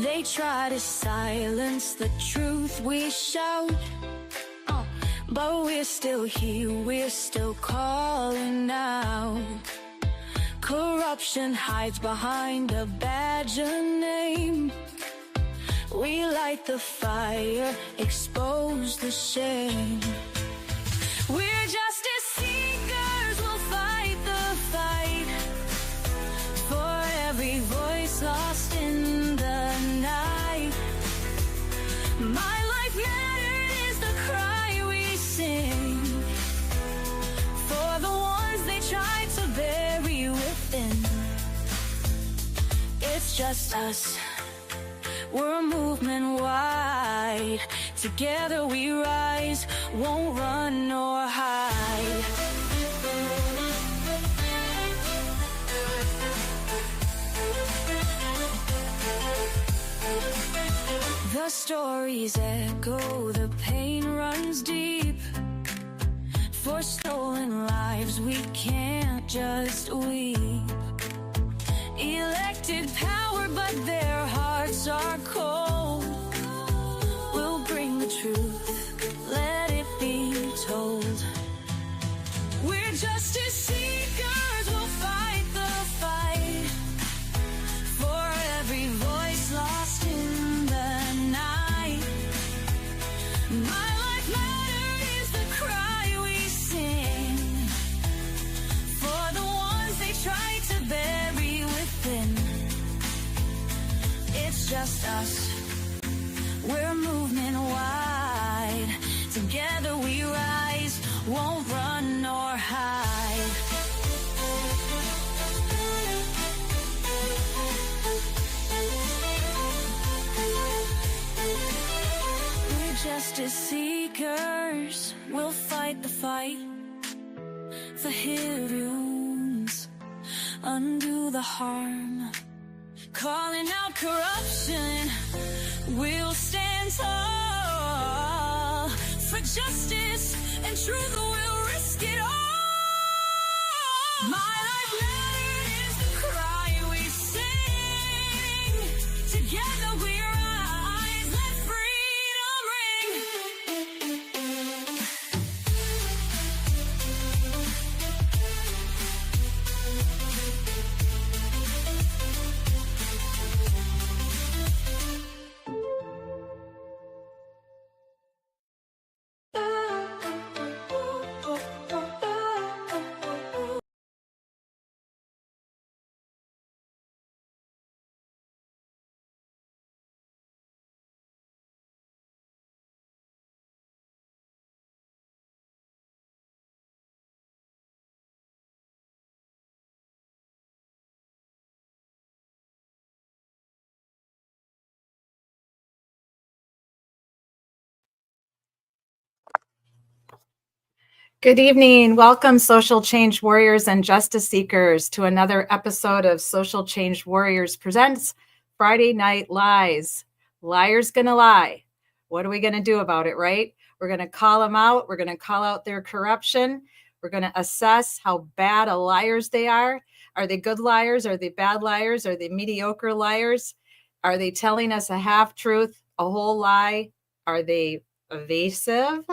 They try to silence the truth we shout, but we're still here, we're still calling out. Corruption hides behind a badge of name. We light the fire, expose the shame. We're justice seekers, we'll fight the fight for every voice lost in the night. My life mattered is the cry we sing for the ones they tried to bury within. It's just us, we're a movement wide. Together we rise, won't run nor hide. The stories echo, the pain runs deep. For stolen lives we can't just weep. Elected power, but their hearts are cold. We'll bring the truth, let it be told. We're justice seekers, we'll fight the fight for every voice lost in the night. My life mattered is the cry we sing for the ones they try to bury within. It's just us, we're a movement wide. Together we rise, won't run nor hide. We're justice seekers, we'll fight the fight for heal wounds, undo the harm. Calling out corruption, we'll stand tall for justice and truth, we'll risk it all. My life mattered is the cry we sing. Together we rise, let freedom ring. Good evening. Welcome, social change warriors and justice seekers, to another episode of Social Change Warriors Presents Friday Night Lies. Liars gonna lie. What are we gonna do about it, right? We're gonna call them out. We're gonna call out their corruption. We're gonna assess how bad of liars they are. Are they good liars? Are they bad liars? Are they mediocre liars? Are they telling us a half truth, a whole lie? Are they evasive?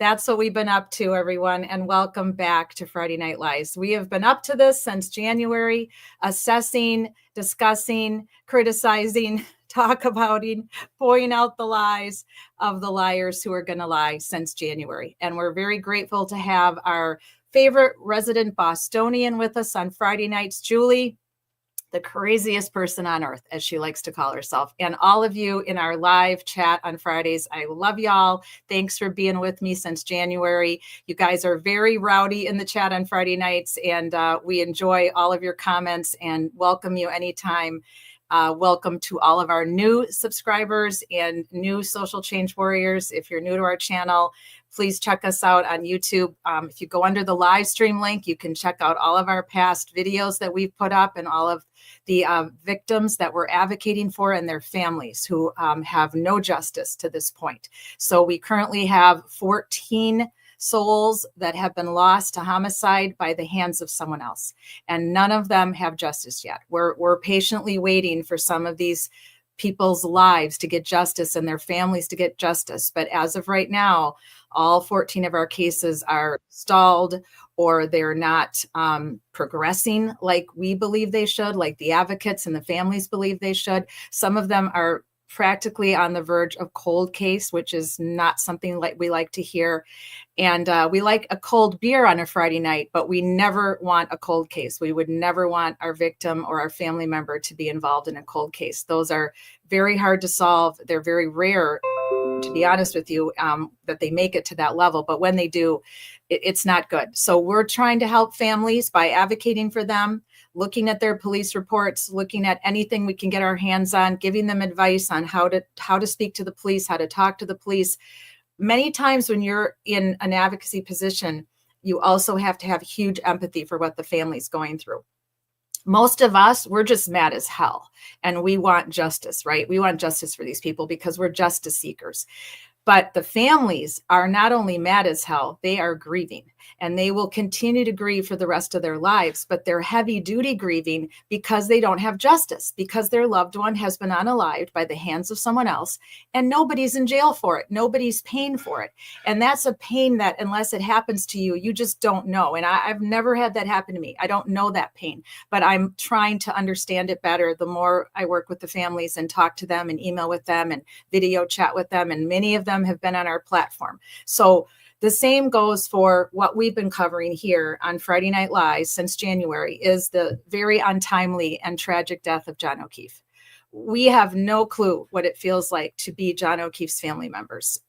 That's what we've been up to, everyone, and welcome back to Friday Night Lies. We have been up to this since January, assessing, discussing, criticizing, talk abouting, pointing out the lies of the liars who are going to lie since January. And we're very grateful to have our favorite resident Bostonian with us on Friday nights, Julie, the craziest person on earth, as she likes to call herself. And all of you in our live chat on Fridays, I love y'all. Thanks for being with me since January. You guys are very rowdy in the chat on Friday nights, and we enjoy all of your comments and welcome you anytime. Welcome to all of our new subscribers and new social change warriors. If you're new to our channel, please check us out on YouTube. If you go under the live stream link, you can check out all of our past videos that we've put up and all of the victims that we're advocating for and their families who have no justice to this point. So we currently have 14 souls that have been lost to homicide by the hands of someone else, and none of them have justice yet. We're patiently waiting for some of these people's lives to get justice and their families to get justice. But as of right now, all 14 of our cases are stalled, or they're not progressing like we believe they should, like the advocates and the families believe they should. Some of them are practically on the verge of cold case, which is not something like we like to hear. And we like a cold beer on a Friday night, but we never want a cold case. We would never want our victim or our family member to be involved in a cold case. Those are very hard to solve. They're very rare, to be honest with you, that they make it to that level. But when they do, it's not good. So we're trying to help families by advocating for them, looking at their police reports, looking at anything we can get our hands on, giving them advice on how to speak to the police, how to talk to the police. Many times when you're in an advocacy position, you also have to have huge empathy for what the family's going through. Most of us, we're just mad as hell, and we want justice, right? We want justice for these people because we're justice seekers. But the families are not only mad as hell, they are grieving, and they will continue to grieve for the rest of their lives. But they're heavy duty grieving because they don't have justice, because their loved one has been unalived by the hands of someone else, and nobody's in jail for it. Nobody's paying for it. And that's a pain that unless it happens to you, you just don't know. And I've never had that happen to me. I don't know that pain, but I'm trying to understand it better. The more I work with the families and talk to them and email with them and video chat with them, and many of them have been on our platform. So the same goes for what we've been covering here on Friday Night Lies since January, is the very untimely and tragic death of John O'Keefe. We have no clue what it feels like to be John O'Keefe's family members.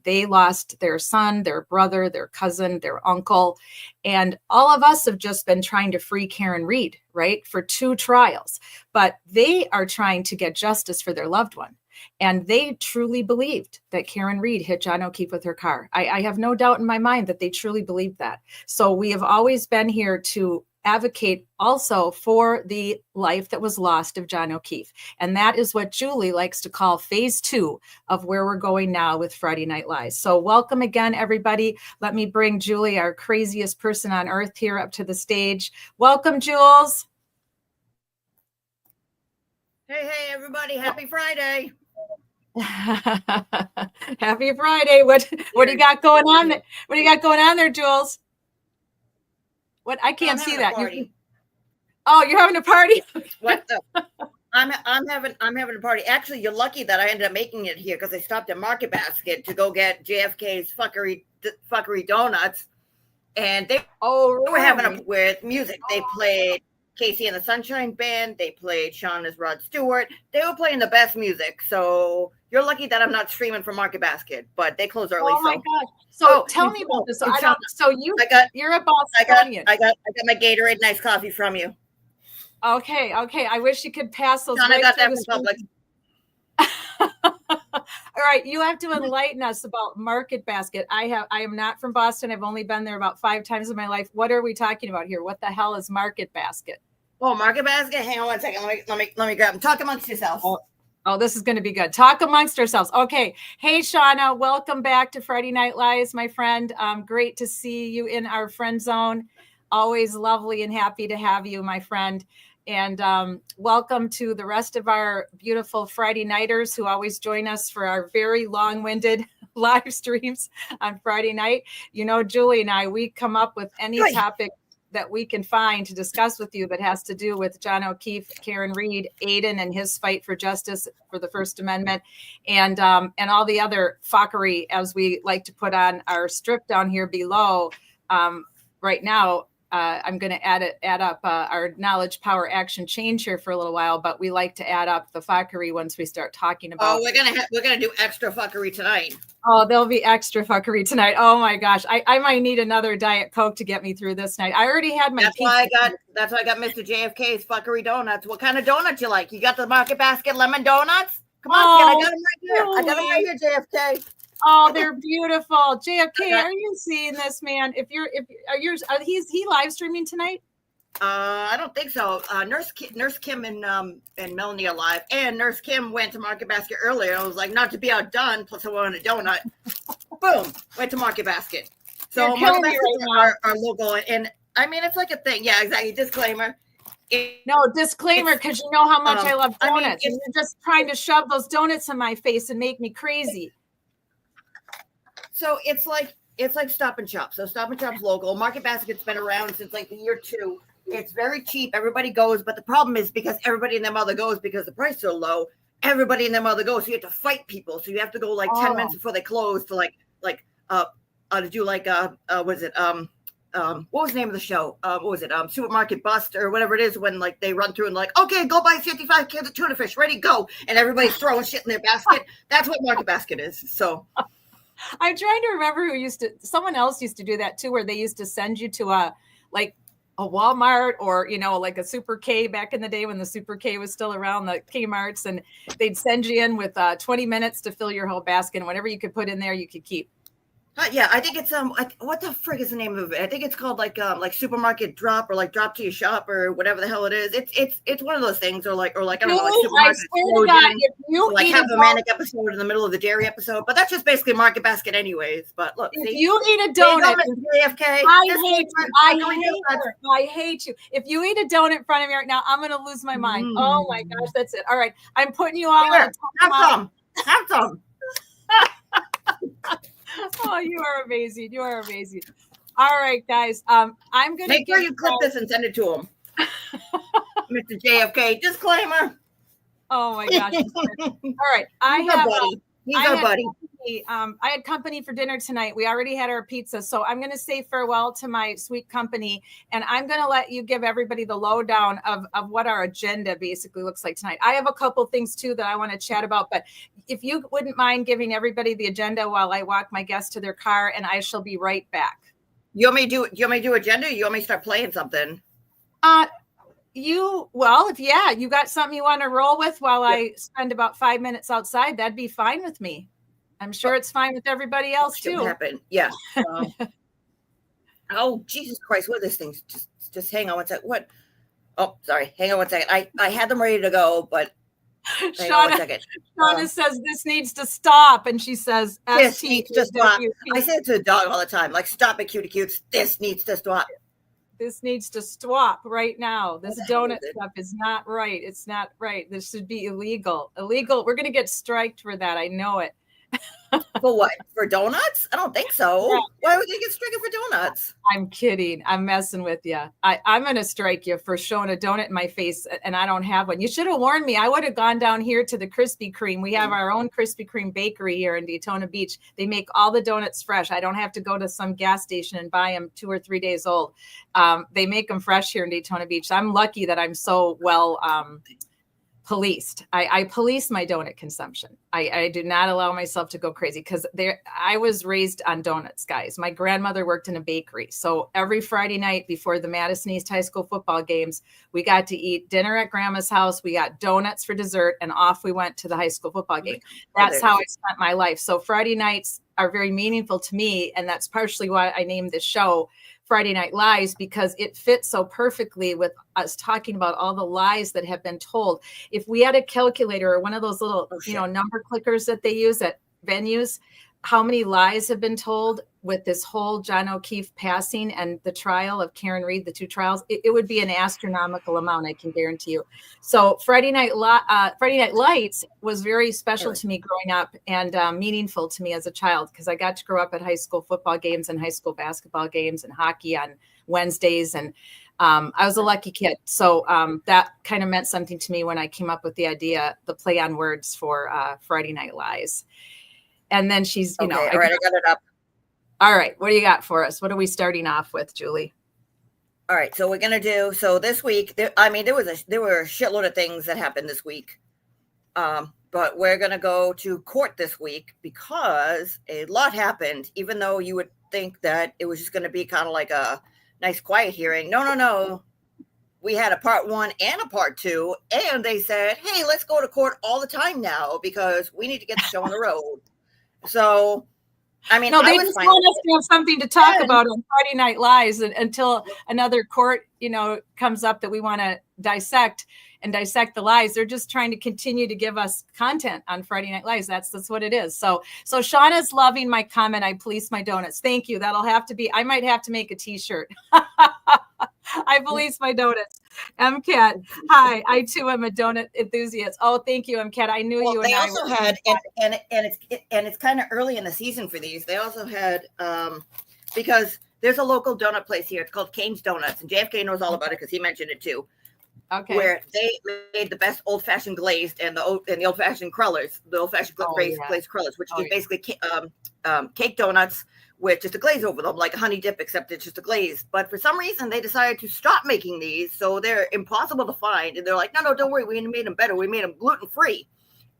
They lost their son, their brother, their cousin, their uncle, and all of us have just been trying to free Karen Read, right, for 2 trials. But they are trying to get justice for their loved one. And they truly believed that Karen Read hit John O'Keefe with her car. I have no doubt in my mind that they truly believed that. So we have always been here to advocate also for the life that was lost of John O'Keefe. And that is what Julie likes to call phase 2 of where we're going now with Friday Night Lies. So welcome again, everybody. Let me bring Julie, our craziest person on earth, here up to the stage. Welcome, Jules. Hey, everybody. Happy Friday. Happy Friday. What do you got going on? What do you got going on there, Jules? What? I can't see that. Oh, you're having a party? What the? I'm having a party. Actually, you're lucky that I ended up making it here because I stopped at Market Basket to go get JFK's fuckery donuts, and they were having it with music. They played Casey and the Sunshine Band. They played Sean as Rod Stewart. They were playing the best music. So you're lucky that I'm not streaming from Market Basket, but they close early. Oh my gosh! So tell me about this. You're a Bostonian. I got my Gatorade nice coffee from you. Okay. I wish you could pass those. John, I got that from Publix. All right, you have to enlighten us about Market Basket. I am not from Boston. I've only been there about 5 times in my life. What are we talking about here? What the hell is Market Basket? Oh, Market Basket. Hang on one second. Let me grab them. Talk amongst yourselves. Oh, this is going to be good. Talk amongst ourselves. Okay. Hey, Shauna, welcome back to Friday Night Lies, my friend. Great to see you in our friend zone. Always lovely and happy to have you, my friend. And welcome to the rest of our beautiful Friday nighters who always join us for our very long-winded live streams on Friday night. You know, Julie and I, we come up with any topic that we can find to discuss with you that has to do with John O'Keefe, Karen Read, Aiden and his fight for justice for the First Amendment, and all the other fuckery, as we like to put on our strip down here below. Right now, I'm going to add up our knowledge, power, action, change here for a little while, but we like to add up the fuckery once we start talking about. Oh, we're gonna do extra fuckery tonight. Oh, there'll be extra fuckery tonight. Oh my gosh, I might need another Diet Coke to get me through this night. I already had my. That's why I got Mr. JFK's fuckery donuts. What kind of donuts you like? You got the Market Basket lemon donuts? Come on, kid, I got them right here. I got them right here, JFK. Oh, they're beautiful. JFK, are you seeing this, man? He's live streaming tonight? I don't think so. Nurse Kim and Melanie are live, and Nurse Kim went to Market Basket earlier. I was like, not to be outdone. Plus, I wanted a donut. Boom, went to Market Basket. So Market Basket our logo, and I mean, it's like a thing. Yeah, exactly. Disclaimer. No, disclaimer, because you know how much I love I mean, donuts. And you're just trying to shove those donuts in my face and make me crazy. So it's like Stop and Shop. So Stop and Shop's local. Market Basket's been around since like the year 2. It's very cheap. Everybody goes, but the problem is because everybody and their mother goes because the price is so low. Everybody and their mother goes, so you have to fight people. So you have to go like 10 minutes before they close to to do like what was it what was the name of the show? What was it? Supermarket Bust or whatever it is when like they run through and like, okay, go buy 55 cans of tuna fish, ready, go, and everybody's throwing shit in their basket. That's what Market Basket is. So. I'm trying to remember someone else used to do that too, where they used to send you to a Walmart or, like a Super K back in the day when the Super K was still around, the Kmarts, and they'd send you in with 20 minutes to fill your whole basket, and whatever you could put in there, you could keep. Yeah, I think it's what the frig is the name of it? I think it's called like Supermarket Drop or like Drop to Your Shop or whatever the hell it is. It's one of those things or like I don't know, like Supermarket Explosion, if you like have a manic episode in the middle of the dairy episode, but that's just basically Market Basket anyways. But look, if you eat a donut, JFK, I hate you. If you eat a donut in front of me right now, I'm gonna lose my mind. Oh my gosh, that's it. All right, I'm putting you all on. Have some. Oh, you are amazing. You are amazing. All right, guys. I'm going to make sure you clip this and send it to him. Mr. JFK, disclaimer. Oh my gosh. All right. He's our buddy. I had company for dinner tonight. We already had our pizza. So I'm going to say farewell to my sweet company. And I'm going to let you give everybody the lowdown of what our agenda basically looks like tonight. I have a couple things too that I want to chat about. But if you wouldn't mind giving everybody the agenda while I walk my guests to their car, and I shall be right back. You want me to do agenda? Or you want me to start playing something? You got something you want to roll with while I spend about 5 minutes outside, that'd be fine with me. I'm sure it's fine with everybody else too. Happen. Yeah. Oh, Jesus Christ. What are these things? Just hang on one second. What? Oh, sorry. Hang on one second. I had them ready to go, but Shauna says this needs to stop. And she says, this needs to stop. I say it to the dog all the time. Like, stop it, cutie cutes. This needs to stop. This needs to stop right now. This donut stuff is not right. It's not right. This should be illegal. We're going to get striked for that. I know it. For what? For donuts? I don't think so. Yeah. Why would they get stricken for donuts? I'm kidding. I'm messing with you. I'm going to strike you for showing a donut in my face, and I don't have one. You should have warned me. I would have gone down here to the Krispy Kreme. We have our own Krispy Kreme bakery here in Daytona Beach. They make all the donuts fresh. I don't have to go to some gas station and buy them 2 or 3 days old. They make them fresh here in Daytona Beach. I'm lucky that I'm so well policed. I police my donut consumption. I do not allow myself to go crazy because I was raised on donuts, guys. My grandmother worked in a bakery. So every Friday night before the Madison East High School football games, we got to eat dinner at grandma's house. We got donuts for dessert, and off we went to the high school football game. That's how I spent my life. So Friday nights are very meaningful to me. And that's partially why I named this show Friday Night Lies, because it fits so perfectly with us talking about all the lies that have been told. If we had a calculator or one of those little, number clickers that they use at venues, how many lies have been told with this whole John O'Keefe passing and the trial of Karen Reed, the 2 trials, it would be an astronomical amount, I can guarantee you. So Friday Night Lights was very special to me growing up and meaningful to me as a child because I got to grow up at high school football games and high school basketball games and hockey on Wednesdays. And I was a lucky kid. So that kind of meant something to me when I came up with the idea, the play on words for Friday Night Lies. And then she's, all right, I got it up. All right. What do you got for us? What are we starting off with, Julie? All right. So we're going to do, so this week, there were a shitload of things that happened this week. But we're going to go to court this week because a lot happened, even though you would think that it was just going to be kind of like a nice quiet hearing. No. We had a part 1 and a part 2, and they said, hey, let's go to court all the time now because we need to get the show on the road. So, I mean, they just want us to have something to talk about on Friday Night Lies until another court, comes up that we want to dissect the lies. They're just trying to continue to give us content on Friday Night Lies. That's what it is. So Shauna's loving my comment. I police my donuts. Thank you. That'll have to be, I might have to make a t-shirt. I believe my donuts. MCAT, hi. I too am a donut enthusiast. Oh, thank you, MCAT. I knew you and They I also were. had, and it's kind of early in the season for these. They also had because there's a local donut place here. It's called Kane's Donuts, and JFK knows all about it because he mentioned it too. Okay. Where they made the best old fashioned glazed and the old fashioned crullers, the old fashioned glazed crullers, which is basically cake donuts with just a glaze over them, like a honey dip, except it's just a glaze. But for some reason, they decided to stop making these, so they're impossible to find. And they're like, no, don't worry, we made them better. We made them gluten free.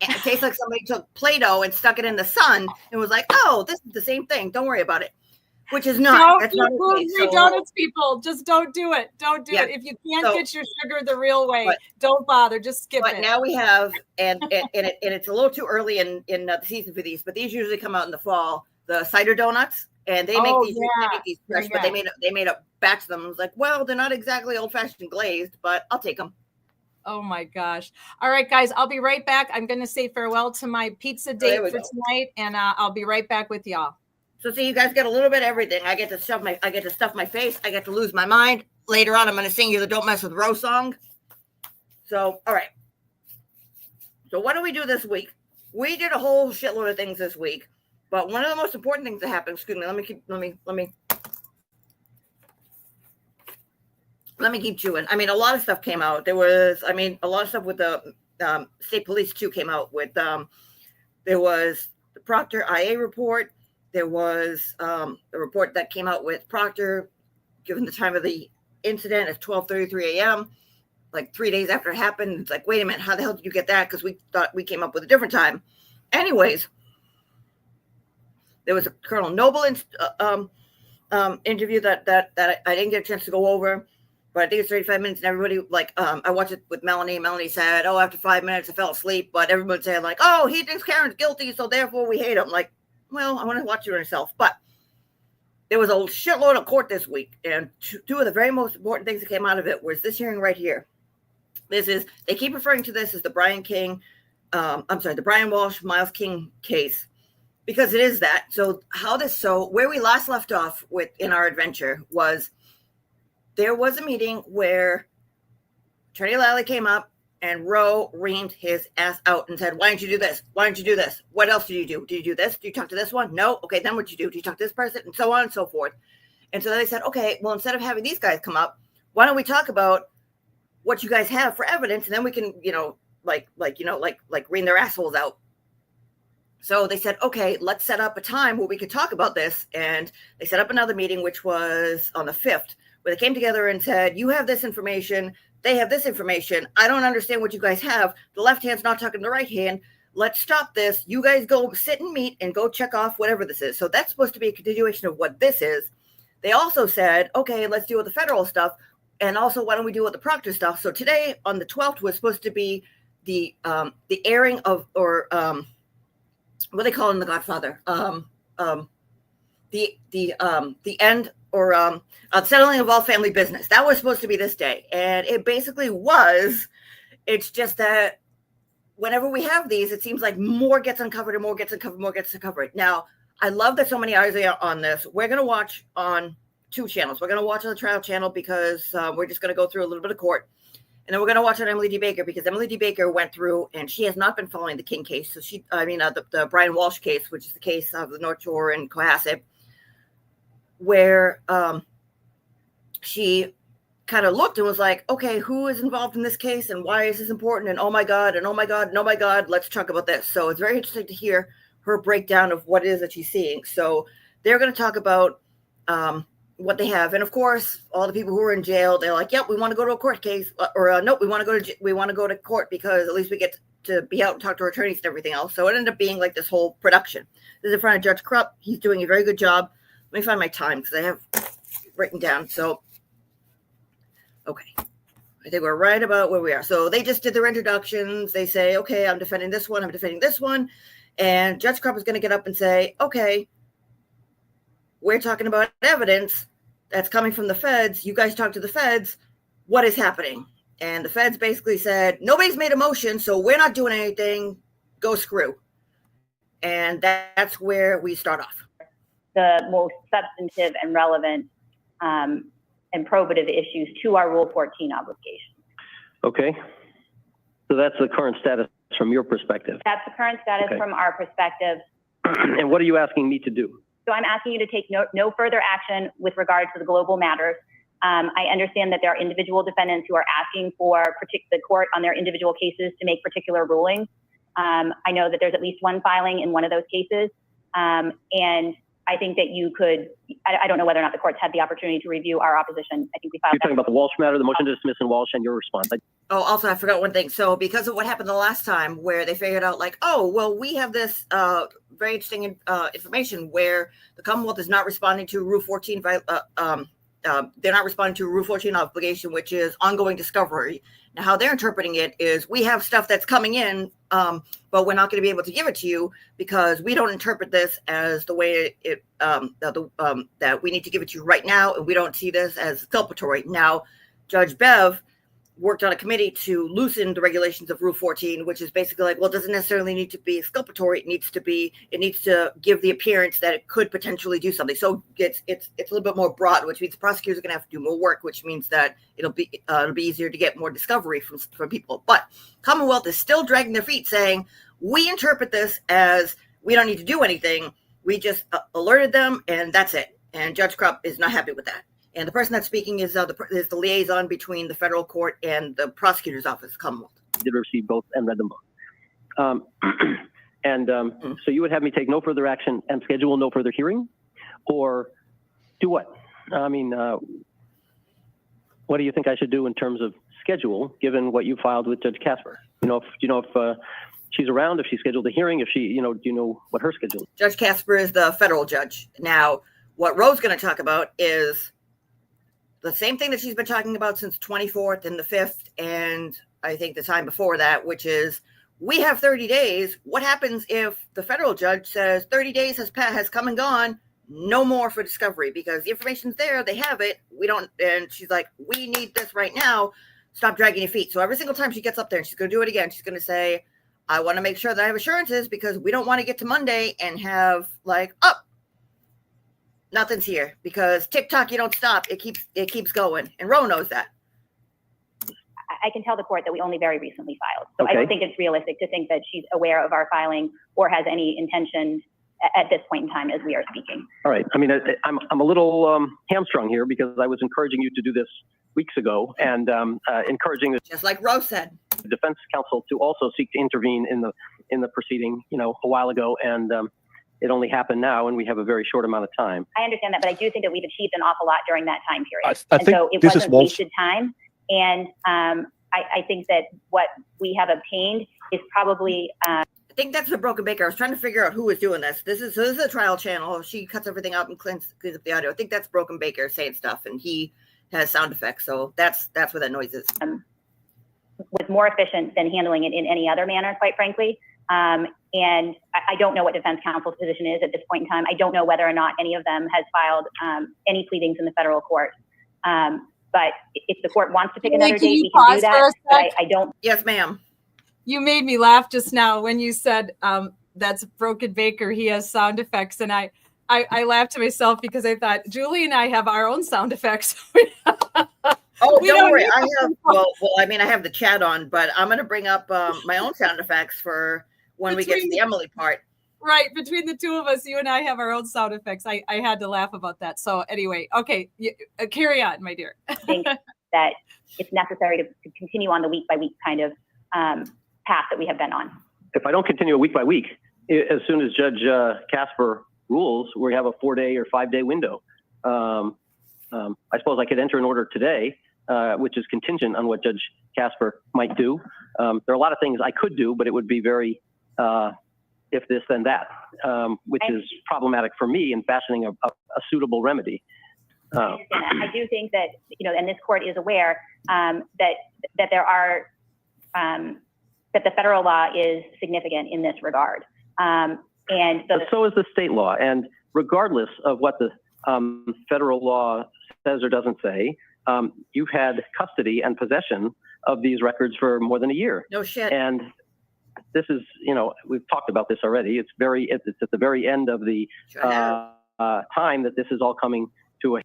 And it tastes like somebody took Play-Doh and stuck it in the sun and was like, oh, this is the same thing. Don't worry about it. Which is not. That's not gluten-free donuts, people. Just don't do it. Don't do it. If you can't get your sugar the real way, don't bother. Just skip it. But now we have, and it's a little too early in the season for these, but these usually come out in the fall. The cider donuts, and they make these fresh, but they made a batch of them. I was like, well, they're not exactly old-fashioned glazed, but I'll take them. Oh my gosh. All right, guys, I'll be right back. I'm going to say farewell to my pizza date for tonight, and I'll be right back with y'all. So see, you guys get a little bit of everything. I get to stuff my face. I get to lose my mind. Later on, I'm going to sing you the Don't Mess with Rose song. So, all right. So what do we do this week? We did a whole shitload of things this week, but one of the most important things that happened, excuse me, let me keep chewing. I mean, a lot of stuff came out. There was, a lot of stuff with the state police too came out with, there was the Proctor IA report. There was a report that came out with Proctor, given the time of the incident at 12:33 a.m., like 3 days after it happened. It's like, wait a minute, how the hell did you get that? Because we thought we came up with a different time. Anyways, there was a Colonel Noble interview that I didn't get a chance to go over, but I think it's 35 minutes, and everybody, I watched it with Melanie. Melanie said, oh, after 5 minutes, I fell asleep, but everyone said, like, oh, he thinks Karen's guilty, so therefore we hate him. Like, well, I want to watch it yourself. But there was a shitload of court this week, and two of the very most important things that came out of it was this hearing right here. They keep referring to this as the the Brian Walsh, Miles King case, because it is that. So where we last left off in our adventure was there was a meeting where Attorney Lally came up and Roe reamed his ass out and said, why didn't you do this? Why didn't you do this? What else did you do? Did you do this? Did you talk to this one? No. Okay, then what'd you do? Did you talk to this person? And so on and so forth. And so they said, okay, well, instead of having these guys come up, why don't we talk about what you guys have for evidence? And then we can, ream their assholes out. So they said, okay, let's set up a time where we could talk about this. And they set up another meeting, which was on the 5th, where they came together and said, you have this information. They have this information. I don't understand what you guys have. The left hand's not talking to the right hand. Let's stop this. You guys go sit and meet and go check off whatever this is. So that's supposed to be a continuation of what this is. They also said, okay, let's deal with the federal stuff. And also, why don't we deal with the Proctor stuff? So today on the 12th was supposed to be the airing of, or what they call in The Godfather, the end or settling of all family business. That was supposed to be this day, and it basically was. It's just that whenever we have these, it seems like more gets uncovered and more gets uncovered. Now, I love that so many eyes are on this. We're going to watch on 2 channels. We're going to watch on the trial channel because we're just going to go through a little bit of court. And then we're going to watch on Emily D. Baker because Emily D. Baker went through and she has not been following the King case. So the Brian Walsh case, which is the case of the North Shore and Cohasset, where she kind of looked and was like, okay, who is involved in this case and why is this important? And oh my God, and oh my God, and oh my God, let's talk about this. So it's very interesting to hear her breakdown of what it is that she's seeing. So they're going to talk about what they have. And of course, all the people who are in jail, they're like, yep, we want to go to a court case, or no, we want to go to court because at least we get to be out and talk to our attorneys and everything else. So it ended up being like this whole production. This is in front of Judge Krupp. He's doing a very good job. Let me find my time because I have written down. So, okay. I think we're right about where we are. So they just did their introductions. They say, okay, I'm defending this one. I'm defending this one. And Judge Krupp is going to get up and say, okay, we're talking about evidence that's coming from the feds. You guys talk to the feds. What is happening? And the feds basically said, nobody's made a motion, so we're not doing anything. Go screw. And that's where we start off. The most substantive and relevant and probative issues to our Rule 14 obligation. Okay. So that's the current status from your perspective. That's the current status from our perspective. And what are you asking me to do? So I'm asking you to take no further action with regard to the global matters. I understand that there are individual defendants who are asking for the court on their individual cases to make particular rulings. I know that there's at least one filing in one of those cases. And I think that you could, I don't know whether or not the courts had the opportunity to review our opposition. I think we filed. You're talking about the Walsh matter, the motion to dismiss in Walsh, and your response. Oh, also, I forgot one thing. So because of what happened the last time where they figured out like, oh, well, we have this very interesting information where the Commonwealth is not responding to Rule 14. They're not responding to Rule 14 obligation, which is ongoing discovery. Now, how they're interpreting it is we have stuff that's coming in, but we're not going to be able to give it to you because we don't interpret this as the way that we need to give it to you right now, and we don't see this as exculpatory. Now, Judge Bev worked on a committee to loosen the regulations of Rule 14, which is basically like, well, it doesn't necessarily need to be exculpatory. It needs to give the appearance that it could potentially do something. So it's a little bit more broad, which means the prosecutors are going to have to do more work, which means that it'll be easier to get more discovery from people. But Commonwealth is still dragging their feet, saying we interpret this as we don't need to do anything. We just alerted them, and that's it. And Judge Krupp is not happy with that. And the person that's speaking is the liaison between the federal court and the prosecutor's office, Commonwealth. I did receive both and read them both. So you would have me take no further action and schedule no further hearing? Or do what? I mean, what do you think I should do in terms of schedule, given what you filed with Judge Casper? Do you know if she's around, if she scheduled a hearing, if she, do you know what her schedule is? Judge Casper is the federal judge. Now, what Roe's going to talk about is the same thing that she's been talking about since 24th and the 5th, and I think the time before that, which is we have 30 days. What happens if the federal judge says 30 days has come and gone, no more for discovery because the information's there, they have it, we don't, and she's like, we need this right now, stop dragging your feet. So every single time she gets up there and she's going to do it again, she's going to say, I want to make sure that I have assurances because we don't want to get to Monday and have like, nothing's here because TikTok, you don't stop. It keeps going. And Roe knows that. I can tell the court that we only very recently filed. So okay. I don't think it's realistic to think that she's aware of our filing or has any intention at this point in time as we are speaking. All right. I mean, I'm a little hamstrung here because I was encouraging you to do this weeks ago and encouraging the just like Roe said, the defense counsel to also seek to intervene in the proceeding, a while ago, and it only happened now, and we have a very short amount of time. I understand that, but I do think that we've achieved an awful lot during that time period. I think so it wasn't wasted time. And I think that what we have obtained is probably. I think that's the Broken Baker. I was trying to figure out who was doing this. This is a trial channel. She cuts everything out and cleans up the audio. I think that's Broken Baker saying stuff, and he has sound effects. So that's where that noise is. Was more efficient than handling it in any other manner, quite frankly. And I don't know what defense counsel's position is at this point in time. I don't know whether or not any of them has filed any pleadings in the federal court. But if the court wants to pick another date, we can do that. But I don't. Yes, ma'am. You made me laugh just now when you said that's Broken Baker. He has sound effects. And I laughed to myself because I thought Julie and I have our own sound effects. Oh, don't worry. I have I have the chat on, but I'm going to bring up my own sound effects for when we get to the Emily part. Right. Between the two of us, you and I have our own sound effects. I had to laugh about that. So anyway, okay. Carry on, my dear. I think that it's necessary to continue on the week by week kind of path that we have been on. If I don't continue a week by week, as soon as Judge Casper rules, we have a 4-day or 5-day window. I suppose I could enter an order today, which is contingent on what Judge Casper might do. There are a lot of things I could do, but it would be very if this, then that, which is problematic for me in fashioning a suitable remedy. I do think that, and this court is aware that there are, that the federal law is significant in this regard. So is the state law. And regardless of what the federal law says or doesn't say, you've had custody and possession of these records for more than a year. No shit. And this is, we've talked about this already. It's at the very end of the time that this is all coming to a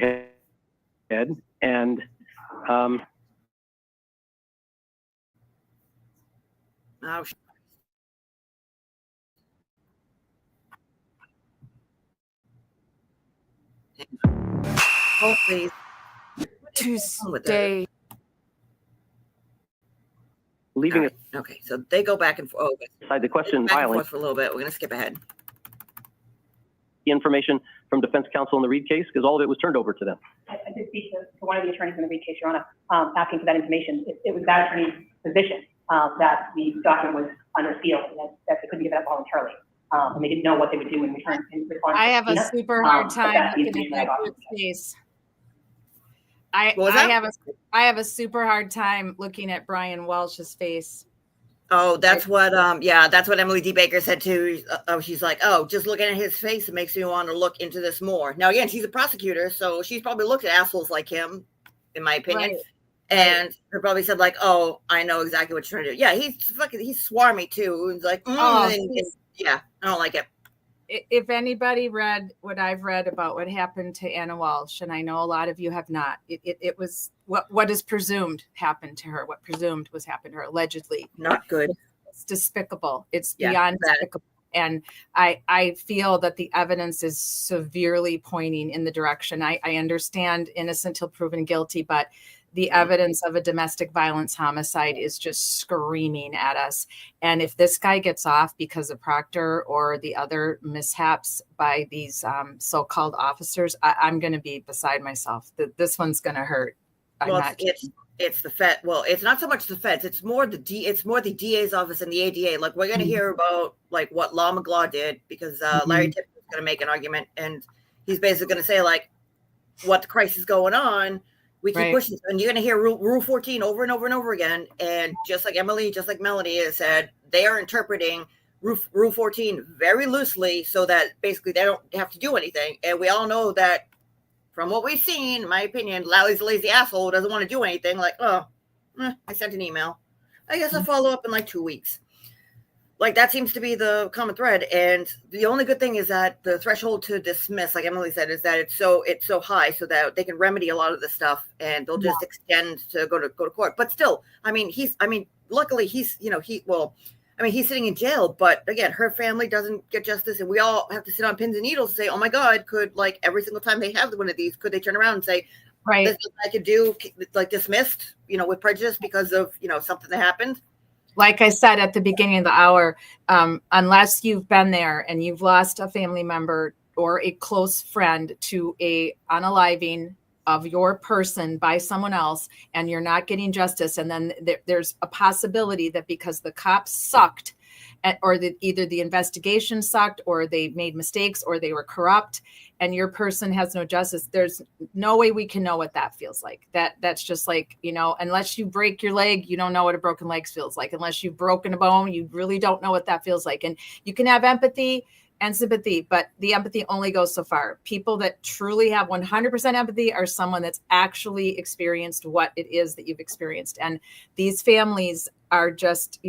Ed, and Oh, hopefully To with stay. leaving right. Okay, so they go back and forth. aside the question Back and filing forth for a little bit. We're going to skip ahead. the information from defense counsel in the Reed case, because all of it was turned over to them. I did speak to one of the attorneys in the Reed case, Your Honor, asking for that information. It was that attorney's position that the document was under seal and that they couldn't give it up voluntarily. And they didn't know what they would do in return. I have a super hard time looking at that case. I have a super hard time looking at Brian Welch's face. Oh, that's what that's what Emily D. Baker said too. She's like, oh, just looking at his face, it makes me want to look into this more. Now, again, she's a prosecutor, so she's probably looked at assholes like him, in my opinion. Right. And her probably said, like, oh, I know exactly what you're trying to do. Yeah, he's swarmy too. He's like, yeah, I don't like it. If anybody read what I've read about what happened to Anna Walsh, and I know a lot of you have not, it was what is presumed happened to her, what presumed was happened to her, allegedly. Not good. It's despicable. It's beyond despicable. And I feel that the evidence is severely pointing in the direction. I understand innocent till proven guilty, but the evidence of a domestic violence homicide is just screaming at us. And if this guy gets off because of Proctor or the other mishaps by these so-called officers, I'm going to be beside myself. This one's going to hurt. It's the Fed. Well, it's not so much the feds. It's more the DA's office and the ADA. Like, we're going to hear about like what Law McGlaw did, because Larry Tipp is going to make an argument, and he's basically going to say like, what the crisis is going on. We keep pushing, and you're going to hear Rule 14 over and over and over again. And just like Emily, just like Melody has said, they are interpreting Rule 14 very loosely, so that basically they don't have to do anything. And we all know that, from what we've seen, in my opinion, Lowry's a lazy asshole who doesn't want to do anything. Like, I sent an email. I guess I'll follow up in like 2 weeks. Like, that seems to be the common thread. And the only good thing is that the threshold to dismiss, like Emily said, is that it's so high, so that they can remedy a lot of this stuff, and they'll just extend to go to court. But still, luckily he's sitting in jail, but again, her family doesn't get justice, and we all have to sit on pins and needles and say, oh my God, could, like, every single time they have one of these, could they turn around and say, this is what I could do, like, dismissed, with prejudice because of, something that happened? Like I said at the beginning of the hour, unless you've been there and you've lost a family member or a close friend to a unaliving of your person by someone else, and you're not getting justice, and then there's a possibility that because the cops sucked, or either the investigation sucked, or they made mistakes, or they were corrupt, and your person has no justice, there's no way we can know what that feels like. That's just like, unless you break your leg, you don't know what a broken leg feels like. Unless you've broken a bone, you really don't know what that feels like. And you can have empathy and sympathy, but the empathy only goes so far. People that truly have 100% empathy are someone that's actually experienced what it is that you've experienced. And these families are just,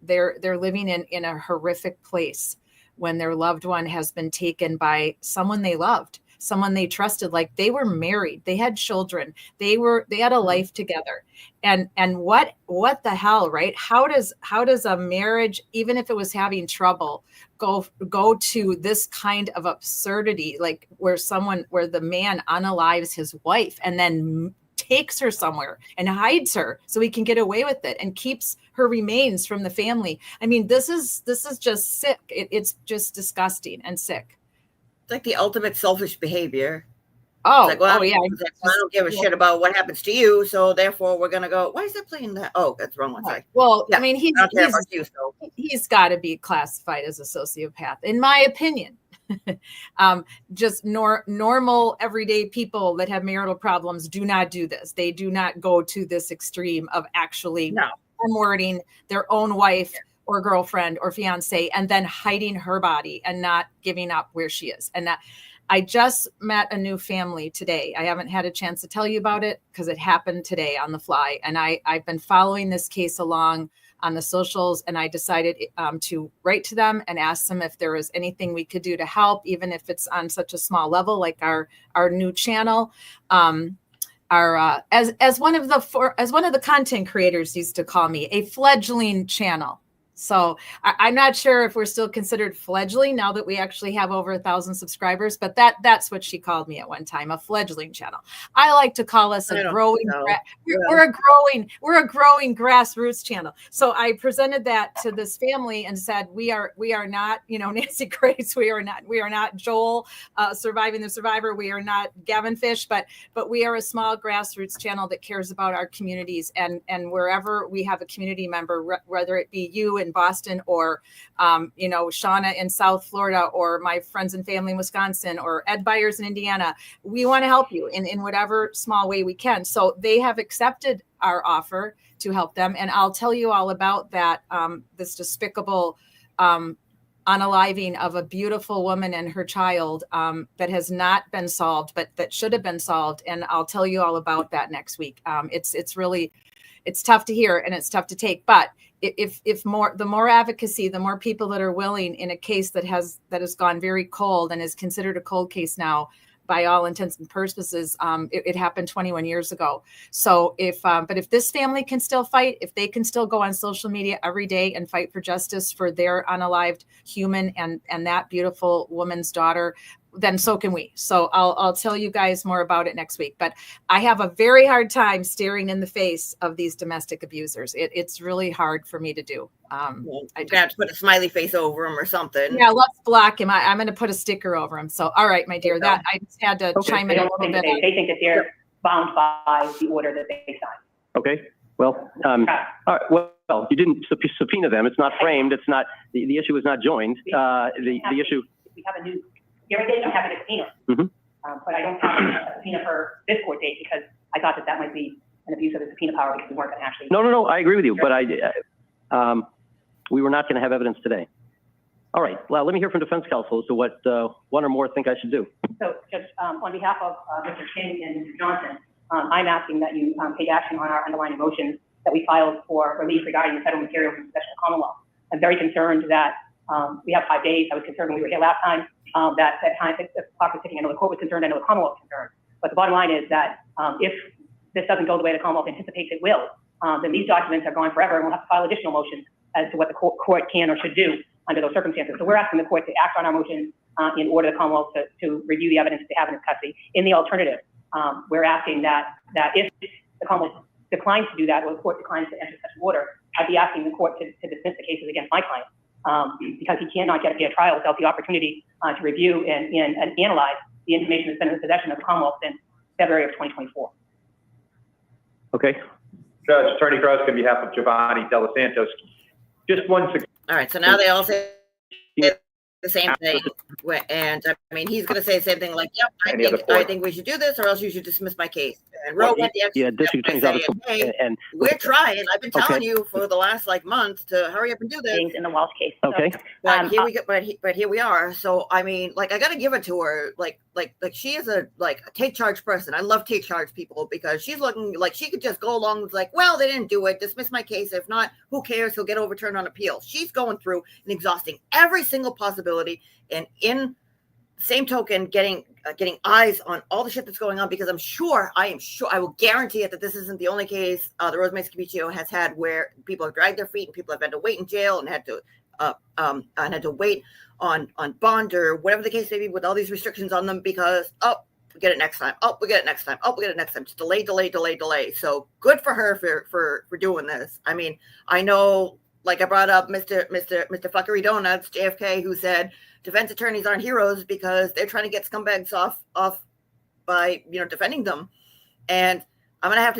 they're living in a horrific place when their loved one has been taken by someone they loved, someone they trusted. Like, they were married, they had children, they had a life together. And what the hell, right? How does a marriage, even if it was having trouble, go to this kind of absurdity, like where the man unalives his wife and then takes her somewhere and hides her so he can get away with it and keeps her remains from the family? I mean, this is just sick. It's just disgusting and sick. It's like the ultimate selfish behavior. Oh, like, well, yeah. I don't give a shit about what happens to you, so therefore we're gonna go. Why is that playing that? Oh, that's the wrong one. Sorry. Well, yeah. I mean, he's got to be classified as a sociopath, in my opinion. Just normal everyday people that have marital problems do not do this. They do not go to this extreme of actually murdering their own wife or girlfriend or fiance and then hiding her body and not giving up where she is. And that, I just met a new family today. I haven't had a chance to tell you about it because it happened today on the fly. And I've been following this case along on the socials, and I decided to write to them and ask them if there was anything we could do to help, even if it's on such a small level, like our new channel. As one of the content creators used to call me, a fledgling channel. So I'm not sure if we're still considered fledgling now that we actually have over 1,000 subscribers, but that's what she called me at one time, a fledgling channel. I like to call us a growing. We're a growing grassroots channel. So I presented that to this family and said, we are not, Nancy Grace. We are not Joel, Surviving the Survivor. We are not Gavin Fish, but we are a small grassroots channel that cares about our communities, and wherever we have a community member, whether it be you in Boston or Shauna in South Florida, or my friends and family in Wisconsin, or Ed Byers in Indiana, we want to help you in whatever small way we can. So they have accepted our offer to help them, and I'll tell you all about that, this despicable unaliving of a beautiful woman and her child that has not been solved, but that should have been solved, and I'll tell you all about that next week. It's tough to hear and it's tough to take, but the more advocacy, the more people that are willing in a case that has gone very cold and is considered a cold case now by all intents and purposes. It happened 21 years ago. So if this family can still fight, if they can still go on social media every day and fight for justice for their unalived human and that beautiful woman's daughter, then so can we. So I'll tell you guys more about it next week. But I have a very hard time staring in the face of these domestic abusers. It's really hard for me to do. I have to put a smiley face over him or something. Yeah, let's block him. I'm going to put a sticker over him. So, all right, my dear, that I just had to chime in a little bit. They think that they're bound by the order that they signed. Okay. Well, all right, well, you didn't subpoena them. It's not framed. It's not the issue is not joined. The issue. We have a new. Every day I'm having a subpoena, but I don't have a subpoena for this court date because I thought that might be an abuse of the subpoena power because we weren't going to actually. No. I agree with you, but we were not going to have evidence today. All right. Well, let me hear from defense counsel as to what one or more think I should do. So, just on behalf of Mr. King and Mr. Johnson, I'm asking that you take action on our underlying motions that we filed for relief regarding the federal material from possession of common law. I'm very concerned that we have 5 days. I was concerned when we were here last time. That time the clock was ticking. I know the court was concerned. I know the Commonwealth was concerned. But the bottom line is that if this doesn't go the way the Commonwealth anticipates it will, then these documents are gone forever, and we'll have to file additional motions as to what the court can or should do under those circumstances. So we're asking the court to act on our motions in order the Commonwealth to review the evidence they have in its custody. In the alternative, we're asking that if the Commonwealth declines to do that, or the court declines to enter such an order, I'd be asking the court to dismiss the cases against my client. Because he cannot get a fair trial without the opportunity to review and analyze the information that's been in the possession of the Commonwealth since February of 2024. Okay. Judge, Attorney Gross, on behalf of Giovanni De Los Santos, just one. All right, so now they all say the same thing, and I mean he's going to say the same thing, like, "Yep, I think we should do this, or else you should dismiss my case." And Roe went the extra district attorney's office, and we're trying. I've been telling you for the last month to hurry up and do this. In the Walsh case. Okay. But here we go. But here we are. So I mean, I got to give it to her. Like she is a take charge person. I love take charge people because she's looking like she could just go along with well, they didn't do it. Dismiss my case. If not, who cares? He'll get overturned on appeal. She's going through and exhausting every single possibility, and in the same token, getting eyes on all the shit that's going on, because I will guarantee it that this isn't the only case the Rose Mesa Capicio has had where people have dragged their feet and people have had to wait in jail and had to wait on bond or whatever the case may be, with all these restrictions on them because we get it next time. We get it next time. We get it next time. Just delay. So good for her for doing this. I mean, I know, I brought up Mr. Fuckery Donuts, JFK, who said defense attorneys aren't heroes because they're trying to get scumbags off by defending them, and I'm gonna have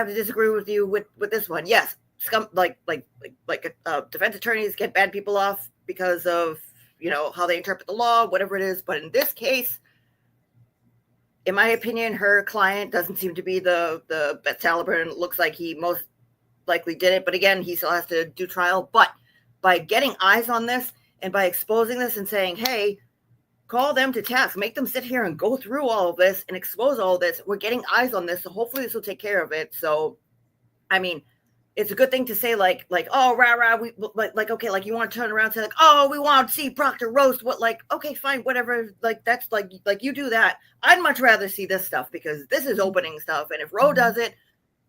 to disagree with you with this one. Yes, defense attorneys get bad people off because of how they interpret the law, whatever it is. But in this case, in my opinion, her client doesn't seem to be the best caliber, and it looks like he most likely did it. But again, he still has to do trial. But by getting eyes on this and by exposing this and saying, hey, call them to task, make them sit here and go through all of this and expose all of this, we're getting eyes on this. So hopefully this will take care of it. So, I mean, it's a good thing to say like, oh, rah, rah, we like, okay, like you want to turn around and say like, oh, we want to see Proctor roast. What, like, okay, fine, whatever. Like, that's like you do that. I'd much rather see this stuff because this is opening stuff. And if Roe does it,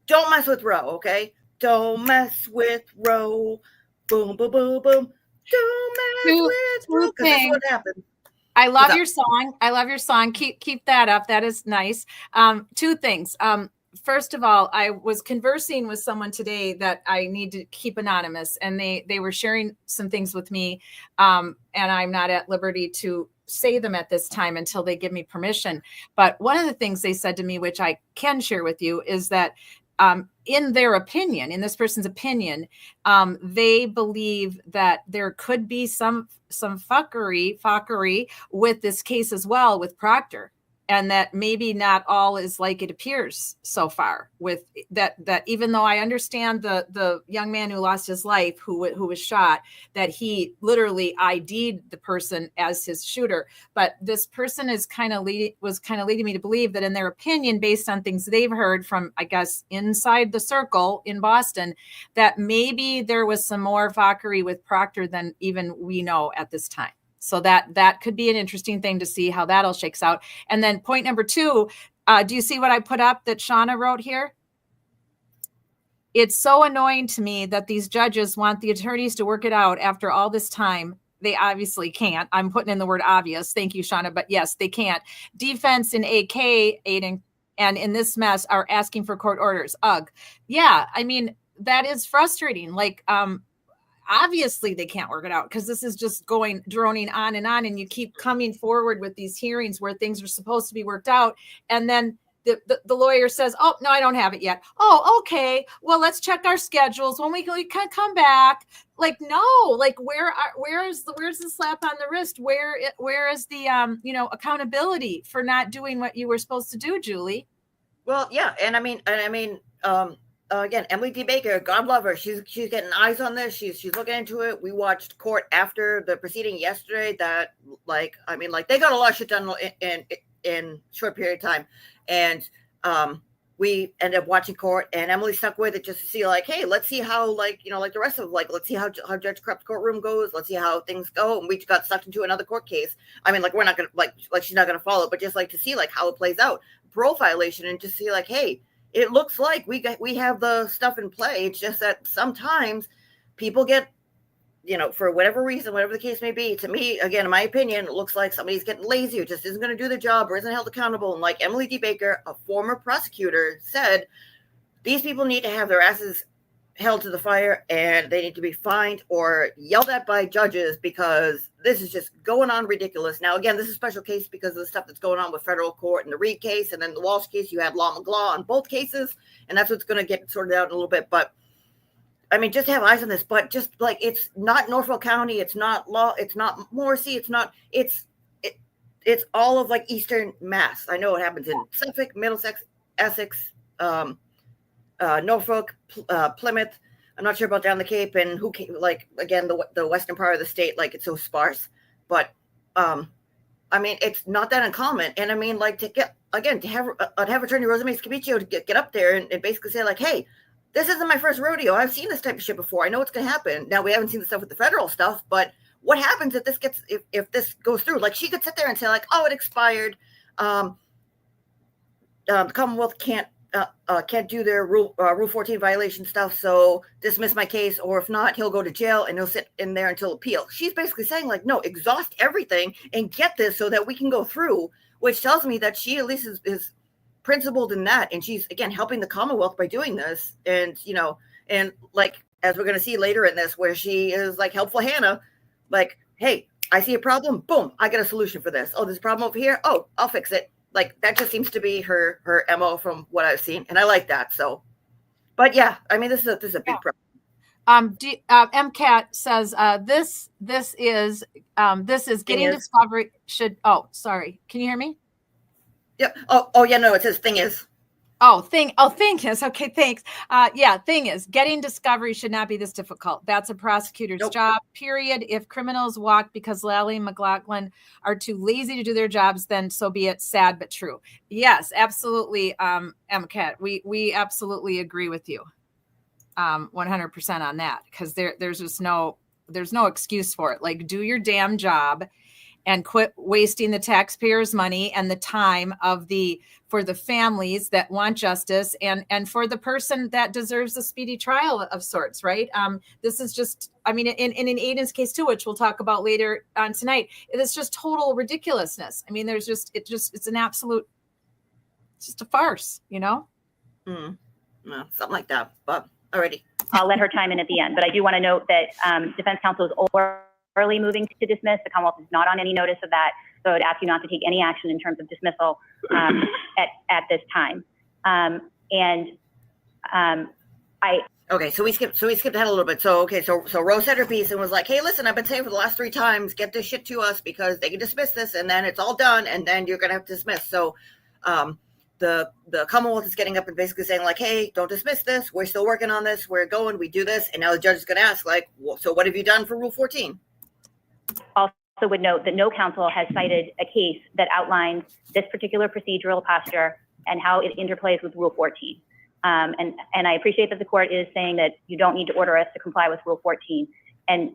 don't mess with Roe, okay? Don't mess with Roe. Boom, boom, boom, boom. Don't mess with Roe. Because this is what happened. I love your song. I love your song. Keep that up. That is nice. Two things. First of all, I was conversing with someone today that I need to keep anonymous, and they were sharing some things with me, and I'm not at liberty to say them at this time until they give me permission. But one of the things they said to me, which I can share with you, is that in their opinion, in this person's opinion, they believe that there could be some fuckery with this case as well with Proctor. And that maybe not all is like it appears so far with that even though I understand the young man who lost his life, who was shot, that he literally ID'd the person as his shooter. But this person was kind of leading me to believe that in their opinion, based on things they've heard from, I guess, inside the circle in Boston, that maybe there was some more fuckery with Proctor than even we know at this time. So that could be an interesting thing to see how that all shakes out. And then point number 2, do you see what I put up that Shauna wrote here? It's so annoying to me that these judges want the attorneys to work it out after all this time. They obviously can't. I'm putting in the word obvious. Thank you, Shauna. But yes, they can't. Defense in AK, Aiden, and in this mess are asking for court orders. Ugh. Yeah, I mean, that is frustrating. Like, obviously they can't work it out because this is just droning on, and you keep coming forward with these hearings where things are supposed to be worked out, and then the lawyer says, oh no, I don't have it yet. Oh, okay, well, let's check our schedules when we can come back. Like, no, like where's the slap on the wrist? Where is the accountability for not doing what you were supposed to do, Julie? Well, yeah, and I mean again, Emily D. Baker, God love her. She's getting eyes on this. She's looking into it. We watched court after the proceeding yesterday. That they got a lot of shit done in short period of time, and we ended up watching court. And Emily stuck with it just to see like, hey, let's see how the rest of let's see how Judge Krupp's courtroom goes. Let's see how things go. And we got sucked into another court case. I mean, we're not gonna like she's not gonna follow, but just to see how it plays out, parole violation, and just see hey. It looks like we have the stuff in play. It's just that sometimes people get, for whatever reason, whatever the case may be. To me, again, in my opinion, it looks like somebody's getting lazy or just isn't going to do the job or isn't held accountable. And like Emily D. Baker, a former prosecutor, said, these people need to have their asses held to the fire and they need to be fined or yelled at by judges because this is just going on ridiculous. Now, again, this is a special case because of the stuff that's going on with federal court and the Reed case. And then the Walsh case, you had Law McGlaw on both cases. And that's what's going to get sorted out in a little bit. But I mean, just have eyes on this, but just it's not Norfolk County. It's not law. It's not Morrissey. It's all of Eastern Mass. I know it happens in Suffolk, Middlesex, Essex, Norfolk, Plymouth. I'm not sure about down the Cape and who came, again, the western part of the state, it's so sparse. But I mean, it's not that uncommon. And I mean, to have Attorney Rosemary Scapiccio to get up there and basically say hey, this isn't my first rodeo. I've seen this type of shit before. I know what's going to happen. Now, we haven't seen the stuff with the federal stuff, but what happens if this goes through? She could sit there and say oh, it expired. The Commonwealth can't do their Rule 14 violation stuff, so dismiss my case, or if not, he'll go to jail and he'll sit in there until appeal. She's basically saying no, exhaust everything and get this so that we can go through, which tells me that she at least is principled in that, and she's again helping the Commonwealth by doing this. And and as we're going to see later in this, where she is helpful Hannah, hey, I see a problem, boom, I got a solution for this. Oh, there's a problem over here, oh, I'll fix it. That just seems to be her MO from what I've seen, and I like that. So, but yeah, I mean, this is a big problem. MCAT says this is getting discovery should. Oh, sorry, can you hear me? Yeah. Oh yeah. No, it says thing is. Thing is. Okay, thanks. Thing is, getting discovery should not be this difficult. That's a prosecutor's job, period. If criminals walk because Lally and McLaughlin are too lazy to do their jobs, then so be it. Sad but true. Yes, absolutely, MCAT. We absolutely agree with you. 100% on that, because there's no excuse for it. Like, do your damn job and quit wasting the taxpayers' money and the time for the families that want justice and for the person that deserves a speedy trial of sorts, right? This is just, I mean, in Aiden's case too, which we'll talk about later on tonight, it's just total ridiculousness. I mean, it's an absolute, it's just a farce, you know? No, something like that, but already. I'll let her chime in at the end, but I do want to note that defense counsel is early moving to dismiss. The Commonwealth is not on any notice of that, so I would ask you not to take any action in terms of dismissal at this time. Okay, so we skipped ahead a little bit. So Rose said her piece and was like, "Hey, listen, I've been saying for the last 3 times, get this shit to us because they can dismiss this, and then it's all done, and then you're gonna have to dismiss." So, the Commonwealth is getting up and basically saying like, "Hey, don't dismiss this. We're still working on this. We're going. We do this." And now the judge is gonna ask like, well, "So what have you done for Rule 14?" Also would note that no counsel has cited a case that outlines this particular procedural posture and how it interplays with Rule 14. And I appreciate that the court is saying that you don't need to order us to comply with Rule 14. And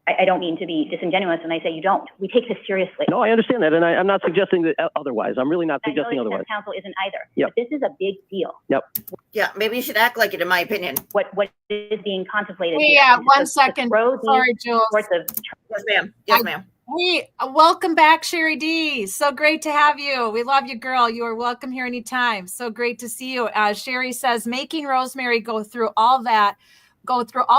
I don't mean to be disingenuous when I say you don't. We take this seriously. No, I understand that, and I'm not suggesting that otherwise. I'm really not suggesting otherwise. Defense counsel isn't either. Yep. But this is a big deal. Yep. Yeah, maybe you should act like it, in my opinion. What is being contemplated? Yeah, here. 1 second. Sorry, Jules. Yes, ma'am. Yes, ma'am. Welcome back, Sherry D. So great to have you. We love you, girl. You are welcome here anytime. So great to see you. Sherry says, making Rosemary go through all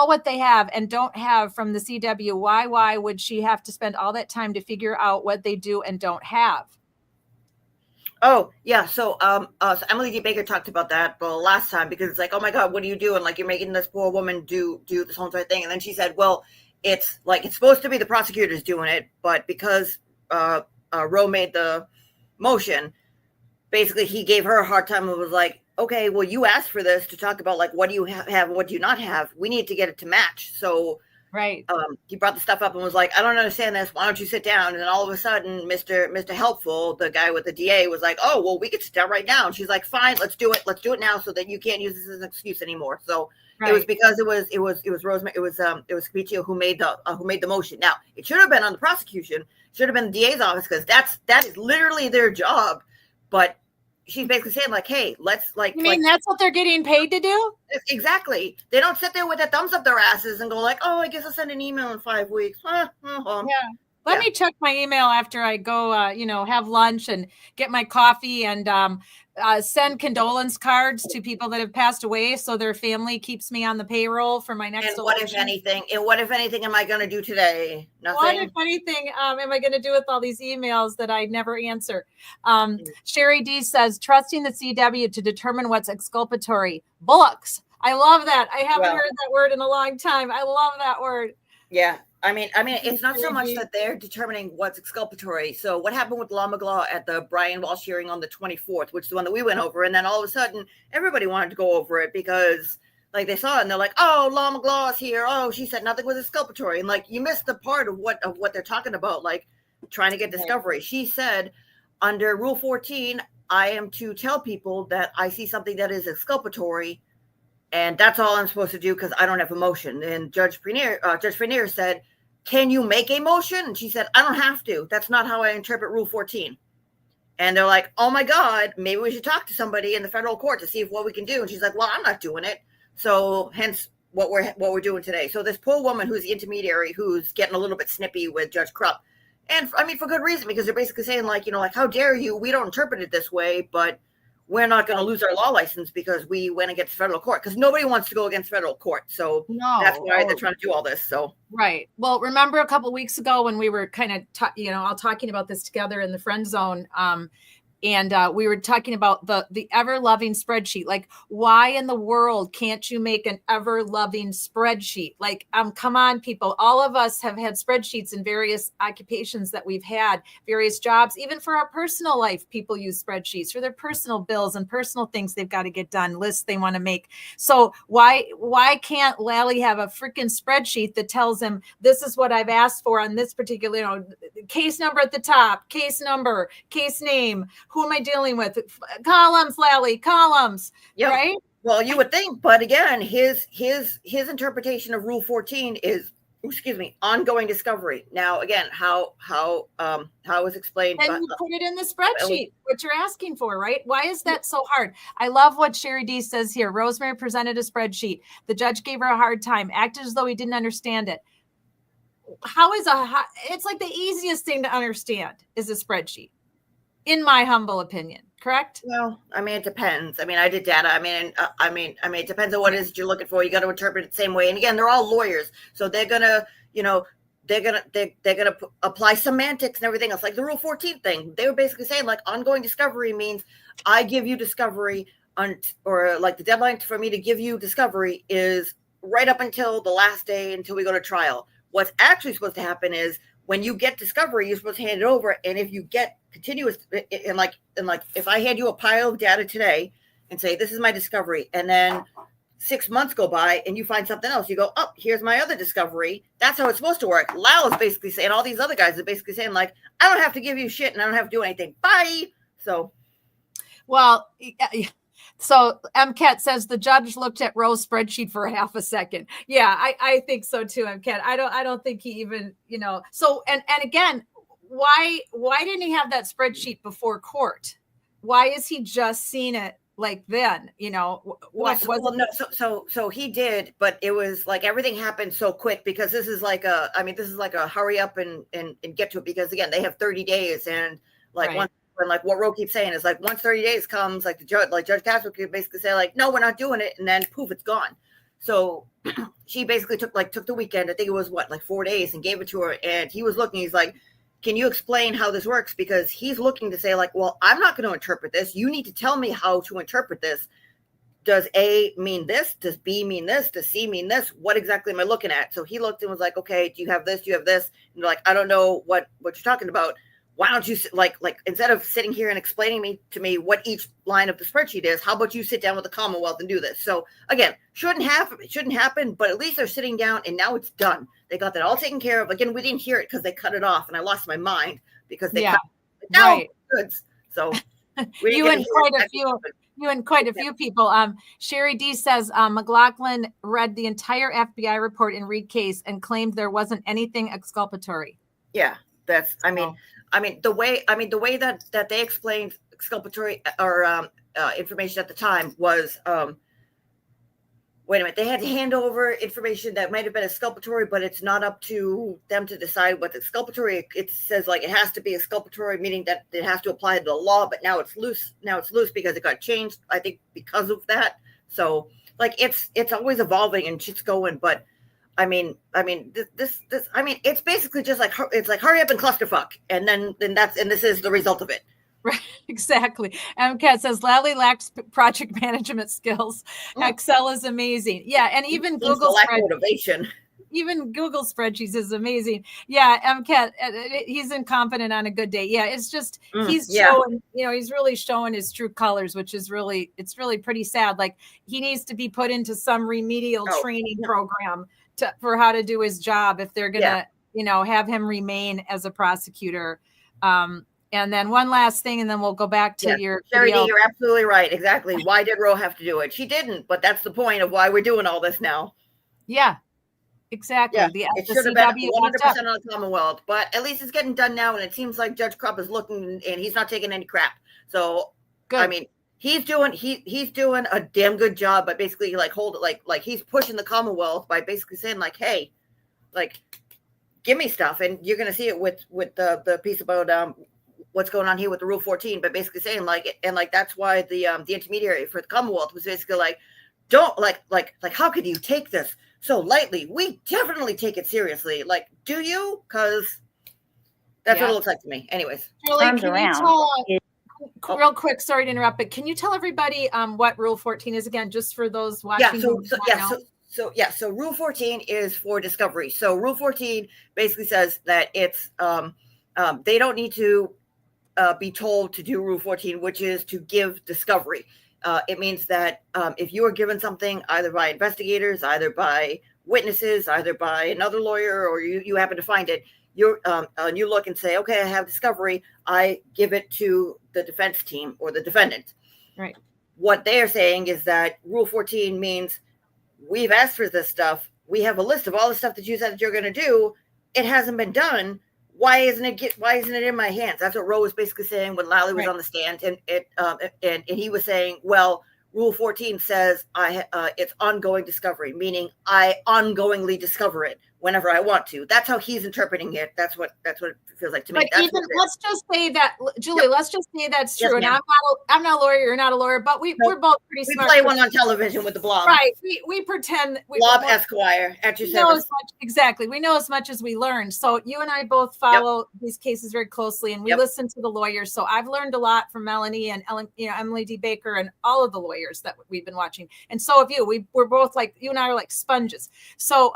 what they have and don't have from the CW. Why would she have to spend all that time to figure out what they do and don't have? Oh, yeah. So Emily D. Baker talked about that the last time, because it's like, oh my God, what are you doing? Like, you're making this poor woman do this whole entire thing. And then she said, well, it's like, it's supposed to be the prosecutors doing it, but because Roe made the motion, basically he gave her a hard time and was like, okay, well, you asked for this to talk about like, what do you have and what do you not have? We need to get it to match. So right. He brought the stuff up and was like, I don't understand this. Why don't you sit down? And then all of a sudden, Mr. Helpful, the guy with the DA, was like, oh, well, we could sit down right now. And she's like, fine, let's do it. Let's do it now so that you can't use this as an excuse anymore. So right. It was because it was Rosemary, it was Capiccio who made the motion. Now, it should have been on the prosecution, should have been the DA's office, because that is literally their job. But she's basically saying like, hey, let's like. You mean that's what they're getting paid to do? Exactly. They don't sit there with their thumbs up their asses and go like, oh, I guess I'll send an email in 5 weeks. Yeah. Let me check my email after I go, have lunch and get my coffee and send condolence cards to people that have passed away, so their family keeps me on the payroll for my next. And what if anything am I going to do today? Nothing. What if anything am I going to do with all these emails that I never answer? Sherry D says, trusting the CW to determine what's exculpatory. Books. I love that. I haven't heard that word in a long time. I love that word. Yeah. I mean, it's not so much that they're determining what's exculpatory. So what happened with Law McGlaw at the Brian Walsh hearing on the 24th, which is the one that we went over, and then all of a sudden everybody wanted to go over it because like they saw it and they're like, oh, Law McGlaw's here. Oh, she said nothing was exculpatory. And like, you missed the part of what they're talking about, like trying to get discovery. She said under Rule 14, I am to tell people that I see something that is exculpatory, and that's all I'm supposed to do because I don't have a motion. And Judge Frenier said, can you make a motion? And she said, I don't have to. That's not how I interpret Rule 14. And they're like, oh my God, maybe we should talk to somebody in the federal court to see what we can do. And she's like, well, I'm not doing it. So hence what we're doing today. So this poor woman who's the intermediary, who's getting a little bit snippy with Judge Krupp. And I mean, for good reason, because they're basically saying like, like, how dare you? We don't interpret it this way, but we're not going to lose our law license because we went against federal court, because nobody wants to go against federal court. So that's why they're trying to do all this. So right. Well, remember a couple of weeks ago when we were kind of all talking about this together in the friend zone, and we were talking about the ever-loving spreadsheet. Like, why in the world can't you make an ever-loving spreadsheet? Like, come on, people. All of us have had spreadsheets in various occupations that we've had, various jobs. Even for our personal life, people use spreadsheets for their personal bills and personal things they've got to get done, lists they want to make. So why can't Lally have a freaking spreadsheet that tells him this is what I've asked for on this particular, case number at the top, case number, case name, who am I dealing with? Columns, Lally, columns, yep. Right? Well, you would think, but again, his interpretation of Rule 14 is, ongoing discovery. Now, again, how is explained? And you put it in the spreadsheet, what you're asking for, right? Why is that so hard? I love what Sherry D says here. Rosemary presented a spreadsheet. The judge gave her a hard time, acted as though he didn't understand it. It's like the easiest thing to understand is a spreadsheet, in my humble opinion. Correct? Well, I mean, it depends. I mean, I did data. I mean, it depends on what it is you're looking for. You got to interpret it the same way. And again, they're all lawyers, so they're gonna, they're gonna apply semantics and everything else. Like the Rule 14 thing, they were basically saying like ongoing discovery means I give you discovery or like the deadline for me to give you discovery is right up until the last day until we go to trial. What's actually supposed to happen is when you get discovery, you're supposed to hand it over. And if you get continuous, and like if I hand you a pile of data today and say, this is my discovery, and then 6 months go by and you find something else, you go, oh, here's my other discovery. That's how it's supposed to work. Lau is basically saying, all these other guys are basically saying like, I don't have to give you shit and I don't have to do anything. Bye. So. Well, so MCAT says the judge looked at Roe's spreadsheet for half a second. Yeah, I think so too, MCAT. I don't think he even, so, and again, why didn't he have that spreadsheet before court? Why is he just seeing it like then, So he did, but it was like everything happened so quick because this is like a hurry up and get to it, because again, they have 30 days and like right. Once, and like what Roe keeps saying is like once 30 days comes, like the judge, like Judge Casper could basically say like, no, we're not doing it, and then poof, it's gone. So she basically took the weekend, I think it was like 4 days, and gave it to her, and he was looking, he's like, can you explain how this works? Because he's looking to say like, well, I'm not going to interpret this. You need to tell me how to interpret this. Does A mean this? Does B mean this? Does C mean this? What exactly am I looking at? So he looked and was like, okay, do you have this? Do you have this? And they're like, I don't know what you're talking about. Why don't you like instead of sitting here and explaining to me what each line of the spreadsheet is, how about you sit down with the Commonwealth and do this? So again, shouldn't happen, but at least they're sitting down and now it's done. They got that all taken care of. Again, we didn't hear it because they cut it off, and I lost my mind because they cut it. Now right. goods. So you and quite a few people. Sherry D says McLaughlin read the entire FBI report in Reed case and claimed there wasn't anything exculpatory. Yeah, that's. I mean, the way that they explained exculpatory or information at the time was, wait a minute, they had to hand over information that might have been exculpatory, but it's not up to them to decide what's exculpatory. It says like it has to be exculpatory, meaning that it has to apply to the law, but now it's loose. Now it's loose because it got changed, I think, because of that. So like it's always evolving and shit's going, but this it's basically just like hurry up and clusterfuck, and then this is the result of it. Right, exactly. MCAT says Lally lacks project management skills. Excel is amazing. Yeah, and even Google motivation. Even Google spreadsheets is amazing. Yeah, MCAT, he's incompetent on a good day. Yeah, it's just showing, he's really showing his true colors, which is really pretty sad. Like he needs to be put into some remedial training program for how to do his job if they're gonna, have him remain as a prosecutor. And then one last thing, and then we'll go back to your Sherry D, you're absolutely right. Exactly. Why did Roe have to do it? She didn't, but that's the point of why we're doing all this now. Yeah, exactly. Yeah, it should have been 100% on the Commonwealth, but at least it's getting done now, and it seems like Judge Krupp is looking, and he's not taking any crap. So, good. I mean, he's doing a damn good job by basically like he's pushing the Commonwealth by basically saying like, hey, like, give me stuff, and you're gonna see it with the piece about what's going on here with the Rule 14, but basically saying like, and like that's why the intermediary for the Commonwealth was basically like, don't like how could you take this so lightly? We definitely take it seriously. Like, do you? Because that's what it looks like to me. Anyways, Julie, real quick, sorry to interrupt, but can you tell everybody what Rule 14 is again, just for those watching? So Rule 14 is for discovery. So Rule 14 basically says that it's they don't need to be told to do Rule 14, which is to give discovery. It means that if you are given something either by investigators, either by witnesses, either by another lawyer, or you happen to find it, you look and say, okay, I have discovery. I give it to the defense team or the defendant. Right. what they're saying is that Rule 14 means we've asked for this stuff. We have a list of all the stuff that you said that you're going to do. It hasn't been done. Why isn't it in my hands? That's what Roe was basically saying when Lally was on the stand, and he was saying, well, Rule 14 says it's ongoing discovery, meaning I ongoingly discover it whenever I want to. That's how he's interpreting it. That's what it feels like to me. But even let's just say that, Julie, let's just say that's true. Yes, and I'm not a lawyer, you're not a lawyer, but we're both pretty smart. We play one on television with the Blob. Right. We pretend. Blob Esquire at your service. Exactly. We know as much as we learn. So you and I both follow these cases very closely, and we listen to the lawyers. So I've learned a lot from Melanie and Ellen, Emily D. Baker and all of the lawyers that we've been watching. And so have you. We're both like, you and I are like sponges. So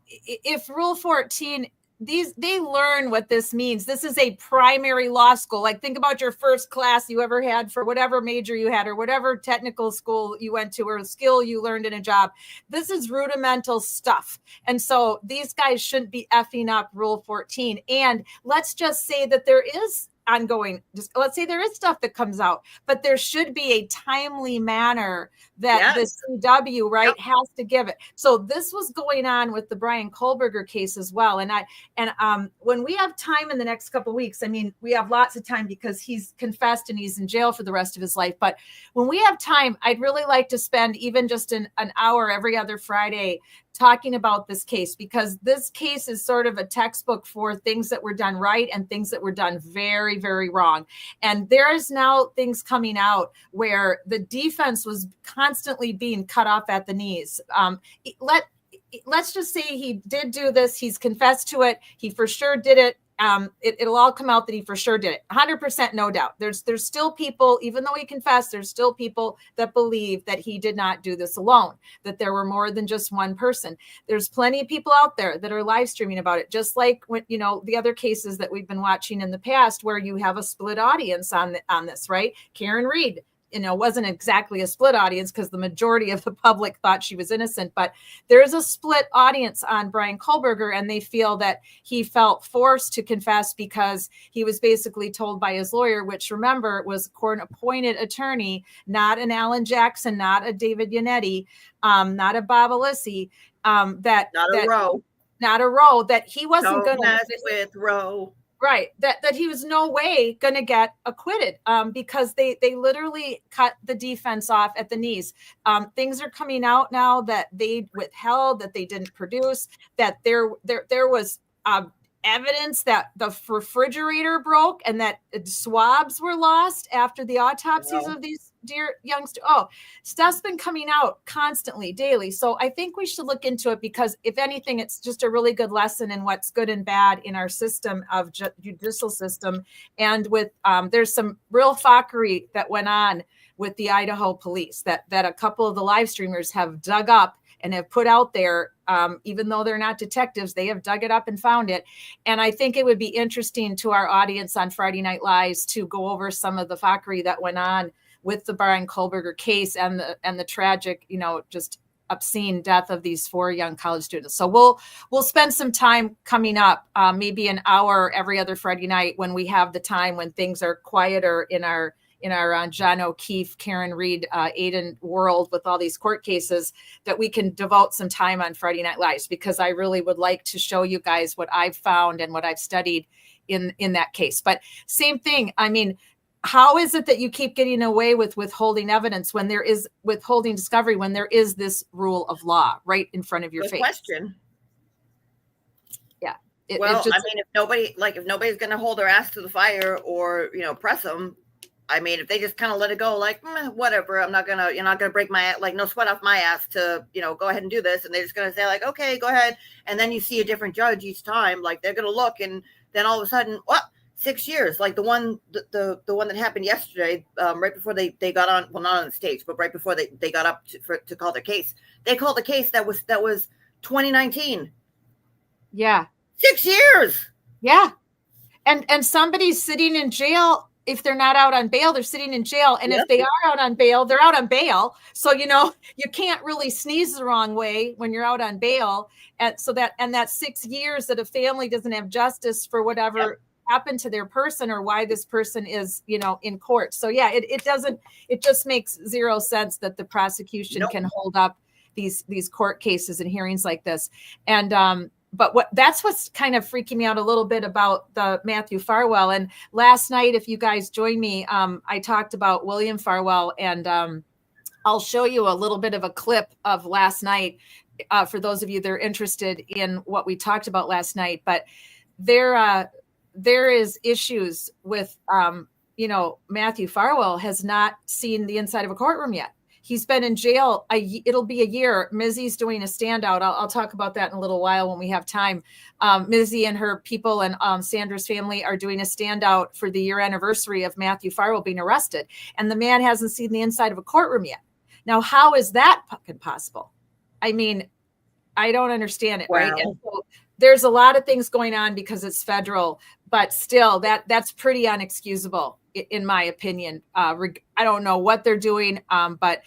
if Rule 14, they learn what this means. This is a primary law school. Like, think about your first class you ever had for whatever major you had or whatever technical school you went to or skill you learned in a job. This is rudimental stuff. And so these guys shouldn't be effing up Rule 14. And let's just say that there is ongoing, let's say there is stuff that comes out, but there should be a timely manner that the CW has to give it. So this was going on with the Brian Kohlberger case as well. And when we have time in the next couple of weeks, I mean, we have lots of time because he's confessed and he's in jail for the rest of his life. But when we have time, I'd really like to spend even just an hour every other Friday talking about this case, because this case is sort of a textbook for things that were done right and things that were done very, very wrong. And there is now things coming out where the defense was constantly being cut off at the knees. Let's just say he did do this. He's confessed to it. He for sure did it. It'll all come out that he for sure did it. 100%, no doubt. There's still people, even though he confessed, there's still people that believe that he did not do this alone, that there were more than just one person. There's plenty of people out there that are live streaming about it, just like when, the other cases that we've been watching in the past where you have a split audience on this, right? Karen Reed, wasn't exactly a split audience because the majority of the public thought she was innocent, but there's a split audience on Brian Kohlberger, and they feel that he felt forced to confess because he was basically told by his lawyer, which, remember, was a court-appointed attorney, not an Alan Jackson, not a David Yannetti, not a Bob Alissi, that he wasn't going to mess with Roe. Right. That he was no way going to get acquitted because they literally cut the defense off at the knees. Things are coming out now that they withheld, that they didn't produce, that there was evidence that the refrigerator broke and that swabs were lost after the autopsies of these dear youngsters. Stuff's been coming out constantly, daily. So I think we should look into it because, if anything, it's just a really good lesson in what's good and bad in our system of judicial system. And with there's some real fuckery that went on with the Idaho police that a couple of the live streamers have dug up and have put out there, even though they're not detectives, they have dug it up and found it. And I think it would be interesting to our audience on Friday Night Lives to go over some of the fuckery that went on with the Brian Kohlberger case and the tragic, just obscene death of these 4 young college students. So we'll spend some time coming up, maybe an hour every other Friday night when we have the time, when things are quieter in our John O'Keefe, Karen Reed, Aiden world with all these court cases, that we can devote some time on Friday Night Lives, because I really would like to show you guys what I've found and what I've studied in that case. But same thing. I mean, how is it that you keep getting away with withholding evidence when there is withholding discovery, when there is this rule of law right in front of your face? Question. Yeah. I mean, if nobody's going to hold their ass to the fire or, press them, I mean, if they just kind of let it go, like, whatever, you're not gonna break my, like, no sweat off my ass to, go ahead and do this. And they're just going to say, like, okay, go ahead. And then you see a different judge each time, like, they're going to look, and then all of a sudden, 6 years, like the one that happened yesterday, right before they got on, well, not on the stage, but right before they got up to call their case. They called a case that was 2019. Yeah. 6 years. Yeah. And somebody's sitting in jail. If they're not out on bail, they're sitting in jail. And if they are out on bail, they're out on bail. So, you can't really sneeze the wrong way when you're out on bail. And so that 6 years that a family doesn't have justice for whatever happened to their person or why this person is, in court. So yeah, it just makes zero sense that the prosecution can hold up these court cases and hearings like this. And but that's what's kind of freaking me out a little bit about the Matthew Farwell. And last night, if you guys join me, I talked about William Farwell, and I'll show you a little bit of a clip of last night for those of you that are interested in what we talked about last night. But there is issues with, Matthew Farwell has not seen the inside of a courtroom yet. He's been in jail. It'll be a year. Mizzy's doing a standout. I'll talk about that in a little while when we have time. Mizzy and her people and Sandra's family are doing a standout for the year anniversary of Matthew Farwell being arrested. And the man hasn't seen the inside of a courtroom yet. Now, how is that fucking possible? I mean, I don't understand it, right? And so there's a lot of things going on because it's federal, but still that's pretty unexcusable in my opinion. I don't know what they're doing, but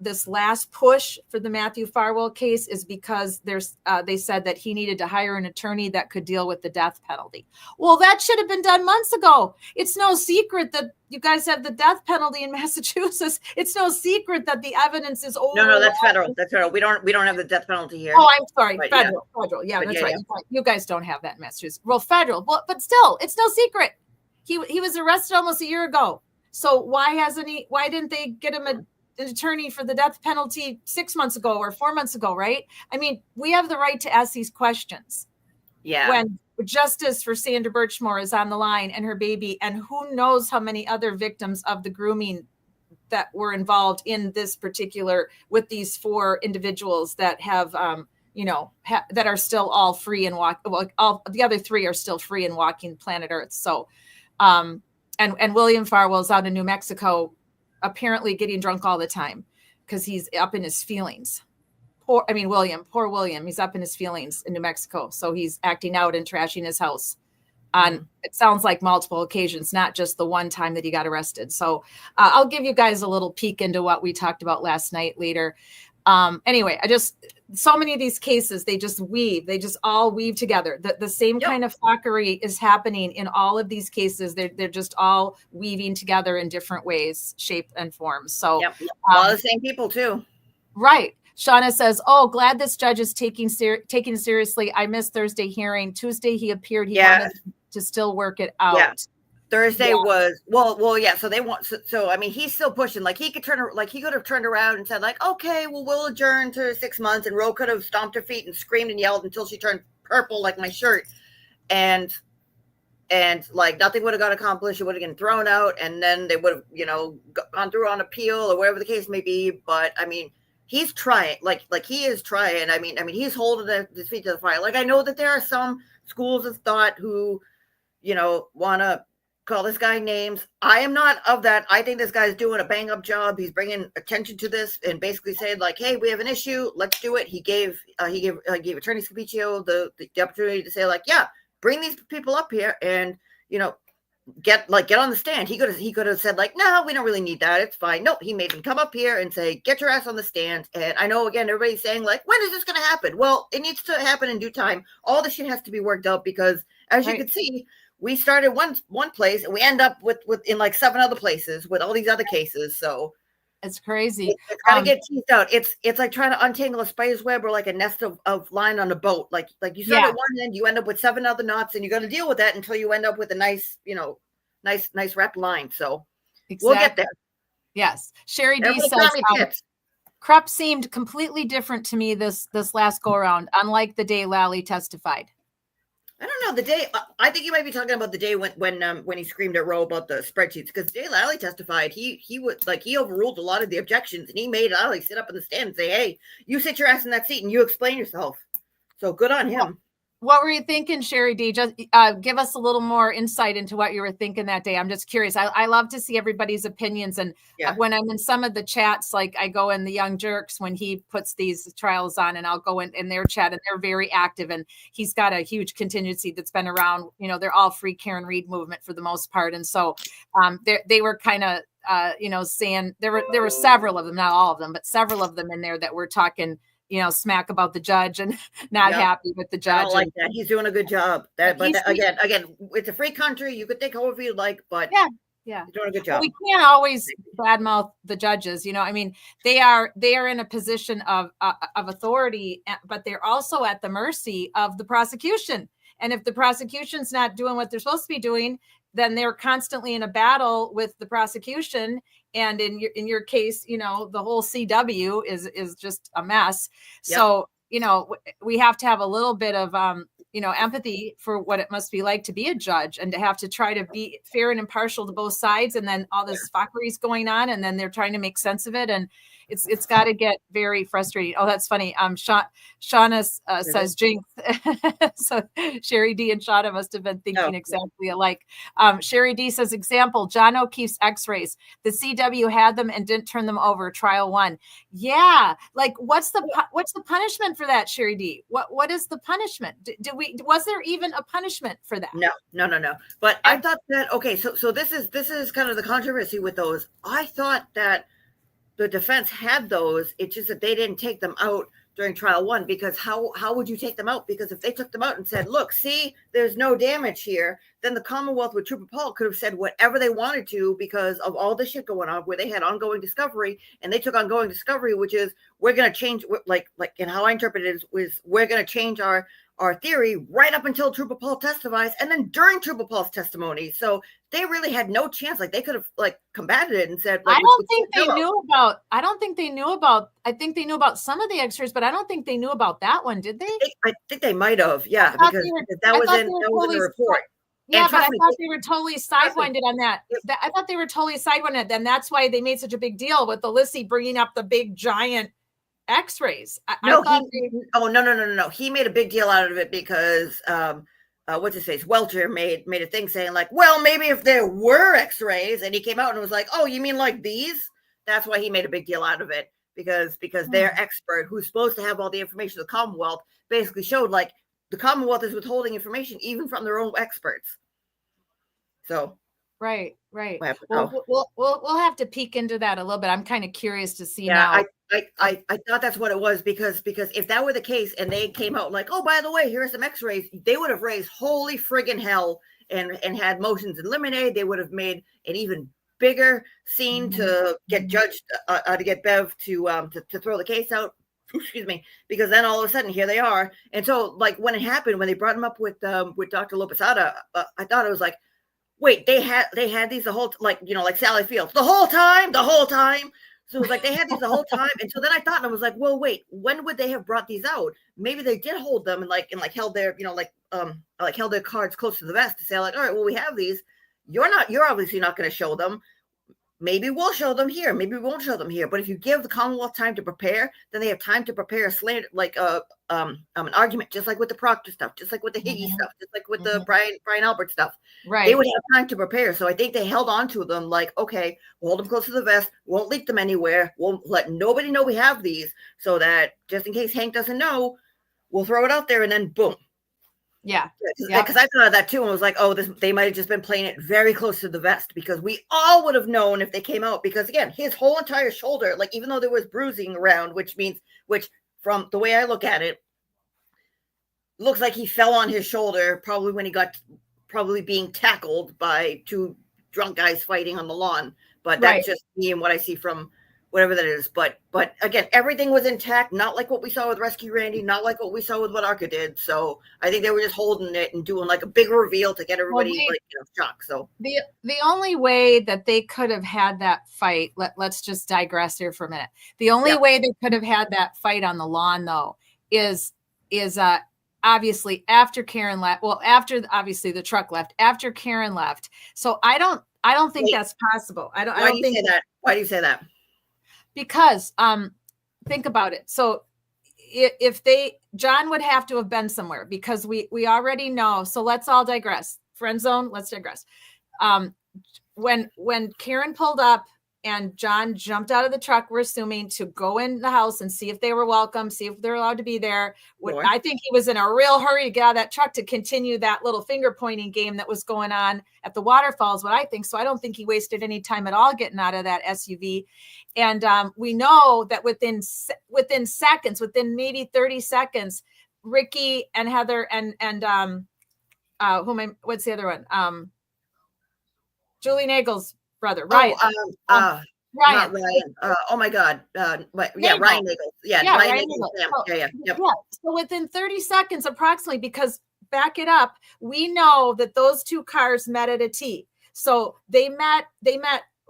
this last push for the Matthew Farwell case is because they said that he needed to hire an attorney that could deal with the death penalty. Well, that should have been done months ago. It's no secret that you guys have the death penalty in Massachusetts. It's no secret that the evidence is over. No, that's federal. That's federal. We don't have the death penalty here. Oh, I'm sorry. Federal. Yeah, that's right. Yeah. You guys don't have that in Massachusetts. Well, federal, but still, it's no secret. He was arrested almost a year ago. So why didn't they get him an attorney for the death penalty 6 months ago or 4 months ago, right? I mean, we have the right to ask these questions. Yeah. When justice for Sandra Birchmore is on the line and her baby, and who knows how many other victims of the grooming that were involved in this particular, with these 4 individuals that have, that are still all free and all the other 3 are still free and walking planet Earth. So, and William Farwell's out in New Mexico, apparently getting drunk all the time because he's up in his feelings. Poor William, he's up in his feelings in New Mexico. So he's acting out and trashing his house on, it sounds like multiple occasions, not just the one time that he got arrested. So I'll give you guys a little peek into what we talked about last night later. Anyway, so many of these cases, they just all weave together. The same kind of fuckery is happening in all of these cases. They're just all weaving together in different ways, shape and form. So all the same people too. Right. Shauna says, "Oh, glad this judge is taking it seriously. I missed Thursday hearing. Tuesday he appeared. He wanted to still work it out." Yeah. Thursday was yeah. So they want. So I mean, he's still pushing. Like he could have turned around and said, like, okay, well, we'll adjourn to 6 months. And Ro could have stomped her feet and screamed and yelled until she turned purple like my shirt, and like nothing would have got accomplished. It would have been thrown out, and then they would have, gone through on appeal or whatever the case may be. But I mean, he's trying. Like he is trying. I mean, he's holding his feet to the fire. Like I know that there are some schools of thought who, want to call this guy names. I am not of that. I think this guy's doing a bang up job. He's bringing attention to this and basically saying like, hey, we have an issue. Let's do it. He gave Attorney Scapiccio the opportunity to say like, yeah, bring these people up here and, get on the stand. He could have said like, no, we don't really need that. It's fine. No, he made them come up here and say, get your ass on the stand. And I know, again, everybody's saying like, when is this going to happen? Well, it needs to happen in due time. All the shit has to be worked out because as you can see, we started one place and we end up with in like 7 other places with all these other cases. So it's crazy. It's got to get teased out. It's like trying to untangle a spider's web or like a nest of line on a boat. Like you start at one end, you end up with 7 other knots, and you got to deal with that until you end up with a nice, nice wrapped line. So we'll get there. Yes. Sherry D says, Krupp seemed completely different to me this last go around, unlike the day Lally testified. I don't know the day. I think you might be talking about the day when he screamed at Ro about the spreadsheets, because the day Lally testified, he overruled a lot of the objections, and he made Lally sit up in the stand and say, "Hey, you sit your ass in that seat and you explain yourself." So good on him. What were you thinking, Sherry D? Just give us a little more insight into what you were thinking that day. I'm just curious. I love to see everybody's opinions. And when I'm in some of the chats, like I go in the Young Jerks when he puts these trials on, and I'll go in their chat, and they're very active. And he's got a huge contingency that's been around. They're all free Karen Reed movement for the most part. And so they were kind of, saying there were several of them, not all of them, but several of them in there that were talking smack about the judge and not happy with the judge. I don't like that. He's doing a good job. Again, it's a free country. You could think however you like, but yeah, he's doing a good job. Well, we can't always badmouth the judges. I mean, they are in a position of authority, but they're also at the mercy of the prosecution. And if the prosecution's not doing what they're supposed to be doing, then they're constantly in a battle with the prosecution. And in your case, the whole CW is just a mess. Yep. So, we have to have a little bit of, empathy for what it must be like to be a judge and to have to try to be fair and impartial to both sides. And then all this fuckery is going on, and then they're trying to make sense of it. And it's got to get very frustrating. Oh, that's funny. Shauna says jinx. So Sherry D and Shauna must have been thinking exactly alike. Sherry D says, example, John O'Keefe's x-rays. The CW had them and didn't turn them over. Trial 1. Yeah. Like, what's the punishment for that, Sherry D? What is the punishment? Was there even a punishment for that? No. But I thought that, okay, so this is kind of the controversy with those. I thought that the defense had those. It's just that they didn't take them out during trial 1, because how would you take them out? Because if they took them out and said, look, see, there's no damage here, then the Commonwealth with Trooper Paul could have said whatever they wanted to because of all this shit going on, where they had ongoing discovery, and they took ongoing discovery, which is, we're going to change, like, and how I interpret it is we're going to change our theory right up until Trooper Paul testifies, and then during Trooper Paul's testimony. So they really had no chance. Like, they could have combated it and said, I think they knew about. I think they knew about some of the x-rays, but I don't think they knew about that one. Did they? I think they might have. Yeah, because that was in the report. Yeah, but I thought they were totally sidewinded on that. I thought they were totally sidewinded. Then that's why they made such a big deal with Alyssa bringing up the big giant x-rays. No. He made a big deal out of it because what's his face? Welcher made a thing saying like, well, maybe if there were x-rays, and he came out and was like, oh, you mean like these? That's why he made a big deal out of it, because their expert, who's supposed to have all the information of the Commonwealth, basically showed like the Commonwealth is withholding information even from their own experts. So right. We'll have to peek into that a little bit. I'm kind of curious to see now. I thought that's what it was, because if that were the case and they came out like, oh, by the way, here's some x-rays, they would have raised holy friggin' hell and had motions in limine. They would have made an even bigger scene to get judged, to get Bev to throw the case out. Excuse me, because then all of a sudden here they are. And so like when it happened, when they brought him up with Dr. Lopezada, I thought it was like, wait, they had these the whole, like Sally Fields, the whole time. So it was like they had these the whole time. And so then I thought, and I was like, well, wait, when would they have brought these out? Maybe they did hold them and held their, held their cards close to the vest to say like, all right, well, we have these. You're obviously not going to show them. Maybe we'll show them here. Maybe we won't show them here. But if you give the Commonwealth time to prepare, then they have time to prepare a slander, like an argument, just like with the Proctor stuff, just like with the Higgy stuff, just like with the Brian Albert stuff. Right. They would have time to prepare. So I think they held on to them like, okay, we'll hold them close to the vest, won't leak them anywhere, won't let nobody know we have these, so that just in case Hank doesn't know, we'll throw it out there, and then boom. Yeah. Because I thought of that too, and was like, oh, they might have just been playing it very close to the vest, because we all would have known if they came out, because again, his whole entire shoulder, like even though there was bruising around, which from the way I look at it, looks like he fell on his shoulder probably when he got being tackled by two drunk guys fighting on the lawn. But that's just me and what I see from whatever that is. But again, everything was intact, not like what we saw with Rescue Randy, not like what we saw with what Arca did. So I think they were just holding it and doing like a big reveal to get everybody shocked. So the only way that they could have had that fight, let's just digress here for a minute. The only way they could have had that fight on the lawn though is obviously after Karen left. Well, after obviously the truck left, after Karen left. So I don't think that's possible. I don't think that. Why do you say that? Because think about it. So if John would have to have been somewhere, because we already know. So let's all digress. Friend zone. Let's digress. When Karen pulled up and John jumped out of the truck, we're assuming, to go in the house and see if they were welcome, see if they're allowed to be there. Sure. I think he was in a real hurry to get out of that truck to continue that little finger pointing game that was going on at the waterfalls, what I think. So I don't think he wasted any time at all getting out of that SUV. And we know that within seconds, within maybe 30 seconds, Ricky and Heather and what's the other one? Julie Nagel's brother, Ryan. Ryan. Ryan. Not Ryan. Oh my God. Ryan Nagel. Yeah, Ryan Nagel. Yeah. So within 30 seconds, approximately, because back it up, we know that those two cars met at a T. So they met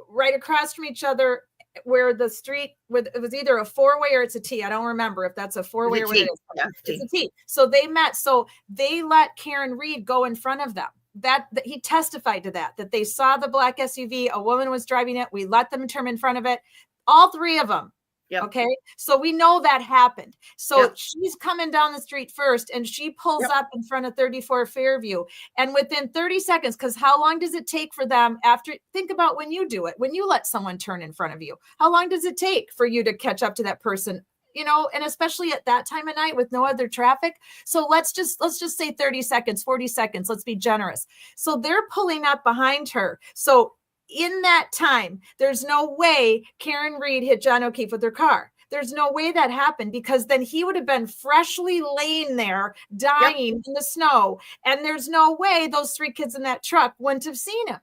right across from each other, where the street, where it was either a four-way or it's a T. I don't remember if that's a four-way or what it is. Yeah, it's a T. So they met. So they let Karen Reed go in front of them. That he testified to that they saw the black SUV, a woman was driving it. We let them turn in front of it. All three of them. Yep. Okay. So we know that happened. So she's coming down the street first and she pulls up in front of 34 Fairview. And within 30 seconds, because how long does it take for them after, think about when you do it, when you let someone turn in front of you, how long does it take for you to catch up to that person? You know, and especially at that time of night with no other traffic. So let's just say 30 seconds, 40 seconds. Let's be generous. So they're pulling up behind her. So in that time, there's no way Karen Reed hit John O'Keefe with her car. There's no way that happened, because then he would have been freshly laying there dying in the snow. And there's no way those three kids in that truck wouldn't have seen him.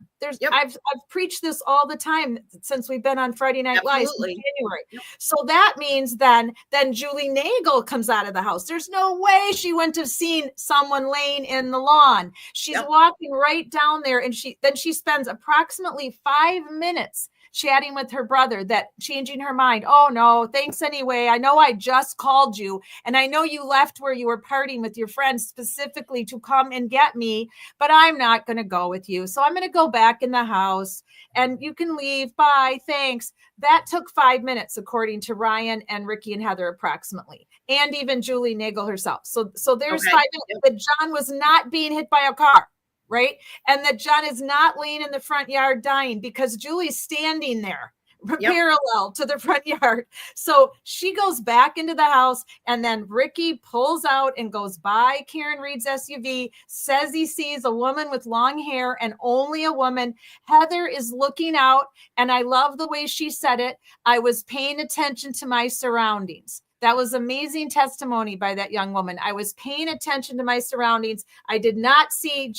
I've preached this all the time since we've been on Friday Night Live in January. So that means then Julie Nagel comes out of the house. There's no way she wouldn't have seen someone laying in the lawn. She's walking right down there, and she spends approximately 5 minutes chatting with her brother, that changing her mind. Oh no, thanks anyway. I know I just called you, and I know you left where you were partying with your friends specifically to come and get me, but I'm not going to go with you. So I'm going to go back in the house and you can leave. Bye. Thanks. That took 5 minutes, according to Ryan and Ricky and Heather, approximately, and even Julie Nagel herself. So there's 5 minutes that John was not being hit by a car. Right. And that John is not laying in the front yard dying, because Julie's standing there parallel to the front yard. So she goes back into the house, and then Ricky pulls out and goes by Karen Reed's SUV, says he sees a woman with long hair, and only a woman. Heather is looking out, and I love the way she said it. I was paying attention to my surroundings. That was amazing testimony by that young woman. I was paying attention to my surroundings. I did not see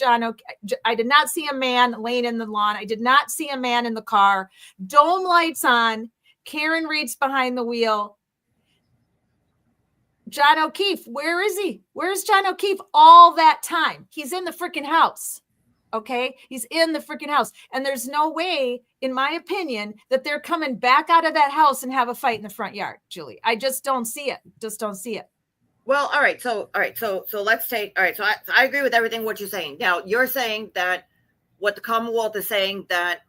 I did not see a man laying in the lawn. I did not see a man in the car. Dome lights on. Karen Reed's behind the wheel. John O'Keefe, where is he? Where's John O'Keefe all that time? He's in the freaking house. Okay, he's in the freaking house. And there's no way, in my opinion, that they're coming back out of that house and have a fight in the front yard, Julie. I just don't see it. Well, all right. So let's take, all right. So I agree with everything what you're saying. Now, you're saying that what the Commonwealth is saying, that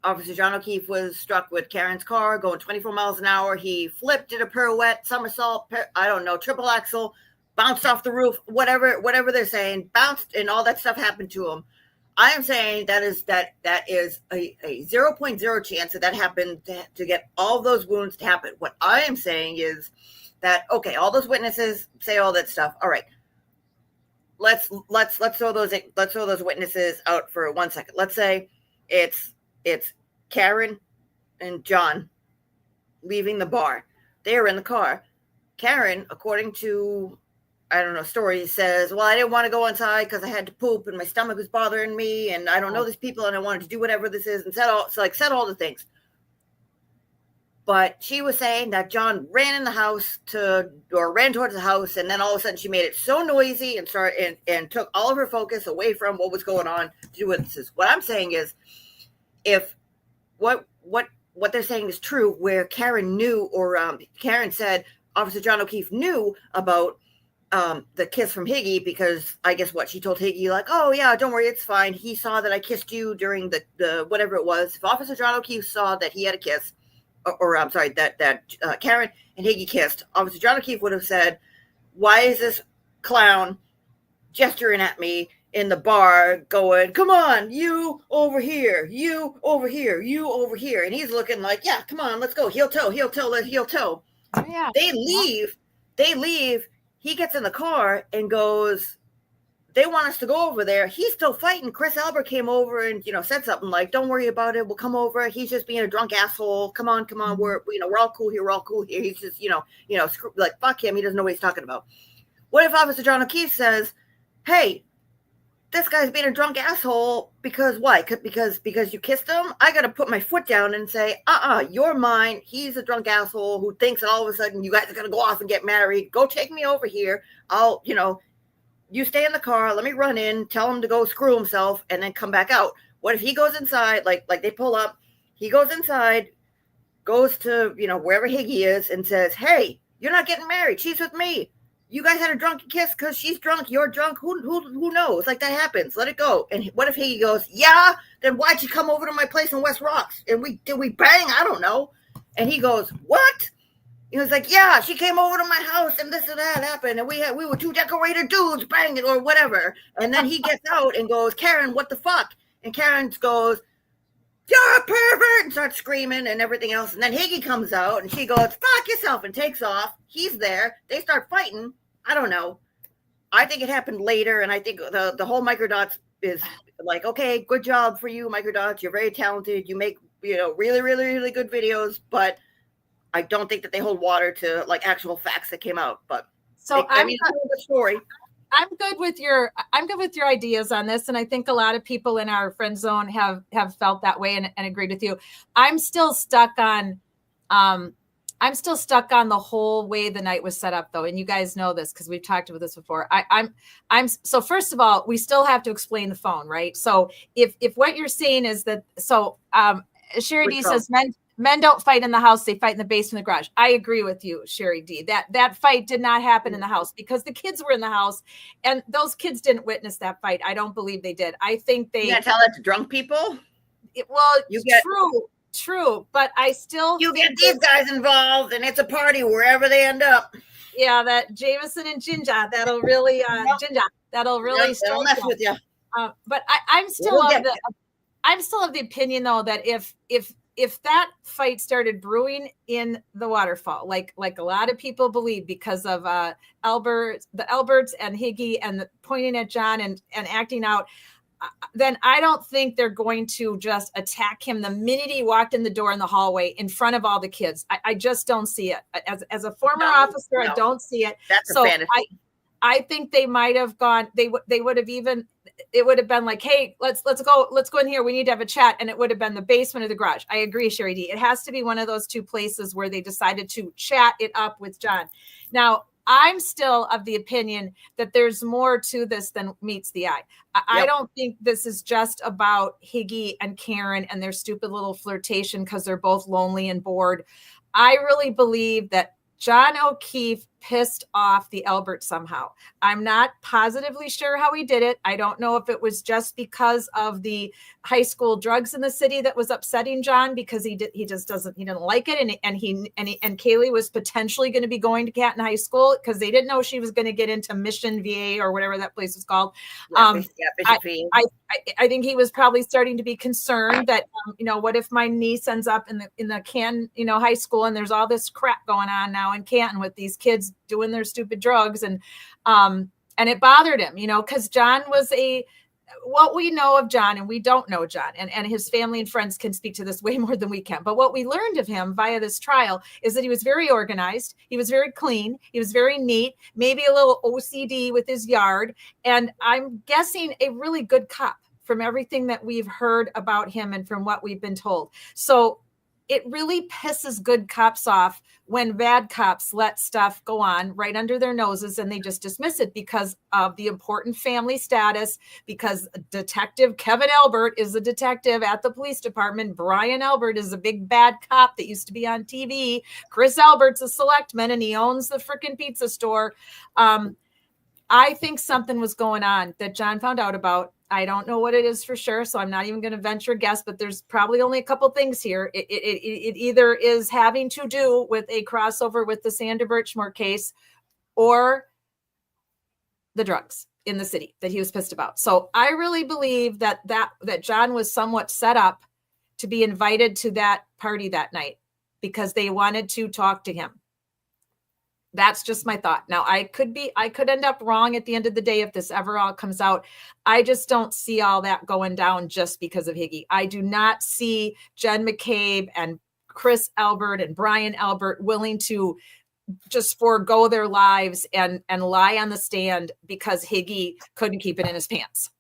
Officer John O'Keefe was struck with Karen's car going 24 miles an hour. He flipped, did a pirouette, somersault, I don't know, triple axel, bounced off the roof, whatever they're saying, bounced, and all that stuff happened to him. I am saying that is a 0.0 chance that happened to get all those wounds to happen. What I am saying is that, okay, all those witnesses say all that stuff. All right, let's throw those witnesses out for 1 second. Let's say it's Karen and John leaving the bar. They are in the car. Karen, according to, I don't know, story, says, well, I didn't want to go inside because I had to poop and my stomach was bothering me and I don't know these people and I wanted to do whatever this is, and said all the things. But she was saying that John ran towards the house, and then all of a sudden she made it so noisy and took all of her focus away from what was going on to do with this. What I'm saying is, if what they're saying is true, where Karen knew, or Karen said Officer John O'Keefe knew about the kiss from Higgy, because I guess she told Higgy, like, oh yeah, don't worry, it's fine. He saw that I kissed you during the whatever it was. If Officer John O'Keefe saw that he had a kiss, or I'm sorry, that Karen and Higgy kissed, Officer John O'Keefe would have said, why is this clown gesturing at me in the bar going, come on, you over here, you over here, you over here. And he's looking like, yeah, come on, let's go. Heel toe, heel toe, let's heel toe. Oh, yeah. They leave. He gets in the car and goes, they want us to go over there. He's still fighting. Chris Albert came over and, said something like, don't worry about it. We'll come over. He's just being a drunk asshole. Come on. We're all cool here. We're all cool here. He's just, like, fuck him. He doesn't know what he's talking about. What if Officer John O'Keefe says, hey, this guy's being a drunk asshole because why? Because you kissed him? I got to put my foot down and say, you're mine. He's a drunk asshole who thinks that all of a sudden you guys are going to go off and get married. Go take me over here. I'll, you stay in the car. Let me run in, tell him to go screw himself and then come back out. What if he goes inside, like they pull up, he goes inside, goes to, wherever Higgy is and says, hey, you're not getting married. She's with me. You guys had a drunken kiss because she's drunk. You're drunk. Who knows? Like, that happens. Let it go. And what if Higgy goes, yeah, then why'd you come over to my place in West Rocks? And did we bang? I don't know. And he goes, what? He was like, yeah, she came over to my house and this and that happened. And we were two decorated dudes banging or whatever. And then he gets out and goes, Karen, what the fuck? And Karen goes, you're a pervert, and starts screaming and everything else. And then Higgy comes out and she goes, fuck yourself, and takes off. He's there. They start fighting. I don't know. I think it happened later. And I think the whole Microdots is like, okay, good job for you, Microdots. You're very talented. You make, really, really, really good videos. But I don't think that they hold water to like actual facts that came out. But so I mean, it's a story. I'm good with your ideas on this. And I think a lot of people in our friend zone have felt that way and agreed with you. I'm still stuck on the whole way the night was set up though. And you guys know this because we've talked about this before. So first of all, we still have to explain the phone, right? So if what you're saying is that, Sherry D says men don't fight in the house. They fight in the basement of the garage. I agree with you, Sherry D. That fight did not happen in the house because the kids were in the house and those kids didn't witness that fight. I don't believe they did. I think they. You gotta tell that to drunk people? True. But I still. You get these guys involved and it's a party wherever they end up. Yeah, that Jameson and Ginger, that'll really, that'll mess with you. But I'm still of the opinion though that if that fight started brewing in the waterfall, like a lot of people believe because of the Alberts and Higgy and pointing at John and acting out, then I don't think they're going to just attack him the minute he walked in the door in the hallway in front of all the kids. I just don't see it. As a former officer, I don't see it. That's a fantasy. I think they might have gone. They would have even. It would have been like, hey, let's go in here. We need to have a chat, and it would have been the basement of the garage. I agree, Sherry D. It has to be one of those two places where they decided to chat it up with John. Now, I'm still of the opinion that there's more to this than meets the eye. I don't think this is just about Higgy and Karen and their stupid little flirtation because they're both lonely and bored. I really believe that John O'Keefe pissed off the Albert somehow. I'm not positively sure how he did it. I don't know if it was just because of the high school drugs in the city that was upsetting John because he didn't like it, and Kaylee was potentially going to be going to Canton High School because they didn't know she was going to get into Mission VA or whatever that place was called. I think he was probably starting to be concerned that what if my niece ends up in the Canton high school and there's all this crap going on now in Canton with these kids doing their stupid drugs and it bothered him, because John was what we know of John, and we don't know John, and his family and friends can speak to this way more than we can. But what we learned of him via this trial is that he was very organized. He was very clean. He was very neat, maybe a little OCD with his yard. And I'm guessing a really good cop from everything that we've heard about him and from what we've been told. So it really pisses good cops off when bad cops let stuff go on right under their noses and they just dismiss it because of the important family status, because Detective Kevin Albert is a detective at the police department. Brian Albert is a big bad cop that used to be on TV. Chris Albert's a selectman and he owns the freaking pizza store. I think something was going on that John found out about. I don't know what it is for sure, so I'm not even going to venture a guess, but there's probably only a couple things here. It either is having to do with a crossover with the Sandra Birchmore case or the drugs. in the city that he was pissed about. So I really believe that John was somewhat set up to be invited to that party that night because they wanted to talk to him. That's just my thought. Now, I could end up wrong at the end of the day if this ever all comes out. I just don't see all that going down just because of Higgy. I do not see Jen McCabe and Chris Albert and Brian Albert willing to just forego their lives and lie on the stand because Higgy couldn't keep it in his pants.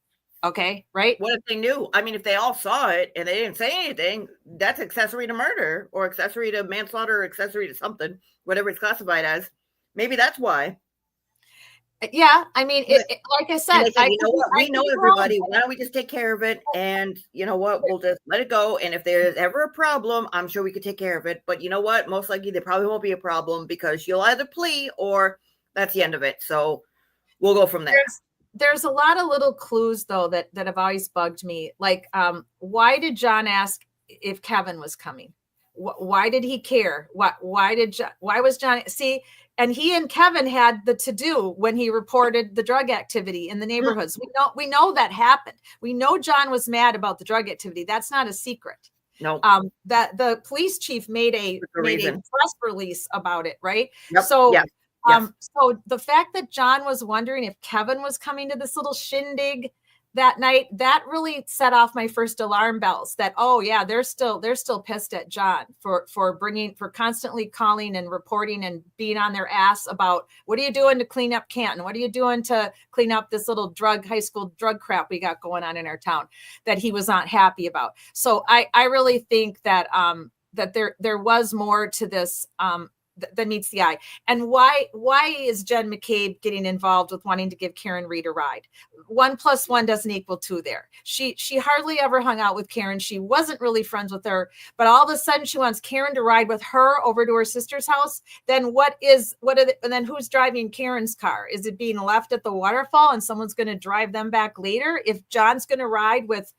Okay, right? What if they knew? I mean, if they all saw it and they didn't say anything, that's accessory to murder or accessory to manslaughter or accessory to something, whatever it's classified as. Maybe that's why. Yeah, I mean, like I said, you know what? We know everybody. Why don't we just take care of it? And you know what? We'll just let it go. And if there's ever a problem, I'm sure we could take care of it. But you know what? Most likely there probably won't be a problem because you'll either plea or that's the end of it. So we'll go from there. There's a lot of little clues though that have always bugged me. Like, why did John ask if Kevin was coming? Why did he care? Why was John? See, and he and Kevin had the to-do when he reported the drug activity in the neighborhoods. We know that happened. We know John was mad about the drug activity. That's not a secret. No. That the police chief made a press release about it, right? Yep. So, yes. So the fact that John was wondering if Kevin was coming to this little shindig that night, that really set off my first alarm bells that, oh yeah, they're still pissed at John for constantly calling and reporting and being on their ass about what are you doing to clean up Canton? What are you doing to clean up this little high school drug crap we got going on in our town that he was not happy about. So I really think that, that there was more to this, that meets the eye. And why is Jen McCabe getting involved with wanting to give Karen Reed a ride? 1 + 1 doesn't equal 2 there. She hardly ever hung out with Karen. She wasn't really friends with her, but all of a sudden she wants Karen to ride with her over to her sister's house. Then and then who's driving Karen's car? Is it being left at the waterfall and someone's going to drive them back later? If John's going to ride with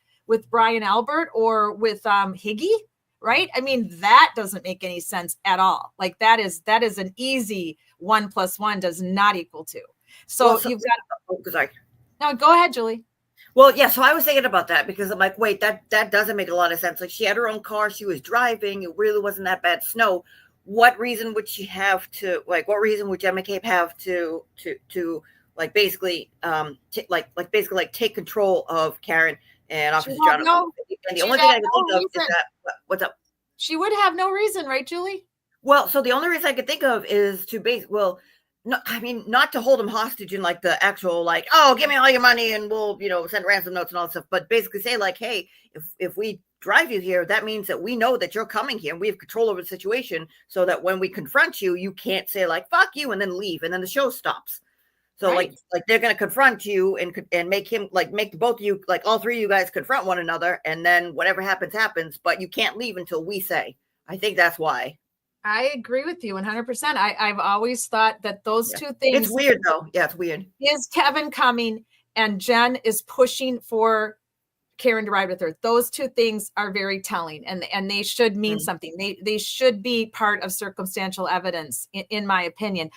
Brian Albert or with Higgy? Right? I mean, that doesn't make any sense at all. Like that is an easy 1 + 1 does not equal 2. So you've got. No, go ahead, Julie. Well, yeah. So I was thinking about that because I'm like, wait, that doesn't make a lot of sense. Like she had her own car, she was driving. It really wasn't that bad snow. What reason would she have to what reason would Jen McCabe have to like basically take control of Karen? And Officer John. And the only thing I can think of is that what's up? She would have no reason, right, Julie? Well, so the only reason I could think of is not to hold him hostage in like the actual oh, give me all your money and we'll send ransom notes and all that stuff, but basically say like, hey, if we drive you here, that means that we know that you're coming here and we have control over the situation, so that when we confront you, you can't say like fuck you and then leave and then the show stops. So right. like they're going to confront you and make him make both of you, all three of you guys confront one another. And then whatever happens, but you can't leave until we say. I think that's why. I agree with you 100%. I've always thought that those two things. It's weird though. Yeah, it's weird. Is Kevin coming and Jen is pushing for Karen to ride with her. Those two things are very telling and they should mean something. They should be part of circumstantial evidence in my opinion.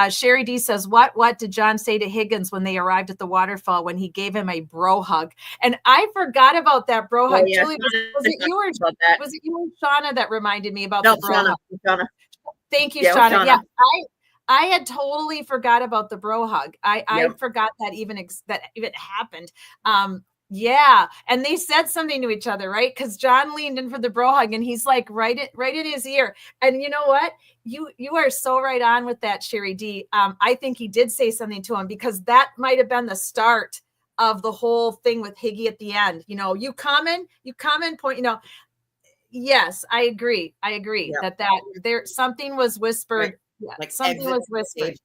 Sherry D says, what did John say to Higgins when they arrived at the waterfall when he gave him a bro hug? And I forgot about that bro hug. Yeah. Julie, was it you or Shauna that reminded me about the bro hug? Shauna. Thank you, Shauna. Yeah, I had totally forgot about the bro hug. I forgot that even happened. Yeah. And they said something to each other, right? Because John leaned in for the bro hug and he's like right in his ear. And you know what? You are so right on with that, Sherry D. I think he did say something to him because that might have been the start of the whole thing with Higgy at the end. You come in, point, yes, I agree. That there something was whispered. Right. Yeah, something was whispered.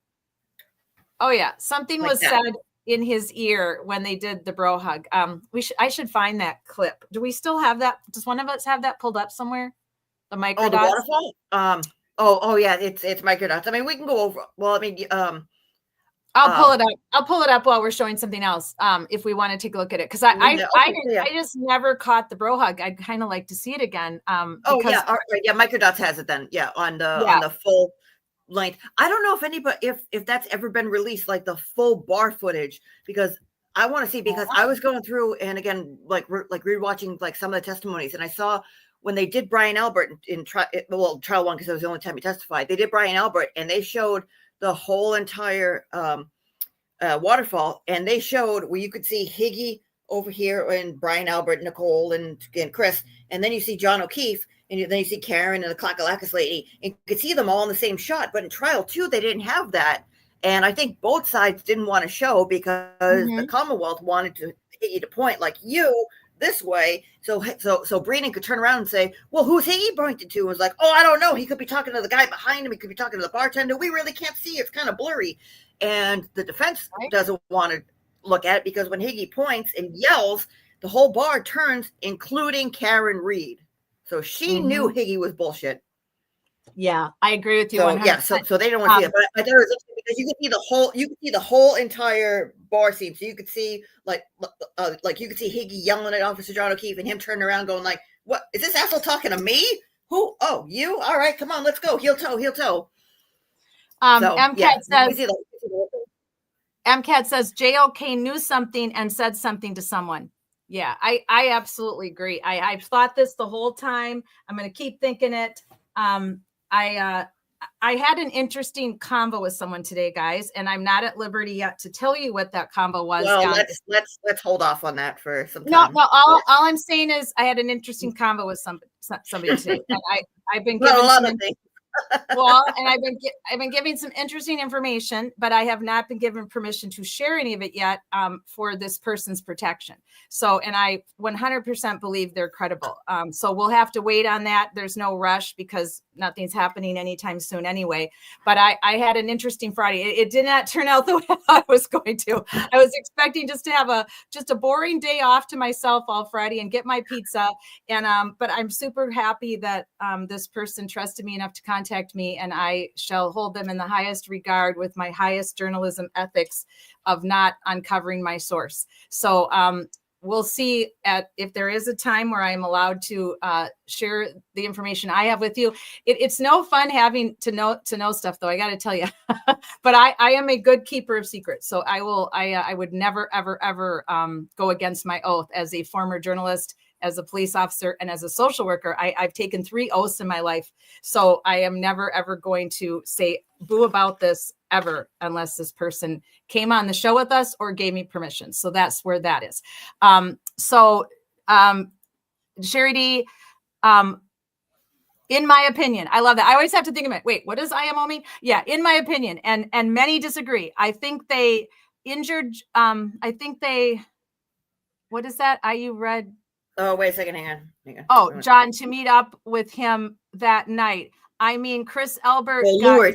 Oh yeah. Something was said in his ear when they did the bro hug. I should find that clip. Do we still have that? Does one of us have that pulled up somewhere? The microdots? The waterfall? Oh yeah, it's microdots. I mean, we can go over. Well, I mean, I'll pull it up. I'll pull it up while we're showing something else. If we want to take a look at it, because I just never caught the bro hug. I'd kind of like to see it again. Yeah, microdots has it then. Yeah, on the full. length. I don't know if anybody, if that's ever been released, like the full bar footage, because I want to see, because I was going through and again, like rewatching like some of the testimonies, and I saw when they did Brian Albert in trial one, because it was the only time he testified. They did Brian Albert, and they showed the whole entire waterfall, and they showed where you could see Higgy over here and Brian Albert, Nicole, and Chris, and then you see John O'Keefe, and then you see Karen and the Clackalacus lady, and you could see them all in the same shot. But in trial 2, they didn't have that. And I think both sides didn't want to show because the Commonwealth wanted to get you to point like you this way. So Breeden could turn around and say, well, who's he pointed to? And was like, oh, I don't know. He could be talking to the guy behind him. He could be talking to the bartender. We really can't see. It's kind of blurry. And the defense doesn't want to look at it because when Higgy points and yells, the whole bar turns, including Karen Reed. So she knew Higgy was bullshit. Yeah, I agree with you. So, 100%. Yeah, so they don't want to see it, but I thought it was interesting because you could see the whole entire bar scene. So you could see like you could see Higgy yelling at Officer John O'Keefe and him turning around going like, "What is this asshole talking to me? Who? Oh, you? All right, come on, let's go. Heel toe." MCAT says JOK knew something and said something to someone. Yeah, I absolutely agree. I've thought this the whole time. I'm going to keep thinking it. I had an interesting convo with someone today, guys, and I'm not at liberty yet to tell you what that convo was. Well, let's hold off on that for some time. No. All I'm saying is I had an interesting convo with somebody today, and I've been given and I've been giving some interesting information, but I have not been given permission to share any of it yet for this person's protection. So, and I 100% believe they're credible. So we'll have to wait on that. There's no rush because nothing's happening anytime soon anyway. But I had an interesting Friday. It did not turn out the way I was going to. I was expecting just to have a boring day off to myself all Friday and get my pizza. And but I'm super happy that this person trusted me enough to contact me, and I shall hold them in the highest regard with my highest journalism ethics of not uncovering my source. So we'll see if there is a time where I'm allowed to share the information I have with you. It's no fun having to know stuff, though. I got to tell you, but I am a good keeper of secrets. So I would never, ever, ever go against my oath as a former journalist, as a police officer, and as a social worker. I've taken 3 oaths in my life. So I am never, ever going to say boo about this ever, unless this person came on the show with us or gave me permission. So that's where that is. Sherry D, in my opinion, I love that. I always have to think about, wait, what does IMO mean? Yeah, in my opinion, and many disagree. I think they injured, what is that? IU read. Oh, wait a second. Hang on. Oh, John, to meet up with him that night. I mean, Chris Albert. Lured.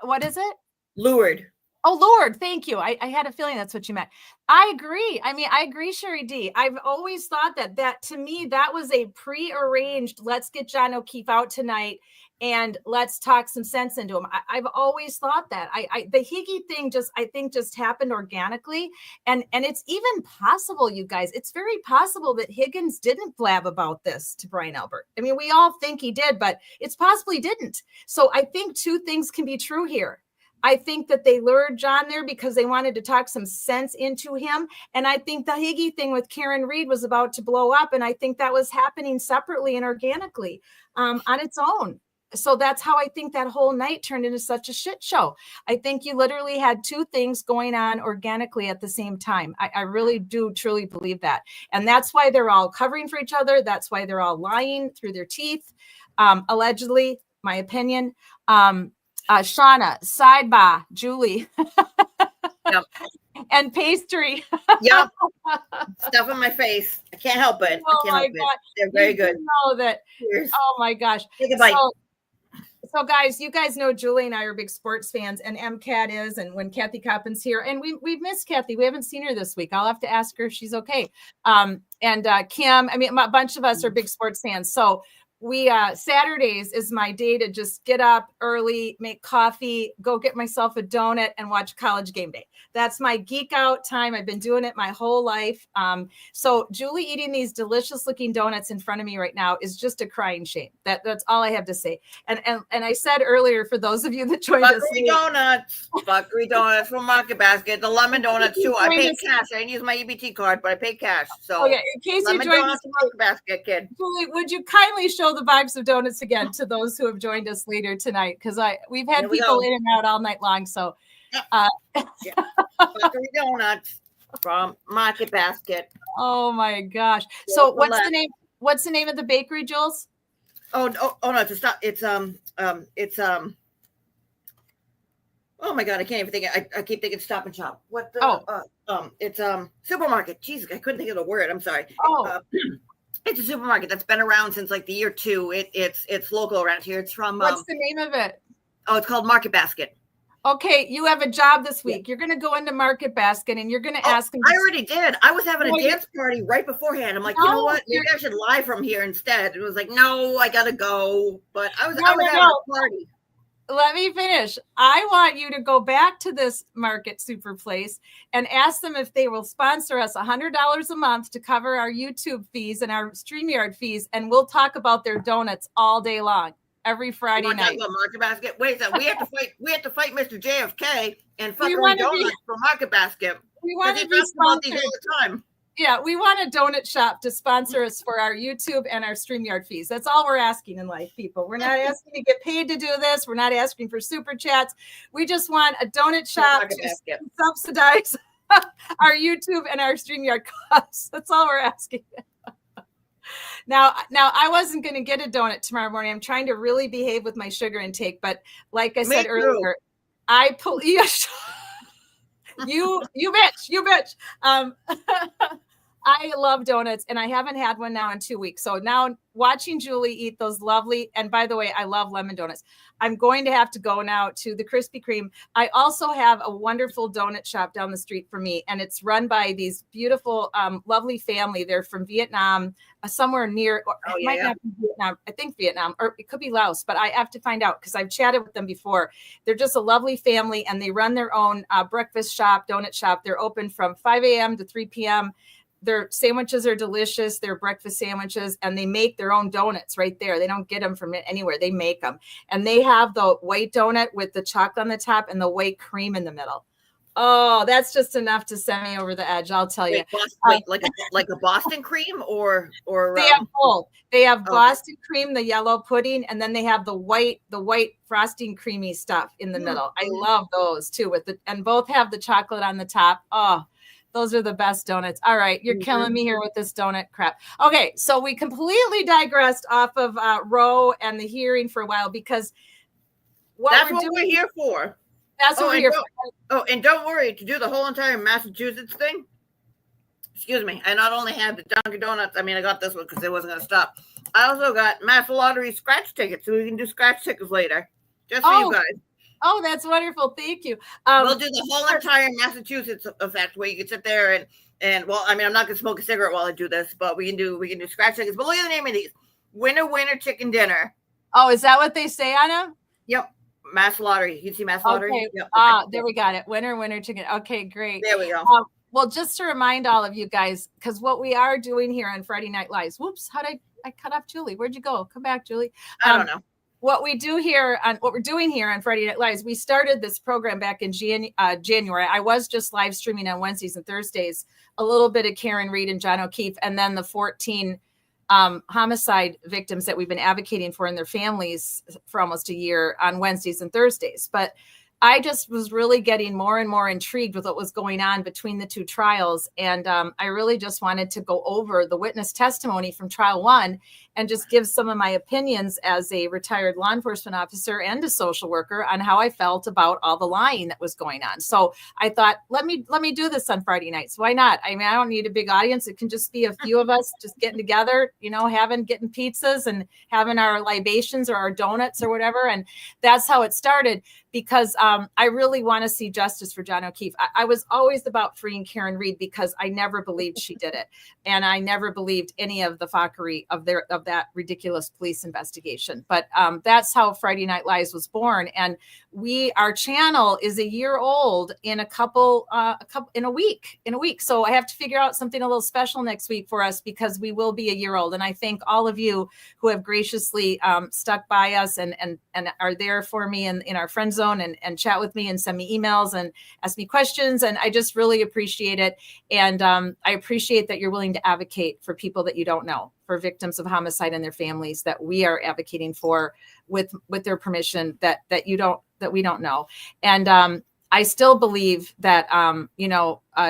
What is it? Lured. Oh, Lord. Thank you. I had a feeling that's what you meant. I agree. I mean, I agree, Sherry D. I've always thought that to me, that was a pre-arranged, let's get John O'Keefe out tonight and let's talk some sense into him. I've always thought that. The Higgy thing I think happened organically. And it's even possible, you guys, it's very possible that Higgins didn't blab about this to Brian Albert. I mean, we all think he did, but it's possible he didn't. So I think 2 things can be true here. I think that they lured John there because they wanted to talk some sense into him. And I think the Higgy thing with Karen Reed was about to blow up. And I think that was happening separately and organically on its own. So that's how I think that whole night turned into such a shit show. I think you literally had 2 things going on organically at the same time. I really do truly believe that. And that's why they're all covering for each other. That's why they're all lying through their teeth, allegedly, my opinion. Shauna, sidebar, Julie, yep. And pastry. Yep. Stuff in my face. I can't help it. Oh my God. They're very good. Know that. Cheers. Oh my gosh. Take a bite. So guys, you guys know Julie and I are big sports fans, and MCAT is, and when Kathy Coppin's here, and we've missed Kathy. We haven't seen her this week. I'll have to ask her if she's okay. And Kim, I mean, a bunch of us are big sports fans. So Saturdays is my day to just get up early, make coffee, go get myself a donut, and watch College Game Day. That's my geek out time. I've been doing it my whole life. So Julie eating these delicious looking donuts in front of me right now is just a crying shame. That's all I have to say. And I said earlier, for those of you that joined us, Fuckery donuts from Market Basket, the lemon donuts too. I paid cash. I didn't use my EBT card, but I paid cash. So in case you joined us, Market Basket, kid. Julie, would you kindly show the vibes of donuts again to those who have joined us later tonight? Because we've had people in and out all night long. So Fuckery donuts from Market Basket. Oh my gosh. So what's the name of the bakery, Jules? Oh no, it's stop. It's oh my God, I can't even think. I keep thinking Stop and Shop. What the it's supermarket. Jesus, I couldn't think of the word. I'm sorry. It's a supermarket that's been around since like the year 2. It's local around here. It's from what's the name of it? Oh, it's called Market Basket. Okay, you have a job this week. You're going to go into Market Basket and you're going to ask them. I already did. I was having a dance party right beforehand. I'm like, you know what? Maybe I should live from here instead. It was like, no, I got to go. But I was having a party. Let me finish. I want you to go back to this Market Super Place and ask them if they will sponsor us $100 a month to cover our YouTube fees and our StreamYard fees. And we'll talk about their donuts all day long. Every Friday night. Market Basket. Wait a second. We have to fight. We have to fight Mr. JFK and fuckery donuts for Market Basket. We want to be sponsored all the time. Yeah, we want a donut shop to sponsor us for our YouTube and our StreamYard fees. That's all we're asking in life, people. We're not asking to get paid to do this. We're not asking for super chats. We just want a donut shop to subsidize our YouTube and our StreamYard costs. That's all we're asking. Now, I wasn't going to get a donut tomorrow morning. I'm trying to really behave with my sugar intake, but like I said earlier, I pull you bitch. I love donuts, and I haven't had one now in 2 weeks. So now watching Julie eat those lovely, and by the way, I love lemon donuts. I'm going to have to go now to the Krispy Kreme. I also have a wonderful donut shop down the street from me, and it's run by these beautiful, lovely family. They're from Vietnam, somewhere near, might not be Vietnam. I think Vietnam, or it could be Laos, but I have to find out because I've chatted with them before. They're just a lovely family, and they run their own breakfast shop, donut shop. They're open from 5 a.m. to 3 p.m. Their sandwiches are delicious. They're breakfast sandwiches, and they make their own donuts right there. They don't get them from anywhere. They make them. And they have the white donut with the chocolate on the top and the white cream in the middle. Oh, that's just enough to send me over the edge. I'll tell you. Like a Boston cream or they have both. They have Boston cream, the yellow pudding, and then they have the white frosting creamy stuff in the middle. I love those too and both have the chocolate on the top. Oh, those are the best donuts. All right. You're killing me here with this donut crap. Okay. So we completely digressed off of Roe and the hearing for a while because that's what we're here for. That's what we're here for. Oh, and don't worry, to do the whole entire Massachusetts thing, excuse me, I not only have the Dunkin' Donuts, I mean, I got this one because it wasn't going to stop. I also got Mass Lottery scratch tickets, so we can do scratch tickets later. Just for you guys. Oh, that's wonderful. Thank you. We'll do the whole entire Massachusetts effect where you can sit there and well, I mean, I'm not going to smoke a cigarette while I do this, but we can do scratch tickets. But look at the name of these. Winner, chicken dinner. Oh, is that what they say on them? Yep. Mass Lottery. You see Mass Lottery? Okay. Yep. There we got it. Winner, chicken. Okay, great. There we go. Well, just to remind all of you guys, because what we are doing here on Friday Night Lives. Whoops, how did I cut off Julie? Where'd you go? Come back, Julie. I don't know. What we're doing here on Friday Night Lives, we started this program back in January. I was just live streaming on Wednesdays and Thursdays, a little bit of Karen Reed and John O'Keefe, and then the 14 homicide victims that we've been advocating for and their families for almost a year on Wednesdays and Thursdays. But I just was really getting more and more intrigued with what was going on between the two trials. And I really just wanted to go over the witness testimony from trial 1 and just give some of my opinions as a retired law enforcement officer and a social worker on how I felt about all the lying that was going on. So I thought, let me do this on Friday nights. Why not? I mean, I don't need a big audience. It can just be a few of us just getting together, getting pizzas and having our libations or our donuts or whatever. And that's how it started, because I really want to see justice for John O'Keefe. I was always about freeing Karen Reed because I never believed she did it. And I never believed any of the fuckery of of that ridiculous police investigation. But that's how Friday Night Lies was born. And our channel is a year old in a week. So I have to figure out something a little special next week for us, because we will be a year old. And I thank all of you who have graciously stuck by us and are there for me in our friend zone and chat with me and send me emails and ask me questions. And I just really appreciate it. And I appreciate that you're willing to advocate for people that you don't know, for victims of homicide and their families that we are advocating for with their permission, that we don't know. And I still believe that,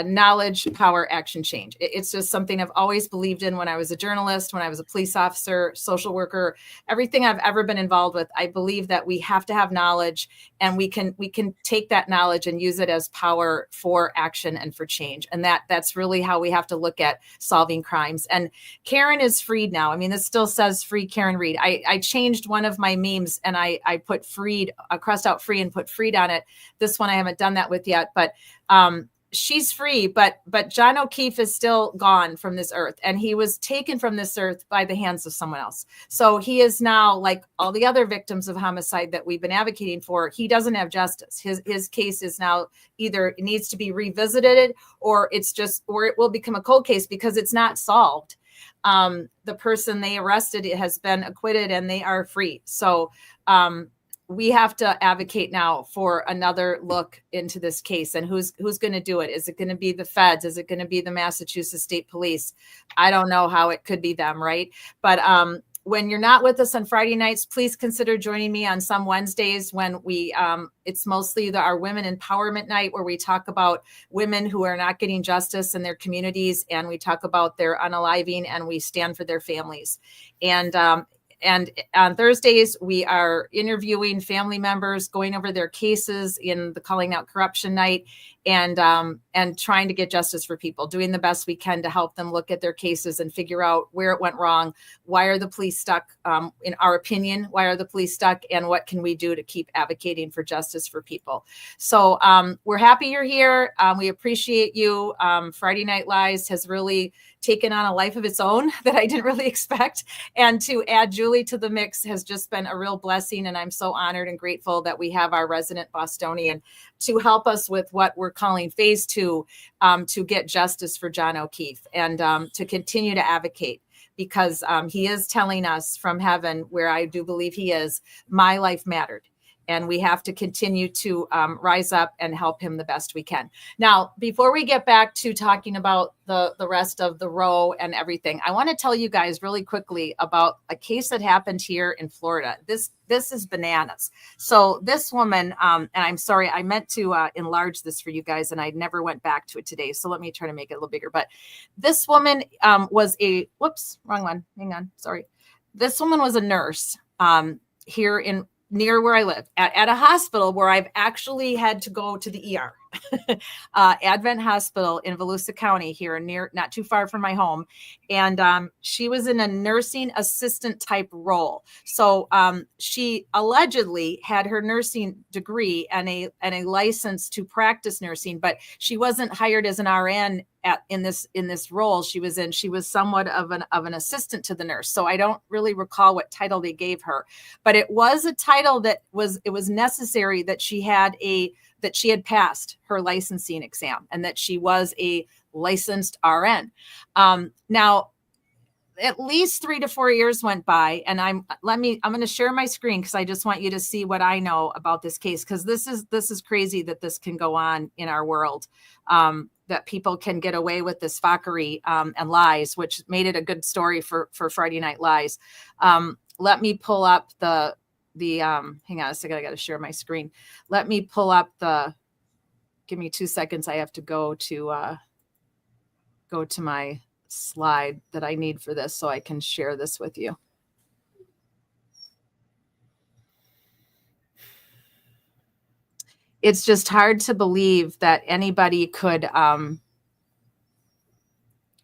knowledge, power, action, change. It's just something I've always believed in when I was a journalist, when I was a police officer, social worker, everything I've ever been involved with. I believe that we have to have knowledge, and we can take that knowledge and use it as power for action and for change. And that's really how we have to look at solving crimes. And Karen is freed now. I mean, this still says free Karen Reed. I changed one of my memes and I put freed, I crossed out free and put freed on it. This one I haven't done that with yet, but she's free, but John O'Keefe is still gone from this earth, and he was taken from this earth by the hands of someone else. So he is now, like all the other victims of homicide that we've been advocating for, he doesn't have justice. His case is now either it needs to be revisited, or it will become a cold case because it's not solved. The person they arrested has been acquitted and they are free. So we have to advocate now for another look into this case, and who's going to do it. Is it going to be the feds? Is it going to be the Massachusetts State Police? I don't know how it could be them, right? But when you're not with us on Friday nights, please consider joining me on some Wednesdays when it's mostly our women empowerment night, where we talk about women who are not getting justice in their communities, and we talk about their unaliving, and we stand for their families. And on Thursdays, we are interviewing family members, going over their cases in the Calling Out Corruption night, and trying to get justice for people, doing the best we can to help them look at their cases and figure out where it went wrong. Why are the police stuck? In our opinion, why are the police stuck? And what can we do to keep advocating for justice for people? So we're happy you're here. We appreciate you. Friday Night Lies has really taken on a life of its own that I didn't really expect. And to add Julie to the mix has just been a real blessing. And I'm so honored and grateful that we have our resident Bostonian to help us with what we're calling phase 2, to get justice for John O'Keefe, and to continue to advocate, because he is telling us from heaven, where I do believe he is, my life mattered. And we have to continue to rise up and help him the best we can. Now, before we get back to talking about the rest of the row and everything, I want to tell you guys really quickly about a case that happened here in Florida. This is bananas. So this woman, and I'm sorry, I meant to enlarge this for you guys, and I never went back to it today. So let me try to make it a little bigger. But this woman was wrong one. Hang on. Sorry. This woman was a nurse here near where I live, at a hospital where I've actually had to go to the ER, Advent Hospital in Volusia County here, not too far from my home. And she was in a nursing assistant type role. So she allegedly had her nursing degree and a license to practice nursing, but she wasn't hired as an RN in this role she was in. She was somewhat of an assistant to the nurse. So I don't really recall what title they gave her, but it was a title that was necessary, that she had passed her licensing exam and that she was a licensed RN. Now, at least 3 to 4 years went by, and I'm going to share my screen because I just want you to see what I know about this case, because this is crazy that this can go on in our world, that people can get away with this fuckery and lies, which made it a good story for Friday Night Lies. Let me pull up the hang on a second, I got to share my screen. Let me pull up give me 2 seconds. I have to go to my slide that I need for this so I can share this with you. It's just hard to believe that anybody could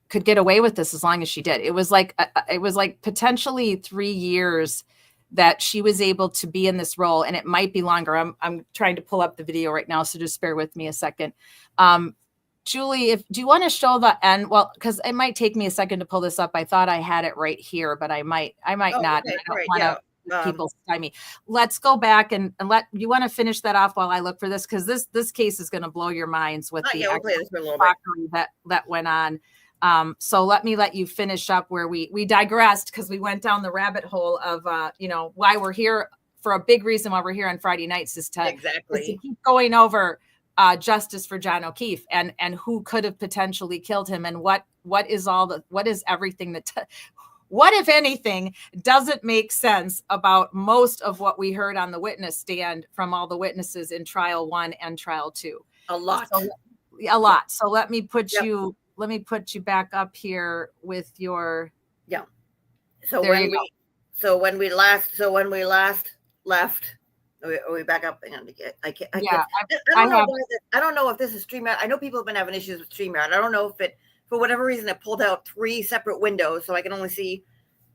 get away with this as long as she did. It was like potentially 3 years that she was able to be in this role, and it might be longer. I'm trying to pull up the video right now, so just bear with me a second. Julie, do you want to show the end? Well, because it might take me a second to pull this up. I thought I had it right here, but I might not. Okay, I don't great, want to people stymie. Let's go back and you want to finish that off while I look for this, because this case is going to blow your minds with the we'll play this for a little bit. that went on. So let you finish up where we digressed, because we went down the rabbit hole of why we're here. For a big reason why we're here on Friday nights is to keep going over justice for John O'Keefe and who could have potentially killed him, and what is everything that what, if anything, doesn't make sense about most of what we heard on the witness stand from all the witnesses in trial 1 and trial 2. A lot. So let me put you back up here with your So when we last left, are we back up? I don't know if this is StreamYard. I know people have been having issues with StreamYard. I don't know if it, for whatever reason, it pulled out 3 separate windows, so I can only see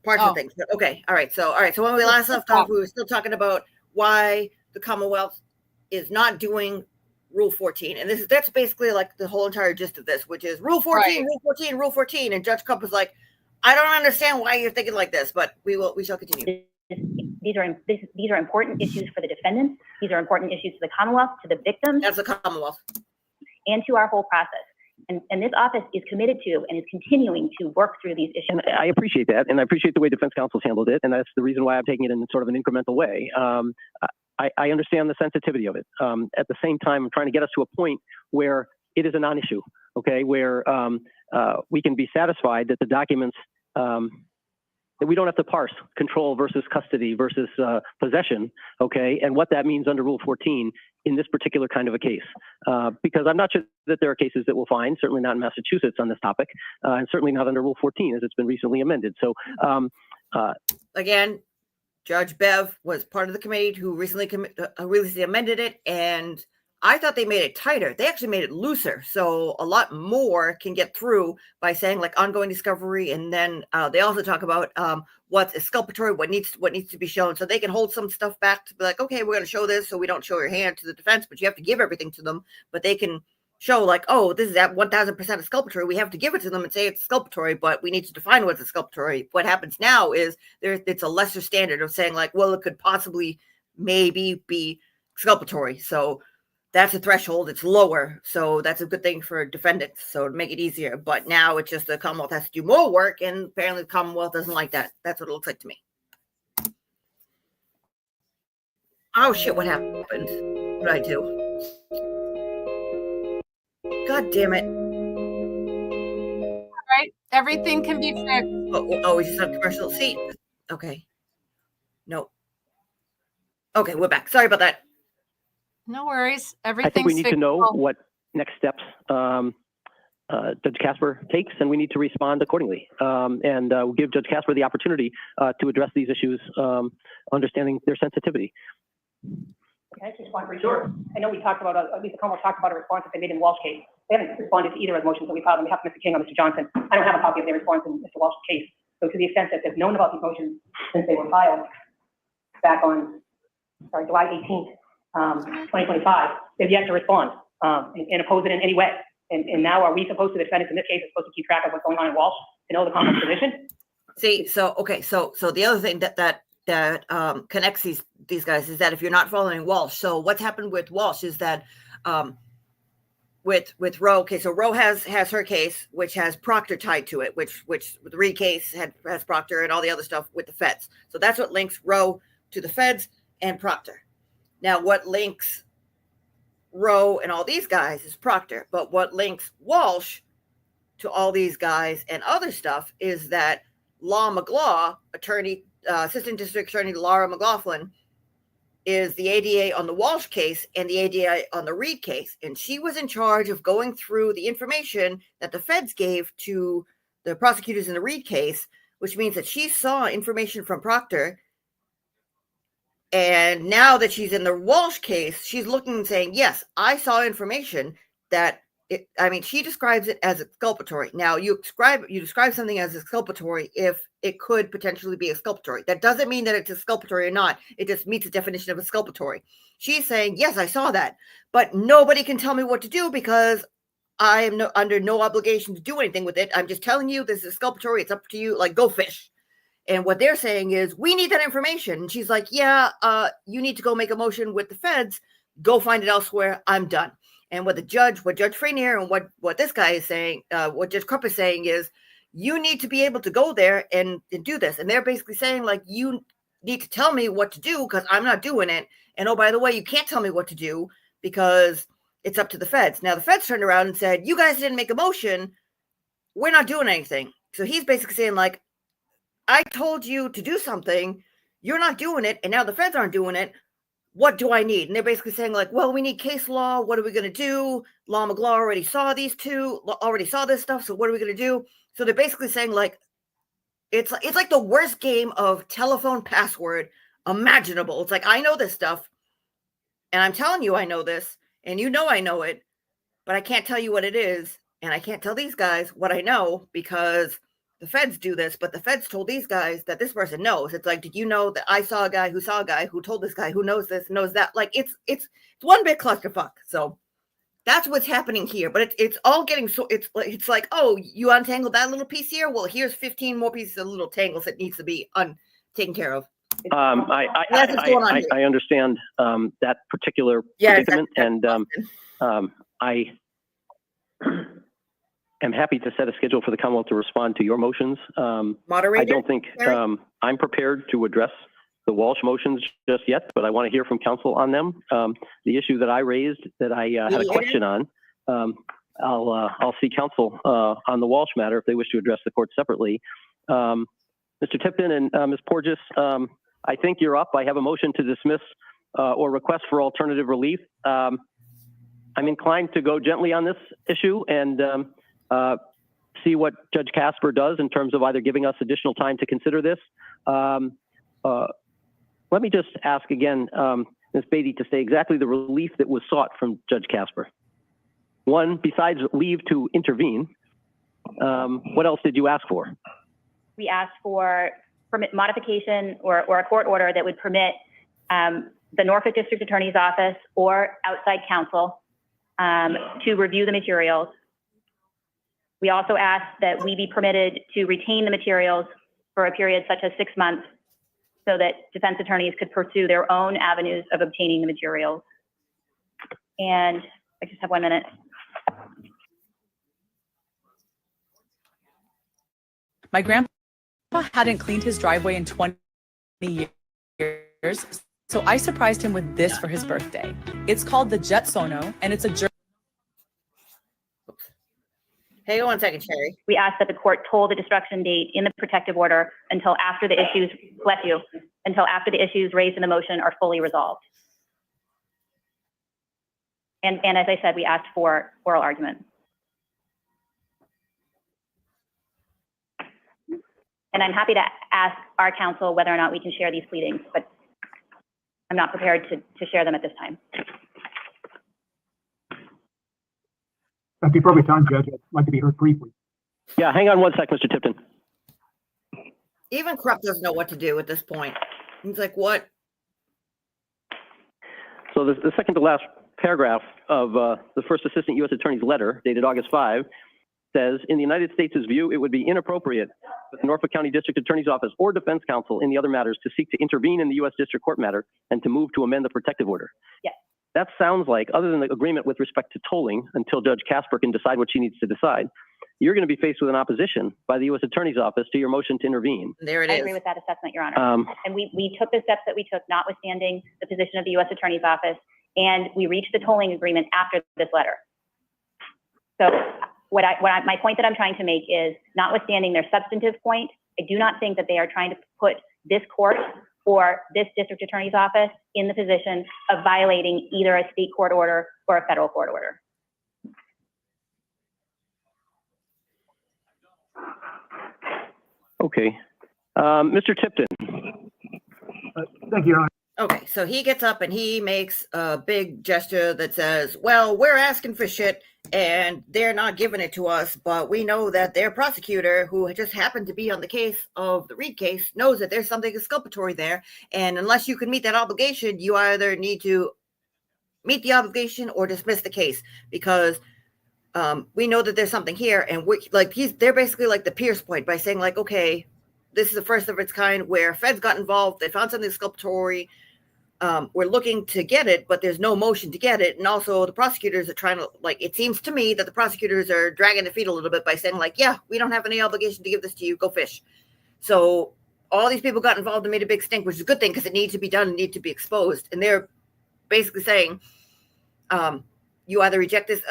parts of things. But okay, all right. So when we last left off, we were still talking about why the Commonwealth is not doing Rule 14, and that's basically like the whole entire gist of this, which is Rule 14, right. Rule 14, Rule 14. And Judge Cup was like, I don't understand why you're thinking like this, but we shall continue. These are important issues for the defendants. These are important issues to the Commonwealth, to the victims. That's the Commonwealth. And to our whole process. And this office is committed to and is continuing to work through these issues. I appreciate that, and I appreciate the way defense counsel's handled it, and that's the reason why I'm taking it in sort of an incremental way. I understand the sensitivity of it. At the same time, I'm trying to get us to a point where it is a non-issue, okay, where we can be satisfied that the documents, that we don't have to parse control versus custody versus possession, okay, and what that means under Rule 14 in this particular kind of a case. Because I'm not sure that there are cases that we'll find, certainly not in Massachusetts on this topic, and certainly not under Rule 14 as it's been recently amended. So again, Judge Bev was part of the committee who recently amended it, and I thought they made it tighter. They actually made it looser, so a lot more can get through by saying like ongoing discovery, and then they also talk about what's exculpatory, what needs to be shown, so they can hold some stuff back to be like, okay, we're going to show this, so we don't show your hand to the defense, but you have to give everything to them. But they can show like, oh, this is at 1,000% exculpatory. We have to give it to them and say it's exculpatory, but we need to define what's exculpatory. What happens now is it's a lesser standard of saying like, well, it could possibly maybe be exculpatory. So that's a threshold. It's lower. So that's a good thing for defendants. So to make it easier. But now it's just the Commonwealth has to do more work. And apparently the Commonwealth doesn't like that. That's what it looks like to me. Oh shit, what happened? What did I do? God damn it. All right. Everything can be fixed. Oh, we just have commercial seat. Okay. No. Okay, we're back. Sorry about that. No worries. I think we need to know what next steps Judge Casper takes, and we need to respond accordingly. And we'll give Judge Casper the opportunity to address these issues, understanding their sensitivity. Okay, I just want to restore. I know we talked about, at least the Commonwealth talked about a response that they made in Walsh case. They haven't responded to either of the motions that we filed on behalf of Mr. King or Mr. Johnson. I don't have a copy of their response in Mr. Walsh's case. So to the extent that they've known about these motions since they were filed back on, July 18th, 2025, they've yet to respond and oppose it in any way. And now are we supposed to, the defendants in this case, are supposed to keep track of what's going on in Walsh to know the Commonwealth's position? See, so the other thing that connects these guys is that if you're not following Walsh, so what's happened with Walsh is that with Roe, okay, so Roe has her case, which has Proctor tied to it, which the Reed case has Proctor and all the other stuff with the feds. So that's what links Roe to the feds and Proctor. Now, what links Roe and all these guys is Proctor, but what links Walsh to all these guys and other stuff is that Law McGlaw, Assistant District Attorney Laura McLaughlin, is the ADA on the Walsh case and the ADA on the Reed case. And she was in charge of going through the information that the feds gave to the prosecutors in the Reed case, which means that she saw information from Proctor. And now that she's in the Walsh case, she's looking and saying, yes, I saw information that she describes it as exculpatory. Now you describe something as exculpatory if it could potentially be exculpatory. That doesn't mean that it's exculpatory or not. It just meets the definition of exculpatory. She's saying, yes, I saw that, but nobody can tell me what to do because I am under no obligation to do anything with it. I'm just telling you this is exculpatory. It's up to you. Like, go fish. And what they're saying is, we need that information. And she's like, yeah, you need to go make a motion with the feds. Go find it elsewhere. I'm done. And what Judge Frenier and what this guy is saying, what Judge Krupp is saying is, you need to be able to go there and do this. And they're basically saying, like, you need to tell me what to do because I'm not doing it. And oh, by the way, you can't tell me what to do because it's up to the feds. Now, the feds turned around and said, you guys didn't make a motion. We're not doing anything. So he's basically saying, like, I told you to do something. You're not doing it. And now the feds aren't doing it. What do I need? And they're basically saying, like, well, we need case law. What are we going to do? Law McGlaw already saw these two, already saw this stuff. So what are we going to do? So they're basically saying, like, it's like the worst game of telephone password imaginable. It's like, I know this stuff. And I'm telling you I know this. And you know I know it. But I can't tell you what it is. And I can't tell these guys what I know because the feds do this, but the feds told these guys that this person knows. It's like, did you know that I saw a guy who told this guy who knows this, knows that? Like, it's one big clusterfuck. So that's what's happening here. But it's all getting so it's like, oh, you untangled that little piece here. Well, here's 15 more pieces of little tangles that needs to be taken care of. I understand that particular predicament, and I am happy to set a schedule for the Commonwealth to respond to your motions. Moderator, I don't think I'm prepared to address the Walsh motions just yet, but I want to hear from counsel on them. The issue that I raised that I had a question on, I'll see counsel on the Walsh matter if they wish to address the court separately. Mr. Tipton and Ms. Porges, I think you're up. I have a motion to dismiss or request for alternative relief. I'm inclined to go gently on this issue and see what Judge Casper does in terms of either giving us additional time to consider this. Let me just ask again, Ms. Beatty, to say exactly the relief that was sought from Judge Casper. One, besides leave to intervene, what else did you ask for? We asked for permit modification or a court order that would permit the Norfolk District Attorney's Office or outside counsel to review the materials. We also asked that we be permitted to retain the materials for a period such as 6 months so that defense attorneys could pursue their own avenues of obtaining the materials. And I just have 1 minute. My grandpa hadn't cleaned his driveway in 20 years, so I surprised him with this for his birthday. It's called the Jet Sono, and it's a Hang on 1 second, Sherry. We asked that the court toll the destruction date in the protective order until after the issues, until after the issues raised in the motion are fully resolved. And as I said, we asked for oral argument. And I'm happy to ask our counsel whether or not we can share these pleadings, but I'm not prepared to share them at this time. At the appropriate time, Judge, I'd like to be heard briefly. Yeah, hang on 1 sec, Mr. Tipton. Even Krupp doesn't know what to do at this point. He's like, what? So the second to last paragraph of the first Assistant U.S. Attorney's letter, dated August 5, says, in the United States' view, it would be inappropriate for the Norfolk County District Attorney's Office or defense counsel in the other matters to seek to intervene in the U.S. District Court matter and to move to amend the protective order. Yes. That sounds like, other than the agreement with respect to tolling until Judge Casper can decide what she needs to decide, you're going to be faced with an opposition by the U.S. Attorney's Office to your motion to intervene. There it is. I agree with that assessment, Your Honor. And we took the steps that we took, notwithstanding the position of the U.S. Attorney's Office, and we reached the tolling agreement after this letter. So my point that I'm trying to make is, notwithstanding their substantive point, I do not think that they are trying to put this court or this district attorney's office in the position of violating either a state court order or a federal court order. Okay. Mr. Tipton. Thank you, Your Honor. Okay, so he gets up and he makes a big gesture that says, well, we're asking for shit and they're not giving it to us, but we know that their prosecutor, who just happened to be on the case of the Reed case, knows that there's something exculpatory there. And unless you can meet that obligation, you either need to meet the obligation or dismiss the case, because we know that there's something here, and they're basically like the Pierce point by saying like, okay, this is the first of its kind where feds got involved. They found something exculpatory. We're looking to get it, but there's no motion to get it. And also the prosecutors are trying to, like, it seems to me that the prosecutors are dragging their feet a little bit by saying like, yeah, we don't have any obligation to give this to you. Go fish. So all these people got involved and made a big stink, which is a good thing because it needs to be done and need to be exposed. And they're basically saying, you either reject this,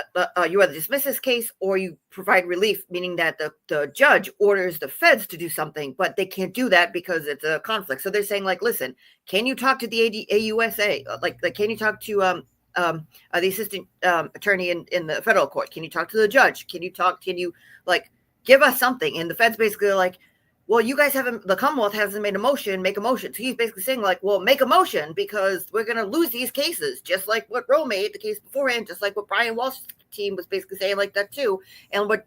you either dismiss this case or you provide relief, meaning that the judge orders the feds to do something, but they can't do that because it's a conflict. So they're saying like, listen, can you talk to the AUSA? Like can you talk to the assistant attorney in the federal court? Can you talk to the judge? Can you like give us something? And the feds basically like, well, you guys the Commonwealth hasn't made a motion, make a motion. So he's basically saying like, well, make a motion because we're going to lose these cases, just like what Roe made the case beforehand, just like what Brian Walsh's team was basically saying like that too. And what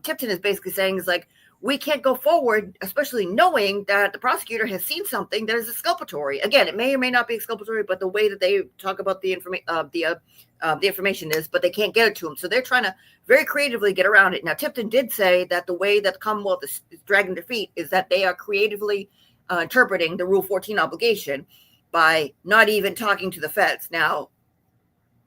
Tipton is basically saying is like, we can't go forward, especially knowing that the prosecutor has seen something that is exculpatory. Again, it may or may not be exculpatory, but the way that they talk about the information is, but they can't get it to him. So they're trying to very creatively get around it. Now, Tipton did say that the way that the Commonwealth is dragging their feet is that they are creatively interpreting the Rule 14 obligation by not even talking to the feds. Now,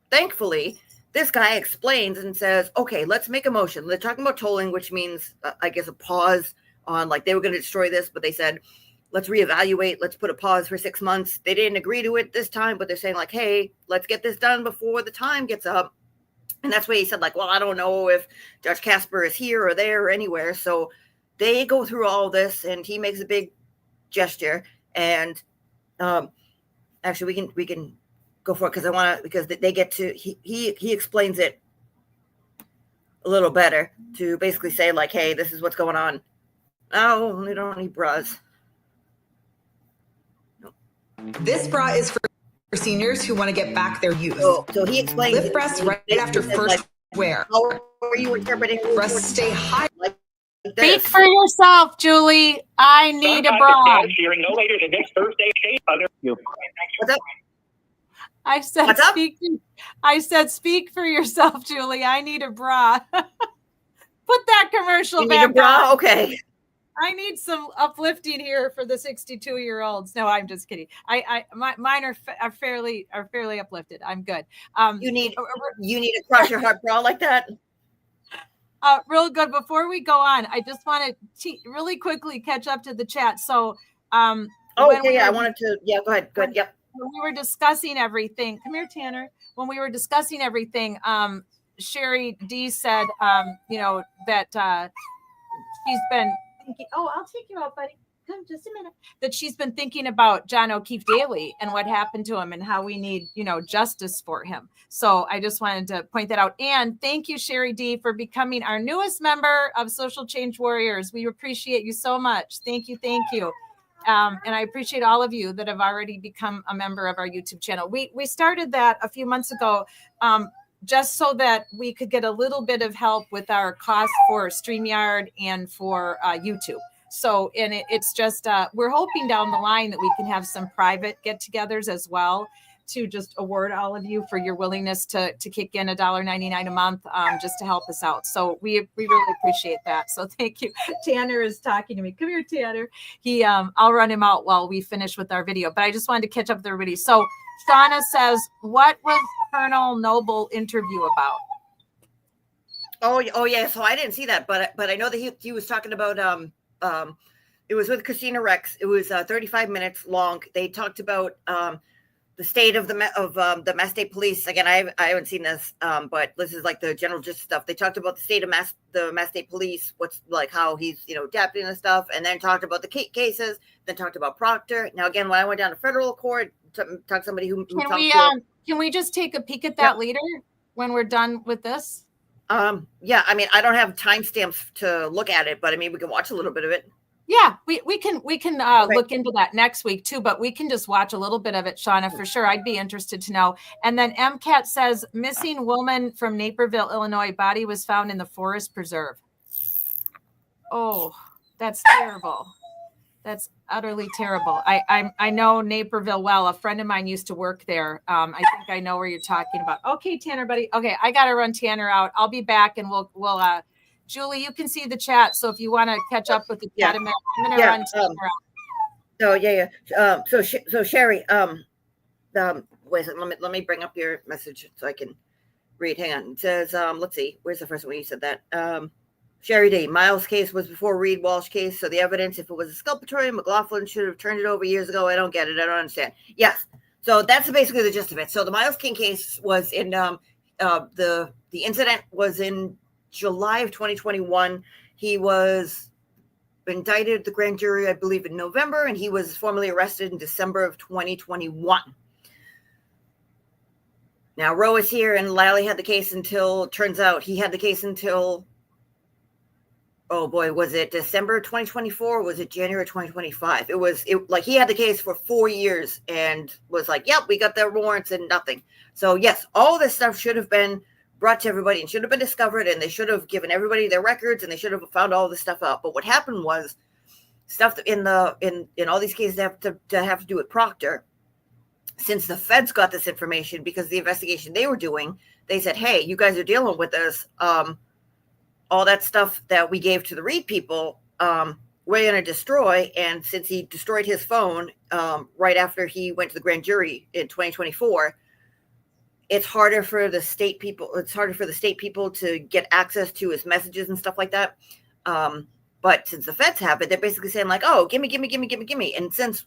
thankfully, this guy explains and says, okay, let's make a motion. They're talking about tolling, which means, I guess, a pause on, like, they were going to destroy this, but they said, let's reevaluate. Let's put a pause for 6 months. They didn't agree to it this time, but they're saying, like, hey, let's get this done before the time gets up. And that's why he said, like, well, I don't know if Judge Casper is here or there or anywhere. So they go through all this, and he makes a big gesture. And actually, we can go for it because they get to he explains it a little better to basically say like, hey, this is what's going on. Oh, we don't need bras. This bra is for seniors who want to get back their youth. So he explains lift breasts right after first like, wear. How are you interpreting breasts stay high like Speak for yourself, Julie. I need a bra. Hearing no later than next Thursday. What's up? I said, speak for yourself, Julie. I need a bra. Put that commercial you back need a bra? on. Okay. I need some uplifting here for the 62-year-olds. No, I'm just kidding. Mine are fairly uplifted. I'm good. You need a crush your heart bra like that? Real good. Before we go on, I just want to really quickly catch up to the chat. So, I wanted to. Yeah, go ahead. Good. Yep. When we were discussing everything, come here, Tanner. When we were discussing everything, Sherry D said, that she's been thinking, I'll take you out, buddy. Come just a minute. That she's been thinking about John O'Keefe Daly and what happened to him and how we need, justice for him. So I just wanted to point that out. And thank you, Sherry D, for becoming our newest member of Social Change Warriors. We appreciate you so much. Thank you. Thank you. And I appreciate all of you that have already become a member of our YouTube channel. We started that a few months ago, just so that we could get a little bit of help with our cost for StreamYard and for YouTube. So, and it's just, we're hoping down the line that we can have some private get-togethers as well to just award all of you for your willingness to kick in $1.99 a month just to help us out. So we really appreciate that. So thank you. Tanner is talking to me. Come here, Tanner. I'll run him out while we finish with our video, but I just wanted to catch up with everybody. So Shauna says, what was Colonel Noble interview about? Oh yeah. So I didn't see that, but I know that he was talking about it was with Christina Rex. It was 35 minutes long. They talked about the state of the Mass State Police. Again, I haven't seen this, but this is like the general gist stuff. They talked about the state of the Mass State Police, what's like how he's adapting and stuff, and then talked about the cases. Then talked about Proctor. Now again, when I went down to federal court, talked to somebody who can we just take a peek at that later when we're done with this? Yeah, I mean, I don't have timestamps to look at it, but I mean, we can watch a little bit of it. Yeah, we can look into that next week too, but we can just watch a little bit of it, Shauna, for sure. I'd be interested to know. And then MCAT says, missing woman from Naperville, Illinois, body was found in the forest preserve. Oh, that's terrible. That's utterly terrible. I know Naperville well. A friend of mine used to work there. I think I know where you're talking about. Okay, Tanner, buddy. Okay, I got to run Tanner out. I'll be back, and we'll Julie, you can see the chat. So if you want to catch up with the chat, I'm going to run Tanner out. So Sherry, wait a second, let me bring up your message so I can read. Hang on. It says, let's see, where's the first one you said that? Sherry D. Miles' case was before Reed Walsh case, so the evidence, if it was exculpatory, McLaughlin should have turned it over years ago. I don't get it. I don't understand. Yes. So that's basically the gist of it. So the Miles King case was in the incident was in July of 2021. He was indicted at the grand jury, I believe, in November, and he was formally arrested in December of 2021. Now, Roe is here, and Lally had the case until, turns out he had the case until, oh boy, was it December 2024 or was it January 2025? Like he had the case for 4 years and was like, yep, we got the warrants and nothing. So yes, all this stuff should have been brought to everybody and should have been discovered, and they should have given everybody their records and they should have found all this stuff out. But what happened was stuff in all these cases have to do with Proctor. Since the feds got this information because the investigation they were doing, they said, hey, you guys are dealing with this. All that stuff that we gave to the Reed people, we're going to destroy. And since he destroyed his phone right after he went to the grand jury in 2024, it's harder for the state people. It's harder for the state people to get access to his messages and stuff like that. But since the feds have it, they're basically saying like, oh, gimme. And since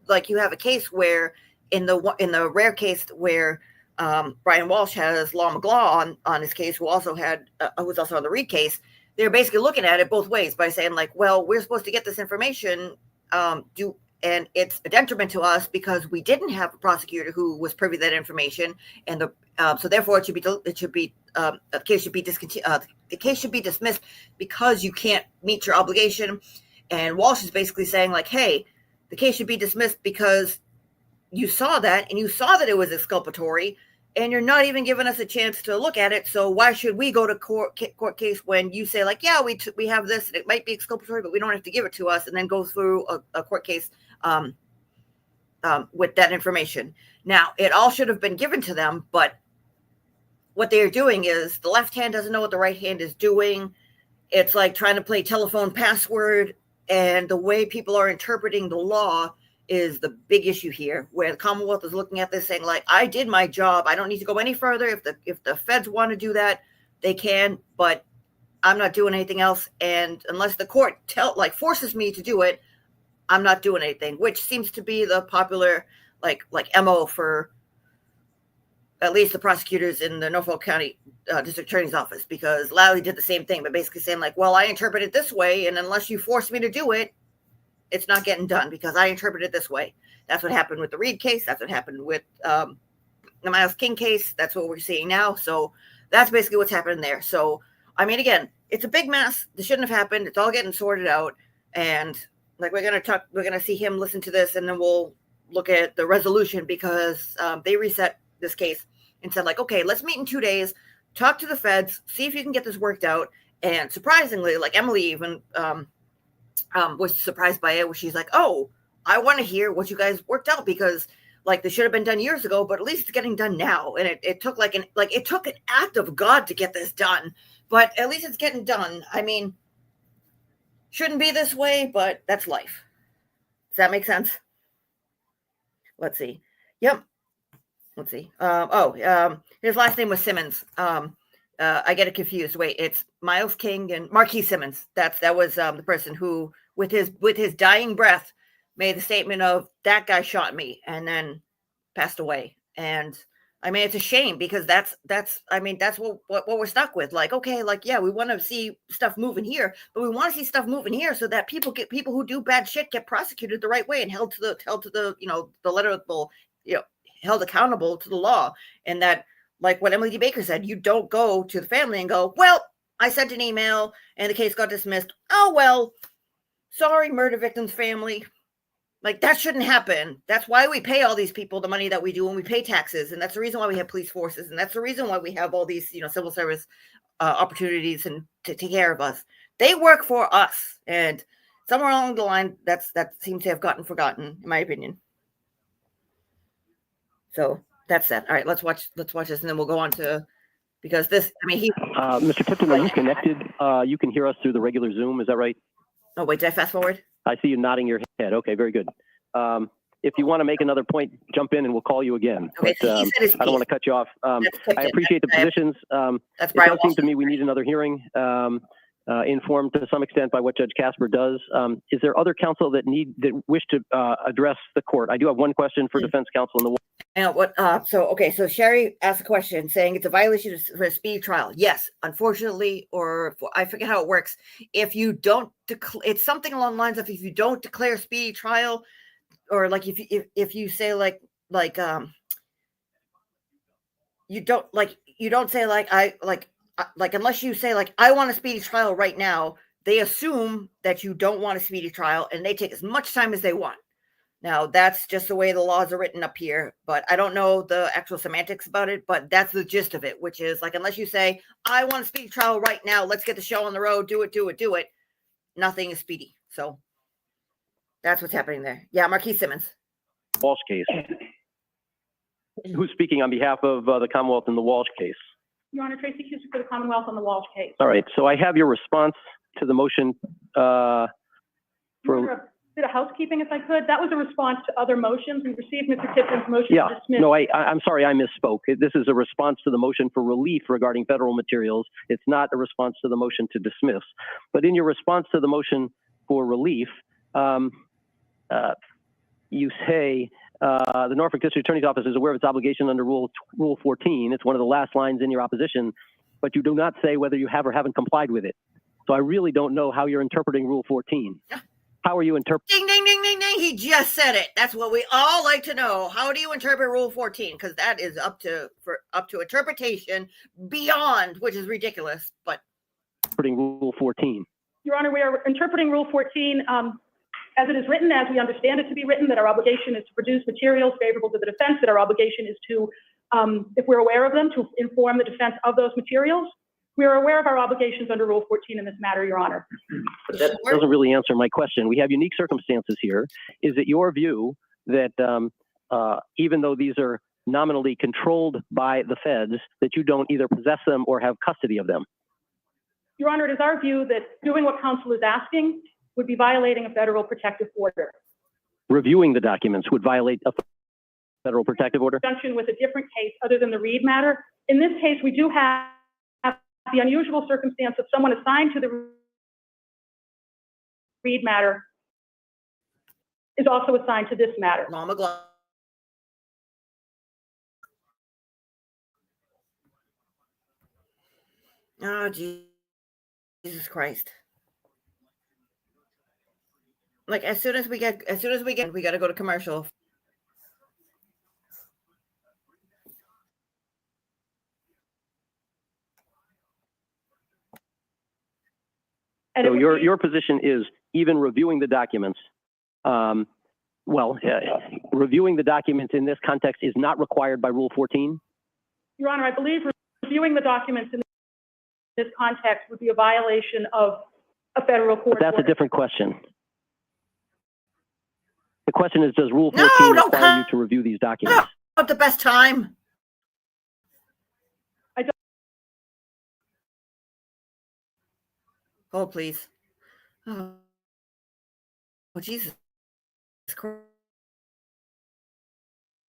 like you have a case where in the rare case where Brian Walsh has Law McGlaw on his case, who also was also on the Reed case, they're basically looking at it both ways by saying like, well, we're supposed to get this information, and it's a detriment to us because we didn't have a prosecutor who was privy to that information, and so therefore the case should be dismissed because you can't meet your obligation. And Walsh is basically saying like, hey, the case should be dismissed because you saw that and you saw that it was exculpatory and you're not even giving us a chance to look at it. So why should we go to court case when you say like, yeah, we have this and it might be exculpatory, but we don't have to give it to us, and then go through a court case with that information. Now, it all should have been given to them, but what they are doing is the left hand doesn't know what the right hand is doing. It's like trying to play telephone password, and the way people are interpreting the law is the big issue here, where the Commonwealth is looking at this saying like, I did my job. I don't need to go any further. If the feds want to do that, they can, but I'm not doing anything else. And unless the court forces me to do it, I'm not doing anything, which seems to be the popular like MO for at least the prosecutors in the Norfolk County District Attorney's Office, because Lally did the same thing, but basically saying like, well, I interpret it this way, and unless you force me to do it, it's not getting done because I interpret it this way. That's what happened with the Reed case. That's what happened with the Miles King case. That's what we're seeing now. So that's basically what's happening there. So, I mean, again, it's a big mess. This shouldn't have happened. It's all getting sorted out. And like, we're going to see him listen to this, and then we'll look at the resolution, because they reset this case and said like, okay, let's meet in 2 days, talk to the feds, see if you can get this worked out. And surprisingly, like Emily even, was surprised by it, where she's like, oh, I want to hear what you guys worked out, because like this should have been done years ago, but at least it's getting done now. And it took it took an act of God to get this done, but at least it's getting done. I mean, shouldn't be this way, but that's life. Does that make sense? Let's see. Yep. Let's see. His last name was Simmons. I get it confused. Wait, it's Miles King and Marquis Simmons. That was the person who, with his dying breath, made the statement of, that guy shot me, and then passed away. And I mean, it's a shame, because that's what we're stuck with. Like, okay, like, yeah, we want to see stuff moving here, but we want to see stuff moving here so that people who do bad shit get prosecuted the right way and held to the the letter of the law, held accountable to the law. And that, like what Emily D. Baker said, you don't go to the family and go, well, I sent an email and the case got dismissed. Oh, well, sorry, murder victim's family. Like, that shouldn't happen. That's why we pay all these people the money that we do, and we pay taxes. And that's the reason why we have police forces. And that's the reason why we have all these, civil service opportunities and to take care of us. They work for us. And somewhere along the line, that seems to have gotten forgotten, in my opinion. So that's that. All right, let's watch this, and then we'll go on to, because this, I mean, Mr. Tipton, are you connected? You can hear us through the regular Zoom, is that right? Oh, wait, did I fast forward? I see you nodding your head. Okay, very good. If you want to make another point, jump in and we'll call you again. Okay, but, so he said his I don't want to cut you off. I appreciate the positions. That's it does seem to me we need another hearing, informed to some extent by what Judge Casper does. Is there other counsel that wish to address the court? I do have one question for defense counsel in the. And so Sherry asked a question saying it's a violation for a speedy trial. Yes, unfortunately, I forget how it works. If you don't it's something along the lines of, if you don't declare speedy trial, or like if you say you don't say unless you say I want a speedy trial right now, they assume that you don't want a speedy trial and they take as much time as they want. Now, that's just the way the laws are written up here, but I don't know the actual semantics about it, but that's the gist of it, which is unless you say, I want a speedy trial right now, let's get the show on the road, do it, nothing is speedy. So that's what's happening there. Yeah, Marquise Simmons. Walsh case. Who's speaking on behalf of the Commonwealth in the Walsh case? Your Honor, Tracy Cusick for the Commonwealth on the Walsh case. All right, so I have your response to the motion for a bit of housekeeping, if I could. That was a response to other motions. We received Mr. Tipton's motion to dismiss. No, I'm sorry, I misspoke. This is a response to the motion for relief regarding federal materials. It's not a response to the motion to dismiss. But in your response to the motion for relief, you say the Norfolk District Attorney's Office is aware of its obligation under Rule 14. It's one of the last lines in your opposition, but you do not say whether you have or haven't complied with it. So I really don't know how you're interpreting Rule 14. How are you interpreting? Ding, ding, ding, ding, ding. He just said it. That's what we all like to know. How do you interpret Rule 14? Because that is up to interpretation beyond, which is ridiculous. But interpreting Rule 14. Your Honor, we are interpreting Rule 14 as it is written, as we understand it to be written, that our obligation is to produce materials favorable to the defense, that our obligation is to, if we're aware of them, to inform the defense of those materials. We are aware of our obligations under Rule 14 in this matter, Your Honor. But that doesn't really answer my question. We have unique circumstances here. Is it your view that even though these are nominally controlled by the feds, that you don't either possess them or have custody of them? Your Honor, it is our view that doing what counsel is asking would be violating a federal protective order. Reviewing the documents would violate a federal protective order? In conjunction with a different case other than the Reed matter. In this case, we do have the unusual circumstance of someone assigned to the Reed matter is also assigned to this matter. Oh, Jesus Christ. As soon as we get, we got to go to commercial. So your position is even reviewing the documents, reviewing the documents in this context is not required by Rule 14? Your Honor, I believe reviewing the documents in this context would be a violation of a federal court. But that's a different question. The question is, does Rule 14 require you to review these documents? At the best time. Oh, please. Oh, Jesus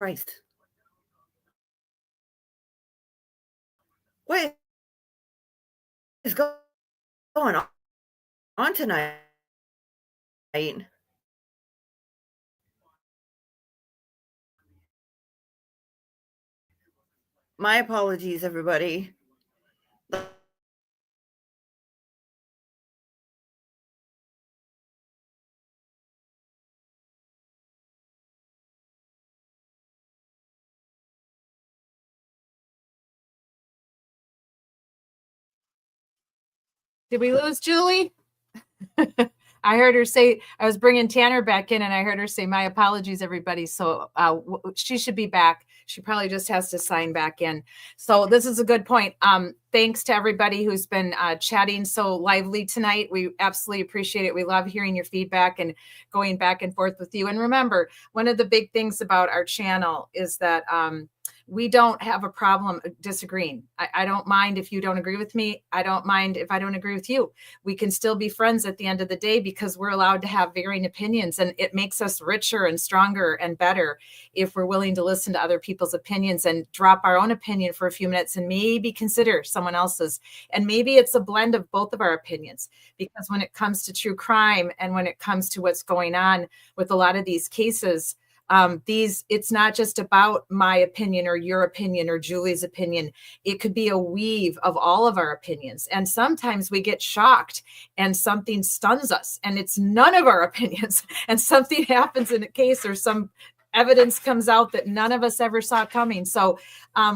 Christ. What is going on tonight? My apologies, everybody. Did we lose Julie? I heard her say, I was bringing Tanner back in and I heard her say, my apologies, everybody. So she should be back. She probably just has to sign back in. So this is a good point. Thanks to everybody who's been chatting so lively tonight. We absolutely appreciate it. We love hearing your feedback and going back and forth with you. And remember, one of the big things about our channel is that we don't have a problem disagreeing. I don't mind if you don't agree with me. I don't mind if I don't agree with you. We can still be friends at the end of the day because we're allowed to have varying opinions, and it makes us richer and stronger and better if we're willing to listen to other people's opinions and drop our own opinion for a few minutes and maybe consider someone else's. And maybe it's a blend of both of our opinions, because when it comes to true crime and when it comes to what's going on with a lot of these cases, it's not just about my opinion or your opinion or Julie's opinion. It could be a weave of all of our opinions. And sometimes we get shocked and something stuns us and it's none of our opinions, and something happens in a case or some evidence comes out that none of us ever saw coming. So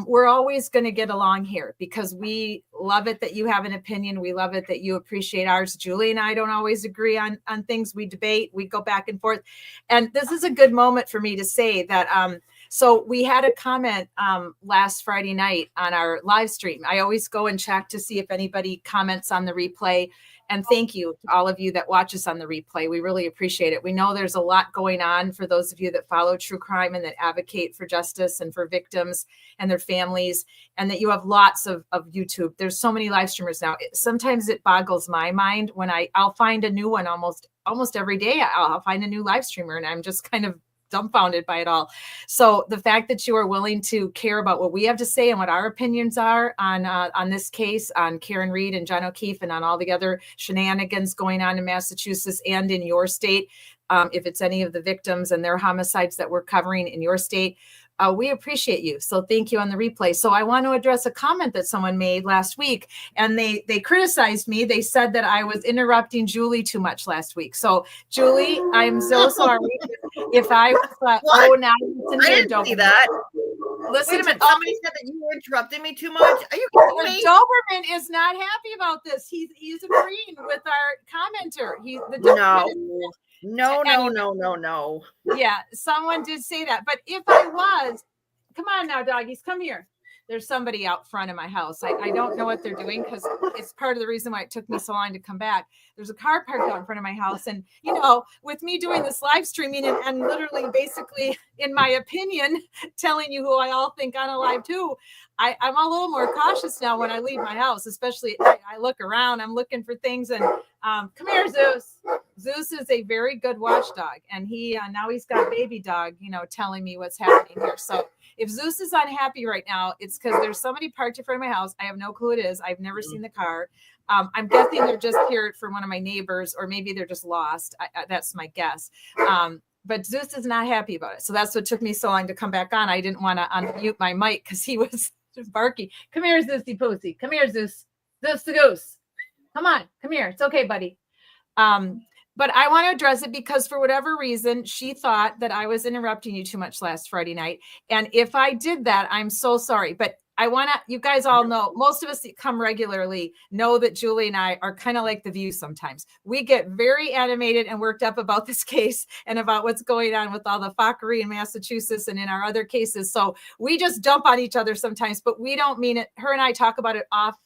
we're always going to get along here because we love it that you have an opinion. We love it that you appreciate ours. Julie and I don't always agree on things. We debate, we go back and forth. And this is a good moment for me to say that so we had a comment last Friday night on our live stream. I always go and check to see if anybody comments on the replay. And thank you to all of you that watch us on the replay. We really appreciate it. We know there's a lot going on for those of you that follow true crime and that advocate for justice and for victims and their families, and that you have lots of YouTube. There's so many live streamers now. Sometimes it boggles my mind when I'll find a new one almost every day. I'll find a new live streamer, and I'm just kind of dumbfounded by it all. So the fact that you are willing to care about what we have to say and what our opinions are on this case, on Karen Reed and John O'Keefe, and on all the other shenanigans going on in Massachusetts and in your state, if it's any of the victims and their homicides that we're covering in your state, we appreciate you. So thank you on the replay. So I want to address a comment that someone made last week, and they criticized me. They said that I was interrupting Julie too much last week. So Julie, I'm so sorry if I was oh, now listen I here, didn't see that. Listen, wait a minute. Somebody said that you were interrupting me too much. Are you kidding me? Doberman is not happy about this. He's agreeing with our commenter. No. Yeah, someone did say that. But if I was, come on now, doggies, come here. There's somebody out front of my house. I don't know what they're doing because it's part of the reason why it took me so long to come back. There's a car parked out in front of my house. And, you know, with me doing this live streaming and literally basically, in my opinion, telling you who I all think on a live too, I'm a little more cautious now when I leave my house, especially I look around, I'm looking for things. And come here, Zeus. Zeus is a very good watchdog. And he now he's got baby dog, you know, telling me what's happening here. So if Zeus is unhappy right now, it's because there's somebody parked in front of my house. I have no clue who it is. I've never seen the car. I'm guessing they're just here for one of my neighbors, or maybe they're just lost. That's my guess. But Zeus is not happy about it. So that's what took me so long to come back on. I didn't want to unmute my mic because he was just barky. Come here, Zeusy Pussy. Come here, Zeus. Zeus the goose. Come on. Come here. It's okay, buddy. But I want to address it because for whatever reason, she thought that I was interrupting you too much last Friday night. And if I did that, I'm so sorry. But I want to, you guys all know, most of us that come regularly know that Julie and I are kind of like The View sometimes. We get very animated and worked up about this case and about what's going on with all the fuckery in Massachusetts and in our other cases. So we just dump on each other sometimes, but we don't mean it. Her and I talk about it off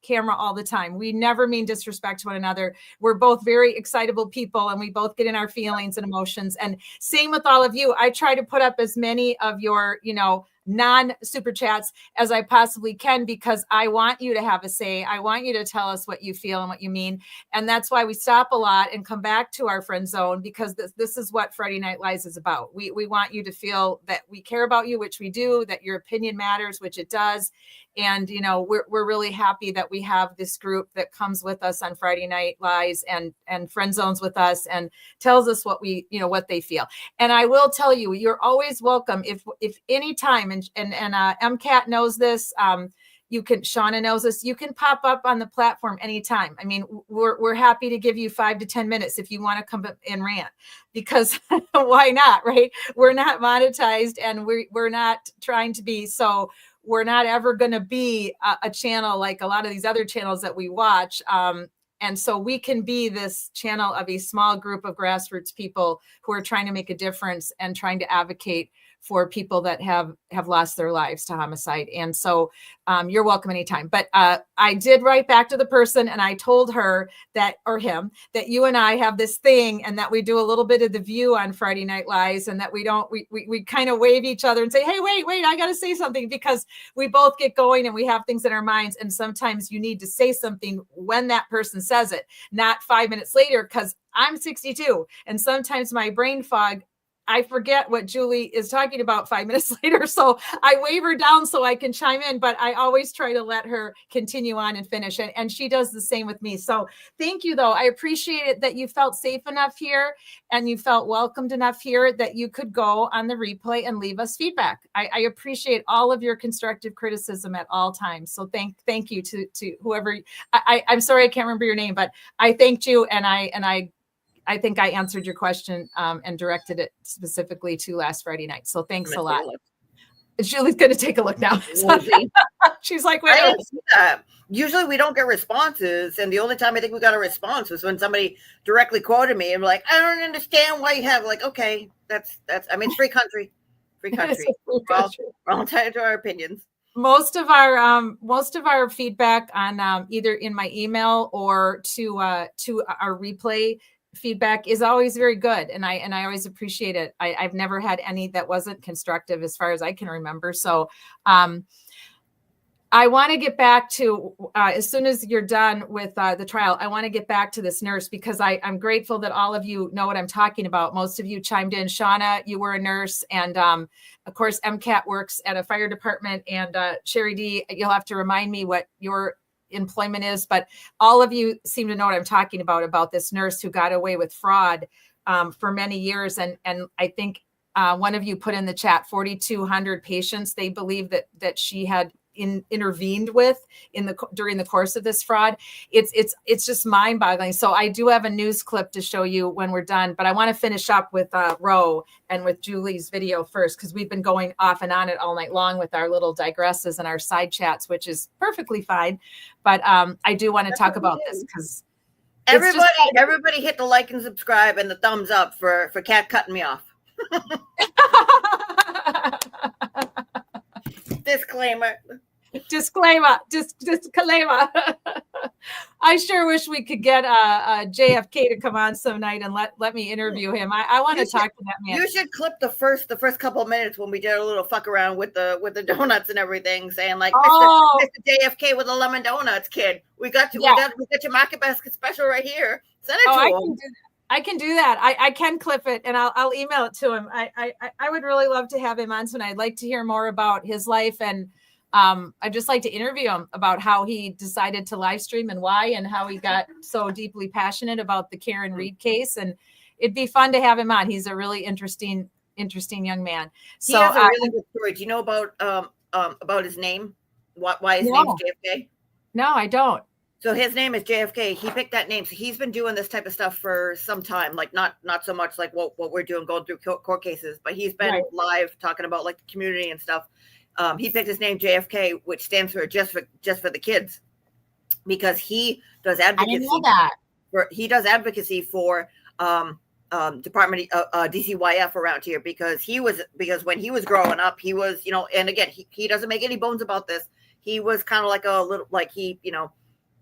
camera all the time. We never mean disrespect to one another. We're both very excitable people and we both get in our feelings and emotions. And same with all of you. I try to put up as many of your, you know, non-super chats as I possibly can because I want you to have a say. I want you to tell us what you feel and what you mean. And that's why we stop a lot and come back to our friend zone, because this is what Friday Night Lies is about. We want you to feel that we care about you, which we do, that your opinion matters, which it does. And, you know, we're really happy that we have this group that comes with us on Friday Night Lies and friend zones with us and tells us what we, you know, what they feel. And I will tell you, you're always welcome. If any time, and MCAT knows this, you can, Shauna knows this, you can pop up on the platform anytime. I mean, we're happy to give you 5 to 10 minutes if you want to come and rant, because why not, right? We're not monetized and we're not trying to be, so we're not ever going to be a channel like a lot of these other channels that we watch. And so we can be this channel of a small group of grassroots people who are trying to make a difference and trying to advocate for people that have lost their lives to homicide. And so you're welcome anytime. But I did write back to the person and I told her that, or him, that you and I have this thing and that we do a little bit of The View on Friday Night Lies, and that we kind of wave each other and say, hey, wait, I got to say something, because we both get going and we have things in our minds. And sometimes you need to say something when that person says it, not 5 minutes later, because I'm 62 and sometimes my brain fog, I forget what Julie is talking about 5 minutes later. So I wave her down so I can chime in, but I always try to let her continue on and finish. And she does the same with me. So thank you, though. I appreciate it that you felt safe enough here and you felt welcomed enough here that you could go on the replay and leave us feedback. I appreciate all of your constructive criticism at all times. So thank you to whoever. I'm sorry I can't remember your name, but I thanked you, and I think I answered your question and directed it specifically to last Friday night. So thanks a lot. Julie's going to take a look now. She's like, wait, I didn't see that. Usually we don't get responses. And the only time I think we got a response was when somebody directly quoted me and like, I don't understand why you have, like, okay, that's, I mean, it's free country. Free country. We're all entitled to our opinions. Most of our feedback on either in my email or to our replay feedback is always very good, and I always appreciate it. I've never had any that wasn't constructive as far as I can remember. So I want to get back to as soon as you're done with the trial, I want to get back to this nurse, because I'm grateful that all of you know what I'm talking about. Most of you chimed in. Shauna, you were a nurse, and of course MCAT works at a fire department, and Sherry D, you'll have to remind me what your employment is, but all of you seem to know what I'm talking about this nurse who got away with fraud for many years. And I think one of you put in the chat 4,200 patients they believe that she had intervened with during the course of this fraud. It's just mind-boggling. So I do have a news clip to show you when we're done, but I want to finish up with Ro and with Julie's video first, because we've been going off and on it all night long with our little digresses and our side chats, which is perfectly fine. But I do want to talk about this, because everybody hit the like and subscribe and the thumbs up for Kat cutting me off. Disclaimer. I sure wish we could get JFK to come on some night and let me interview him. I want to talk to that man. You should clip the first couple of minutes when we did a little fuck around with the donuts and everything, saying like, Mr. JFK with the lemon donuts, kid. We got you. Yeah. We got your market basket special right here. Send it to him. I can do that. I can clip it and I'll email it to him. I would really love to have him on tonight. I'd like to hear more about his life, and I'd just like to interview him about how he decided to live stream and why, and how he got so deeply passionate about the Karen Reed case. And it'd be fun to have him on. He's a really interesting young man. So he has a really good story. Do you know about his name? Why his name's JFK? No, I don't. So his name is JFK. He picked that name. So he's been doing this type of stuff for some time, like not so much like what we're doing, going through court cases, but he's been live talking about like the community and stuff. He picked his name JFK, which stands for just for the kids, because he does advocacy. I didn't know that. He does advocacy for Department DCYF around here, because when he was growing up, he was, and again, he doesn't make any bones about this. He was kind of like a little, like he,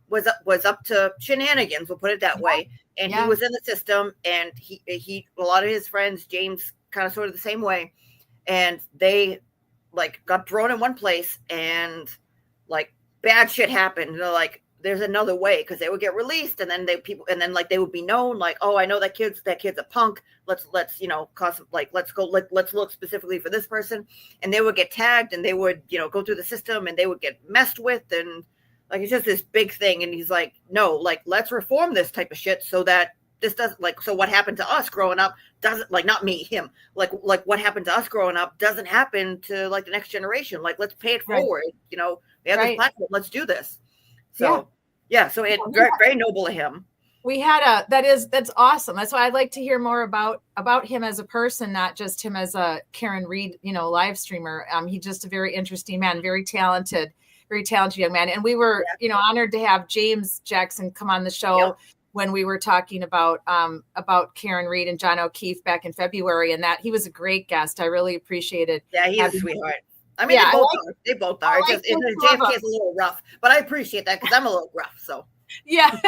was up to shenanigans, we'll put it that way. And he was in the system, and he a lot of his friends, James, kind of sort of the same way. And they like got thrown in one place, and like bad shit happened. They're like, there's another way, because they would get released, and then they would be known like, oh, I know that kid's a punk. Let's let's look specifically for this person. And they would get tagged, and they would, go through the system, and they would get messed with, and like, it's just this big thing. And he's like, no, like, let's reform this type of shit so that this doesn't, like, so what happened to us growing up doesn't, like, not me, him, like what happened to us growing up doesn't happen to like the next generation. Like, let's pay it forward. We have this platform. Let's do this. So so it's very, very noble of him. We had that's awesome. That's why I'd like to hear more about him as a person, not just him as a Karen Reed, live streamer. He's just a very interesting man, very talented young man. And we were, honored to have James Jackson come on the show. when we were talking about Karen Reed and John O'Keefe back in February, and that he was a great guest. I really appreciated. Yeah, he's a sweetheart. I mean, Yeah, they both are. like JFK is a little rough, but I appreciate that because I'm a little rough. So yeah.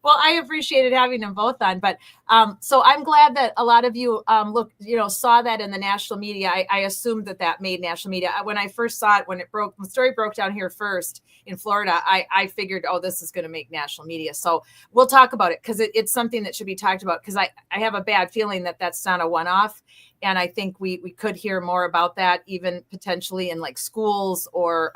Well, I appreciated having them both on, but so I'm glad that a lot of you saw that in the national media. I assumed that made national media. When I first saw it, when the story broke down here first in Florida, I figured, oh, this is going to make national media. So we'll talk about it because it's something that should be talked about, because I have a bad feeling that that's not a one-off. And I think we could hear more about that, even potentially in like schools, or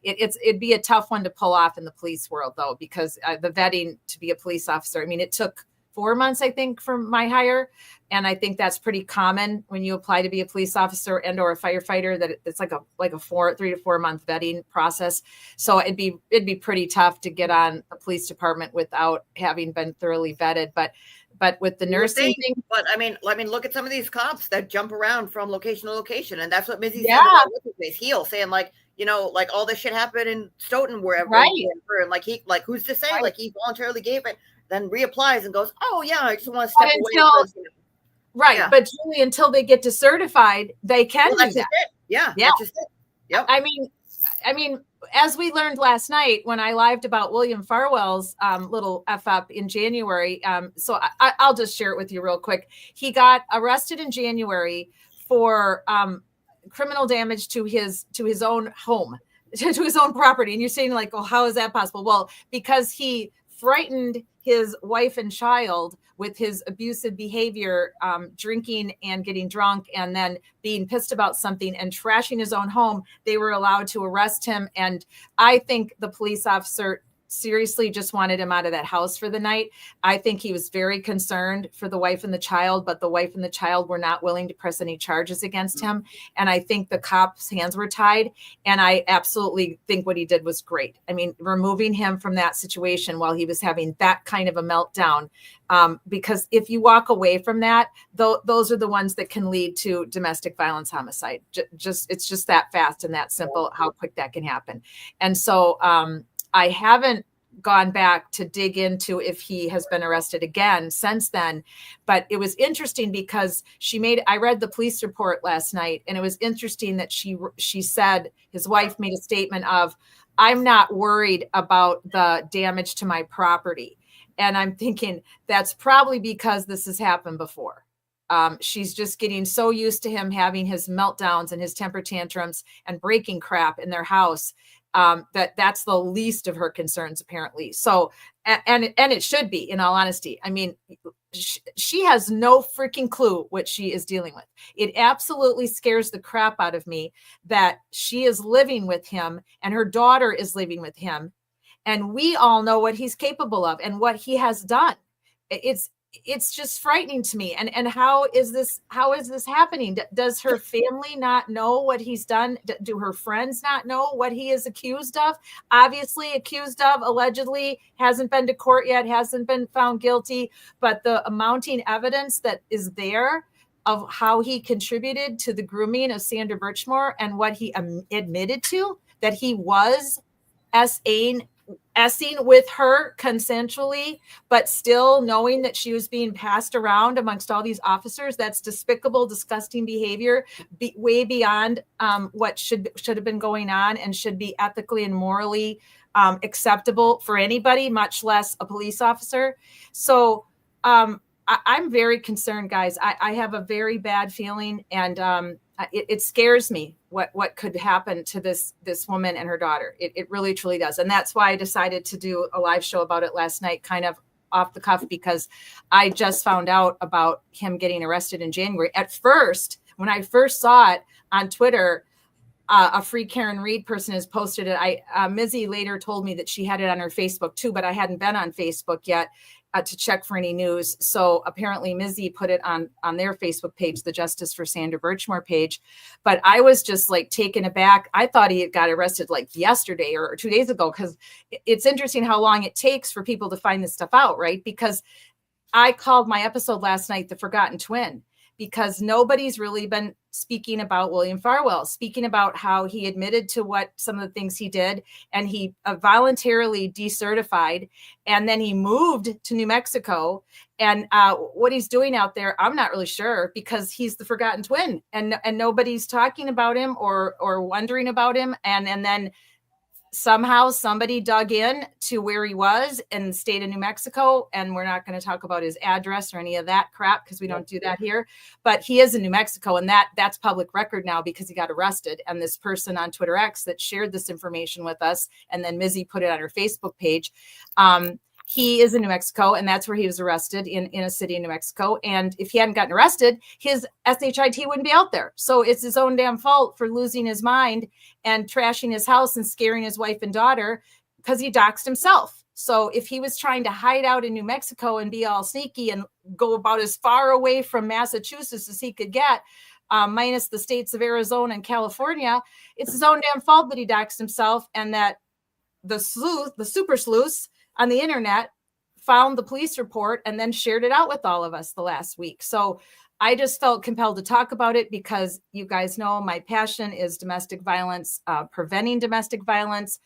it'd be a tough one to pull off in the police world, though, because the vetting to be a police officer, I mean, it took 4 months, I think, from my hire. And I think that's pretty common when you apply to be a police officer and or a firefighter, that it's like a 3 to 4 month vetting process. So it'd be pretty tough to get on the police department without having been thoroughly vetted. But with the nursing thing, but I mean, look at some of these cops that jump around from location to location, and that's what Missy Yeah. said about What's-His-Face Heel, saying like, like all this shit happened in Stoughton, wherever, Right. and like who's to say, Right. like he voluntarily gave it, then reapplies and goes, oh yeah, I just want to step away. Right, Yeah. but Julie, until they get to certified, they can do That's that. just it. Yeah, Yeah. that's just it. Yep. I mean, as we learned last night when I lived about William Farwell's little F up in January. So I'll just share it with you real quick. He got arrested in January for criminal damage to his own home, to his own property. And you're saying like, oh, how is that possible? Well, because he frightened his wife and child with his abusive behavior, drinking and getting drunk, and then being pissed about something and trashing his own home. They were allowed to arrest him. And I think the police officer seriously just wanted him out of that house for the night. I think he was very concerned for the wife and the child, but the wife and the child were not willing to press any charges against him. And I think the cops' hands were tied. And I absolutely think what he did was great. I mean, removing him from that situation while he was having that kind of a meltdown, because if you walk away from that, those are the ones that can lead to domestic violence, homicide. It's just that fast and that simple, how quick that can happen. And so, I haven't gone back to dig into if he has been arrested again since then, but it was interesting because I read the police report last night, and it was interesting that she said his wife made a statement of, I'm not worried about the damage to my property. And I'm thinking that's probably because this has happened before. She's just getting so used to him having his meltdowns and his temper tantrums and breaking crap in their house, that's the least of her concerns, apparently. So, and it should be, in all honesty. I mean, she has no freaking clue what she is dealing with. It absolutely scares the crap out of me that she is living with him and her daughter is living with him. And we all know what he's capable of and what he has done. It's just frightening to me. And how is this happening? Does her family not know what he's done? Do her friends not know what he is accused of? Obviously accused of, allegedly, hasn't been to court yet, hasn't been found guilty, but the mounting evidence that is there of how he contributed to the grooming of Sandra Birchmore and what he admitted to, that he was essing with her consensually, but still knowing that she was being passed around amongst all these officers. That's despicable, disgusting behavior, way beyond what should have been going on and should be ethically and morally acceptable for anybody, much less a police officer. So I'm very concerned, guys. I have a very bad feeling, and it scares me what could happen to this woman and her daughter. It really, truly does. And that's why I decided to do a live show about it last night, kind of off the cuff, because I just found out about him getting arrested in January. At first, when I first saw it on Twitter, a Free Karen Reed person has posted it. Mizzy later told me that she had it on her Facebook too, but I hadn't been on Facebook yet to check for any news. So apparently Mizzy put it on their Facebook page, the Justice for Sandra Birchmore page. But I was just like taken aback. I thought he got arrested like yesterday or 2 days ago, because it's interesting how long it takes for people to find this stuff out, right? Because I called my episode last night The Forgotten Twin, because nobody's really been speaking about William Farwell, speaking about how he admitted to what some of the things he did, and he voluntarily decertified, and then he moved to New Mexico. And what he's doing out there, I'm not really sure, because he's the forgotten twin, and nobody's talking about him or wondering about him. And then somehow somebody dug in to where he was in the state of New Mexico, and we're not going to talk about his address or any of that crap because we don't do that here, but he is in New Mexico, and that's public record now because he got arrested. And this person on Twitter X that shared this information with us, and then Mizzy put it on her Facebook page, he is in New Mexico, and that's where he was arrested, in a city in New Mexico. And if he hadn't gotten arrested, his SHIT wouldn't be out there. So it's his own damn fault for losing his mind and trashing his house and scaring his wife and daughter, because he doxed himself. So if he was trying to hide out in New Mexico and be all sneaky and go about as far away from Massachusetts as he could get, minus the states of Arizona and California, it's his own damn fault that he doxed himself, and that the super sleuths on the internet found the police report and then shared it out with all of us the last week. So I just felt compelled to talk about it because you guys know my passion is domestic violence, preventing domestic violence,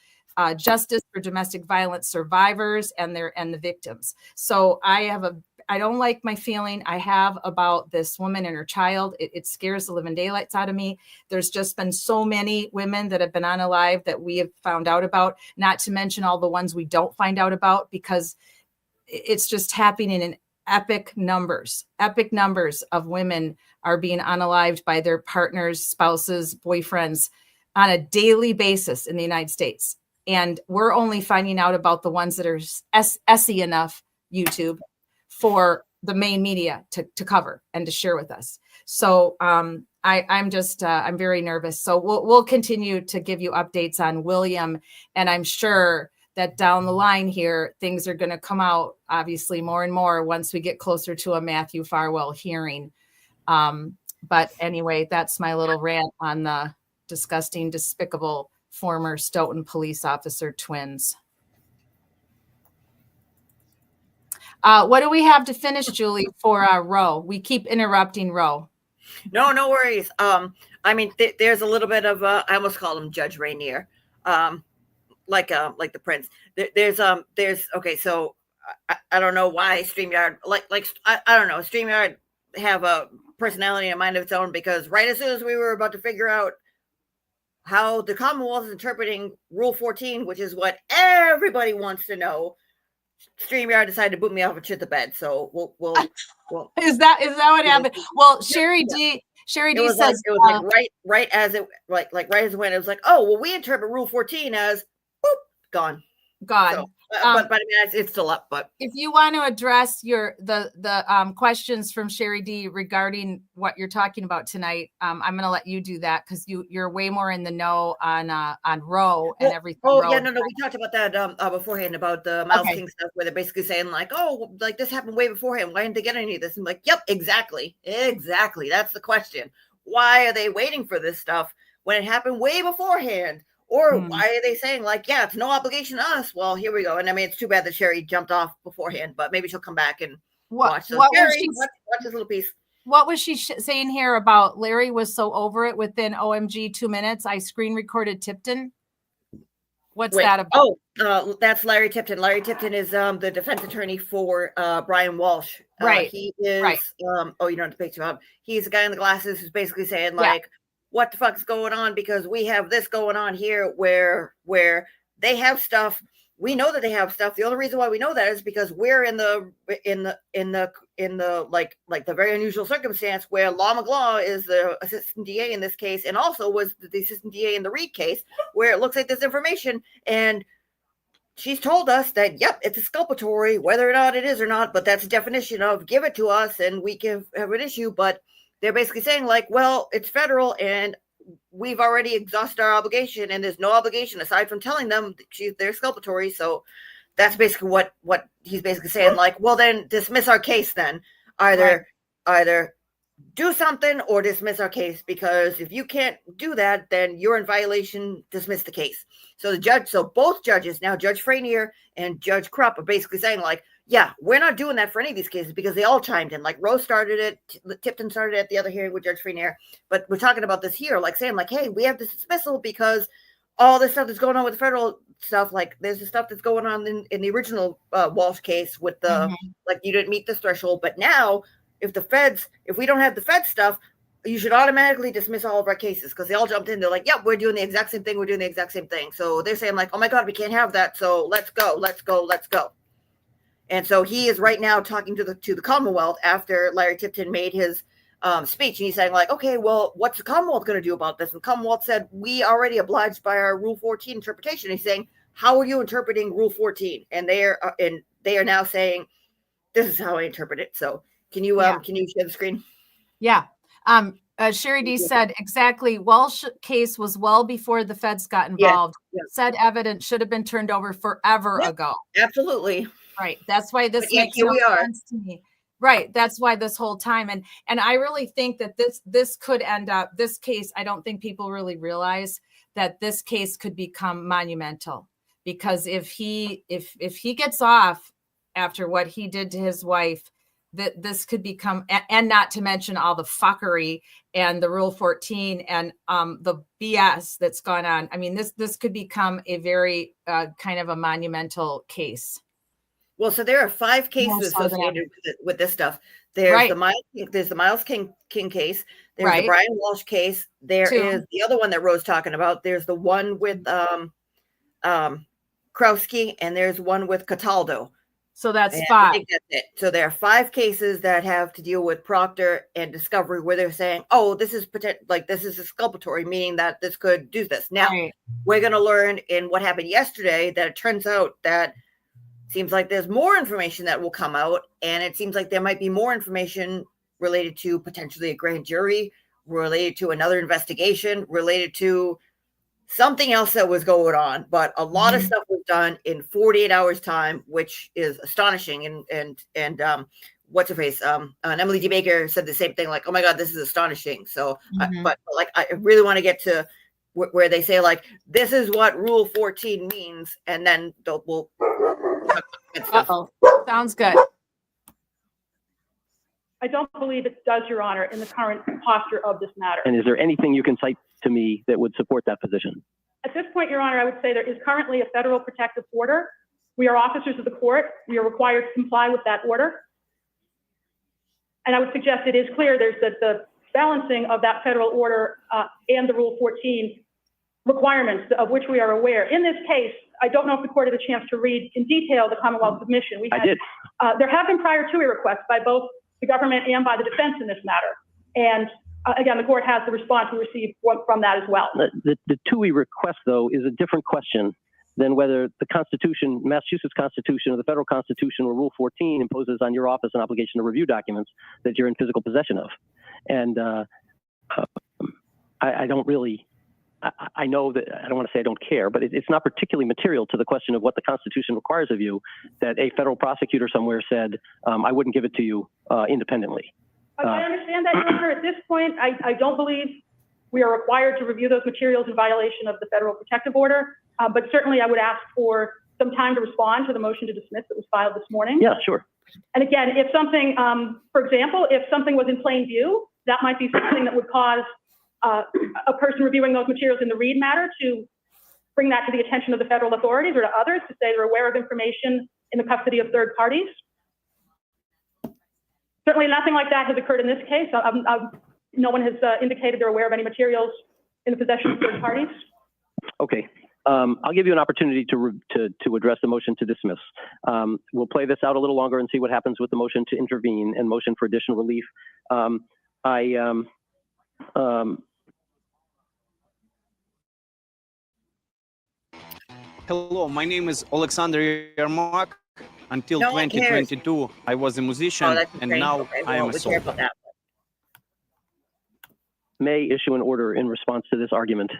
justice for domestic violence survivors and the victims. So I don't like my feeling I have about this woman and her child. It scares the living daylights out of me. There's just been so many women that have been unalive that we have found out about, not to mention all the ones we don't find out about, because it's just happening in epic numbers. Epic numbers of women are being unalived by their partners, spouses, boyfriends on a daily basis in the United States. And we're only finding out about the ones that are SE enough, YouTube, for the main media to cover and to share with us. So I'm very nervous. So we'll continue to give you updates on William, and I'm sure that down the line here, things are going to come out, obviously, more and more once we get closer to a Matthew Farwell hearing. But anyway, that's my little rant on the disgusting, despicable former Stoughton police officer twins. What do we have to finish, Julie, for Roe? We keep interrupting Roe. No worries. I mean, there's a little bit of I almost call him Judge Rainier, like the prince. There's okay. So I don't know why StreamYard I don't know, StreamYard have a personality and mind of its own, because right as soon as we were about to figure out how the Commonwealth is interpreting Rule 14, which is what everybody wants to know, StreamYard decided to boot me off and shit the bed. So we'll is that what happened? Well, Sherry D says it was right as it went. It was like, oh well, we interpret Rule 14 as boop, gone. So, but I mean, it's still up. But if you want to address the questions from Sherry D regarding what you're talking about tonight, I'm going to let you do that, because you're way more in the know on Roe and everything. Oh yeah, no, we talked about that beforehand, about the Miles King stuff, where they're basically saying like, oh, like this happened way beforehand. Why didn't they get any of this? I'm like, yep, exactly. That's the question. Why are they waiting for this stuff when it happened way beforehand? Or why are they saying like, yeah, it's no obligation to us? Well, here we go. And I mean, it's too bad that Sherry jumped off beforehand, but maybe she'll come back and watch. So Sherry, watch this little piece. What was she saying here about Larry was so over it within OMG 2 minutes? I screen recorded Tipton. What's that about? Oh, that's Larry Tipton. Larry Tipton is the defense attorney for Brian Walsh. Right. He is, oh, you don't have to pick him up. He's the guy in the glasses who's basically saying like, what the fuck's going on? Because we have this going on here where they have stuff. We know that they have stuff. The only reason why we know that is because we're in the like the very unusual circumstance where Law McGlaw is the assistant DA in this case, and also was the assistant DA in the Reed case, where it looks like this information, and she's told us that, yep, it's exculpatory, whether or not it is or not, but that's a definition of give it to us and we can have an issue. But they're basically saying like, well, it's federal and we've already exhausted our obligation, and there's no obligation aside from telling them they're exculpatory. So that's basically what he's basically saying. Like, well, then dismiss our case then. Either do something or dismiss our case, because if you can't do that, then you're in violation, dismiss the case. So both judges now, Judge Franier and Judge Krupp, are basically saying like, Yeah, we're not doing that for any of these cases because they all chimed in. Like Rose started it, Tipton started it at the other hearing with Judge Freinair. But we're talking about this here, like saying, like, hey, we have this dismissal because all this stuff that's going on with the federal stuff. Like there's the stuff that's going on in the original Walsh case with the like you didn't meet this threshold. But now, if we don't have the Fed stuff, you should automatically dismiss all of our cases because they all jumped in. They're like, yep, we're doing the exact same thing. We're doing the exact same thing. So they're saying like, oh my God, we can't have that. So let's go. And so he is right now talking to the Commonwealth after Larry Tipton made his speech. And he's saying like, okay, well, what's the Commonwealth going to do about this? And Commonwealth said, we already obliged by our Rule 14 interpretation. And he's saying, how are you interpreting Rule 14? And they are now saying, this is how I interpret it. So can you share the screen? Yeah. Sherry D said exactly. Walsh case was well before the feds got involved. Yeah. Said evidence should have been turned over forever ago. Absolutely. Right. That's why this makes no sense to me. Right. That's why this whole time. And I really think that this could end up, this case, I don't think people really realize that this case could become monumental, because if he gets off after what he did to his wife, that this could become, and not to mention all the fuckery and the Rule 14 and the BS that's gone on. I mean, this could become a very kind of a monumental case. Well, so there are 5 cases associated with this stuff. There's the Miles King case. There's the Brian Walsh case. There is the other one that Rose talking about. There's the one with Krowski, and there's one with Cataldo. So that's 5. I think that's it. So there are 5 cases that have to deal with Proctor and discovery, where they're saying, "Oh, this is this is exculpatory, meaning that this could do this." Now we're going to learn in what happened yesterday that it turns out that seems like there's more information that will come out, and it seems like there might be more information related to potentially a grand jury, related to another investigation, related to something else that was going on. But a lot of stuff was done in 48 hours time, which is astonishing. And what's her face? And Emily D. Baker said the same thing, like, oh my God, this is astonishing. So, but I really want to get to where they say like, this is what Rule 14 means. And then we'll sounds good. I don't believe it does, Your Honor, in the current posture of this matter. And is there anything you can cite to me that would support that position? At this point, Your Honor, I would say there is currently a federal protective order. We are officers of the court. We are required to comply with that order. And I would suggest it is clear there's the balancing of that federal order and the Rule 14 requirements of which we are aware. In this case, I don't know if the court had a chance to read in detail the Commonwealth submission. I did. There have been prior TUI requests by both the government and by the defense in this matter. And again, the court has the response we received from that as well. The TUI request, though, is a different question than whether the Constitution, Massachusetts Constitution, or the federal Constitution, or Rule 14 imposes on your office an obligation to review documents that you're in physical possession of. And I don't really, I know that, I don't want to say I don't care, but it's not particularly material to the question of what the Constitution requires of you that a federal prosecutor somewhere said, I wouldn't give it to you independently. I understand that, Your Honor. At this point, I don't believe we are required to review those materials in violation of the federal protective order. But certainly I would ask for some time to respond to the motion to dismiss that was filed this morning. Yeah, sure. And again, if something, for example, if something was in plain view, that might be something that would cause a person reviewing those materials in the Reed matter to bring that to the attention of the federal authorities or to others to say they're aware of information in the custody of third parties. Certainly nothing like that has occurred in this case. No one has indicated they're aware of any materials in the possession of third parties. Okay. I'll give you an opportunity to address the motion to dismiss. We'll play this out a little longer and see what happens with the motion to intervene and motion for additional relief. Hello, my name is Alexander Yermak. Until 2022, I was a musician, and now I am a soldier. May issue an order in response to this argument,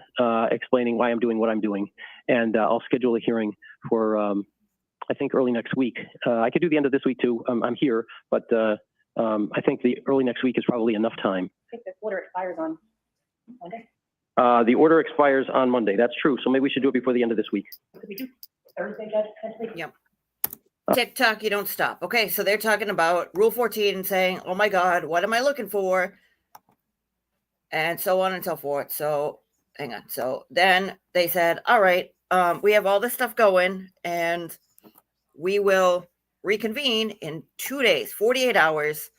explaining why I'm doing what I'm doing. And I'll schedule a hearing for, I think, early next week. I could do the end of this week too. I'm here, but I think the early next week is probably enough time. I think this order expires on Monday. The order expires on Monday. That's true. So maybe we should do it before the end of this week. Could we do Thursday, Judge? Yeah. TikTok, you don't stop. Okay, so they're talking about Rule 14 and saying, oh my God, what am I looking for? And so on and so forth. So hang on. So then they said, all right, we have all this stuff going and we will reconvene in 2 days, 48 hours.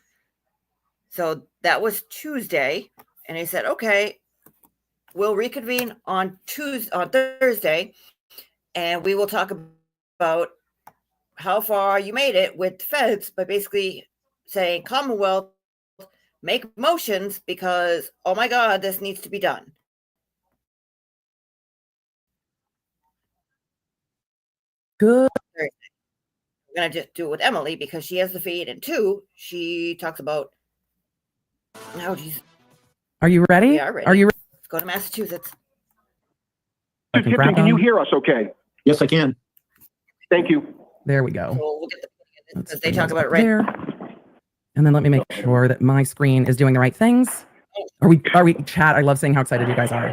So that was Tuesday. And they said, okay, we'll reconvene on Thursday, and we will talk about how far you made it with the feds by basically saying, Commonwealth, make motions because, oh my God, this needs to be done. Good. I'm going to just do it with Emily because she has the feed. And 2, she talks about, oh, geez. Are you ready? Yeah, ready. Are you ready? Let's go to Massachusetts. Can you hear us okay? Yes, I can. Thank you. There we go. So we'll get because they talk about it right there. And then let me make sure that my screen is doing the right things. Are we chat? I love seeing how excited you guys are.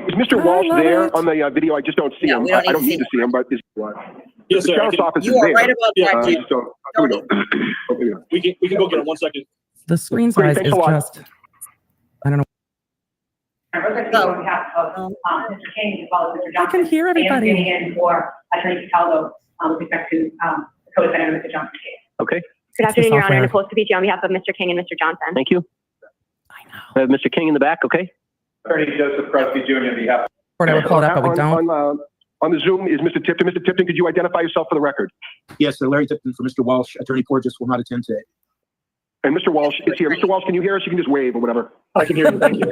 Is Mr. Walsh there on the video? I just don't see him. I don't need to see him, but is Yes, the sir. sheriff's office You is are there. right about that. Just don't. Here we go. Okay. We can go get it 1 second. The screen Great, size thanks is a lot. just, I don't know. On behalf of Mr. King as well as Mr. Johnson. I can hear everybody. I am standing in for Attorney Cataldo with respect to the co-defendant of Mr. Johnson's case. Okay. Good afternoon, Your Honor. Nicole Scapicci on behalf of Mr. King and Mr. Johnson. Thank you. I know. I have Mr. King in the back, okay? Attorney Joseph Krusky Jr. on behalf. I would pull it up, but we don't. On the Zoom is Mr. Tipton. Mr. Tipton, could you identify yourself for the record? Yes, sir. Larry Tipton for Mr. Walsh. Attorney Porges will not attend today. And Mr. Walsh is here. Mr. Walsh, can you hear us? You can just wave or whatever. I can hear you. Thank you.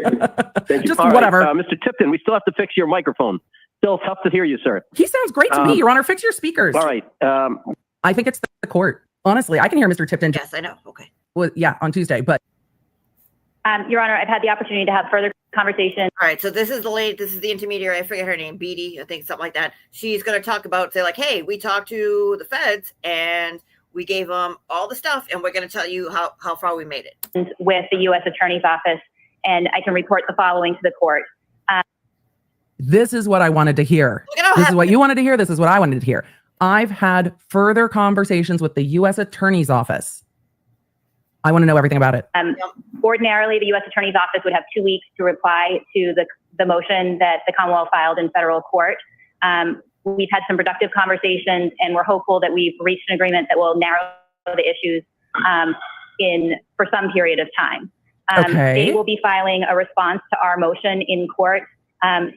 Thank you. Just All right, whatever. Mr. Tipton, we still have to fix your microphone. Still tough to hear you, sir. He sounds great to me, Your Honor. Fix your speakers. All right. I think it's the court. Honestly, I can hear Mr. Tipton. Yes, I know. Okay. Well, yeah, on Tuesday, but. Your Honor, I've had the opportunity to have further conversation. All right, so this is the intermediary. I forget her name, Beatty, I think, something like that. She's going to talk about, say like, hey, we talked to the feds and we gave them all the stuff and we're going to tell you how far we made it. With the U.S. Attorney's Office, and I can report the following to the court. This is what I wanted to hear. This is what you wanted to hear. This is what I wanted to hear. I've had further conversations with the U.S. Attorney's Office. I want to know everything about it. Ordinarily, the U.S. Attorney's Office would have 2 weeks to reply to the motion that the Commonwealth filed in federal court. We've had some productive conversations, and we're hopeful that we've reached an agreement that will narrow the issues for some period of time. Okay. They will be filing a response to our motion in court,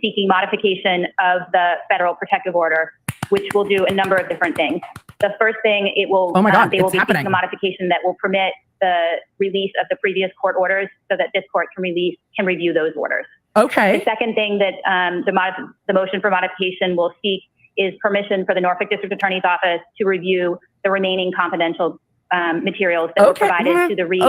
seeking modification of the federal protective order, which will do a number of different things. The first thing, they will be seeking a modification that will permit the release of the previous court orders so that this court can review those orders. Okay. The second thing that the motion for modification will seek is permission for the Norfolk District Attorney's Office to review the remaining confidential materials that were provided to the Reed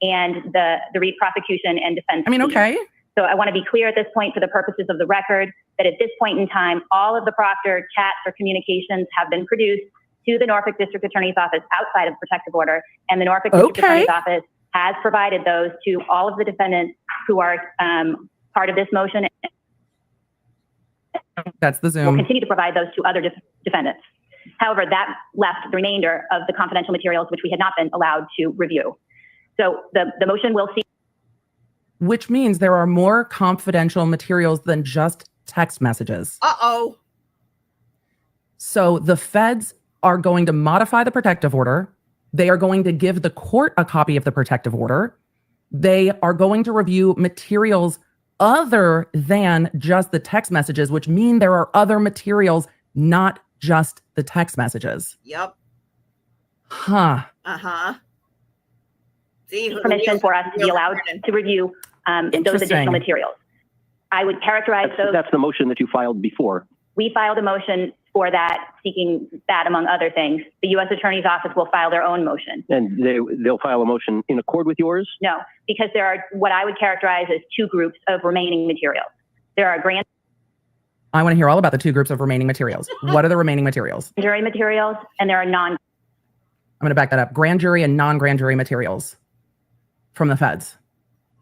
and the Reed prosecution and defense team. So I want to be clear at this point, for the purposes of the record, that at this point in time, all of the proctored chats or communications have been produced to the Norfolk District Attorney's Office outside of protective order, and the Norfolk District Attorney's Office has provided those to all of the defendants who are part of this motion. That's the Zoom. We'll continue to provide those to other defendants. However, that left the remainder of the confidential materials, which we had not been allowed to review. So the motion will see. Which means there are more confidential materials than just text messages. Uh-oh. So the feds are going to modify the protective order. They are going to give the court a copy of the protective order. They are going to review materials other than just the text messages, which mean there are other materials, not just the text messages. Yep. Huh. Uh-huh. See, permission for us to be allowed to review those additional materials. I would characterize those. That's the motion that you filed before. We filed a motion for that, seeking that, among other things. The U.S. Attorney's Office will file their own motion. And they'll file a motion in accord with yours? No, because there are what I would characterize as 2 groups of remaining materials. There are grand I want to hear all about the 2 groups of remaining materials. What are the remaining materials? jury materials, and there are I'm going to back that up. Grand jury and non-grand jury materials from the feds.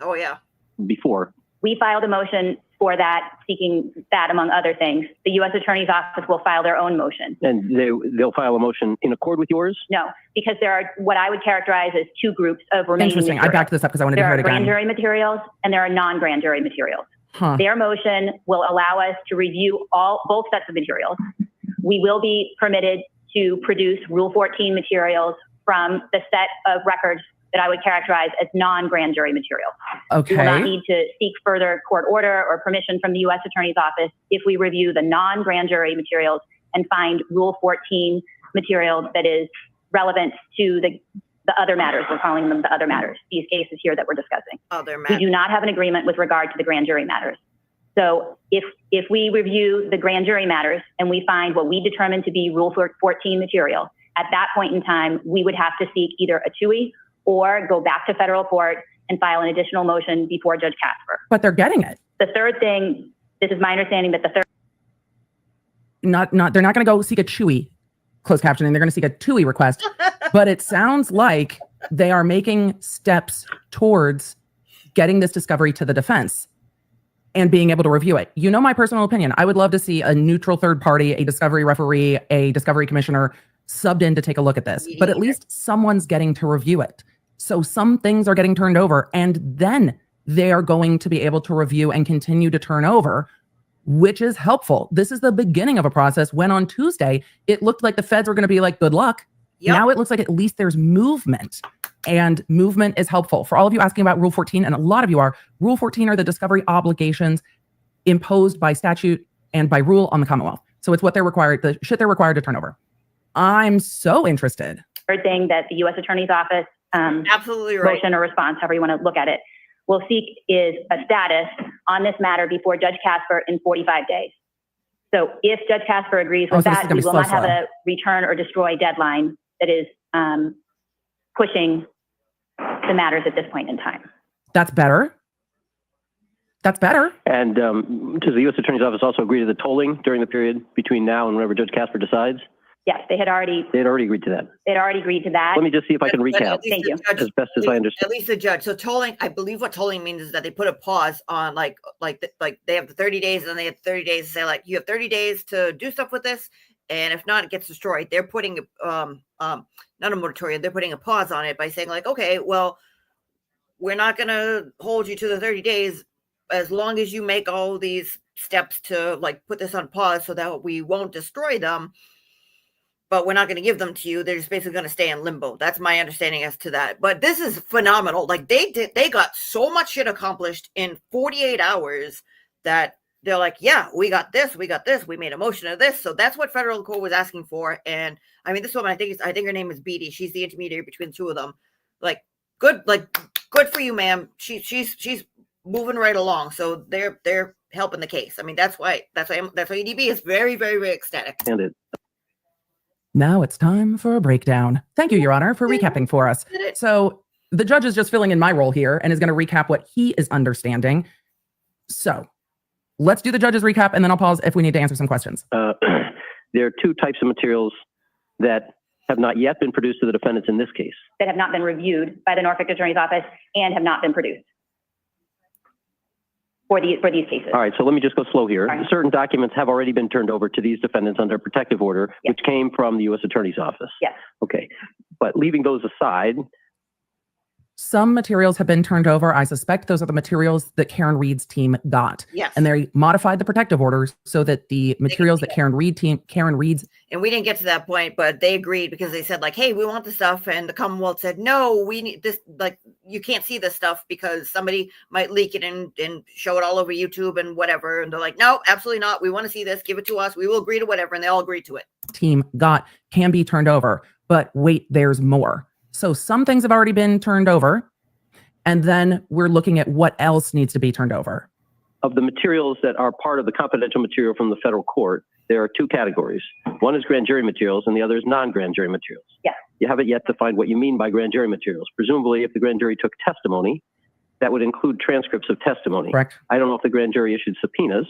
Oh, yeah. Before. We filed a motion for that, seeking that among other things. The U.S. Attorney's Office will file their own motion. And they'll file a motion in accord with yours? No, because there are what I would characterize as two groups of remaining Interesting. materials. I backed this up because I wanted to hear it again. There are grand jury materials and there are non-grand jury materials. Their motion will allow us to review both sets of materials. We will be permitted to produce Rule 14 materials from the set of records that I would characterize as non-grand jury material. Okay. We will not need to seek further court order or permission from the U.S. Attorney's Office if we review the non-grand jury materials and find Rule 14 material that is relevant to the other matters. We're calling them the other matters, these cases here that we're discussing. Other matters. We do not have an agreement with regard to the grand jury matters. So if we review the grand jury matters and we find what we determine to be Rule 14 material, at that point in time, we would have to seek either a TUI or go back to federal court and file an additional motion before Judge Casper. But they're getting it. The third thing, this is my understanding that the third. They're not going to go seek a CHUI, closed captioning. They're going to seek a TUI request. But it sounds like they are making steps towards getting this discovery to the defense and being able to review it. You know my personal opinion. I would love to see a neutral third party, a discovery referee, a discovery commissioner subbed in to take a look at this. But at least someone's getting to review it. So some things are getting turned over, and then they are going to be able to review and continue to turn over, which is helpful. This is the beginning of a process when on Tuesday, it looked like the feds were going to be like, good luck. Yep. Now it looks like at least there's movement, and movement is helpful. For all of you asking about Rule 14, and a lot of you are, Rule 14 are the discovery obligations imposed by statute and by rule on the Commonwealth. So it's what they're required, the shit they're required to turn over. I'm so interested. Third thing that the U.S. Attorney's Office absolutely right. Motion or response, however you want to look at it, will seek is a status on this matter before Judge Casper in 45 days. So if Judge Casper agrees with that, we will not have a return or destroy deadline that is pushing the matters at this point in time. That's better. That's better. And does the U.S. Attorney's Office also agree to the tolling during the period between now and whenever Judge Casper decides? Yes, they had already agreed to that. They'd already agreed to that. Let me just see if I can recap. Thank you. As best as I understand. At least the judge. So tolling, I believe what tolling means is that they put a pause on like they have the 30 days and then they have 30 days to say like, you have 30 days to do stuff with this. And if not, it gets destroyed. They're putting not a moratorium, they're putting a pause on it by saying like, okay, well, we're not going to hold you to the 30 days as long as you make all these steps to like put this on pause so that we won't destroy them. But we're not going to give them to you. They're just basically going to stay in limbo. That's my understanding as to that. But this is phenomenal. Like they got so much shit accomplished in 48 hours that they're like, yeah, we got this. We made a motion of this. So that's what federal court was asking for. And I mean, this woman, I think her name is Beatty. She's the intermediary between the two of them. Like good for you, ma'am. She's moving right along. So they're helping the case. I mean, that's why EDB is very, very, very ecstatic. And it. Now it's time for a breakdown. Thank you, Your Honor, for recapping for us. So the judge is just filling in my role here and is going to recap what he is understanding. So let's do the judge's recap, and then I'll pause if we need to answer some questions. There are two types of materials that have not yet been produced to the defendants in this case. That have not been reviewed by the Norfolk Attorney's Office and have not been produced for these cases. All right, so let me just go slow here. Right. Certain documents have already been turned over to these defendants under protective order, yes, which came from the U.S. Attorney's Office. Yes. Okay, but leaving those aside. Some materials have been turned over. I suspect those are the materials that Karen Reed's team got. Yes. And they modified the protective orders so that the materials that Karen Reed's. And we didn't get to that point, but they agreed because they said like, hey, we want the stuff. And the Commonwealth said, no, we need this. Like, you can't see this stuff because somebody might leak it and show it all over YouTube and whatever. And they're like, no, absolutely not. We want to see this. Give it to us. We will agree to whatever. And they all agreed to it. Team got can be turned over. But wait, there's more. So some things have already been turned over, and then we're looking at what else needs to be turned over. Of the materials that are part of the confidential material from the federal court, there are two categories. One is grand jury materials, and the other is non-grand jury materials. Yeah. You haven't yet defined what you mean by grand jury materials. Presumably, if the grand jury took testimony, that would include transcripts of testimony. Correct. I don't know if the grand jury issued subpoenas.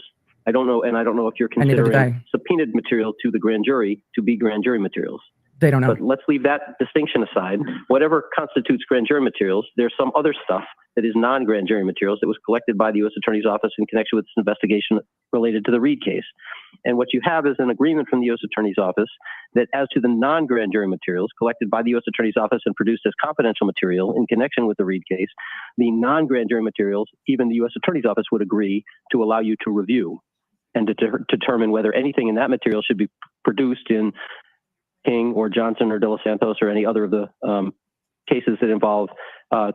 I don't know, and I don't know if you're considering subpoenaed material to the grand jury to be grand jury materials. They don't know. But let's leave that distinction aside. Whatever constitutes grand jury materials, there's some other stuff that is non-grand jury materials that was collected by the U.S. Attorney's Office in connection with this investigation related to the Reed case. And what you have is an agreement from the U.S. Attorney's Office that as to the non-grand jury materials collected by the U.S. Attorney's Office and produced as confidential material in connection with the Reed case, the non-grand jury materials, even the U.S. Attorney's Office would agree to allow you to review and to determine whether anything in that material should be produced in King or Johnson or De Los Santos or any other of the cases that involve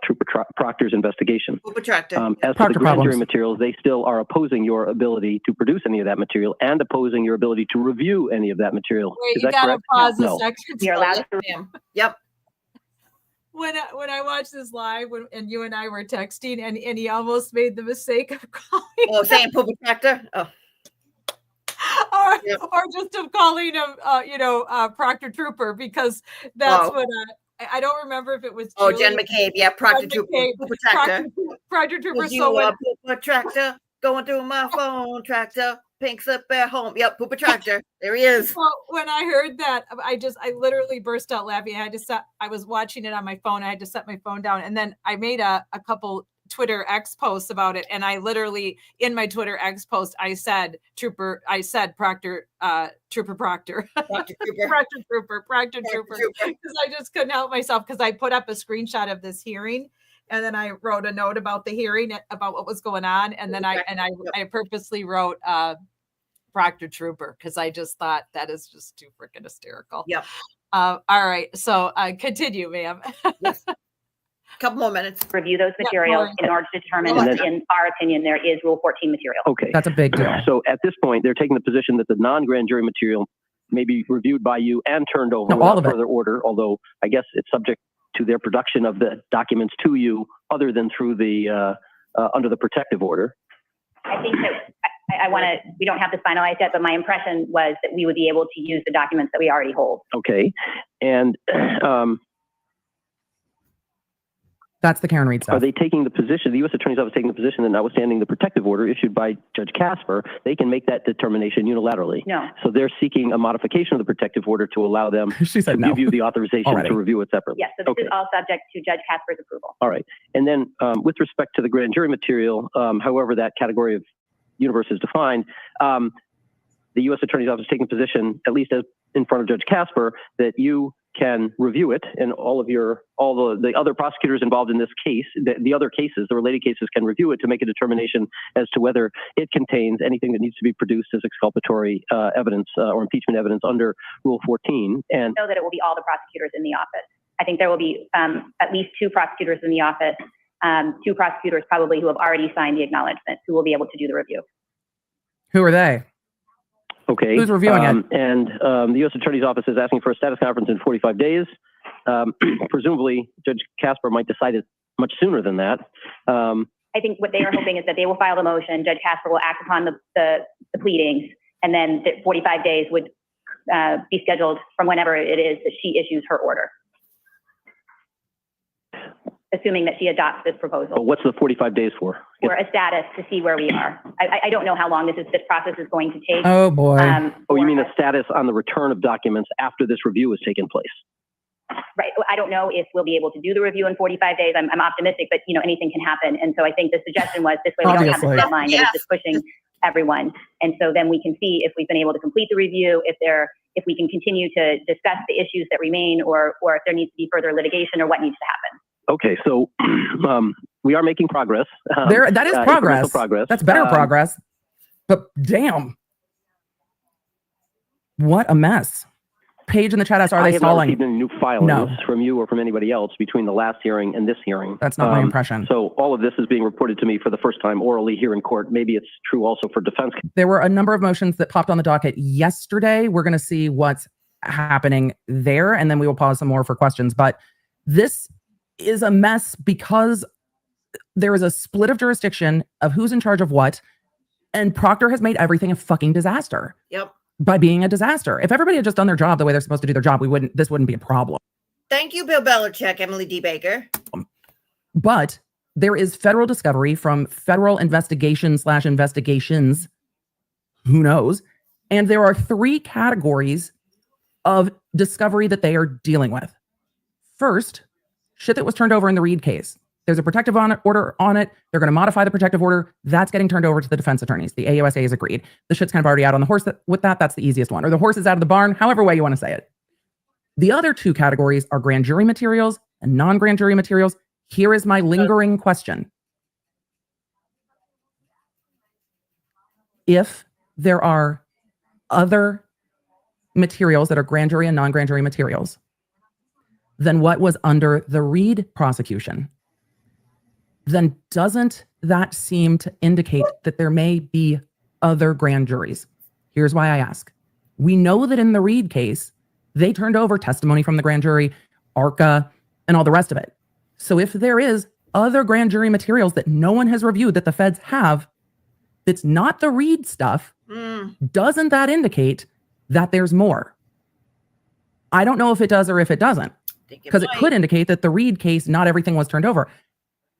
Trooper Proctor's investigation. As to the grand jury materials, they still are opposing your ability to produce any of that material and opposing your ability to review any of that material. Wait, Is you that gotta correct? pause a No. second. You're allowed to. Yep. When I watched this live, and you and I were texting, and he almost made the mistake of calling. Saying Pooper Tractor? Oh. Or just of calling him, Proctor Trooper, because that's what I don't remember if it was. Jen McCabe, yeah, Proctor Trooper, Pooper Tractor. Proctor Trooper. So Pooper Tractor going through my phone, Tractor. Pink slip at home. Yep, Pooper Tractor. There he is. Well, when I heard that, I literally burst out laughing. I was watching it on my phone. I had to set my phone down, and then I made a couple Twitter X posts about it, and I literally in my Twitter X post I said Proctor because I just couldn't help myself, because I put up a screenshot of this hearing, and then I wrote a note about the hearing, about what was going on, and then I purposely wrote Proctor Trooper, because I just thought that is just too freaking hysterical. Yep. All right, so continue, ma'am. Yes. Couple more minutes. Review those materials in order to determine what, in our opinion, there is Rule 14 material. Okay. That's a big deal. So at this point, they're taking the position that the non-grand jury material may be reviewed by you and turned over without further order, although I guess it's subject to their production of the documents to you other than through the under the protective order. I think that we don't have this finalized yet, but my impression was that we would be able to use the documents that we already hold. Okay. And that's the Karen Reed stuff. Are they taking the position, the U.S. Attorney's Office taking the position that notwithstanding the protective order issued by Judge Casper, they can make that determination unilaterally? No. So they're seeking a modification of the protective order to allow them to give you the authorization to review it separately? Yes, so this is all subject to Judge Casper's approval. All right. And then with respect to the grand jury material, however that category of universe is defined, the U.S. Attorney's Office is taking a position, at least as in front of Judge Casper, that you can review it, and all the other prosecutors involved in this case, the other cases, the related cases, can review it to make a determination as to whether it contains anything that needs to be produced as exculpatory evidence or impeachment evidence under Rule 14. And I know that it will be all the prosecutors in the office. I think there will be at least 2 prosecutors in the office, 2 prosecutors probably who have already signed the acknowledgement, who will be able to do the review. Who are they? Okay. Who's reviewing it? And the U.S. Attorney's Office is asking for a status conference in 45 days. Presumably, Judge Casper might decide it much sooner than that. I think what they are hoping is that they will file the motion, Judge Casper will act upon the pleadings, and then the 45 days would be scheduled from whenever it is that she issues her order, assuming that she adopts this proposal. But what's the 45 days for? For a status to see where we are. I don't know how long this process is going to take. Oh, boy. You mean a status on the return of documents after this review has taken place? Right. I don't know if we'll be able to do the review in 45 days. I'm optimistic, but anything can happen. And so I think the suggestion was this way we don't have the deadline that is just pushing everyone. And so then we can see if we've been able to complete the review, if we can continue to discuss the issues that remain, or if there needs to be further litigation or what needs to happen. Okay, so we are making progress. That is progress. That's better progress. But damn, what a mess. Paige in the chat asks, are they stalling? I haven't received any new filings from you or from anybody else between the last hearing and this hearing. That's not my impression. So all of this is being reported to me for the first time orally here in court. Maybe it's true also for defense. There were a number of motions that popped on the docket yesterday. We're going to see what's happening there, and then we will pause some more for questions. But this is a mess because there is a split of jurisdiction of who's in charge of what, and Proctor has made everything a fucking disaster. Yep. By being a disaster. If everybody had just done their job the way they're supposed to do their job, this wouldn't be a problem. Thank you, Bill Belichick, Emily D. Baker. But there is federal discovery from federal investigations, who knows? And there are 3 categories of discovery that they are dealing with. First, shit that was turned over in the Reed case. There's a protective order on it. They're going to modify the protective order. That's getting turned over to the defense attorneys. The AUSA has agreed. The shit's kind of already out on the horse with that. That's the easiest one. Or the horse is out of the barn, however way you want to say it. The other two categories are grand jury materials and non-grand jury materials. Here is my lingering question. If there are other materials that are grand jury and non-grand jury materials, then what was under the Reed prosecution? Then doesn't that seem to indicate that there may be other grand juries? Here's why I ask. We know that in the Reed case, they turned over testimony from the grand jury, ARCA, and all the rest of it. So if there is other grand jury materials that no one has reviewed that the feds have, that's not the Reed stuff, doesn't that indicate that there's more? I don't know if it does or if it doesn't, because it could indicate that the Reed case, not everything was turned over.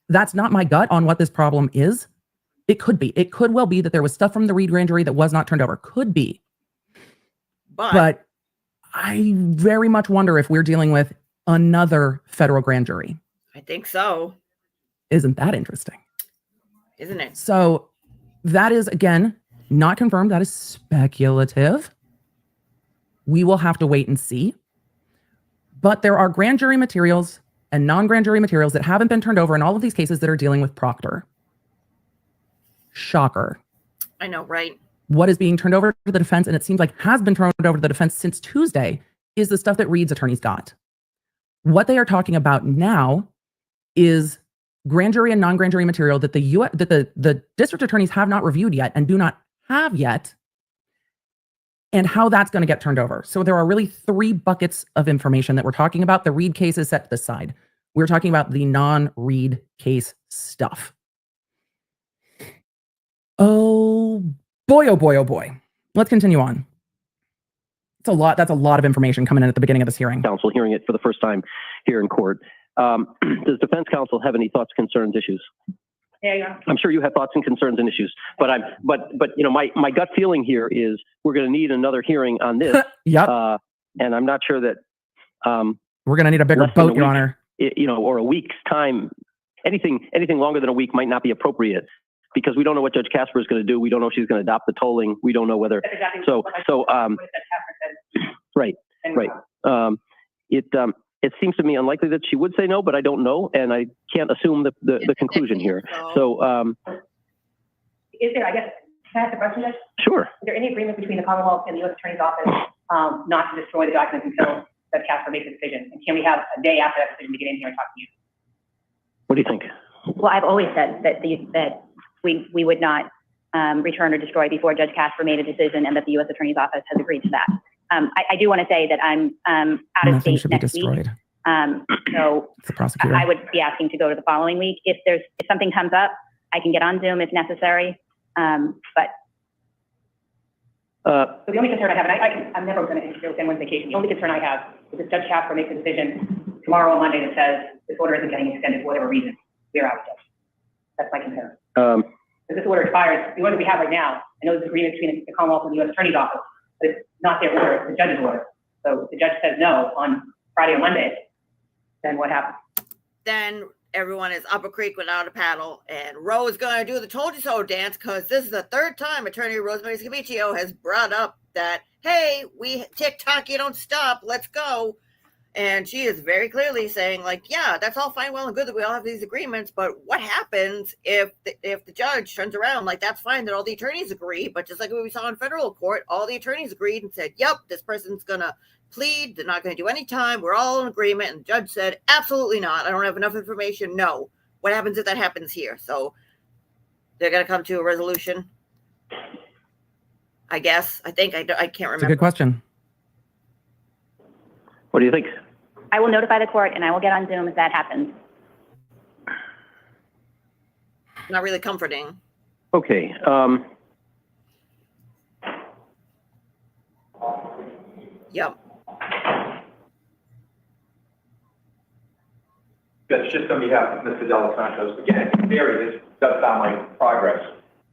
That's not my gut on what this problem is. It could be. It could well be that there was stuff from the Reed grand jury that was not turned over. Could be. But I very much wonder if we're dealing with another federal grand jury. I think so. Isn't that interesting? Isn't it? So that is, again, not confirmed. That is speculative. We will have to wait and see. But there are grand jury materials and non-grand jury materials that haven't been turned over in all of these cases that are dealing with Proctor. Shocker. I know, right? What is being turned over to the defense, and it seems like has been turned over to the defense since Tuesday, is the stuff that Reed's attorneys got. What they are talking about now is grand jury and non-grand jury material that the district attorneys have not reviewed yet and do not have yet, and how that's going to get turned over. So there are really three buckets of information that we're talking about. The Reed case is set to the side. We're talking about the non-Reed case stuff. Oh boy, oh boy, oh boy. Let's continue on. It's a lot. That's a lot of information coming in at the beginning of this hearing. Counsel hearing it for the first time here in court. Does defense counsel have any thoughts, concerns, issues? Yeah. I'm sure you have thoughts and concerns and issues, but you know, my gut feeling here is we're going to need another hearing on this. Yep. And I'm not sure that we're going to need a bigger boat, Your Honor. You know, or a week's time. Anything longer than a week might not be appropriate because we don't know what Judge Casper is going to do. We don't know if she's going to adopt the tolling. We don't know whether. Right. It seems to me unlikely that she would say no, but I don't know, and I can't assume the conclusion here. So, is there? I guess can I ask a question, Judge? Sure. Is there any agreement between the Commonwealth and the U.S. Attorney's Office not to destroy the documents until Judge Casper makes a decision? And can we have a day after that decision to get in here and talk to you? What do you think? Well, I've always said that we would not return or destroy before Judge Casper made a decision, and that the U.S. Attorney's Office has agreed to that. I do want to say that I'm out of state next week. So I would be asking to go to the following week. If something comes up, I can get on Zoom if necessary. But so the only concern I have, and I'm never going to interfere with anyone's vacation. The only concern I have is if Judge Casper makes a decision tomorrow on Monday that says this order isn't getting extended for whatever reason, we're out of Judge. That's my concern. If this order expires, the order we have right now, I know there's agreement between the Commonwealth and the U.S. Attorney's Office, but it's not their order, it's the judge's order. So if the judge says no on Friday or Monday, then what happens? Then everyone is up a creek without a paddle, and Ro is going to do the told you so dance because this is the third time Attorney Rosemary Scaviccio has brought up that, hey, we TikTok, you don't stop, let's go. And she is very clearly saying, like, yeah, that's all fine, well, and good that we all have these agreements, but what happens if the judge turns around? Like, that's fine that all the attorneys agree, but just like what we saw in federal court, all the attorneys agreed and said, yep, this person's going to plead, they're not going to do any time, we're all in agreement, and the judge said, absolutely not, I don't have enough information, no. What happens if that happens here? So they're going to come to a resolution, I guess. I can't remember. It's a good question. What do you think? I will notify the court and I will get on Zoom if that happens. Not really comforting. Okay. Yep. That's just on behalf of Mr. De Los Santos. Again, in theory, this does sound like progress.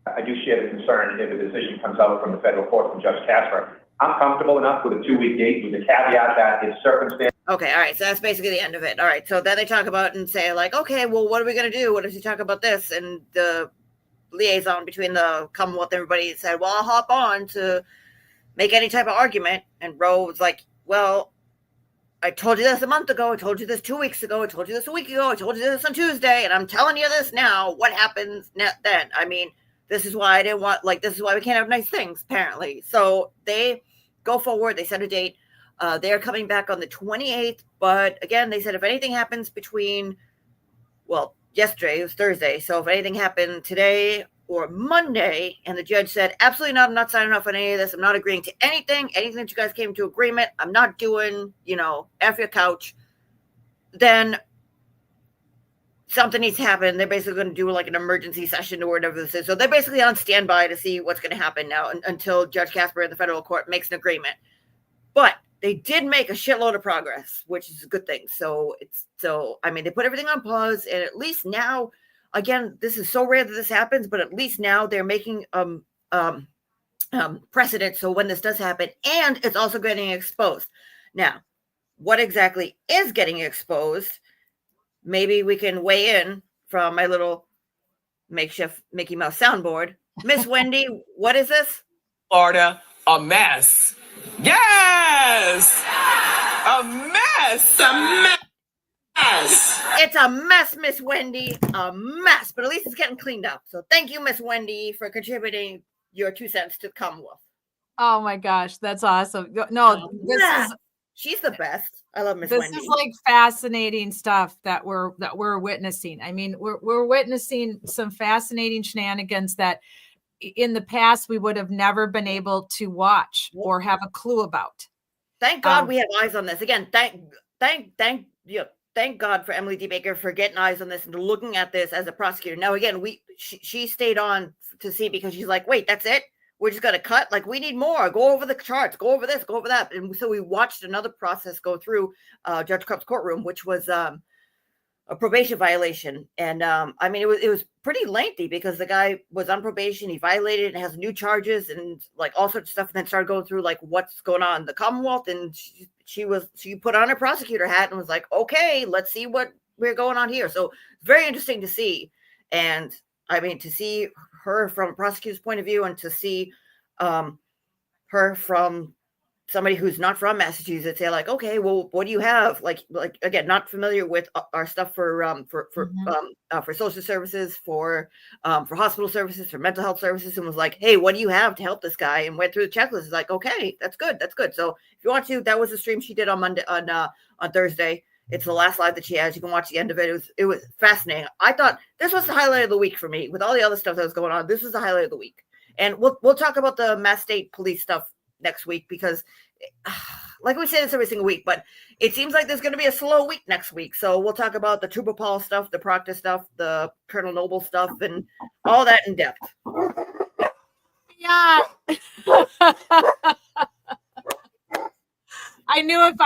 I do share the concern if a decision comes out from the federal court from Judge Casper I'm comfortable enough with a 2-week date with the caveat that it's circumstance. Okay, all right. So that's basically the end of it. All right. So then they talk about and say like, okay, well, what are we going to do? What if you talk about this? And the liaison between the Commonwealth and everybody said, well, I'll hop on to make any type of argument. And Roe was like, well, I told you this a month ago. I told you this 2 weeks ago. I told you this a week ago. I told you this on Tuesday. And I'm telling you this now. What happens then? I mean, this is why I didn't want, like, this is why we can't have nice things, apparently. So they go forward. They set a date. They're coming back on the 28th. But again, they said if anything happens between, well, yesterday, it was Thursday. So if anything happened today or Monday, and the judge said, absolutely not, I'm not signing off on any of this. I'm not agreeing to anything that you guys came to agreement. I'm not doing, F your couch. Then something needs to happen. They're basically going to do like an emergency session or whatever this is. So they're basically on standby to see what's going to happen now until Judge Casper in the federal court makes an agreement. But they did make a shitload of progress, which is a good thing. They put everything on pause, and at least now, again, this is so rare that this happens, but at least now they're making precedent. So when this does happen, and it's also getting exposed. Now, what exactly is getting exposed? Maybe we can weigh in from my little makeshift Mickey Mouse soundboard. Miss Wendy, what is this? Florida, a mess. Yes! A mess! A mess! It's a mess, Miss Wendy. A mess. But at least it's getting cleaned up. So thank you, Miss Wendy, for contributing your 2 cents to the Commonwealth. Oh my gosh, that's awesome. No, she's the best. I love Miss Wendy. This is like fascinating stuff that we're witnessing. I mean, we're witnessing some fascinating shenanigans that in the past we would have never been able to watch or have a clue about. Thank God we have eyes on this. Again, thank God for Emily D. Baker for getting eyes on this and looking at this as a prosecutor. Now, again, she stayed on to see because she's like, wait, that's it? We're just going to cut? Like, we need more. Go over the charts. Go over this. Go over that. And so we watched another process go through Judge Krupp's courtroom, which was a probation violation. And it was pretty lengthy because the guy was on probation. He violated and has new charges and like all sorts of stuff. And then started going through like what's going on in the Commonwealth. And she put on her prosecutor hat and was like, okay, let's see what we're going on here. So it's very interesting to see. And I mean, to see her from a prosecutor's point of view and to see her from somebody who's not from Massachusetts, they're like, okay, well, what do you have? Like again, not familiar with our stuff for social services, for hospital services, for mental health services, and was like, hey, what do you have to help this guy? And went through the checklist. It's like, okay, that's good. So if you want to, that was a stream she did on Monday, on Thursday. It's the last live that she has. You can watch the end of it. It was fascinating. I thought this was the highlight of the week for me. With all the other stuff that was going on, this was the highlight of the week. And we'll talk about the Mass State Police stuff next week because, like we say this every single week, but it seems like there's going to be a slow week next week. So we'll talk about the Trooper Paul stuff, the Proctor stuff, the Colonel Noble stuff, and all that in depth. Yeah. I knew if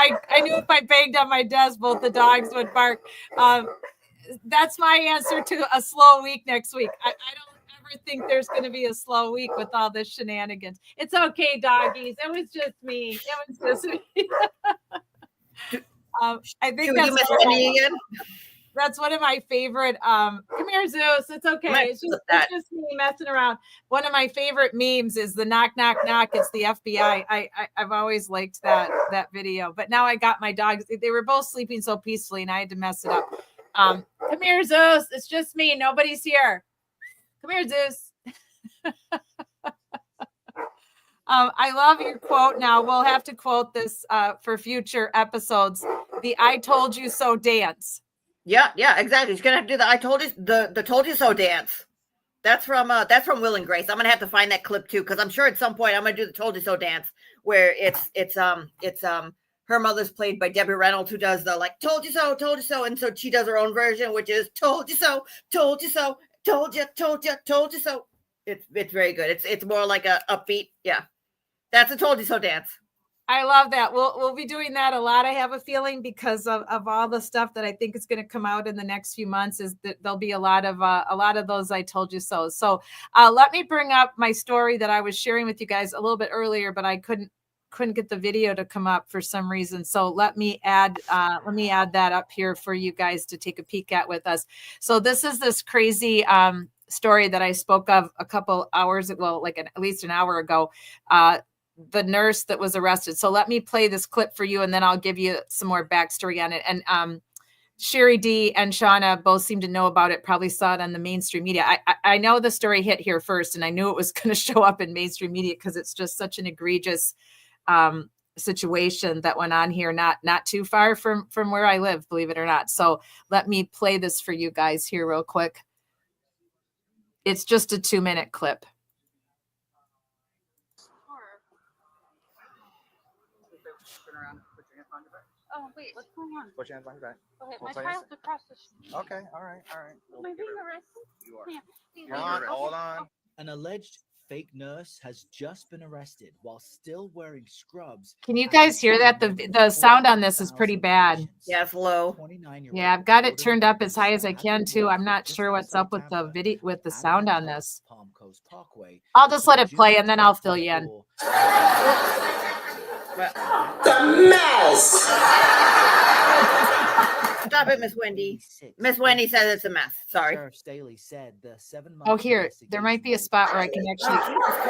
I banged on my desk, both the dogs would bark. That's my answer to a slow week next week. I don't ever think there's going to be a slow week with all this shenanigans. It's okay, doggies. It was just me. I think that's one of my favorite. Come here, Zeus. It's okay. It's just me messing around. One of my favorite memes is the knock, knock, knock. It's the FBI. I've always liked that video. But now I got my dogs. They were both sleeping so peacefully, and I had to mess it up. Come here, Zeus. It's just me. Nobody's here. Come here, Zeus. I love your quote. Now we'll have to quote this for future episodes. The "I told you so" dance. Yeah, exactly. He's gonna have to do the "I told you" the "told you so" dance. That's from Will and Grace. I'm gonna have to find that clip too, because I'm sure at some point I'm gonna do the "told you so" dance, where it's her mother's played by Debbie Reynolds, who does the like told you so, and so she does her own version, which is told you so, told you so, told you so. It's very good. It's more like a upbeat. Yeah, that's a "told you so" dance. I love that. We'll be doing that a lot. I have a feeling because of all the stuff that I think is going to come out in the next few months is that there'll be a lot of those "I told you so." So let me bring up my story that I was sharing with you guys a little bit earlier, but I couldn't couldn't get the video to come up for some reason. So let me add that up here for you guys to take a peek at with us. So this is this crazy story that I spoke of a couple hours ago, like at least an hour ago. The nurse that was arrested. So let me play this clip for you, and then I'll give you some more backstory on it. And Sherry D and Shauna both seem to know about it, probably saw it on the mainstream media. I know the story hit here first, and I knew it was going to show up in mainstream media because it's just such an egregious situation that went on here, not too far from where I live, believe it or not. So let me play this for you guys here real quick. It's just a 2-minute clip. Oh, wait, what's going on? Put your hands behind your back. Okay, We'll my tell you child's across the street. Okay, all right. Am I being arrested? You are. Yeah. Hold on. An alleged fake nurse has just been arrested while still wearing scrubs. Can you guys hear that? The sound on this is pretty bad. Yeah, it's low. Yeah, I've got it turned up as high as I can too. I'm not sure what's up with the video, with the sound on this. I'll just let it play and then I'll fill you in. The mess. Stop it, Miss Wendy. Miss Wendy says it's a mess. Sorry. Sheriff Staley said the 7-month Oh, here, there might be a spot where I can actually,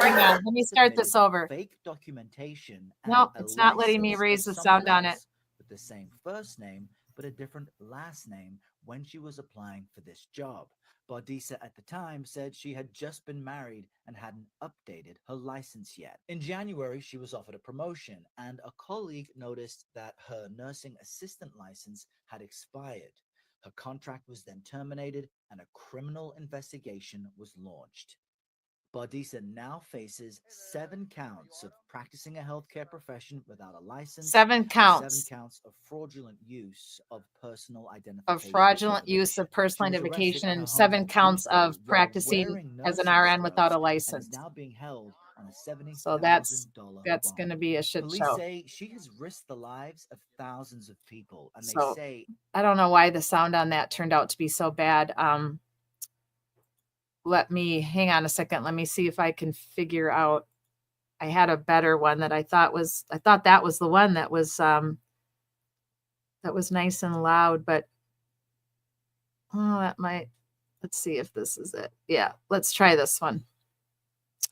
hang on, let me start this over. Fake documentation. No, it's not letting me raise the sound on it. With the same first name, but a different last name when she was applying for this job. Baudisa at the time said she had just been married and hadn't updated her license yet. In January, she was offered a promotion, and a colleague noticed that her nursing assistant license had expired. Her contract was then terminated, and a criminal investigation was launched. Baudisa now faces 7 counts of practicing a healthcare profession without a license. 7 counts. 7 counts of fraudulent use of personal identification. Of fraudulent use of personal identification, and 7 counts of practicing as an RN without a license. Now being held on a $70,000 So that's going to be a shit Police show. say she has risked the lives of thousands of people, and So they say I don't know why the sound on that turned out to be so bad. Let me hang on a second. Let me see if I can figure out. I had a better one that I thought that was the one that was nice and loud, but that might, let's see if this is it. Yeah, let's try this one.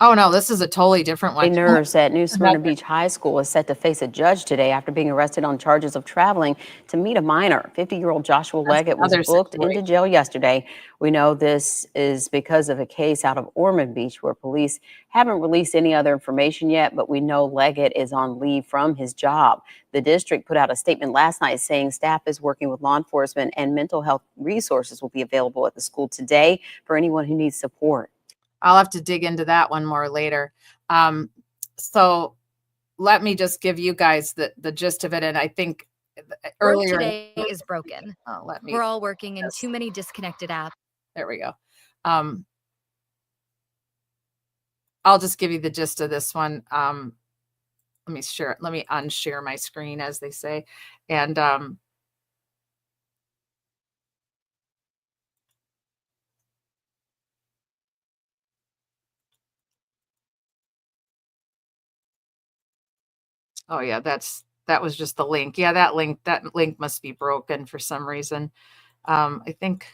Oh no, this is a totally different one. A nurse at New Smyrna Beach High School is set to face a judge today after being arrested on charges of traveling to meet a minor. 50-year-old Joshua Leggett was booked into jail yesterday. We know this is because of a case out of Ormond Beach where police haven't released any other information yet, but we know Leggett is on leave from his job. The district put out a statement last night saying staff is working with law enforcement and mental health resources will be available at the school today for anyone who needs support. I'll have to dig into that one more later. So let me just give you guys the gist of it. And I think earlier today is broken. We're all working in too many disconnected apps. There we go. I'll just give you the gist of this one. Let me unshare my screen, as they say. And oh yeah, that was just the link. Yeah, that link must be broken for some reason. I think,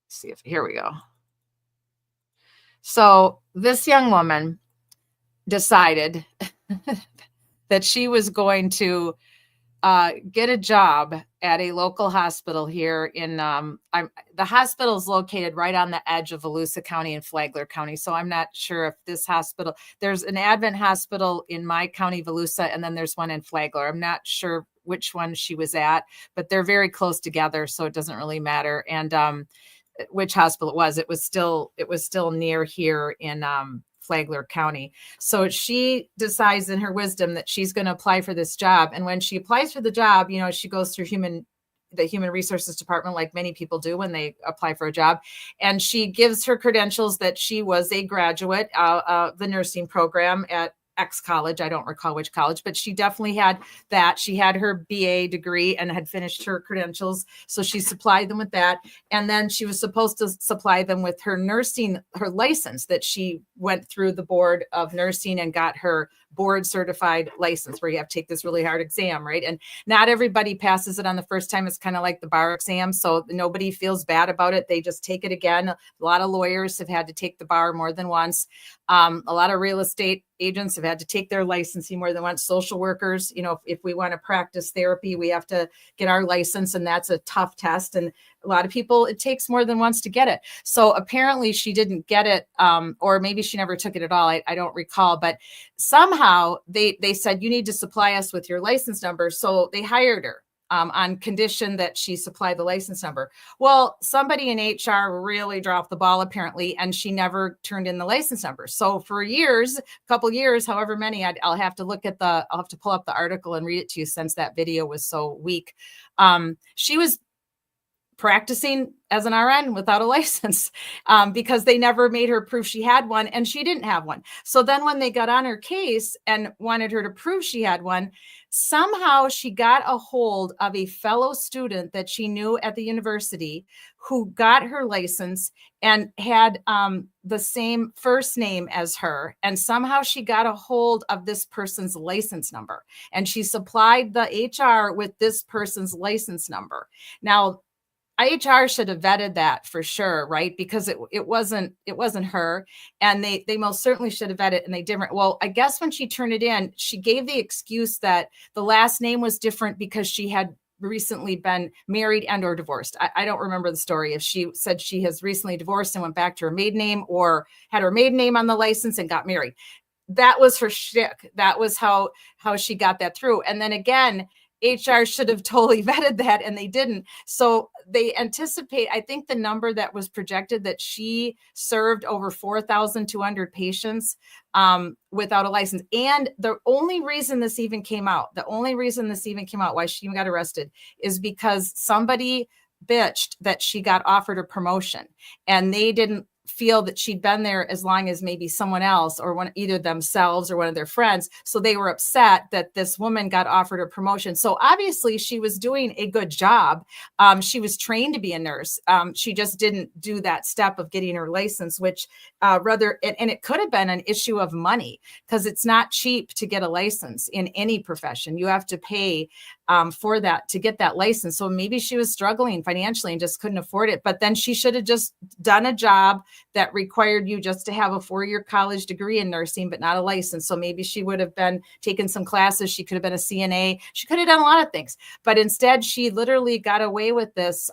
let's see if, here we go. So this young woman decided that she was going to get a job at a local hospital here in, the hospital is located right on the edge of Volusia County and Flagler County. So I'm not sure if this hospital, there's an Advent hospital in my county, Volusia, and then there's one in Flagler. I'm not sure which one she was at, but they're very close together. So it doesn't really matter. And which hospital it was still near here in Flagler County. So she decides in her wisdom that she's going to apply for this job. And when she applies for the job, she goes through the human resources department, like many people do when they apply for a job. And she gives her credentials that she was a graduate of the nursing program at X college. I don't recall which college, but she definitely had that. She had her BA degree and had finished her credentials. So she supplied them with that. And then she was supposed to supply them with her license that she went through the board of nursing and got her board certified license where you have to take this really hard exam, right? And not everybody passes it on the first time. It's kind of like the bar exam. So nobody feels bad about it. They just take it again. A lot of lawyers have had to take the bar more than once. A lot of real estate agents have had to take their licensing more than once. Social workers, if we want to practice therapy, we have to get our license, and that's a tough test. And a lot of people, it takes more than once to get it. So apparently she didn't get it, or maybe she never took it at all. I don't recall, but somehow they said, you need to supply us with your license number. So they hired her. On condition that she supply the license number. Well, somebody in HR really dropped the ball apparently, and she never turned in the license number. So for years, a couple years, however many, I'll have to pull up the article and read it to you since that video was so weak. She was practicing as an RN without a license because they never made her prove she had one, and she didn't have one. So then when they got on her case and wanted her to prove she had one, somehow she got a hold of a fellow student that she knew at the university who got her license and had the same first name as her. And somehow she got a hold of this person's license number, and she supplied the HR with this person's license number. Now, HR should have vetted that for sure, right? Because it wasn't her, and they most certainly should have vetted, and they didn't. Well, I guess when she turned it in, she gave the excuse that the last name was different because she had recently been married and or divorced. I don't remember the story if she said she has recently divorced and went back to her maiden name, or had her maiden name on the license and got married. That was her shtick. That was how she got that through. And then again, HR should have totally vetted that, and they didn't. So they anticipate, I think the number that was projected, that she served over 4,200 patients without a license. And the only reason this even came out, why she even got arrested, is because somebody bitched that she got offered a promotion, and they didn't feel that she'd been there as long as maybe someone else, or either themselves or one of their friends. So they were upset that this woman got offered a promotion. So obviously she was doing a good job. She was trained to be a nurse. She just didn't do that step of getting her license, which and it could have been an issue of money, because it's not cheap to get a license in any profession. You have to pay for that to get that license. So maybe she was struggling financially and just couldn't afford it. But then she should have just done a job that required you just to have a 4-year college degree in nursing, but not a license. So maybe she would have been taking some classes. She could have been a CNA. She could have done a lot of things, but instead she literally got away with this,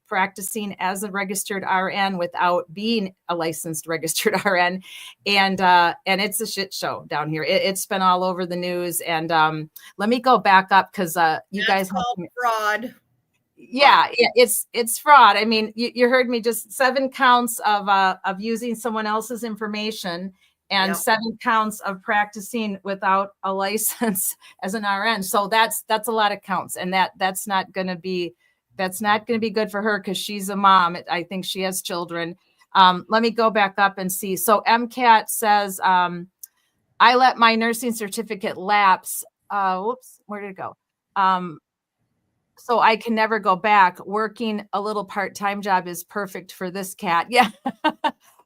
practicing as a registered RN without being a licensed registered RN. And it's a shit show down here. It's been all over the news. And let me go back up, because you guys called fraud. Yeah, it's fraud. I mean, you heard me, just 7 counts of using someone else's information, and 7 counts of practicing without a license as an RN. So that's a lot of counts, and that's not going to be good for her, because she's a mom. I think she has children. Let me go back up and see. So MCAT says, I let my nursing certificate lapse. Whoops, where did it go? So I can never go back. Working a little part-time job is perfect for this cat. Yeah.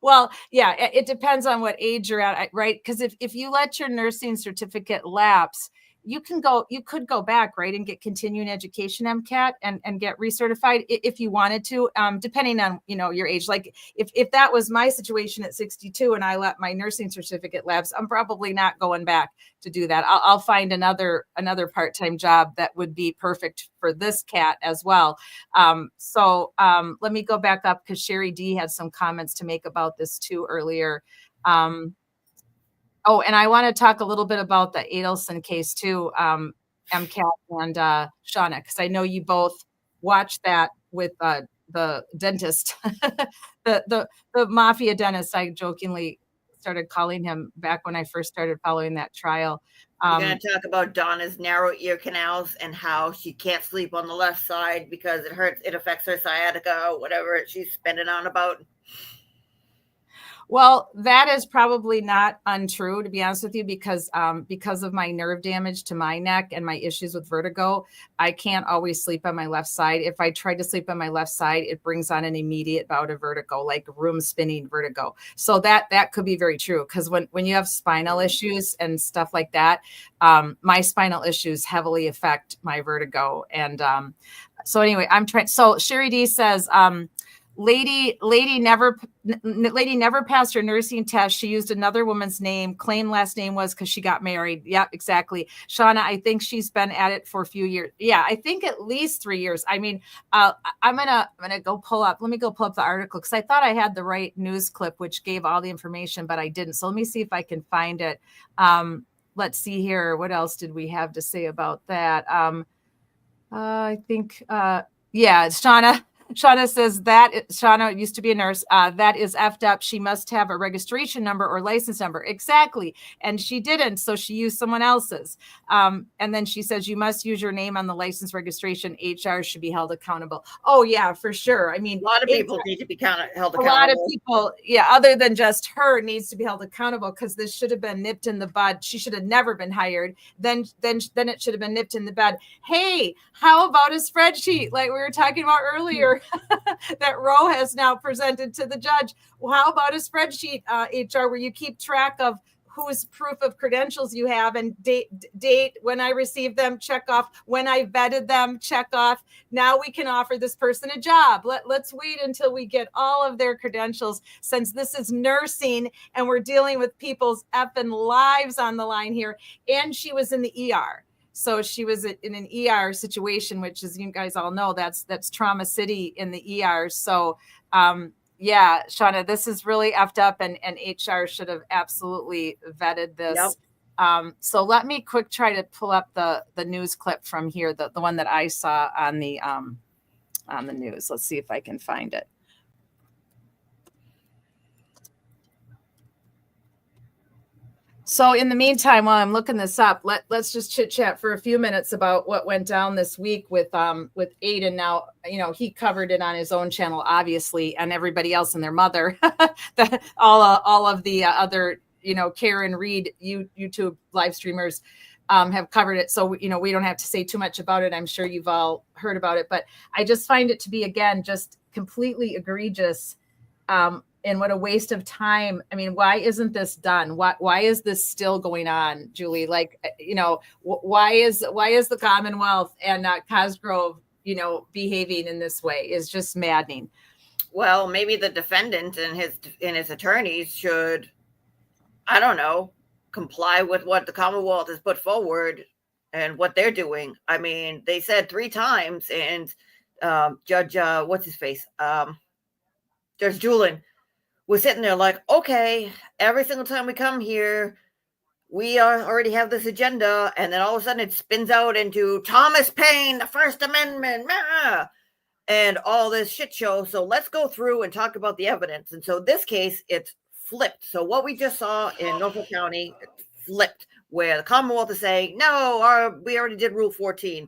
Well, yeah, it depends on what age you're at, right? Because if you let your nursing certificate lapse, you could go back, right, and get continuing education MCAT and get recertified if you wanted to, depending on, your age. Like if that was my situation at 62 and I let my nursing certificate lapse, I'm probably not going back to do that. I'll find another part-time job that would be perfect for this cat as well. So let me go back up, because Sherry D had some comments to make about this too earlier. Oh, and I want to talk a little bit about the Adelson case too, MCAT and Shauna, because I know you both watched that with the dentist, the mafia dentist. I jokingly started calling him back when I first started following that trial. We're going to talk about Donna's narrow ear canals and how she can't sleep on the left side because it hurts. It affects her sciatica, or whatever she's spending on about. Well, that is probably not untrue, to be honest with you, because of my nerve damage to my neck and my issues with vertigo, I can't always sleep on my left side. If I try to sleep on my left side, it brings on an immediate bout of vertigo, like room spinning vertigo. So that could be very true, because when you have spinal issues and stuff like that, my spinal issues heavily affect my vertigo. And so anyway, I'm trying. So Sherry D says, Lady never passed her nursing test. She used another woman's name. Claimed last name was because she got married. Yep, exactly. Shauna, I think she's been at it for a few years. Yeah, I think at least 3 years. I mean, I'm gonna go pull up. Let me go pull up the article, because I thought I had the right news clip, which gave all the information, but I didn't. So let me see if I can find it. Let's see here. What else did we have to say about that? I think, yeah, Shauna says that Shauna used to be a nurse. That is effed up. She must have a registration number or license number. Exactly. And she didn't. So she used someone else's. And then she says, you must use your name on the license registration. HR should be held accountable. Oh, yeah, for sure. I mean, a lot of people need to be held accountable. A lot of people, yeah, other than just her, needs to be held accountable, because this should have been nipped in the bud. She should have never been hired. Then it should have been nipped in the bud. Hey, how about a spreadsheet like we were talking about earlier that Roe has now presented to the judge? Well, how about a spreadsheet, HR, where you keep track of whose proof of credentials you have, and date when I received them, check off, when I vetted them, check off. Now we can offer this person a job. Let's wait until we get all of their credentials, since this is nursing and we're dealing with people's effing lives on the line here. And she was in the ER. So she was in an ER situation, which, as you guys all know, that's Trauma City in the ER. So, yeah, Shauna, this is really effed up, and HR should have absolutely vetted this. Yep. So let me try to pull up the news clip from here, the one that I saw on the news. Let's see if I can find it. So in the meantime, while I'm looking this up, let's just chit chat for a few minutes about what went down this week with Aiden. Now, he covered it on his own channel, obviously, and everybody else and their mother, all of the other, Karen Reed YouTube live streamers have covered it. So, we don't have to say too much about it. I'm sure you've all heard about it, but I just find it to be, again, just completely egregious. And what a waste of time. I mean, why isn't this done? Why is this still going on, Julie? Like, why is the Commonwealth and Cosgrove, behaving in this way is just maddening. Well, maybe the defendant and his attorneys should, I don't know, comply with what the Commonwealth has put forward and what they're doing. I mean, they said 3 times, and Judge, what's his face? Judge Julian was sitting there like, okay, every single time we come here, we already have this agenda, and then all of a sudden it spins out into Thomas Paine, the First Amendment, and all this shit show. So let's go through and talk about the evidence. And so this case, it's flipped. So what we just saw in Norfolk County, flipped, where the Commonwealth is saying, no, we already did Rule 14.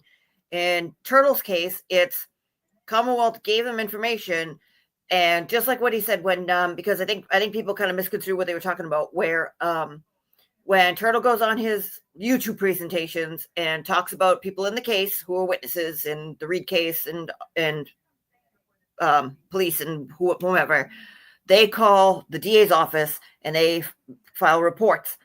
In Turtle's case, it's Commonwealth gave them information. And just like what he said, when because I think people kind of misconstrued what they were talking about, where when Turtle goes on his YouTube presentations and talks about people in the case who are witnesses in the Reed case and police and whomever, they call the DA's office and they file reports.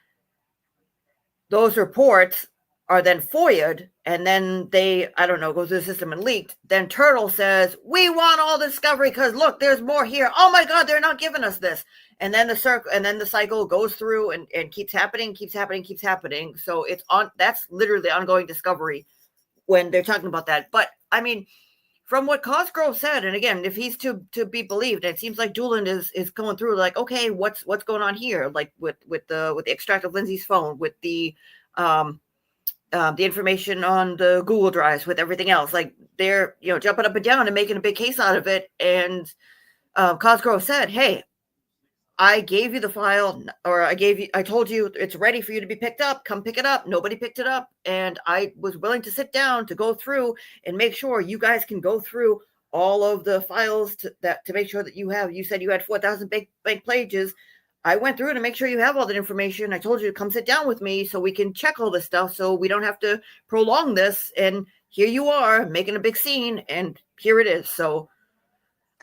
Those reports are then FOIA'd, and then they, I don't know, go through the system and leaked. Then Turtle says, we want all discovery because look, there's more here. Oh my God, they're not giving us this. And then the cycle goes through and keeps happening. So that's literally ongoing discovery when they're talking about that. But I mean, from what Cosgrove said, and again, if he's to be believed, it seems like Doolin is going through like, okay, what's going on here? Like with the extract of Lindsay's phone, with the information on the Google Drives, with everything else, like they're, jumping up and down and making a big case out of it. And Cosgrove said, hey, I gave you the file, or I told you it's ready for you to be picked up. Come pick it up. Nobody picked it up. And I was willing to sit down to go through and make sure you guys can go through all of the files to make sure that you said you had 4,000 blank pages. I went through it to make sure you have all that information. I told you to come sit down with me so we can check all this stuff so we don't have to prolong this. And here you are making a big scene, and here it is. So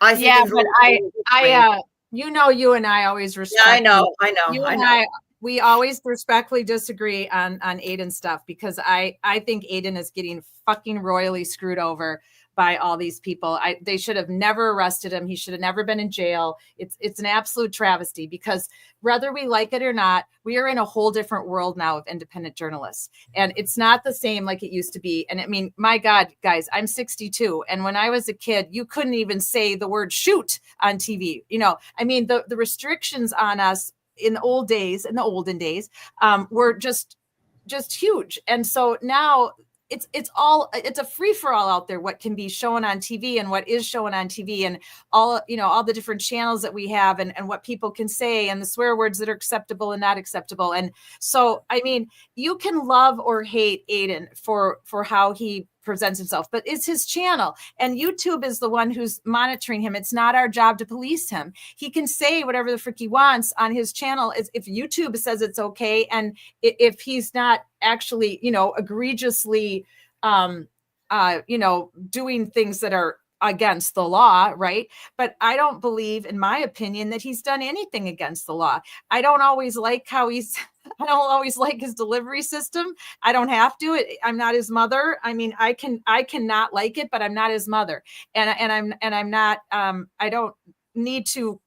I see things but you and I always respect. Yeah, I know. You and I, we always respectfully disagree on Aiden stuff, because I think Aiden is getting fucking royally screwed over by all these people. They should have never arrested him. He should have never been in jail. It's an absolute travesty, because whether we like it or not, we are in a whole different world now of independent journalists. And it's not the same like it used to be. And I mean, my God, guys, I'm 62. And when I was a kid, you couldn't even say the word shoot on TV. I mean, the restrictions on us in the olden days, were just huge. And so now it's a free for all out there, what can be shown on TV and what is shown on TV, and all the different channels that we have, and what people can say, and the swear words that are acceptable and not acceptable. And so, I mean, you can love or hate Aiden for how he presents himself, but it's his channel, and YouTube is the one who's monitoring him. It's not our job to police him. He can say whatever the frick he wants on his channel, if YouTube says it's okay, and if he's not actually egregiously doing things that are against the law, right? But I don't believe, in my opinion, that he's done anything against the law. I don't always like I don't always like his delivery system. I don't have to. I'm not his mother. I mean, I cannot like it, but I'm not his mother, and I'm not. I don't need to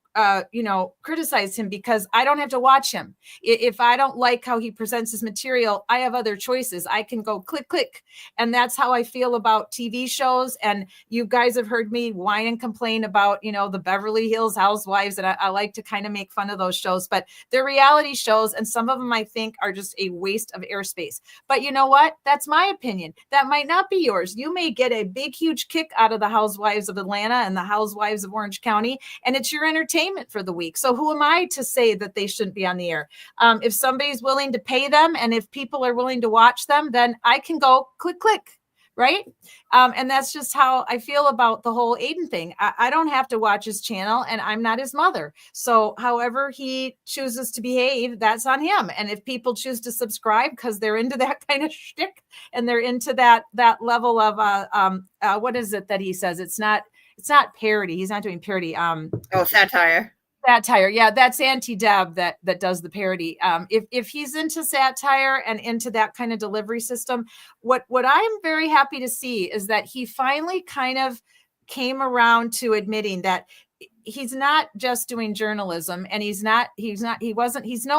criticize him, because I don't have to watch him. If I don't like how he presents his material, I have other choices. I can go click. And that's how I feel about TV shows. And you guys have heard me whine and complain about, the Beverly Hills Housewives. And I like to kind of make fun of those shows, but they're reality shows. And some of them I think are just a waste of airspace. But you know what? That's my opinion. That might not be yours. You may get a big, huge kick out of the Housewives of Atlanta and the Housewives of Orange County, and it's your entertainment for the week. So who am I to say that they shouldn't be on the air? If somebody's willing to pay them, and if people are willing to watch them, then I can go click, right? And that's just how I feel about the whole Aiden thing. I don't have to watch his channel, and I'm not his mother. So however he chooses to behave, that's on him. And if people choose to subscribe because they're into that kind of shtick, and they're into that level of what is it that he says? It's not parody. He's not doing parody. Satire. Satire. Yeah, that's Auntie Deb that does the parody. If he's into satire and into that kind of delivery system, what I'm very happy to see is that he finally kind of came around to admitting that he's not just doing journalism, and he's no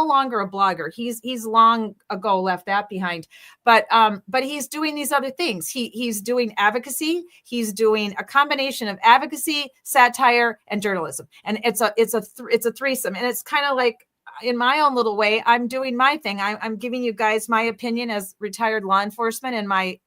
longer a blogger. He's long ago left that behind, but he's doing these other things. He's doing advocacy. He's doing a combination of advocacy, satire, and journalism. And it's a threesome. And it's kind of like, in my own little way, I'm doing my thing. I'm giving you guys my opinion as retired law enforcement, and my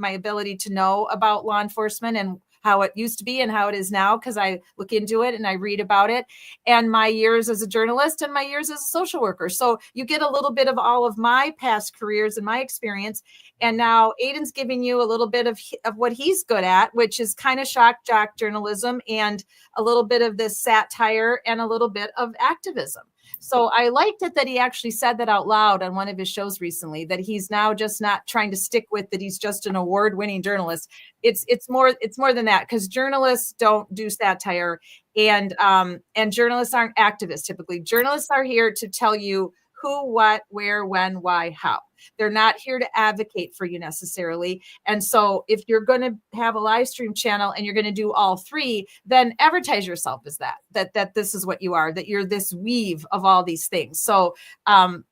ability to know about law enforcement and how it used to be and how it is now, because I look into it and I read about it, and my years as a journalist and my years as a social worker. So you get a little bit of all of my past careers and my experience. And now Aiden's giving you a little bit of what he's good at, which is kind of shock jock journalism, and a little bit of this satire, and a little bit of activism. So I liked it that he actually said that out loud on one of his shows recently, that he's now just not trying to stick with that he's just an award-winning journalist. It's more than that, because journalists don't do satire, and journalists aren't activists. Typically, journalists are here to tell you who, what, where, when, why, how. They're not here to advocate for you necessarily. And so if you're going to have a live stream channel and you're going to do all three, then advertise yourself as that this is what you are, that you're this weave of all these things. So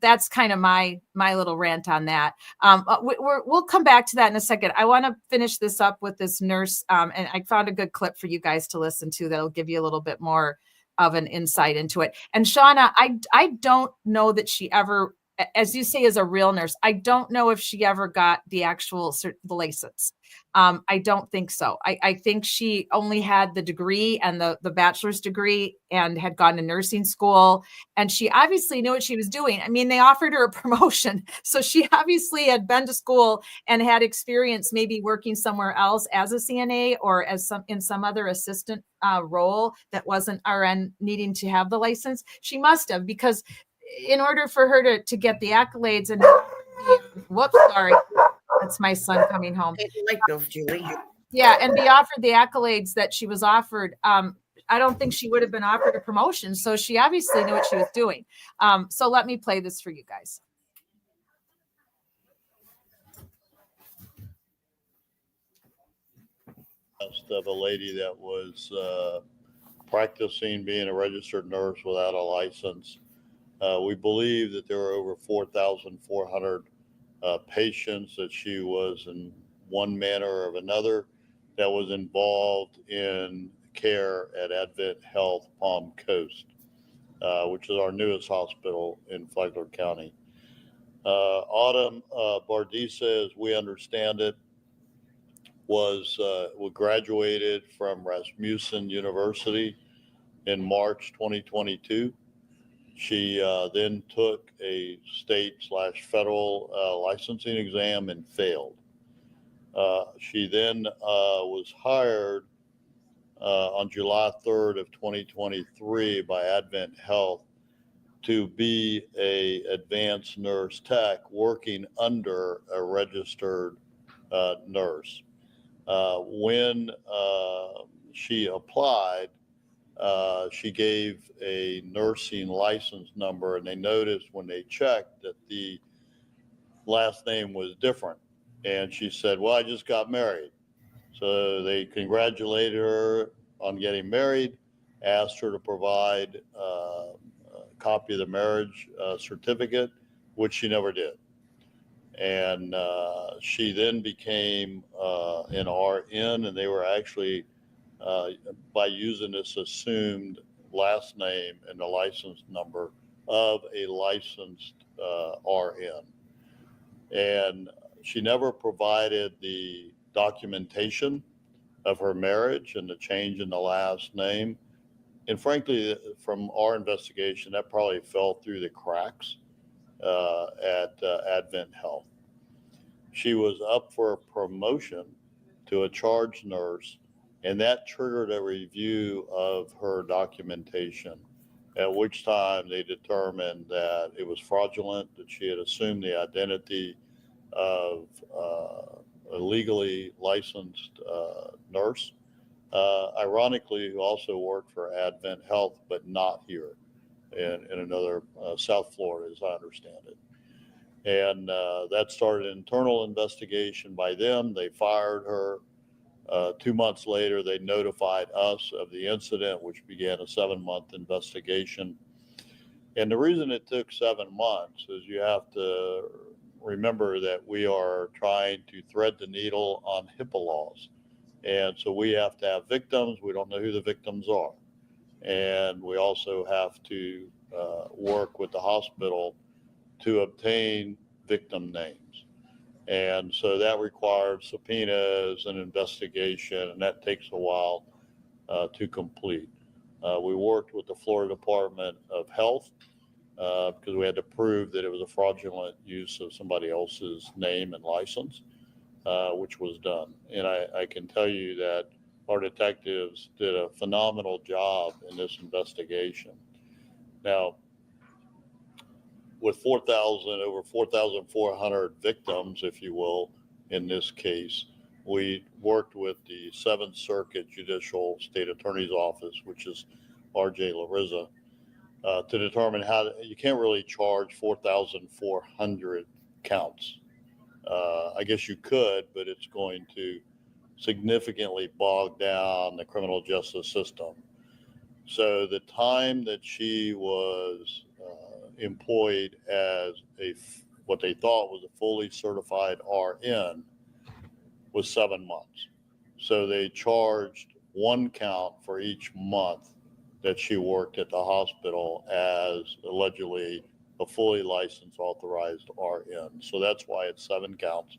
that's kind of my little rant on that. We'll come back to that in a second. I want to finish this up with this nurse. And I found a good clip for you guys to listen to that'll give you a little bit more of an insight into it. And Shauna, I don't know that she ever as you say, is a real nurse. I don't know if she ever got the actual the license. I don't think so. I think she only had the degree and the bachelor's degree and had gone to nursing school. And she obviously knew what she was doing. I mean, they offered her a promotion. So she obviously had been to school and had experience maybe working somewhere else as a CNA or as in some other assistant role that wasn't RN needing to have the license. She must have, because in order for her to get the accolades and whoops, sorry, that's my son coming home. Like those, Julie. Yeah, and be offered the accolades that she was offered. I don't think she would have been offered a promotion. So she obviously knew what she was doing. So let me play this for you guys. Of a lady that was practicing being a registered nurse without a license. We believe that there were over 4,400 patients that she was in one manner or another that was involved in care at Advent Health Palm Coast, which is our newest hospital in Flagler County. Autumn Bardisa, as we understand it, was graduated from Rasmussen University in March 2022. She then took a state/federal licensing exam and failed. She then was hired on July 3rd of 2023 by Advent Health to be a advanced nurse tech working under a registered nurse. When she applied, she gave a nursing license number, and they noticed when they checked that the last name was different. And she said, well, I just got married. So they congratulated her on getting married, asked her to provide a copy of the marriage certificate, which she never did. And she then became an RN, and they were actually, by using this assumed last name and the license number of a licensed RN. And she never provided the documentation of her marriage and the change in the last name. And frankly, from our investigation, that probably fell through the cracks at Advent Health. She was up for a promotion to a charge nurse, and that triggered a review of her documentation, at which time they determined that it was fraudulent, that she had assumed the identity of a legally licensed nurse, ironically, who also worked for Advent Health, but not here in another South Florida, as I understand it. And that started an internal investigation by them. They fired her. 2 months later, they notified us of the incident, which began a 7-month investigation. And the reason it took 7 months is you have to remember that we are trying to thread the needle on HIPAA laws. And so we have to have victims. We don't know who the victims are. And we also have to work with the hospital to obtain victim names. And so that required subpoenas and investigation, and that takes a while to complete. We worked with the Florida Department of Health because we had to prove that it was a fraudulent use of somebody else's name and license, which was done. And I can tell you that our detectives did a phenomenal job in this investigation. Now, with over 4,400 victims, if you will, in this case, we worked with the 7th Circuit Judicial State Attorney's Office, which is R.J. Larissa, to determine how you can't really charge 4,400 counts. I guess you could, but it's going to significantally bog down the criminal justice system. So the time that she was employed as what they thought was a fully certified RN was 7 months. So they charged 1 count for each month that she worked at the hospital as allegedly a fully licensed authorized RN. So that's why it's 7 counts.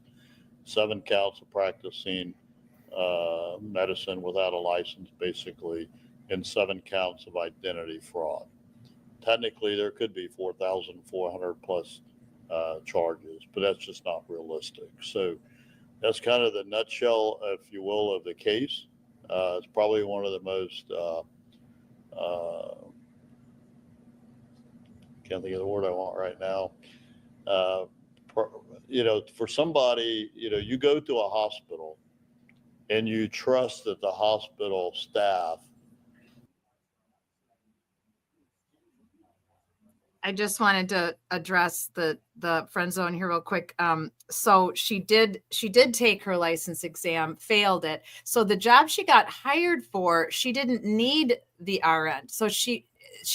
7 counts of practicing medicine without a license, basically, and 7 counts of identity fraud. Technically, there could be 4,400 plus charges, but that's just not realistic. So that's kind of the nutshell, if you will, of the case. It's probably one of the most, can't think of the word I want right now. For somebody, you go to a hospital and you trust that the hospital staff. I just wanted to address the friend zone here real quick. So she did take her license exam, failed it. So the job she got hired for, she didn't need the RN. So she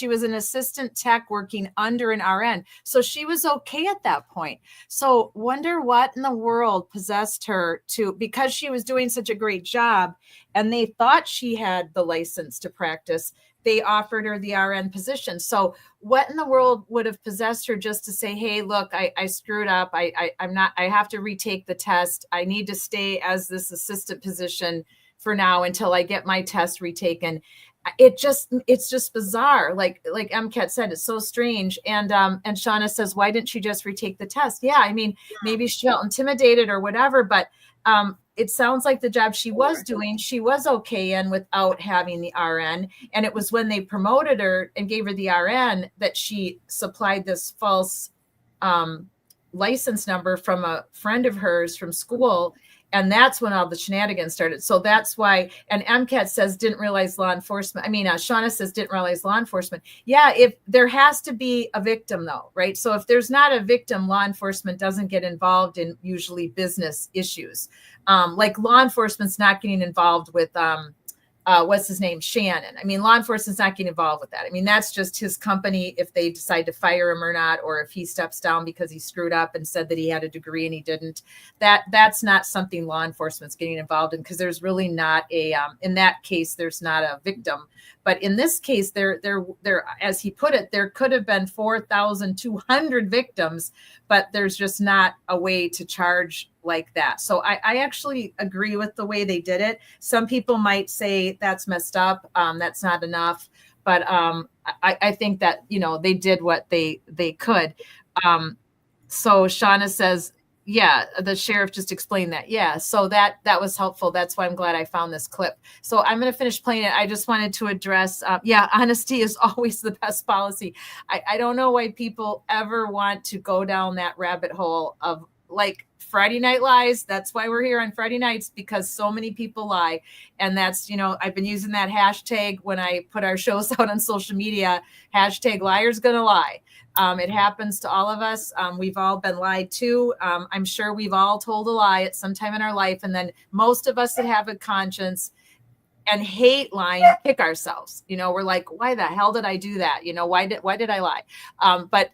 was an assistant tech working under an RN. So she was okay at that point. So wonder what in the world possessed her to, because she was doing such a great job and they thought she had the license to practice, they offered her the RN position. So what in the world would have possessed her just to say, hey, look, I screwed up. I have to retake the test. I need to stay as this assistant position for now until I get my test retaken. It's just bizarre. Like MCAT said, it's so strange. And Shauna says, why didn't she just retake the test? Yeah, I mean, maybe she felt intimidated or whatever, but it sounds like the job she was doing, she was okay in without having the RN. And it was when they promoted her and gave her the RN that she supplied this false license number from a friend of hers from school. And that's when all the shenanigans started. So that's why, and MCAT says didn't realize law enforcement. I mean, Shauna says didn't realize law enforcement. Yeah, if there has to be a victim though, right? So if there's not a victim, law enforcement doesn't get involved in usually business issues. Like law enforcement's not getting involved with, what's his name? Shannon. I mean, law enforcement's not getting involved with that. I mean, that's just his company if they decide to fire him or not, or if he steps down because he screwed up and said that he had a degree and he didn't. That's not something law enforcement's getting involved in, because there's really not a in that case there's not a victim. But in this case, there as he put it, there could have been 4,200 victims, but there's just not a way to charge like that. So I actually agree with the way they did it. Some people might say that's messed up. That's not enough. But I think that, they did what they could. So Shauna says, yeah, the sheriff just explained that. Yeah. So that was helpful. That's why I'm glad I found this clip. So I'm going to finish playing it. I just wanted to address, honesty is always the best policy. I don't know why people ever want to go down that rabbit hole of like Friday Night Lies. That's why we're here on Friday nights, because so many people lie. And that's, I've been using that hashtag when I put our shows out on social media, hashtag liars gonna lie. It happens to all of us. We've all been lied to. I'm sure we've all told a lie at some time in our life. And then most of us that have a conscience and hate lying kick ourselves. We're like, why the hell did I do that? Why did I lie? But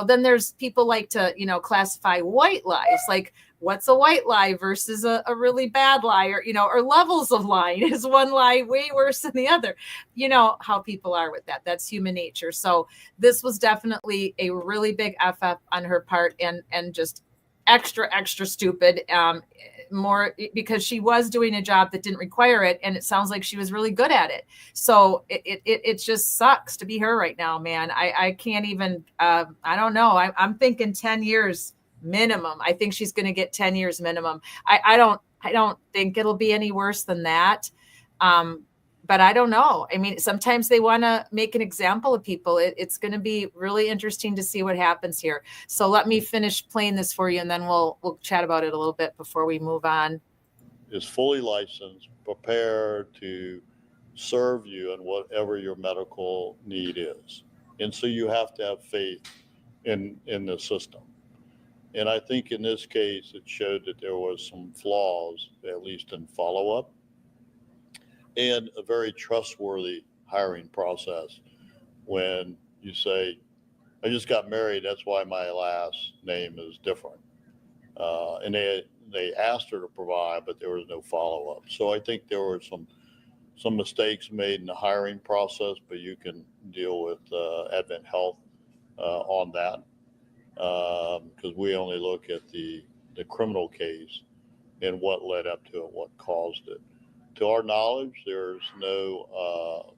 then there's people like to, classify white lies. Like, what's a white lie versus a really bad lie, or levels of lying. Is one lie way worse than the other? You know how people are with that. That's human nature. So this was definitely a really big FF on her part, and just extra stupid. More because she was doing a job that didn't require it, and it sounds like she was really good at it. So it just sucks to be her right now, man. I can't even. I don't know. I'm thinking 10 years minimum. I think she's going to get 10 years minimum. I don't think it'll be any worse than that. But I don't know. I mean, sometimes they want to make an example of people. It's going to be really interesting to see what happens here. So let me finish playing this for you, and then we'll chat about it a little bit before we move on. Is fully licensed, prepared to serve you in whatever your medical need is. And so you have to have faith in the system. And I think in this case, it showed that there was some flaws, at least in follow-up, and a very trustworthy hiring process. When you say, I just got married, that's why my last name is different. And they asked her to provide, but there was no follow-up. So I think there were some mistakes made in the hiring process, but you can deal with Advent Health on that because we only look at the criminal case and what led up to it, what caused it. To our knowledge, there's no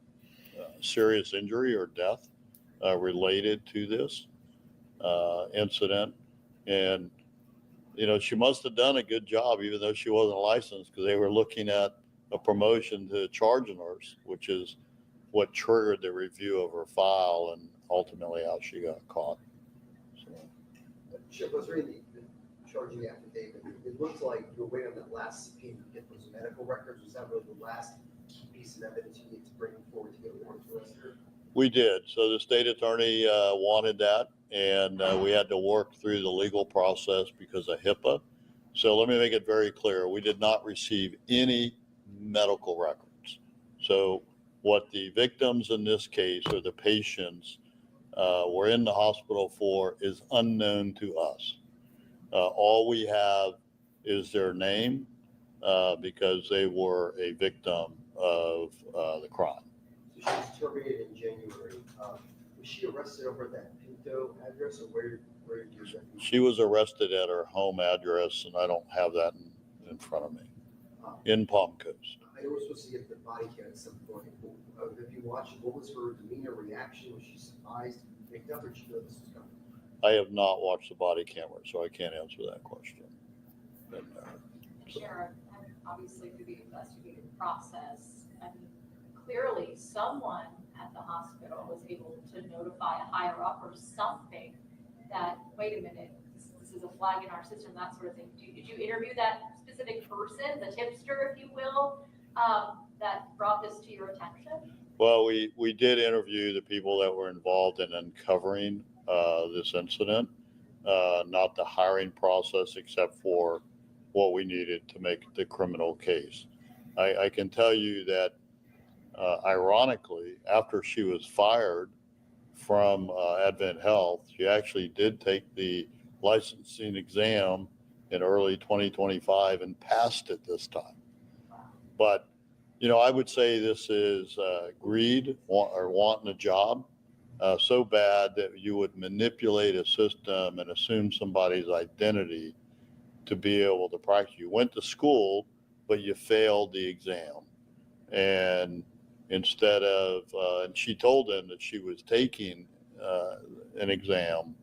serious injury or death related to this incident. And, you know, she must have done a good job, even though she wasn't licensed, because they were looking at a promotion to charge nurse, which is what triggered the review of her file and ultimately how she got caught. So. Chip, I was reading the charging affidavit. It looks like you were waiting on that last subpoena to get those medical records. Was that really the last piece of evidence you need to bring forward to get a warrant to arrest her? We did. So the state attorney wanted that, and we had to work through the legal process because of HIPAA. So let me make it very clear. We did not receive any medical records. So what the victims in this case or the patients were in the hospital for is unknown to us. All we have is their name because they were a victim of the crime. So she was terminated in January. Was she arrested over at that Pinto address, or where did you get? She was arrested at her home address, and I don't have that in front of me, in Palm Coast. I know we're supposed to get the body cam at some point. If you watched, what was her demeanor, reaction? Was she surprised, picked up, or did she know this was coming? I have not watched the body camera, so I can't answer that question. But, Sheriff, obviously through the investigative process, I mean, clearly someone at the hospital was able to notify a higher up or something that, wait a minute, this is a flag in our system, that sort of thing. Did you interview that specific person, the tipster, if you will, that brought this to your attention? Well, we did interview the people that were involved in uncovering this incident, not the hiring process, except for what we needed to make the criminal case. I can tell you that, ironically, after she was fired from Advent Health, she actually did take the licensing exam in early 2025 and passed it this time. But, you know, I would say this is greed or wanting a job so bad that you would manipulate a system and assume somebody's identity to be able to practice. You went to school, but you failed the exam. And instead of, and she told them that she was taking an exam,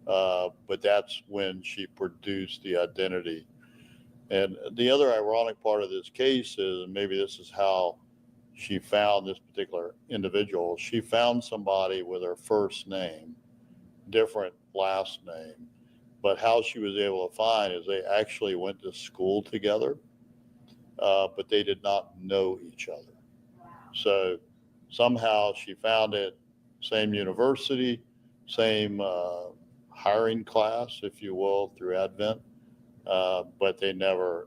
but that's when she produced the identity. And the other ironic part of this case is, and maybe this is how she found this particular individual, she found somebody with her first name, different last name, but how she was able to find is they actually went to school together, but they did not know each other. So somehow she found it, same university, same hiring class, if you will, through Advent, but they never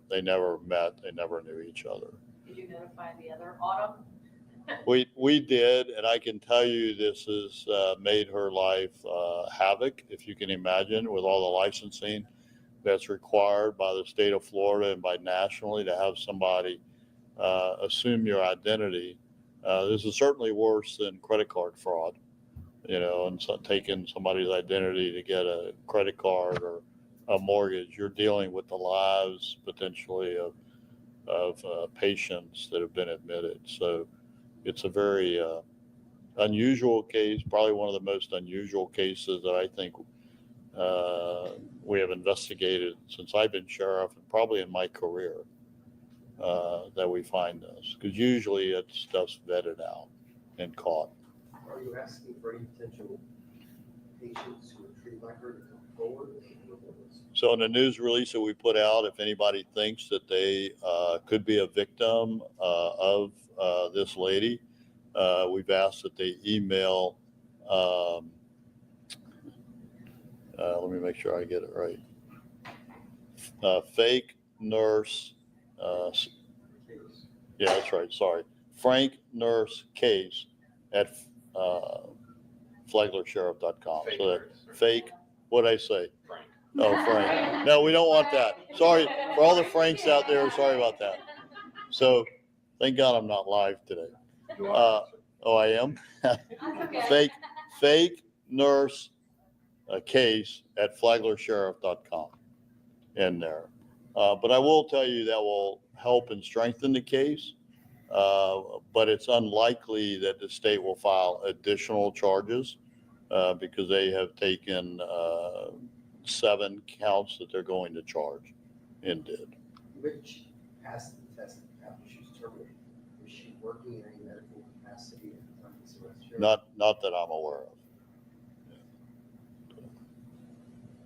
met, they never knew each other. Did you notify the other Autumn? We did, and I can tell you this has made her life havoc, if you can imagine, with all the licensing that's required by the state of Florida and by nationally to have somebody assume your identity. This is certainly worse than credit card fraud, you know, and so taking somebody's identity to get a credit card or a mortgage. You're dealing with the lives potentially of patients that have been admitted. So it's a very unusual case, probably one of the most unusual cases that I think we have investigated since I've been sheriff and probably in my career that we find this, because usually it's stuff's vetted out and caught. Are you asking for any potential patients who are treated like her to come forward? So in the news release that we put out, if anybody thinks that they could be a victim of this lady, we've asked that they email, let me make sure I get it right, fake nurse, yeah, that's right, sorry, Frank Nurse Case at flaglersheriff.com. So that fake, what'd I say? Frank. Oh, Frank. No, we don't want that. Sorry for all the Franks out there. Sorry about that. So thank God I'm not live today. Oh, I am? Fake nurse case at flaglersheriff.com in there. But I will tell you that will help and strengthen the case. But it's unlikely that the state will file additional charges because they have taken 7 counts that they're going to charge and did. Which passed the test after she was terminated? Was she working in any medical capacity at the time of this arrest? Not that I'm aware of.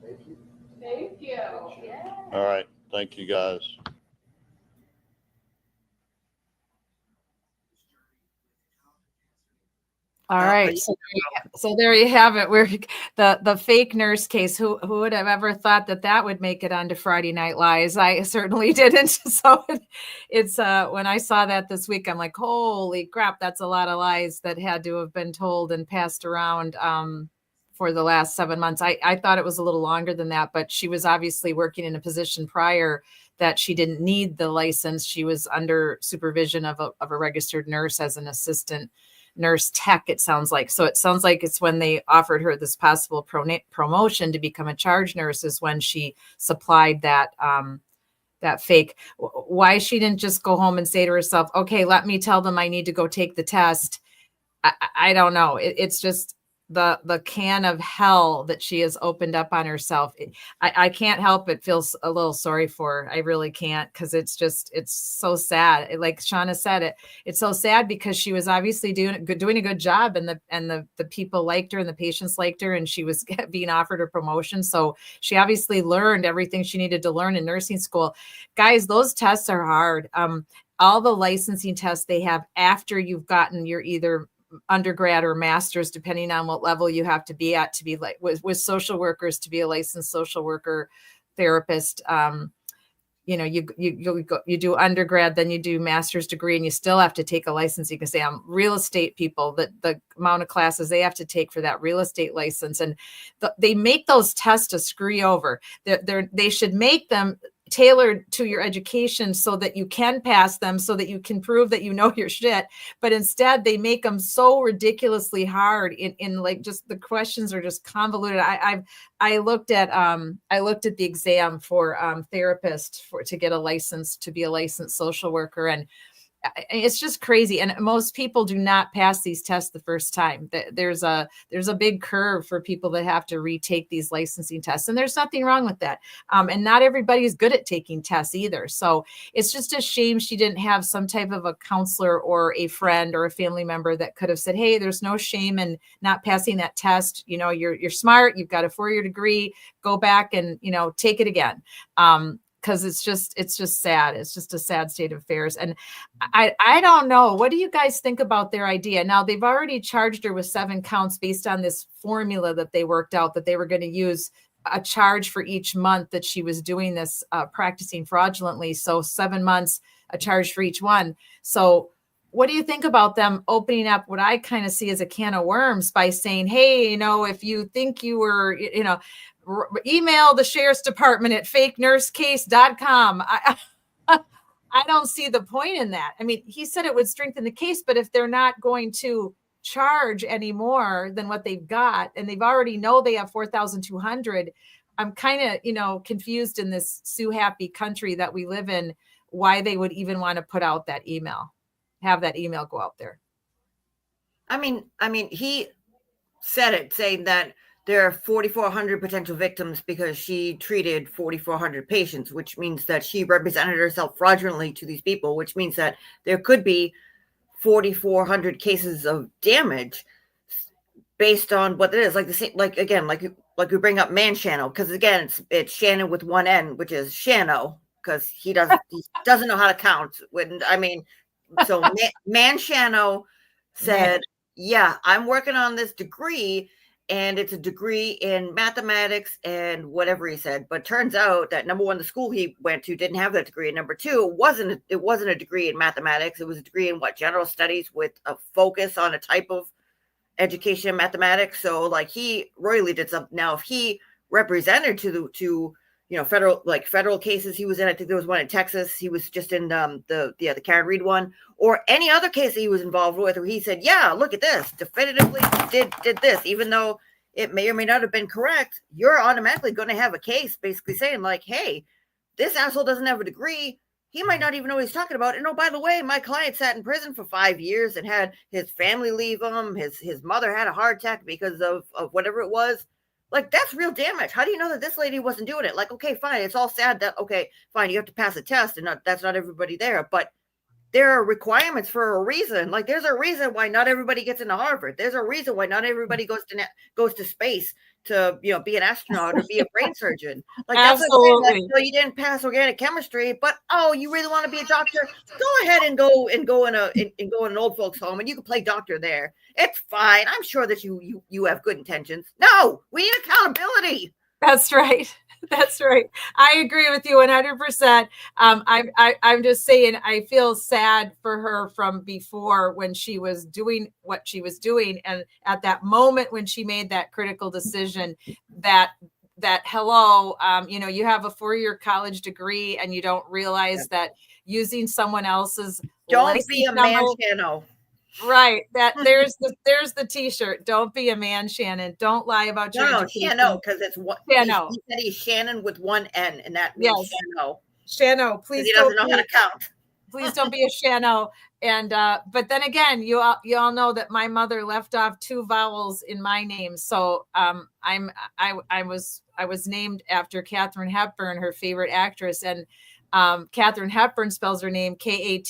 Thank you. Thank you. Yeah. All right. Thank you, guys. All right, so there you have it. We're the fake nurse case. Who would have ever thought that would make it onto Friday Night Lies? I certainly didn't. So it's when I saw that this week, I'm like, holy crap, that's a lot of lies that had to have been told and passed around for the last 7 months. I thought it was a little longer than that, but she was obviously working in a position prior that she didn't need the license. She was under supervision of a registered nurse as an assistant nurse tech, it sounds like. So it sounds like it's when they offered her this possible promotion to become a charge nurse is when she supplied that that fake. Why she didn't just go home and say to herself, okay, let me tell them I need to go take the test. I don't know. It's just the can of hell that she has opened up on herself. I can't help but feel a little sorry for her. I really can't, because it's so sad. Like Shauna said, it's so sad because she was obviously doing a good job, and the people liked her and the patients liked her, and she was being offered a promotion. So she obviously learned everything she needed to learn in nursing school. Guys, those tests are hard. All the licensing tests they have after you've gotten your either undergrad or master's, depending on what level you have to be at to be like with social workers, to be a licensed social worker, therapist. You do undergrad, then you do master's degree, and you still have to take a license. You can say real estate people, that the amount of classes they have to take for that real estate license, and they make those tests to screw you over. They should make them tailored to your education so that you can pass them, so that you can prove that you know your shit. But instead they make them so ridiculously hard in like, just the questions are just convoluted. I looked at the exam for therapist to get a license to be a licensed social worker, and it's just crazy. And most people do not pass these tests the first time. There's a big curve for people that have to retake these licensing tests, and there's nothing wrong with that. And not everybody is good at taking tests either. So it's just a shame she didn't have some type of a counselor or a friend or a family member that could have said, hey, there's no shame in not passing that test. You know, you're smart, you've got a 4-year degree, go back and, take it again. Because it's just sad. It's just a sad state of affairs. And I don't know. What do you guys think about their idea? Now, they've already charged her with 7 counts based on this formula that they worked out, that they were going to use a charge for each month that she was doing this, practicing fraudulently. So 7 months, a charge for each one. So what do you think about them opening up what I kind of see as a can of worms by saying, hey, if you think you were, email the sheriff's department at fakenursecase.com. I don't see the point in that. I mean, he said it would strengthen the case, but if they're not going to charge any more than what they've got, and they've already know they have 4,200, I'm kind of, confused in this sue happy country that we live in, why they would even want to put out that email, have that email go out there. I mean, he said it, saying that there are 4,400 potential victims because she treated 4,400 patients, which means that she represented herself fraudulently to these people, which means that there could be 4,400 cases of damage based on what it is. Like the same, like we bring up Man Shano, because again, it's Shannon with one N, which is Shano, because he doesn't know how to count. So Man Shano said, yeah, I'm working on this degree, and it's a degree in mathematics and whatever he said. But turns out that, number one, the school he went to didn't have that degree. And number two, it wasn't a degree in mathematics. It was a degree in general studies with a focus on a type of education in mathematics. So like he royally did something. Now, if he represented to federal cases he was in, I think there was one in Texas. He was just in the Karen Reed one, or any other case that he was involved with, where he said, yeah, look at this, definitively did this, even though it may or may not have been correct, you're automatically going to have a case basically saying like, hey, this asshole doesn't have a degree. He might not even know what he's talking about. And oh, by the way, my client sat in prison for 5 years and had his family leave him. His mother had a heart attack because of whatever it was. Like, that's real damage. How do you know that this lady wasn't doing it? Like, okay, fine. It's all sad that, okay, fine, you have to pass a test and that's not everybody there. But there are requirements for a reason. Like, there's a reason why not everybody gets into Harvard. There's a reason why not everybody goes to space to, you know, be an astronaut or be a brain surgeon. Like, that's what I'm saying. Like, so you didn't pass organic chemistry, but oh, you really want to be a doctor? Go ahead and go in an old folks home, and you can play doctor there. It's fine. I'm sure that you have good intentions. No, we need accountability. That's right. That's right. I agree with you 100%. I'm just saying, I feel sad for her from before when she was doing what she was doing. And at that moment when she made that critical decision that hello, you know, you have a 4-year college degree and you don't realize that using someone else's don't be a man channel. Right. That there's the t-shirt. Don't be a man, Shannon. Don't lie about your education. No, because it's what he Shano. said he's Shannon with one N, and that means Shano. Shano, please. He doesn't know how to count. Please don't be a Shano. And but then again, you all know that my mother left off 2 vowels in my name. So I was named after Katharine Hepburn, her favorite actress, and Katharine Hepburn spells her name Katharine.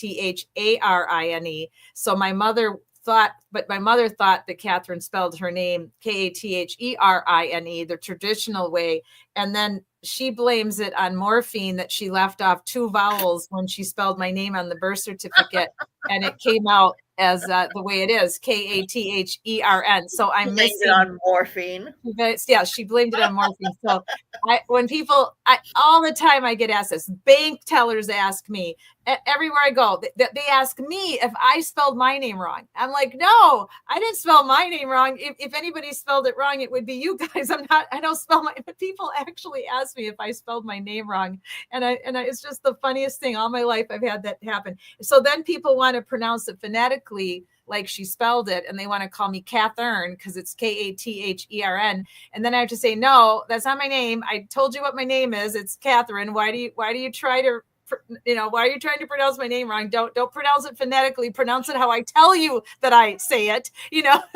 So my mother thought that Katharine spelled her name Katherine, the traditional way. And then she blames it on morphine that she left off 2 vowels when she spelled my name on the birth certificate. And it came out as the way it is, Kathern. So I'm missing it on morphine. Yeah, she blamed it on morphine. So all the time I get asked this. Bank tellers ask me everywhere I go. They ask me if I spelled my name wrong. I'm like, no, I didn't spell my name wrong. If anybody spelled it wrong, it would be you guys. I don't spell my. But people actually ask me if I spelled my name wrong, and it's just the funniest thing. All my life I've had that happen. So then people want to pronounce it phonetically like she spelled it, and they want to call me Katharine because it's Kathern. And then I have to say, no, that's not my name. I told you what my name is. It's Katharine. Why do you try to, why are you trying to pronounce my name wrong? Don't pronounce it phonetically. Pronounce it how I tell you that I say it.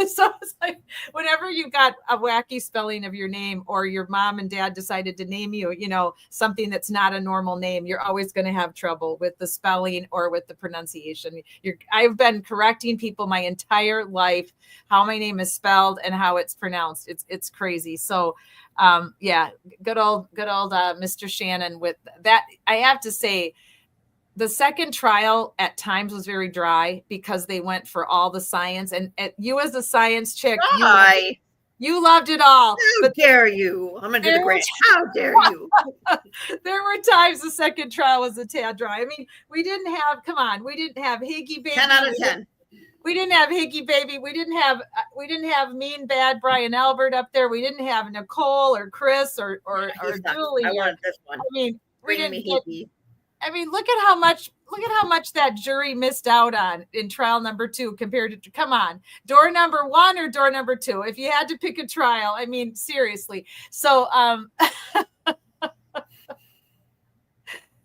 So it's like whenever you got a wacky spelling of your name, or your mom and dad decided to name you, something that's not a normal name, you're always going to have trouble with the spelling or with the pronunciation. I've been correcting people my entire life how my name is spelled and how it's pronounced. It's crazy. So good old Mr. Shannon with that. I have to say, the second trial at times was very dry because they went for all the science, and you as a science chick, you loved it all. How dare you? I'm gonna do the great. How dare you? There were times the second trial was a tad dry. I mean, we didn't have Higgy Baby. 10 out of 10. We didn't have Higgy Baby. We didn't have mean bad Brian Albert up there. We didn't have Nicole or Chris or Julie. I wanted this one. I mean, look at how much that jury missed out on in trial number 2 compared to, come on, door number 1 or door number 2. If you had to pick a trial, I mean, seriously. So,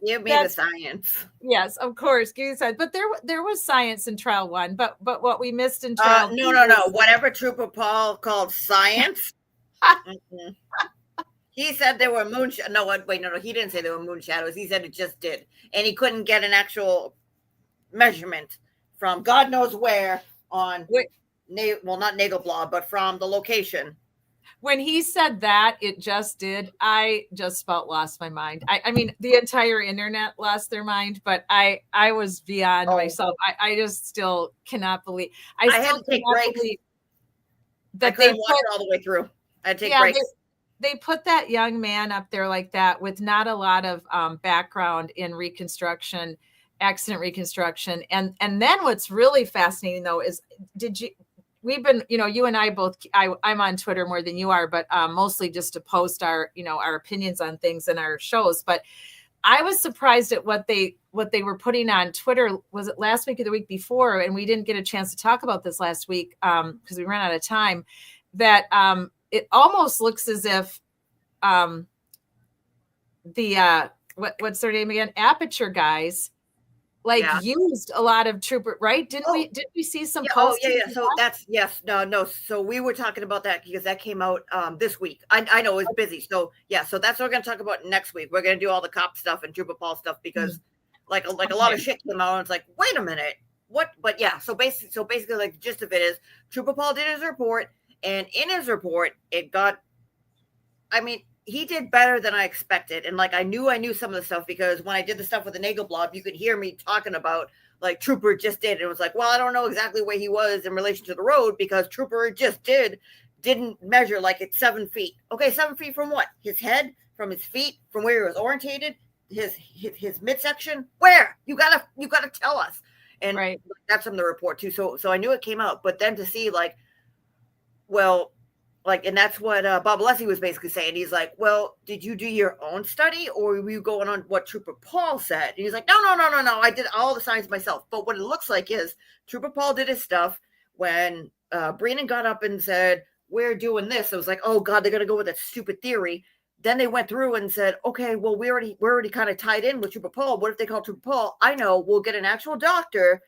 give me the science. Yes, of course. Give me the science. But there was science in trial 1. But what we missed in trial no. Whatever Trooper Paul called science. He said there were moon. No, he didn't say there were moon shadows. He said it just did, and he couldn't get an actual measurement from God knows where on. Not Nagelblaw, but from the location. When he said that, it just did. I just about lost my mind. I mean, the entire internet lost their mind, but I was beyond myself. I just still cannot believe. I had to take breaks. I couldn't watch it all the way through. I had to take breaks. They put that young man up there like that with not a lot of background in accident reconstruction. And then what's really fascinating though is, we've been, you and I both, I'm on Twitter more than you are, but mostly just to post our opinions on things in our shows. But I was surprised at what they were putting on Twitter. Was it last week or the week before? And we didn't get a chance to talk about this last week because we ran out of time. That it almost looks as if the what's their name again? Aperture guys used a lot of trooper, right? Didn't we see some posts? So that's no. So we were talking about that because that came out this week. I know it's busy. So so that's what we're gonna talk about next week. We're gonna do all the cop stuff and Trooper Paul stuff because like a lot of shit came out and it's like, wait a minute, what? But so basically like the gist of it is Trooper Paul did his report, and in his report it got, I mean, he did better than I expected. And like, I knew some of the stuff because when I did the stuff with the Nagel blog, you could hear me talking about like Trooper just did. And it was like, well, I don't know exactly where he was in relation to the road because Trooper just didn't measure like it's 7 feet. Okay. 7 feet from what? His head, from his feet, from where he was orientated, his midsection, where? You gotta tell us. And that's from the report too. So I knew it came out, but then to see like, well, like, and that's what Bob Alessi was basically saying. He's like, well, did you do your own study or were you going on what Trooper Paul said? And he's like, no. I did all the science myself. But what it looks like is Trooper Paul did his stuff when Brennan got up and said, we're doing this. I was like, oh God, they're going to go with that stupid theory. Then they went through and said, okay, well, we're already kind of tied in with Trooper Paul. What if they call Trooper Paul? I know, we'll get an actual doctor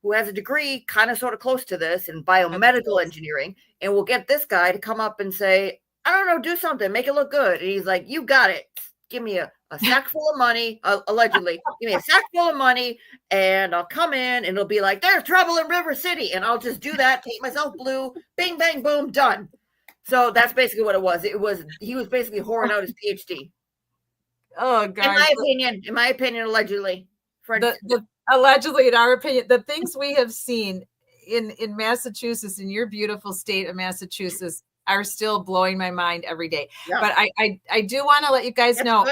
who has a degree kind of sort of close to this in biomedical engineering. And we'll get this guy to come up and say, I don't know, do something, make it look good. And he's like, you got it. Give me a sack full of money, allegedly. Give me a sack full of money and I'll come in and it'll be like, there's trouble in River City. And I'll just do that, take myself blue, bing, bang, boom, done. So that's basically what it was. He was basically whoring out his PhD. Oh, God. In my opinion, allegedly. Allegedly, in our opinion, the things we have seen in Massachusetts, in your beautiful state of Massachusetts, are still blowing my mind every day. Yeah. But I do want to let you guys know,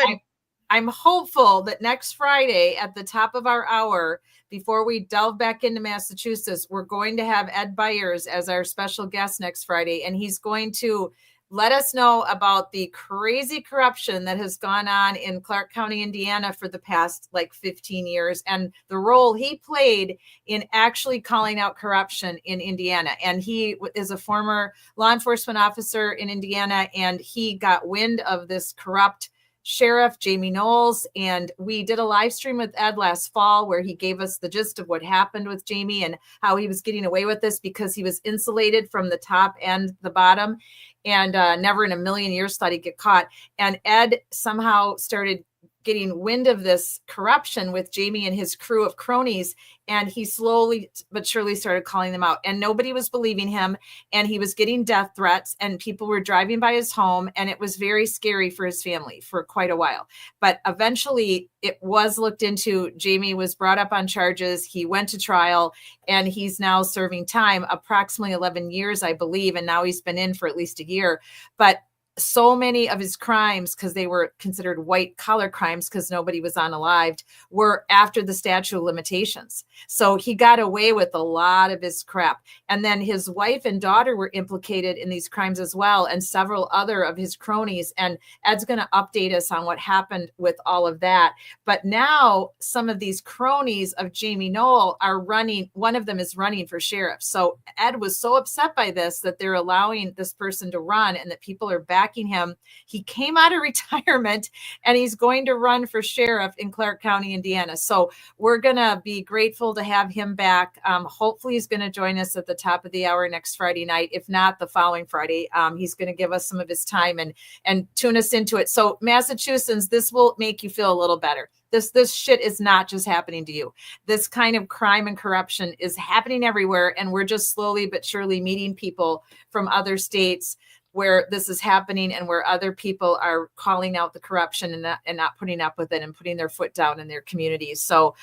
I'm hopeful that next Friday at the top of our hour, before we delve back into Massachusetts, we're going to have Ed Byers as our special guest next Friday, and he's going to let us know about the crazy corruption that has gone on in Clark County, Indiana for the past 15 years and the role he played in actually calling out corruption in Indiana. And he is a former law enforcement officer in Indiana, and he got wind of this corrupt Sheriff Jamie Knowles, and we did a live stream with Ed last fall where he gave us the gist of what happened with Jamie and how he was getting away with this because he was insulated from the top and the bottom, and never in a million years thought he'd get caught. And Ed somehow started getting wind of this corruption with Jamie and his crew of cronies, and he slowly but surely started calling them out, and nobody was believing him, and he was getting death threats, and people were driving by his home, and it was very scary for his family for quite a while. But eventually it was looked into. Jamie was brought up on charges. He went to trial, and he's now serving time, approximately 11 years, I believe, and now he's been in for at least a year. But so many of his crimes, because they were considered white collar crimes because nobody was unalived, were after the statute of limitations. So he got away with a lot of his crap. And then his wife and daughter were implicated in these crimes as well, and several other of his cronies. And Ed's going to update us on what happened with all of that. But now some of these cronies of Jamie Knoll are running. One of them is running for sheriff. So Ed was so upset by this that they're allowing this person to run and that people are backing him. He came out of retirement and he's going to run for sheriff in Clark County, Indiana. So we're going to be grateful to have him back. Hopefully he's going to join us at the top of the hour next Friday night. If not, the following Friday. He's going to give us some of his time and tune us into it. So Massachusetts, this will make you feel a little better. This shit is not just happening to you. This kind of crime and corruption is happening everywhere. And we're just slowly but surely meeting people from other states where this is happening and where other people are calling out the corruption and not putting up with it and putting their foot down in their communities. So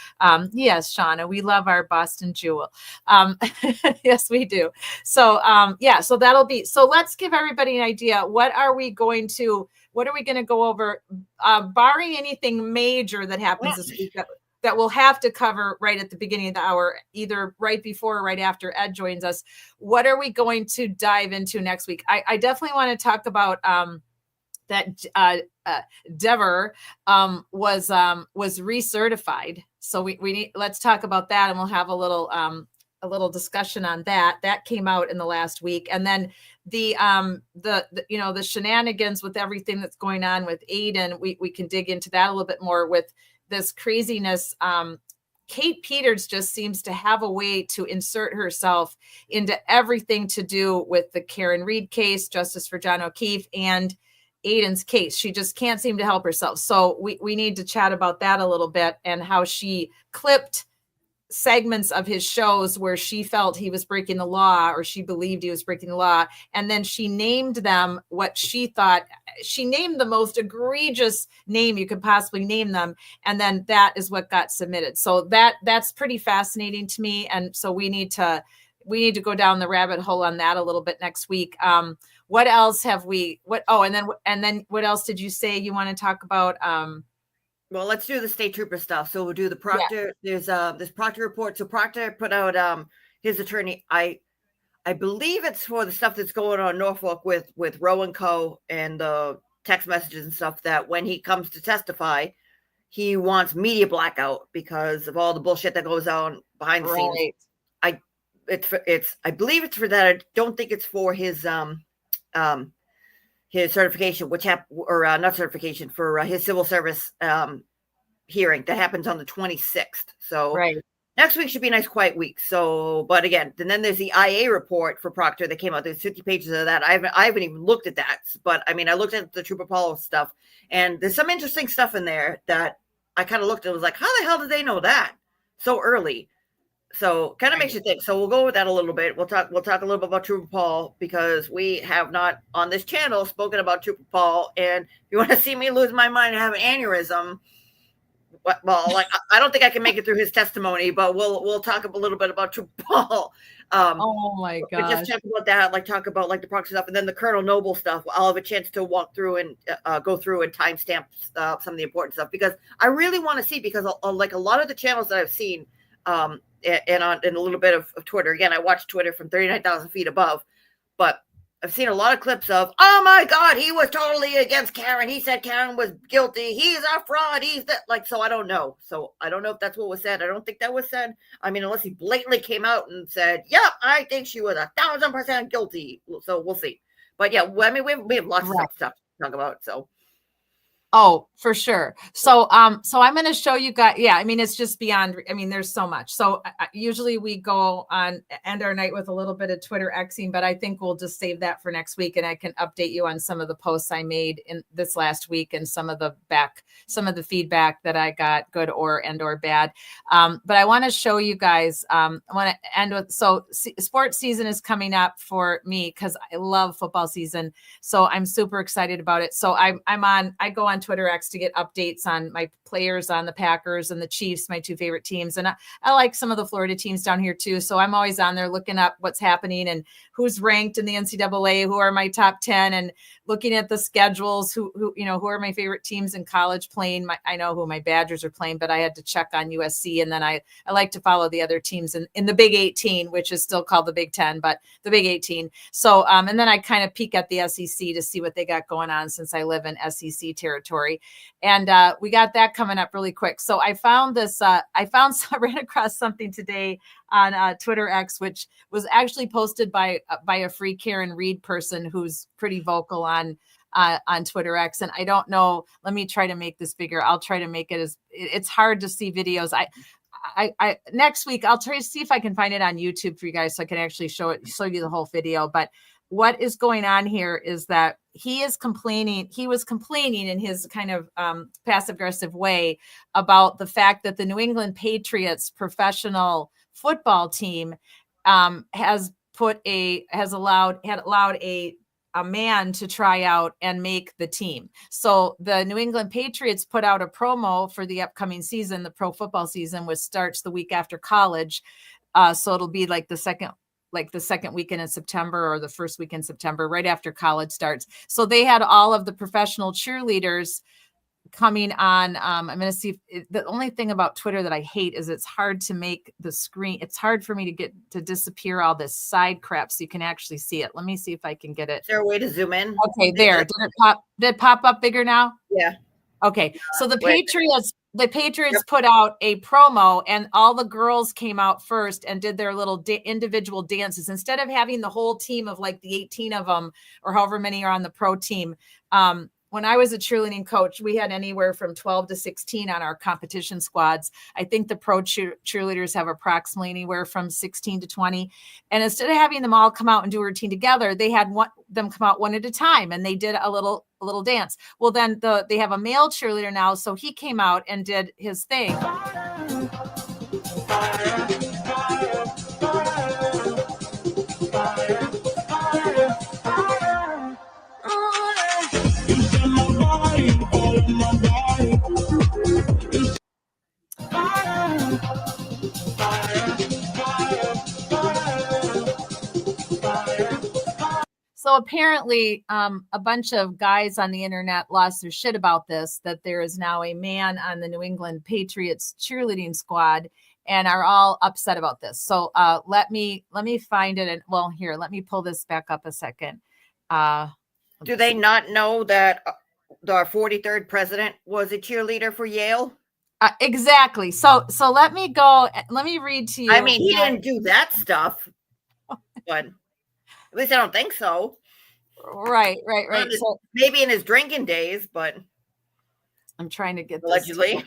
yes, Shauna, we love our Boston Jewel. Yes, we do. So so that'll be, so let's give everybody an idea. What are we going to go over, barring anything major that happens this week that we'll have to cover right at the beginning of the hour, either right before or right after Ed joins us? What are we going to dive into next week? I definitely want to talk about that Dever was recertified. So we need, let's talk about that, and we'll have a little a little discussion on that. That came out in the last week. And then the you know, the shenanigans with everything that's going on with Aiden, we can dig into that a little bit more with this craziness. Kate Peters just seems to have a way to insert herself into everything to do with the Karen Reed case, Justice for John O'Keefe, and Aiden's case. She just can't seem to help herself. So we need to chat about that a little bit, and how she clipped segments of his shows where she felt he was breaking the law, or she believed he was breaking the law. And then she named them what she thought. She named the most egregious name you could possibly name them. And then that is what got submitted. So that's pretty fascinating to me. And so we need to go down the rabbit hole on that a little bit next week. What else have we, and then what else did you say you want to talk about? Well, let's do the state trooper stuff. So we'll do the Proctor. Yeah. There's this Proctor report. So Proctor put out his attorney. I believe it's for the stuff that's going on in Norfolk with Roe and Co. and the text messages and stuff, that when he comes to testify, he wants media blackout because of all the bullshit that goes on behind the scenes. I believe it's for that. I don't think it's for his certification, which not certification, for his civil service hearing that happens on the 26th. So next week should be a nice quiet week. So, but again, and then there's the IA report for Proctor that came out. There's 50 pages of that. I haven't even looked at that, but I mean, I looked at the Trooper Paulo stuff, and there's some interesting stuff in there that I kind of looked at and was like, how the hell did they know that so early? So kind of makes you think. So we'll go with that a little bit. We'll talk a little bit about Trooper Paul, because we have not on this channel spoken about Trooper Paul. And if you want to see me lose my mind and have an aneurysm, well, like, I don't think I can make it through his testimony, but we'll talk a little bit about Trooper Paul. Oh my gosh. Just talk about that, like talk about like the proxy stuff, and then the Colonel Noble stuff. I'll have a chance to walk through and go through and timestamp some of the important stuff, because I really want to see, because like a lot of the channels that I've seen, and a little bit of Twitter. Again, I watch Twitter from 39,000 feet above, but I've seen a lot of clips of, oh my God, he was totally against Karen. He said Karen was guilty. He's a fraud. He's that, like, so I don't know. So I don't know if that's what was said. I don't think that was said. I mean, unless he blatantly came out and said, yeah, I think she was 1,000% guilty. So we'll see. But yeah, I mean, we have lots of stuff to talk about. So. Oh, for sure. So I'm going to show you guys. Yeah, I mean, it's just beyond. I mean, there's so much. So usually we go on end our night with a little bit of Twitter Xing, but I think we'll just save that for next week, and I can update you on some of the posts I made in this last week and some of the feedback that I got, good or bad. But I want to show you guys. I want to end with, sports season is coming up for me because I love football season. So I'm super excited about it. So I go on Twitter X to get updates on my players on the Packers and the Chiefs, my two favorite teams. And I like some of the Florida teams down here too. So I'm always on there looking up what's happening and who's ranked in the NCAA, who are my top 10, and looking at the schedules, who are my favorite teams in college playing. I know who my Badgers are playing, but I had to check on USC. And then I like to follow the other teams in the Big 18, which is still called the Big 10, but the Big 18. So, and then I kind of peek at the SEC to see what they got going on, since I live in SEC territory. And we got that coming up really quick. So I found this, I ran across something today on Twitter X, which was actually posted by a free Karen Reed person who's pretty vocal on Twitter X. And I don't know, let me try to make this bigger. I'll try to make it it's hard to see videos. I next week, I'll try to see if I can find it on YouTube for you guys, so I can actually show you the whole video. But what is going on here is that he was complaining in his kind of passive aggressive way about the fact that the New England Patriots professional football team had allowed a man to try out and make the team. So the New England Patriots put out a promo for the upcoming season, the pro football season, which starts the week after college. So it'll be like the second weekend in September, or the first week in September, right after college starts. So they had all of the professional cheerleaders coming on. I'm going to see if the only thing about Twitter that I hate is it's hard to make the screen. It's hard for me to get to disappear all this side crap so you can actually see it. Let me see if I can get it. Is there a way to zoom in? Okay, there. Did it pop up bigger now? Yeah. Okay. So the Patriots the Patriots put out a promo and all the girls came out first and did their little individual dances instead of having the whole team of like the 18 of them or however many are on the pro team. When I was a cheerleading coach, we had anywhere from 12 to 16 on our competition squads. I think the pro cheerleaders have approximately anywhere from 16 to 20. And instead of having them all come out and do a routine together, they had them come out one at a time and they did a little dance. Well, then they have a male cheerleader now. So he came out and did his thing. So apparently, a bunch of guys on the internet lost their shit about this, that there is now a man on the New England Patriots cheerleading squad and are all upset about this. So let me find it. And well, here, let me pull this back up a second. Do they not know that our 43rd president was a cheerleader for Yale? Exactly. So let me go. Let me read to you. I mean, he didn't do that stuff, but at least I don't think so. Right. So maybe in his drinking days, but I'm trying to get allegedly.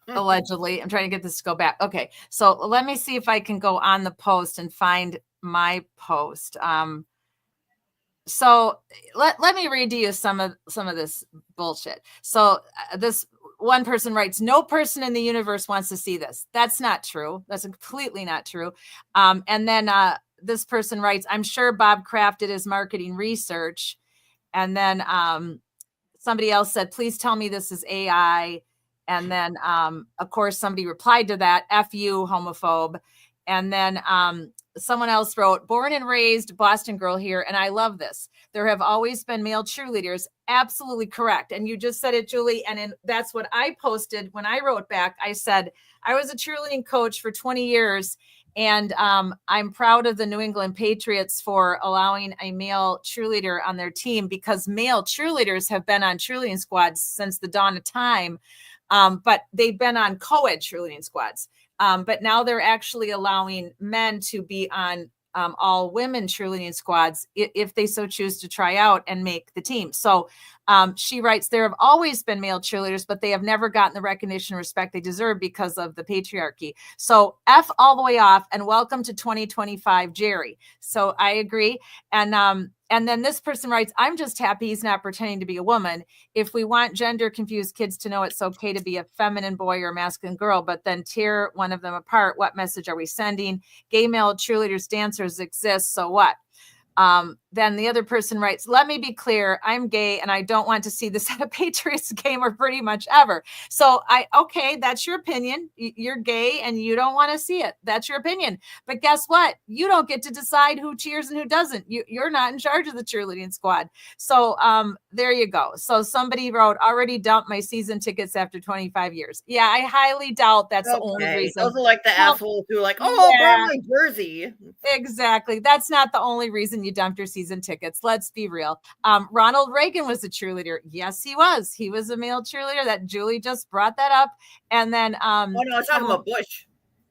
Allegedly, I'm trying to get this to go back. Okay, so let me see if I can go on the post and find my post. So let me read to you some of this bullshit. So this one person writes, "No person in the universe wants to see this." That's not true. That's completely not true. And then this person writes, "I'm sure Bob Kraft did his marketing research." And then somebody else said, "Please tell me this is AI." And then, of course, somebody replied to that, "F you, homophobe." And then someone else wrote, "Born and raised Boston girl here, and I love this. There have always been male cheerleaders." Absolutely correct. And you just said it, Julie. And that's what I posted when I wrote back. I said, I was a cheerleading coach for 20 years. And I'm proud of the New England Patriots for allowing a male cheerleader on their team, because male cheerleaders have been on cheerleading squads since the dawn of time. But they've been on co-ed cheerleading squads. But now they're actually allowing men to be on all women cheerleading squads if they so choose to try out and make the team. So she writes, "There have always been male cheerleaders, but they have never gotten the recognition and respect they deserve because of the patriarchy." So F all the way off, and welcome to 2025, Jerry. So I agree. And then this person writes, "I'm just happy he's not pretending to be a woman. If we want gender confused kids to know it's okay to be a feminine boy or a masculine girl, but then tear one of them apart, what message are we sending? Gay male cheerleaders, dancers exist, so what?" Then the other person writes, "Let me be clear, I'm gay and I don't want to see this at a Patriots game or pretty much ever." So okay, that's your opinion. You're gay and you don't want to see it. That's your opinion. But guess what? You don't get to decide who cheers and who doesn't. You're not in charge of the cheerleading squad. So there you go. So somebody wrote, "Already dumped my season tickets after 25 years. Yeah, I highly doubt that's the only reason. Those are like the assholes who are like, "Oh, yeah, burn my jersey." Exactly. That's not the only reason you dumped your season tickets. Let's be real. Ronald Reagan was a cheerleader. Yes, he was. He was a male cheerleader. That Julie just brought that up. And then oh no, I was talking about Bush.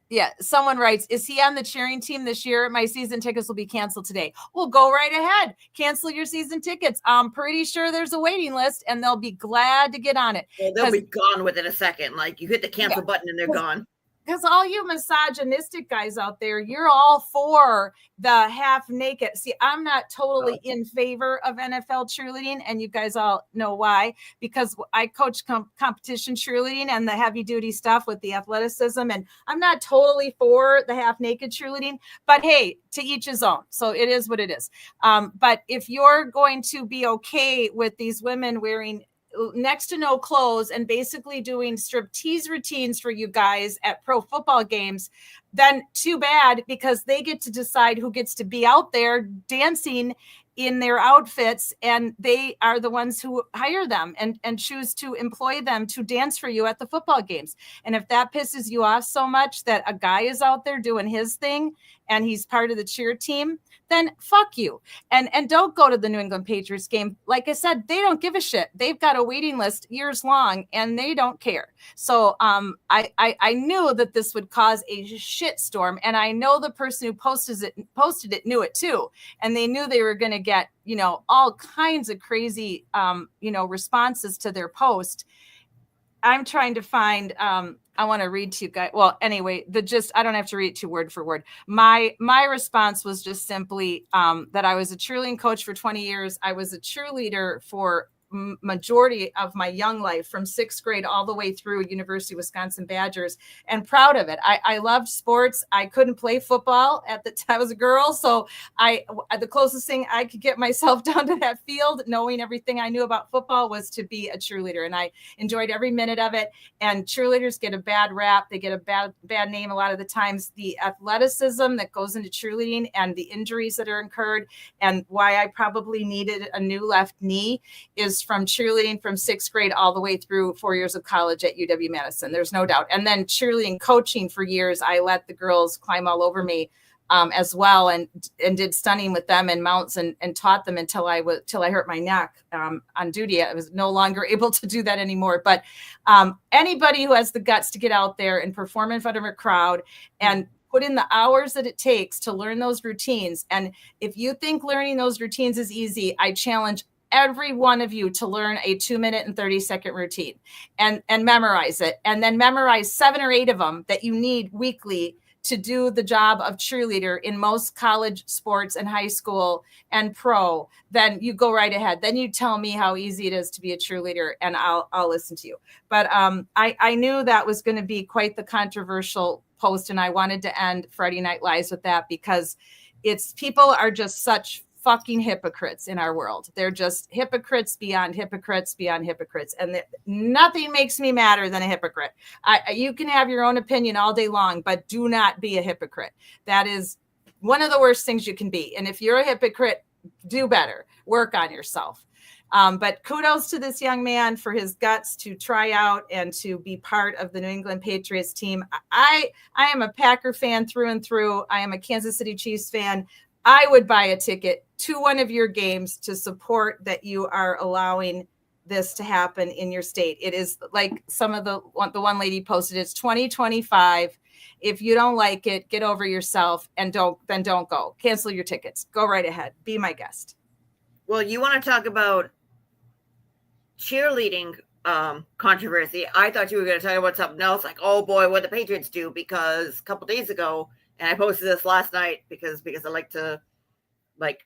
Yeah, someone writes, "Is he on the cheering team this year? My season tickets will be canceled today." Well, go right ahead. Cancel your season tickets. I'm pretty sure there's a waiting list and they'll be glad to get on it. Well, they'll be gone within a second. Like you hit the cancel button and they're gone. Because all you misogynistic guys out there, you're all for the half naked. See, I'm not totally in favor of NFL cheerleading, and you guys all know why. Because I coach competition cheerleading and the heavy duty stuff with the athleticism, and I'm not totally for the half naked cheerleading. But hey, to each his own. So it is what it is. But if you're going to be okay with these women wearing next to no clothes and basically doing striptease routines for you guys at pro football games, then too bad, because they get to decide who gets to be out there dancing in their outfits, and they are the ones who hire them and choose to employ them to dance for you at the football games. And if that pisses you off so much that a guy is out there doing his thing and he's part of the cheer team, then fuck you. And don't go to the New England Patriots game. Like I said, they don't give a shit. They've got a waiting list years long and they don't care. So I knew that this would cause a shitstorm, and I know the person who posted it knew it too. And they knew they were going to get, all kinds of crazy, responses to their post. I'm trying to find, I want to read to you guys. Well, anyway, I don't have to read it to word for word. My response was just simply that I was a cheerleading coach for 20 years. I was a cheerleader for majority of my young life, from 6th grade all the way through University of Wisconsin Badgers, and proud of it. I loved sports. I couldn't play football at the time. I was a girl, so the closest thing I could get myself down to that field, knowing everything I knew about football, was to be a cheerleader, and I enjoyed every minute of it. And cheerleaders get a bad rap. They get a bad name a lot of the times. The athleticism that goes into cheerleading and the injuries that are incurred, and why I probably needed a new left knee, is from cheerleading from 6th grade all the way through 4 years of college at UW-Madison. There's no doubt. And then cheerleading coaching for years, I let the girls climb all over me as well, and did stunning with them and mounts, and taught them until I hurt my neck on duty. I was no longer able to do that anymore. But anybody who has the guts to get out there and perform in front of a crowd and put in the hours that it takes to learn those routines. And if you think learning those routines is easy, I challenge every one of you to learn a 2-minute and 30-second routine and memorize it, and then memorize 7 or 8 of them that you need weekly to do the job of cheerleader in most college sports and high school and pro. Then you go right ahead. Then you tell me how easy it is to be a cheerleader, and I'll listen to you. But I knew that was going to be quite the controversial post, and I wanted to end Friday Night Lies with that, because people are just such fucking hypocrites in our world. They're just hypocrites beyond hypocrites beyond hypocrites. And nothing makes me madder than a hypocrite. You can have your own opinion all day long, but do not be a hypocrite. That is one of the worst things you can be. And if you're a hypocrite, do better. Work on yourself. But kudos to this young man for his guts to try out and to be part of the New England Patriots team. I am a Packer fan through and through. I am a Kansas City Chiefs fan. I would buy a ticket to one of your games to support that you are allowing this to happen in your state. It is like the one lady posted, it's 2025. If you don't like it, get over yourself and don't go. Cancel your tickets. Go right ahead. Be my guest. Well, you want to talk about cheerleading controversy. I thought you were going to talk about something else, like, oh boy, what the Patriots do, because a couple days ago, and I posted this last night because I like to like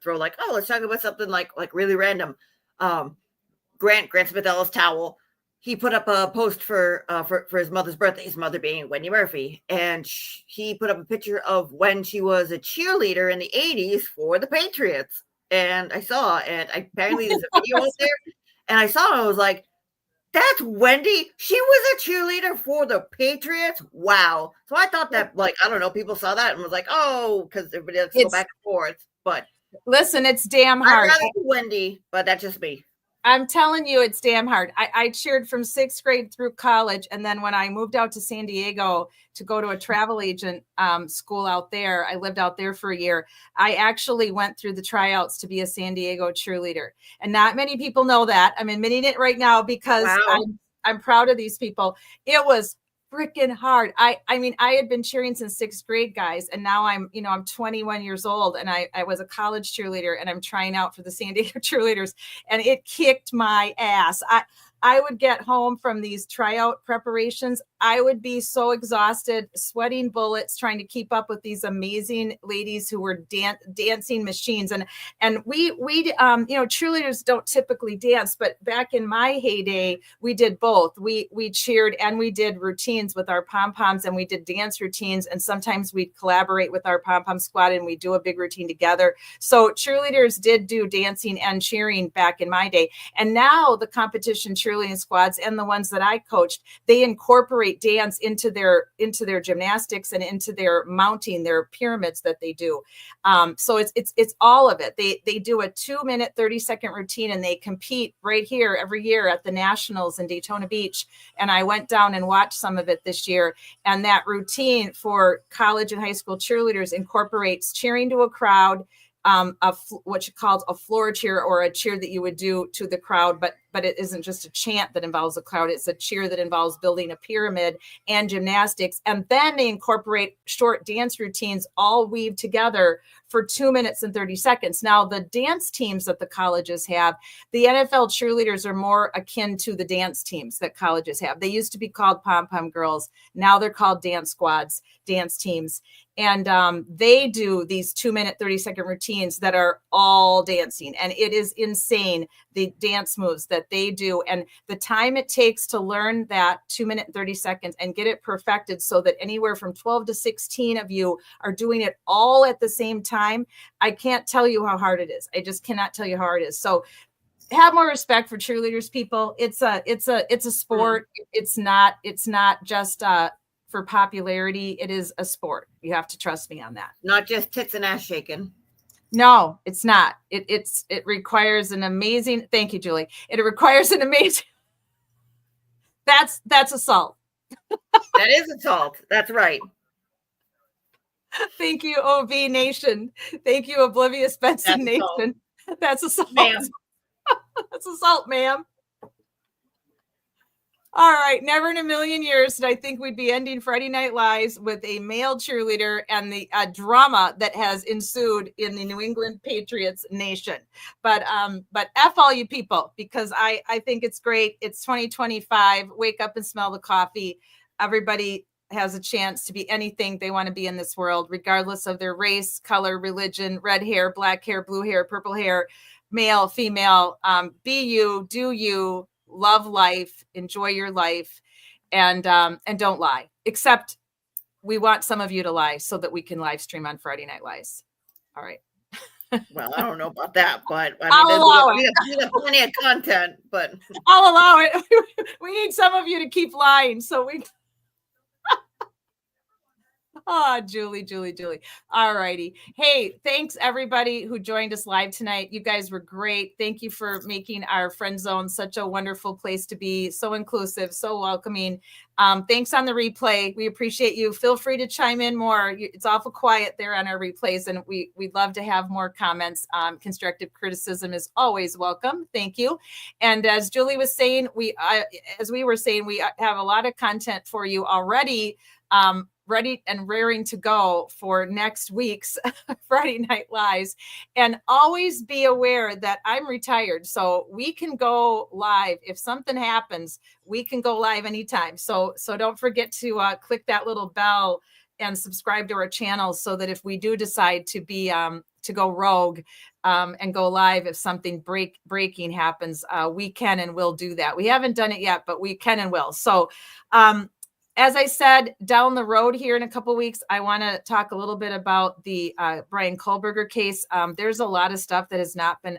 throw oh, let's talk about something like really random. Grant Smith Ellis towel. He put up a post for his mother's birthday, his mother being Wendy Murphy, and he put up a picture of when she was a cheerleader in the 80s for the Patriots. And I saw, and apparently there's a video out there, and I saw it, I was like, that's Wendy. She was a cheerleader for the Patriots. Wow. So I thought that, I don't know, people saw that and was like, oh, because everybody likes to go back and forth. But listen, it's damn hard. I'd rather be Wendy, but that's just me. I'm telling you, it's damn hard. I cheered from 6th grade through college. And then when I moved out to San Diego to go to a travel agent school out there, I lived out there for a year. I actually went through the tryouts to be a San Diego cheerleader. And not many people know that. I'm admitting it right now because I'm proud of these people. It was freaking hard. I mean, I had been cheering since 6th grade, guys. And now I'm 21 years old, and I was a college cheerleader, and I'm trying out for the San Diego cheerleaders, and it kicked my ass. I would get home from these tryout preparations. I would be so exhausted, sweating bullets, trying to keep up with these amazing ladies who were dancing machines. And we cheerleaders don't typically dance, but back in my heyday, we did both. We cheered and we did routines with our pom-poms, and we did dance routines. And sometimes we'd collaborate with our pom-pom squad and we'd do a big routine together. So cheerleaders did do dancing and cheering back in my day. And now the competition cheerleaders cheerleading squads and the ones that I coached, they incorporate dance into their gymnastics and into their mounting, their pyramids that they do. So it's all of it. They do a 2-minute, 30-second routine, and they compete right here every year at the Nationals in Daytona Beach. And I went down and watched some of it this year. And that routine for college and high school cheerleaders incorporates cheering to a crowd, what you call a floor cheer, or a cheer that you would do to the crowd, but it isn't just a chant that involves a crowd. It's a cheer that involves building a pyramid and gymnastics. And then they incorporate short dance routines all weaved together for 2 minutes and 30 seconds. Now, the dance teams that the colleges have, the NFL cheerleaders are more akin to the dance teams that colleges have. They used to be called pom-pom girls. Now they're called dance squads, dance teams. And they do these 2-minute, 30-second routines that are all dancing. And it is insane, the dance moves that they do. And the time it takes to learn that 2-minute, 30 seconds and get it perfected so that anywhere from 12 to 16 of you are doing it all at the same time. I can't tell you how hard it is. I just cannot tell you how hard it is. So have more respect for cheerleaders, people. It's a sport. It's not just for popularity. It is a sport. You have to trust me on that. Not just tits and ass shaking. No, it's not. It requires an amazing, thank you, Julie. It requires an amazing, that's assault. That is assault. That's right. Thank you, OB Nation. Thank you, Oblivious Benson Nation. That's assault. Ma'am. That's assault, ma'am. All right. Never in a million years did I think we'd be ending Friday Night Lies with a male cheerleader and the drama that has ensued in the New England Patriots nation. But F all you people, because I think it's great. It's 2025. Wake up and smell the coffee. Everybody has a chance to be anything they want to be in this world, regardless of their race, color, religion, red hair, black hair, blue hair, purple hair, male, female. Be you, do you. Love life, enjoy your life, and don't lie. Except we want some of you to lie so that we can live stream on Friday Night Lies. All right. Well, I don't know about that, but I'll allow it. We have plenty of content, but I'll allow it. We need some of you to keep lying, so we. Oh, Julie. All righty. Hey, thanks everybody who joined us live tonight. You guys were great. Thank you for making our friend zone such a wonderful place to be. So inclusive, so welcoming. Thanks on the replay. We appreciate you. Feel free to chime in more. It's awful quiet there on our replays, and we'd love to have more comments. Constructive criticism is always welcome. Thank you. And as Julie was saying, we have a lot of content for you already. Ready and raring to go for next week's Friday Night Lies. And always be aware that I'm retired, so we can go live. If something happens, we can go live anytime. So don't forget to click that little bell and subscribe to our channel so that if we do decide to be to go rogue and go live, if something breaking happens, we can and will do that. We haven't done it yet, but we can and will. So as I said, down the road here in a couple of weeks, I want to talk a little bit about the Brian Kohlberger case. There's a lot of stuff that has not been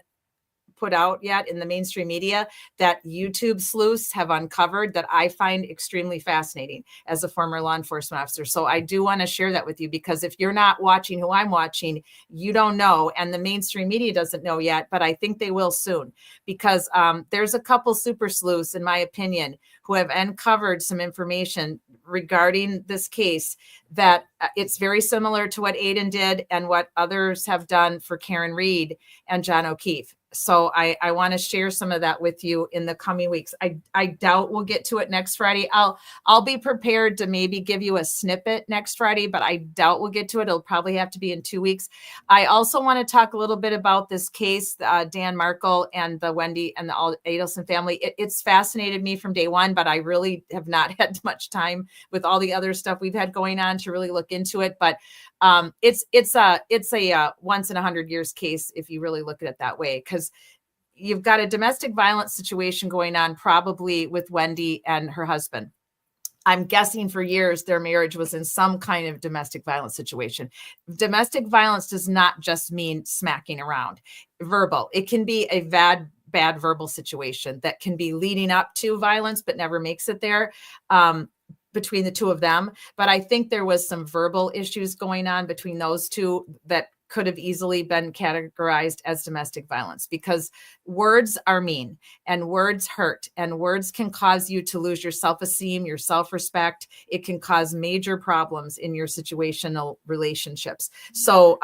put out yet in the mainstream media that YouTube sleuths have uncovered that I find extremely fascinating as a former law enforcement officer. So I do want to share that with you, because if you're not watching who I'm watching, you don't know. And the mainstream media doesn't know yet, but I think they will soon, because there's a couple super sleuths, in my opinion, who have uncovered some information regarding this case that it's very similar to what Aiden did and what others have done for Karen Reed and John O'Keefe. So I want to share some of that with you in the coming weeks. I doubt we'll get to it next Friday. I'll be prepared to maybe give you a snippet next Friday, but I doubt we'll get to it. It'll probably have to be in 2 weeks. I also want to talk a little bit about this case, Dan Markle and the Wendy and the Adelson family. It's fascinated me from day one, but I really have not had much time with all the other stuff we've had going on to really look into it. But it's a once in 100 years case, if you really look at it that way, because you've got a domestic violence situation going on, probably with Wendy and her husband. I'm guessing for years their marriage was in some kind of domestic violence situation. Domestic violence does not just mean smacking around, verbal. It can be a bad verbal situation that can be leading up to violence, but never makes it there. Between the two of them. But I think there was some verbal issues going on between those two that could have easily been categorized as domestic violence, because words are mean and words hurt and words can cause you to lose your self-esteem, your self-respect. It can cause major problems in your situational relationships. So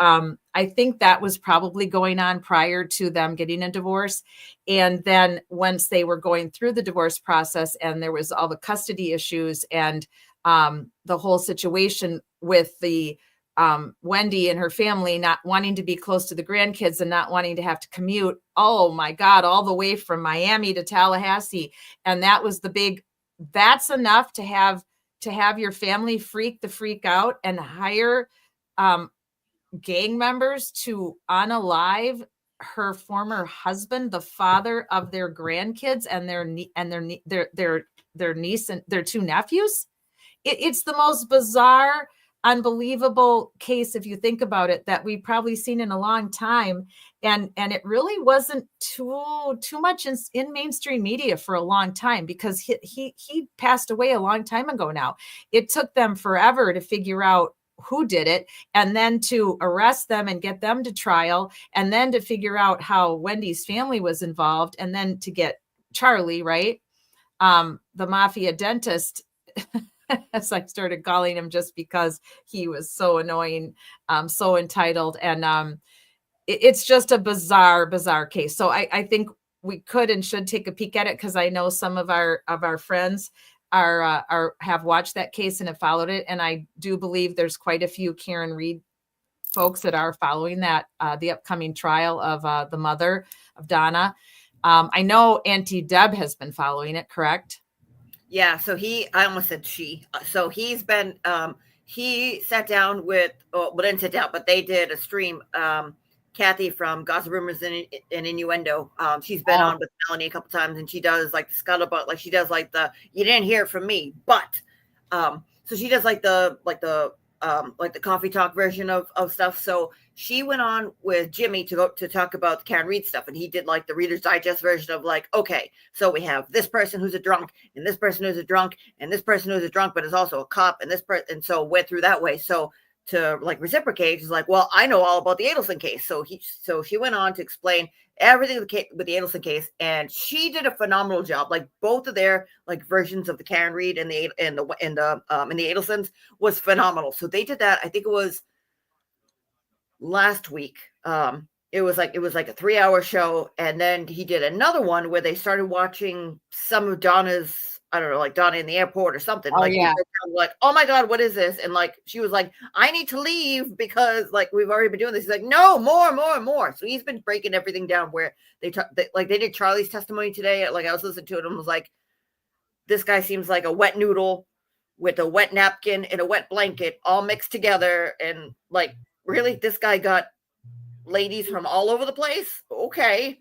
I think that was probably going on prior to them getting a divorce. And then once they were going through the divorce process and there was all the custody issues and the whole situation with the Wendy and her family not wanting to be close to the grandkids and not wanting to have to commute, oh my God, all the way from Miami to Tallahassee. And that was that's enough to have your family freak out and hire gang members to unalive her former husband, the father of their grandkids and their niece and their two nephews. It's the most bizarre, unbelievable case, if you think about it, that we've probably seen in a long time. And it really wasn't too much in mainstream media for a long time, because he passed away a long time ago now. It took them forever to figure out who did it, and then to arrest them and get them to trial, and then to figure out how Wendy's family was involved, and then to get Charlie, right? The mafia dentist, as I started calling him, just because he was so annoying, so entitled. And it's just a bizarre case. So I think we could and should take a peek at it, because I know some of our friends have watched that case and have followed it. And I do believe there's quite a few Karen Reed folks that are following that, the upcoming trial of the mother of Donna. I know Auntie Deb has been following it, correct? Yeah, so I almost said she. So he's been, he sat down with, well, didn't sit down, but they did a stream. Kathy from Gossip Rumors and Innuendo. She's been on with Melanie a couple times, and she does like the scuttlebutt, like she does like the, you didn't hear it from me, but, so she does like the coffee talk version of stuff. So she went on with Jimmy to talk about the Karen Reed stuff, and he did like the Reader's Digest version of like, okay, so we have this person who's a drunk, and this person who's a drunk, and this person who's a drunk, but is also a cop, and this person, and so went through that way. So to like reciprocate, she's like, well, I know all about the Adelson case. So she went on to explain everything with the Adelson case, and she did a phenomenal job. Like both of their like versions of the Karen Reed and the Adelsons was phenomenal. So they did that. I think it was last week. It was like a 3-hour show, and then he did another one where they started watching some of Donna's, I don't know, like Donna in the airport or something. Oh, like, yeah. Like, oh my God, what is this? And like, she was like, I need to leave because like, we've already been doing this. He's like, no, more. So he's been breaking everything down where they did Charlie's testimony today. Like I was listening to it and was like, this guy seems like a wet noodle with a wet napkin and a wet blanket all mixed together. And like, really, this guy got ladies from all over the place. Okay.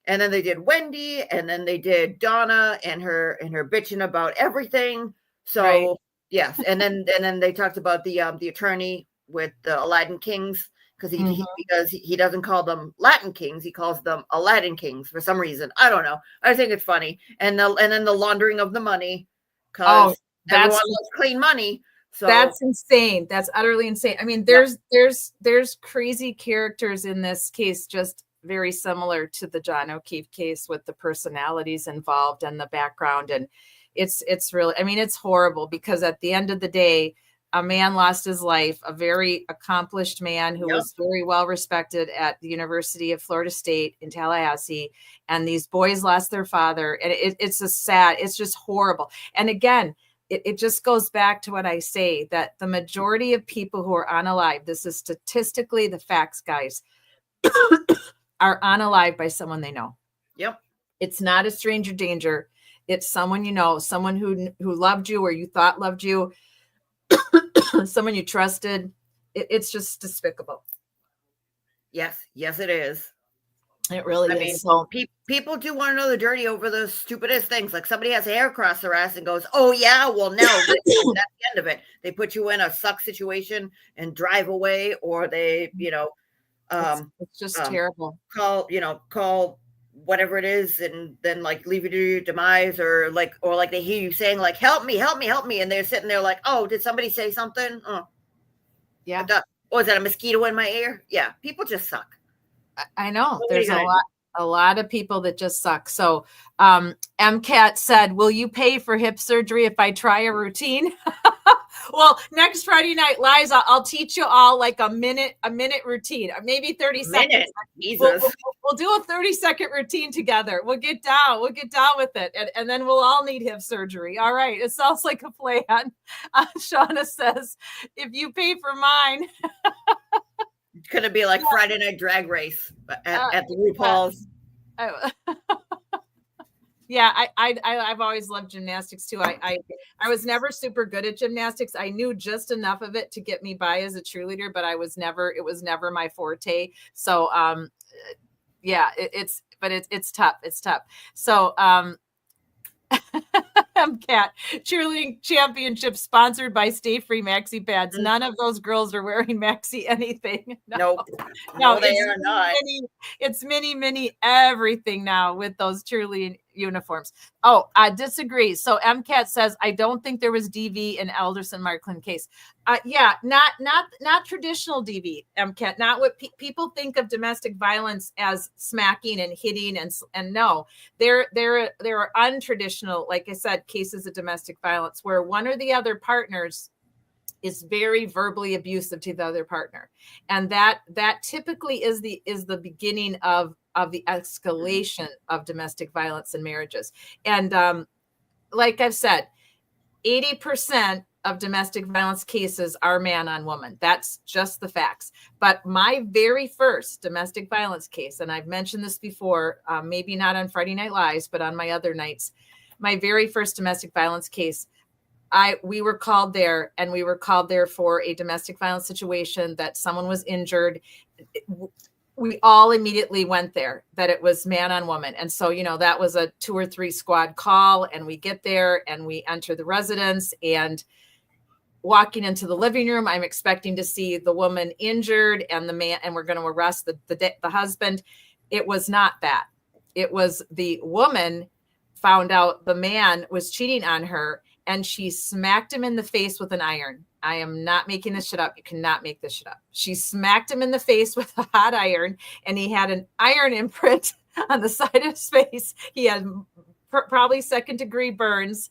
And then they did Wendy, and then they did Donna and her bitching about everything. So right. Yes. And then they talked about the attorney with the Aladdin Kings, because he doesn't call them Latin Kings, he calls them Aladdin Kings for some reason. I don't know. I think it's funny. And then the laundering of the money, because everyone loves clean money. So that's insane. That's utterly insane. I mean, there's crazy characters in this case, just very similar to the John O'Keefe case, with the personalities involved and the background. And it's really, I mean, it's horrible, because at the end of the day, a man lost his life, a very accomplished man who was very well respected at the University of Florida State in Tallahassee. And these boys lost their father. And it's just horrible. And again, it just goes back to what I say, that the majority of people who are unalive, this is statistically the facts, guys, are unalive by someone they know. Yep. It's not a stranger danger. It's someone you know, someone who loved you or you thought loved you, someone you trusted. It's just despicable. Yes, it is. It really is. Mean, so people do want to know the dirty over the stupidest things. Like somebody has hair across their ass and goes, oh yeah, well now that's the end of it. They put you in a suck situation and drive away, or they, it's just terrible. Call whatever it is, and then like leave you to your demise, or like they hear you saying like, help me, help me, help me. And they're sitting there like, oh, did somebody say something? Oh, yeah. Was that a mosquito in my ear? Yeah. People just suck. I know What there's are you a lot of people that just suck. So MCAT said, will you pay for hip surgery if I try a routine? Well, next Friday Night Lies, I'll teach you all like a minute routine, maybe 30 seconds. Jesus. We'll do a 30-second routine together. We'll get down with it. And then we'll all need hip surgery. All right. It sounds like a plan. Shauna says, if you pay for mine. It's going to be like Friday Night Drag Race at the RuPaul's. Yeah, I've always loved gymnastics too. I was never super good at gymnastics. I knew just enough of it to get me by as a cheerleader, but it was never my forte. So yeah, it's tough. It's tough. So MCAT cheerleading championship sponsored by Stay Free Maxi Pads. None of those girls are wearing maxi anything. No, they are not. It's mini everything now with those cheerleading uniforms. Oh, I disagree. So MCAT says, I don't think there was DV in Alderson Markland case. Yeah, not traditional DV, MCAT, not what people think of domestic violence as smacking and hitting, and no, there are untraditional, like I said, cases of domestic violence where one or the other partners is very verbally abusive to the other partner, and that typically is the beginning of the escalation of domestic violence in marriages. And like I've said, 80% of domestic violence cases are man on woman. That's just the facts. But my very first domestic violence case, and I've mentioned this before, maybe not on Friday Night Lives, but on my other nights, my very first domestic violence case, we were called there, and we were called there for a domestic violence situation that someone was injured. We all immediately went there, that it was man on woman. And so, that was a 2 or 3 squad call, and we get there and we enter the residence, and walking into the living room, I'm expecting to see the woman injured and the man, and we're going to arrest the husband. It was not that. It was the woman found out the man was cheating on her, and she smacked him in the face with an iron. I am not making this shit up. You cannot make this shit up. She smacked him in the face with a hot iron, and he had an iron imprint on the side of his face. He had probably 2nd-degree burns,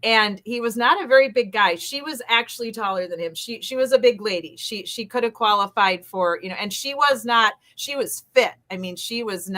and he was not a very big guy. She was actually taller than him. She was a big lady. She could have qualified for, and she was fit. I mean, she was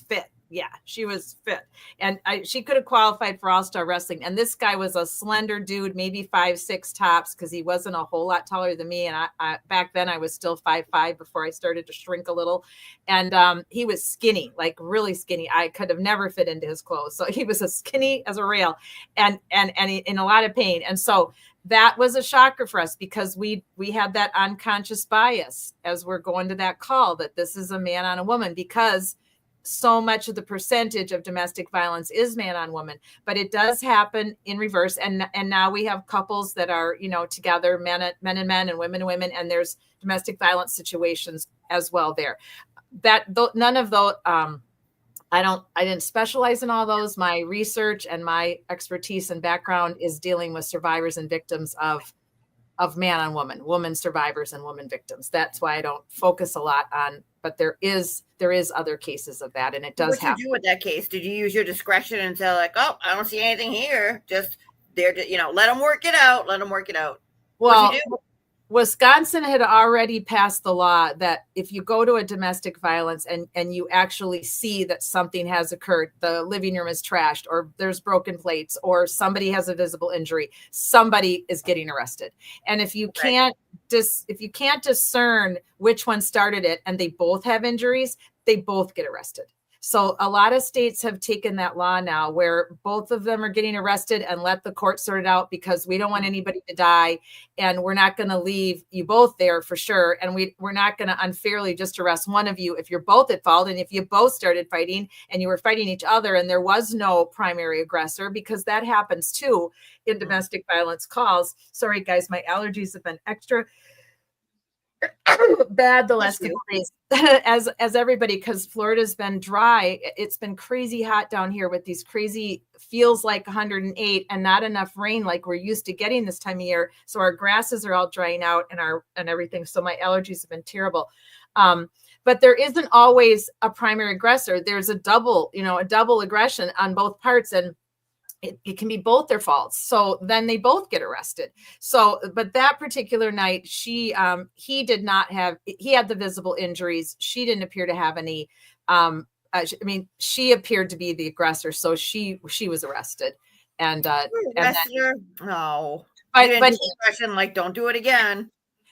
fit. Yeah, she was fit. And she could have qualified for All-Star Wrestling. And this guy was a slender dude, maybe 5'6" tops, because he wasn't a whole lot taller than me. And I back then I was still 5'5" before I started to shrink a little. And he was skinny, like really skinny. I could have never fit into his clothes. So he was as skinny as a rail, and in a lot of pain. And so that was a shocker for us, because we had that unconscious bias as we're going to that call, that this is a man on a woman, because so much of the percentage of domestic violence is man on woman, but it does happen in reverse. And now we have couples that are, together, men and men and women, and there's domestic violence situations as well there. None of those, I didn't specialize in all those. My research and my expertise and background is dealing with survivors and victims of man on woman survivors and woman victims. That's why I don't focus a lot on, but there is other cases of that, and it does happen. What did you do with that case? Did you use your discretion and say like, oh, I don't see anything here, just there to, let them work it out. Well, Wisconsin had already passed the law that if you go to a domestic violence and you actually see that something has occurred, the living room is trashed, or there's broken plates, or somebody has a visible injury, somebody is getting arrested. And if you can't discern which one started it and they both have injuries, they both get arrested. So a lot of states have taken that law now where both of them are getting arrested and let the court sort it out, because we don't want anybody to die, and we're not going to leave you both there for sure. And we're not going to unfairly just arrest one of you if you're both at fault. And if you both started fighting and you were fighting each other and there was no primary aggressor, because that happens too in domestic violence calls. Sorry, guys, my allergies have been extra bad the last couple of days, as everybody, because Florida's been dry. It's been crazy hot down here with these crazy, feels like 108 and not enough rain like we're used to getting this time of year. So our grasses are all drying out and everything. So my allergies have been terrible. But there isn't always a primary aggressor. There's a double aggression on both parts, and it can be both their faults. So then they both get arrested. So, but that particular night, he had the visible injuries. She didn't appear to have any. She appeared to be the aggressor. So she was arrested. And arrested her? No. But like, don't do it again.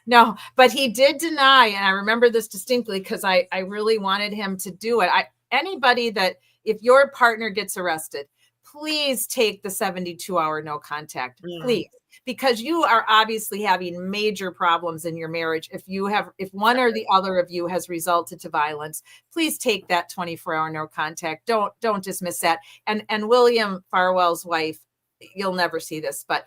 No, but he did deny, and I remember this distinctly because I really wanted him to do it. Anybody that, if your partner gets arrested, please take the 72-hour no contact, please, because you are obviously having major problems in your marriage. If one or the other of you has resulted to violence, please take that 24-hour no contact. Don't dismiss that. And William Farwell's wife, you'll never see this, but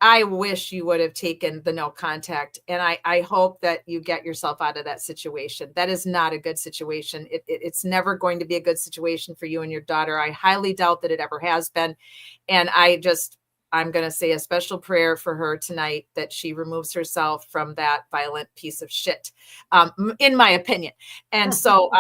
I wish you would have taken the no contact. And I hope that you get yourself out of that situation. That is not a good situation. It's never going to be a good situation for you and your daughter. I highly doubt that it ever has been. And I'm going to say a special prayer for her tonight that she removes herself from that violent piece of shit, in my opinion. And so,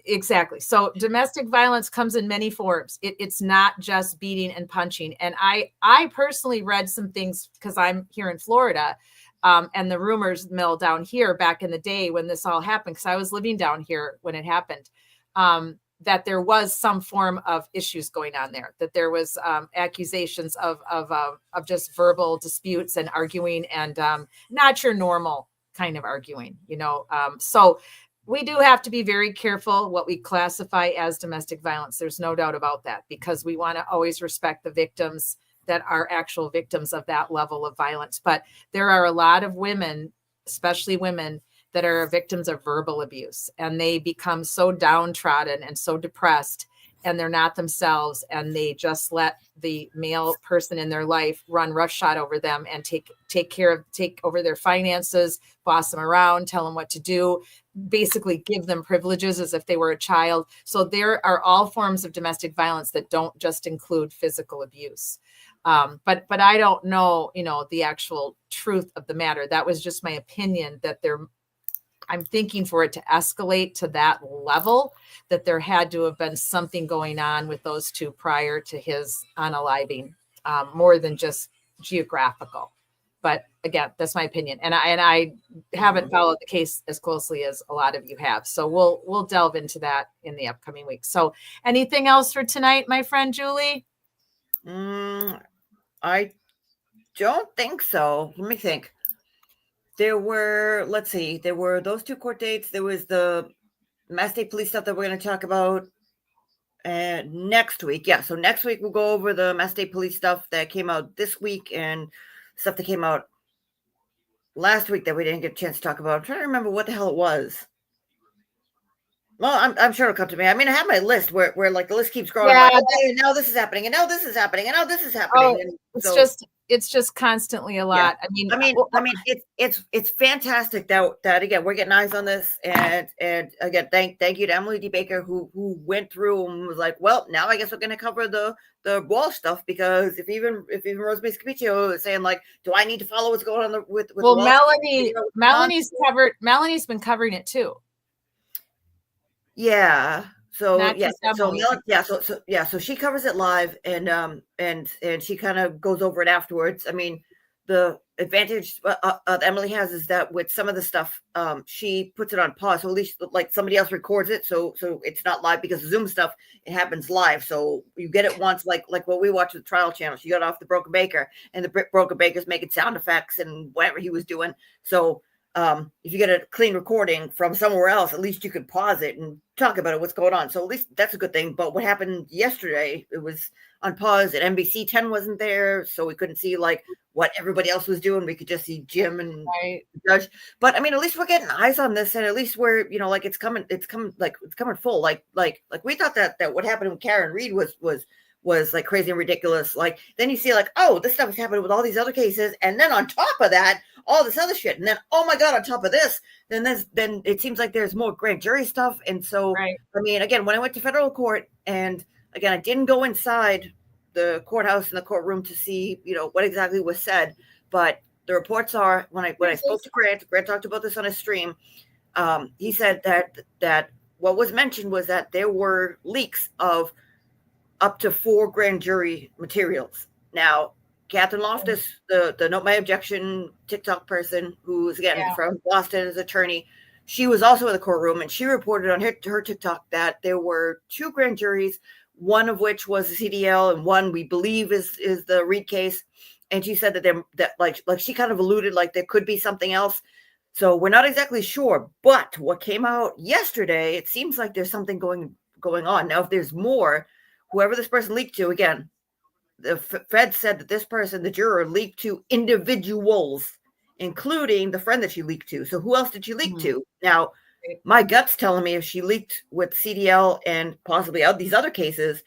exactly. So domestic violence comes in many forms. It's not just beating and punching. And I personally read some things because I'm here in Florida, and the rumors mill down here back in the day when this all happened, because I was living down here when it happened, that there was some form of issues going on there, that there was accusations of just verbal disputes and arguing, and not your normal kind of arguing, so we do have to be very careful what we classify as domestic violence. There's no doubt about that, because we want to always respect the victims that are actual victims of that level of violence. But there are a lot of women, especially women, that are victims of verbal abuse, and they become so downtrodden and so depressed, and they're not themselves, and they just let the male person in their life run roughshod over them and take over their finances, boss them around, tell them what to do, basically give them privileges as if they were a child. So there are all forms of domestic violence that don't just include physical abuse. But I don't know, the actual truth of the matter. That was just my opinion, that I'm thinking for it to escalate to that level, that there had to have been something going on with those two prior to his unaliving, more than just geographical. But again, that's my opinion. And I haven't followed the case as closely as a lot of you have. So we'll delve into that in the upcoming weeks. So anything else for tonight, my friend Julie? I don't think so. Let me think. There were those two court dates. There was the Mass State Police stuff that we're going to talk about next week. Yeah, so next week we'll go over the Mass State Police stuff that came out this week and stuff that came out last week that we didn't get a chance to talk about. I'm trying to remember what the hell it was. Well, I'm sure it'll come to me. I mean, I have my list where like the list keeps growing. Yeah, like, okay, now this is happening, and now this is happening, and now this is happening. It's just constantly a lot. Yeah. I mean, it's fantastic that again we're getting eyes on this, and again, thank you to Emily D. Baker who went through and was like, well, now I guess we're going to cover the Walsh stuff, because if even Rosemary Scapiccio is saying like, do I need to follow what's going on with well, the Melody's been covering it too. Yeah. So Not yeah, just Emily. so she covers it live, and she kind of goes over it afterwards. I mean, the advantage Emily has is that with some of the stuff, she puts it on pause, so at least like somebody else records it, so it's not live, because Zoom stuff, it happens live, so you get it once, like what we watch with the Trial Channel. She got off the Broken Baker, and the Broken Baker's making sound effects and whatever he was doing. So if you get a clean recording from somewhere else, at least you could pause it and talk about it, what's going on. So at least that's a good thing. But what happened yesterday, it was on pause, and NBC 10 wasn't there, so we couldn't see like what everybody else was doing. We could just see Jim and the judge. But I mean, at least we're getting eyes on this, and at least we're, like it's coming full. Like we thought that what happened with Karen Reed was was like crazy and ridiculous. Like then you see like, oh, this stuff is happening with all these other cases, and then on top of that, all this other shit, and then oh my god, on top of this, then it seems like there's more grand jury stuff. And so I mean, again, when I went to federal court, and again, I didn't go inside the courthouse and the courtroom to see, you know, what exactly was said, but the reports are when I spoke to Grant talked about this on his stream. He said that what was mentioned was that there were leaks of up to 4 grand jury materials. Now, Catherine Loftus, the Note My Objection TikTok person, who's again from Boston as attorney, she was also in the courtroom, and she reported on her TikTok that there were 2 grand juries, one of which was the CDL, and one we believe is the Reed case. And she said that like she kind of alluded like there could be something else. So we're not exactly sure. But what came out yesterday, it seems like there's something going on. Now, if there's more, whoever this person leaked to, again, the Fed said that this person, the juror, leaked to individuals, including the friend that she leaked to. So who else did she leak to? Now, my gut's telling me if she leaked with CDL and possibly these other cases,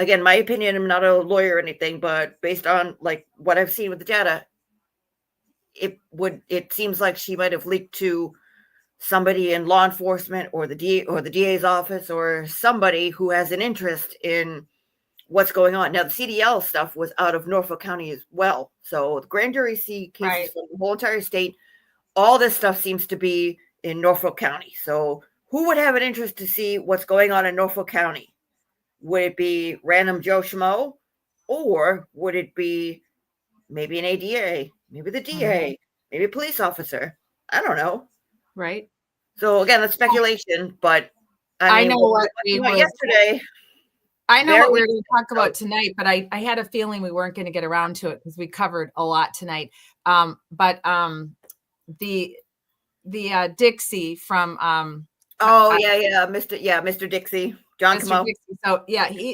again, my opinion, I'm not a lawyer or anything, but based on like what I've seen with the data, it seems like she might have leaked to somebody in law enforcement or the DA's office or somebody who has an interest in what's going on. Now, the CDL stuff was out of Norfolk County as well. So the grand jury see cases from the whole entire state. All this stuff seems to be in Norfolk County. So who would have an interest to see what's going on in Norfolk County? Would it be random Joe Schmo? Or would it be maybe an ADA, maybe the DA, maybe a police officer? I don't know. Right. So again, that's speculation, but I mean, know what we were yesterday. I know what we were going to talk about tonight, but I had a feeling we weren't going to get around to it because we covered a lot tonight. But the Dixie from Mr. Dixie, John Camo.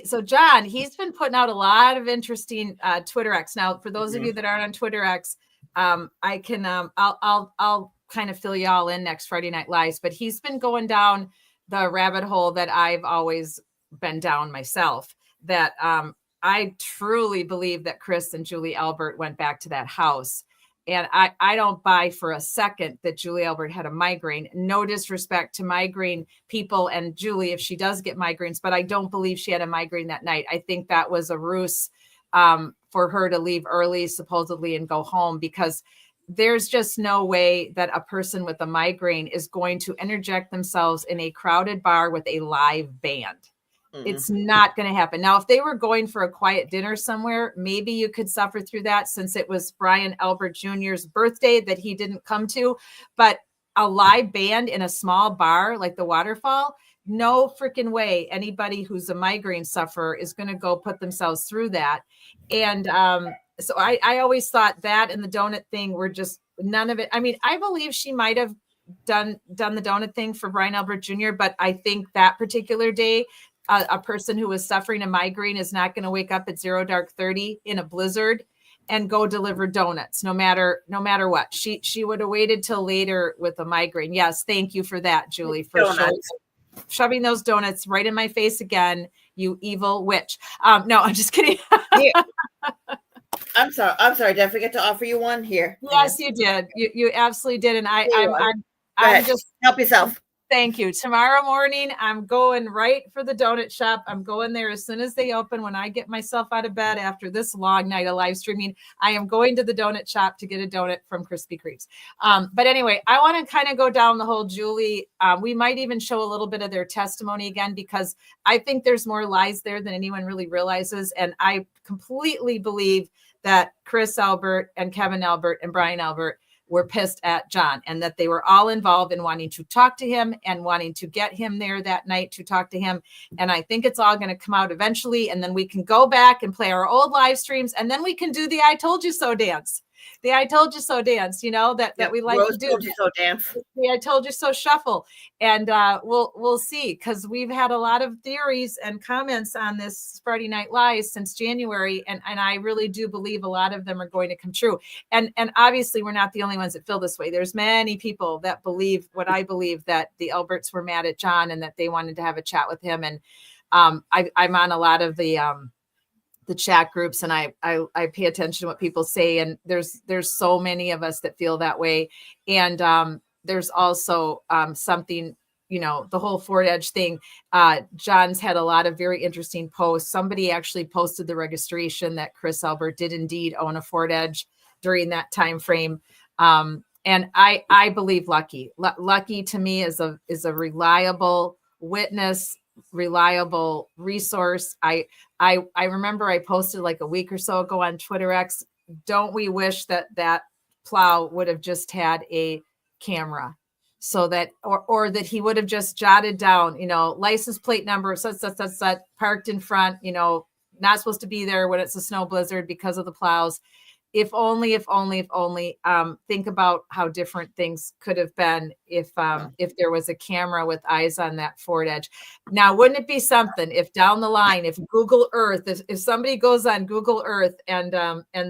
So John, he's been putting out a lot of interesting Twitter X. Now, for those of you that aren't on Twitter X, I can I'll kind of fill you all in next Friday Night Lives, but he's been going down the rabbit hole that I've always been down myself, that I truly believe that Chris and Julie Albert went back to that house. And I don't buy for a second that Julie Albert had a migraine. No disrespect to migraine people and Julie if she does get migraines, but I don't believe she had a migraine that night. I think that was a ruse for her to leave early, supposedly, and go home, because there's just no way that a person with a migraine is going to interject themselves in a crowded bar with a live band. It's not going to happen. Now, if they were going for a quiet dinner somewhere, maybe you could suffer through that, since it was Brian Albert Jr.'s birthday that he didn't come to. But a live band in a small bar like the Waterfall, no freaking way anybody who's a migraine sufferer is going to go put themselves through that. And so I always thought that and the donut thing were just none of it. I mean, I believe she might have done the donut thing for Brian Albert Jr., but I think that particular day, a person who was suffering a migraine is not going to wake up at 0:30 in a blizzard and go deliver donuts, no matter what. She would have waited till later with a migraine. Yes, thank you for that, Julie, for shoving those donuts right in my face again, you evil witch. No, I'm just kidding. I'm sorry. Did I forget to offer you one here? Yes, you did. You absolutely did. And I'm just help yourself. Thank you. Tomorrow morning, I'm going right for the donut shop. I'm going there as soon as they open. When I get myself out of bed after this long night of live streaming, I am going to the donut shop to get a donut from Krispy Kreme's. But anyway, I want to kind of go down the whole Julie. We might even show a little bit of their testimony again, because I think there's more lies there than anyone really realizes. And I completely believe that Chris Albert and Kevin Albert and Brian Albert were pissed at John, and that they were all involved in wanting to talk to him and wanting to get him there that night to talk to him. And I think it's all going to come out eventually. And then we can go back and play our old live streams, and then we can do the I told you so dance. The I told you so dance, that we like to do. Told you so dance. The I told you so shuffle. And we'll see, because we've had a lot of theories and comments on this Friday Night Lies since January. And I really do believe a lot of them are going to come true. And obviously we're not the only ones that feel this way. There's many people that believe what I believe, that the Alberts were mad at John and that they wanted to have a chat with him. And I'm on a lot of the chat groups, and I pay attention to what people say. And there's so many of us that feel that way. And there's also something, the whole Ford Edge thing. John's had a lot of very interesting posts. Somebody actually posted the registration that Chris Albert did indeed own a Ford Edge during that time frame. And I believe Lucky. Lucky to me is a reliable witness, reliable resource. I remember I posted like a week or so ago on Twitter X. Don't we wish that plow would have just had a camera, so that or that he would have just jotted down, license plate number, such, parked in front, not supposed to be there when it's a snow blizzard because of the plows. If only, think about how different things could have been if there was a camera with eyes on that Ford Edge. Now, wouldn't it be something if down the line, if Google Earth, if somebody goes on Google Earth and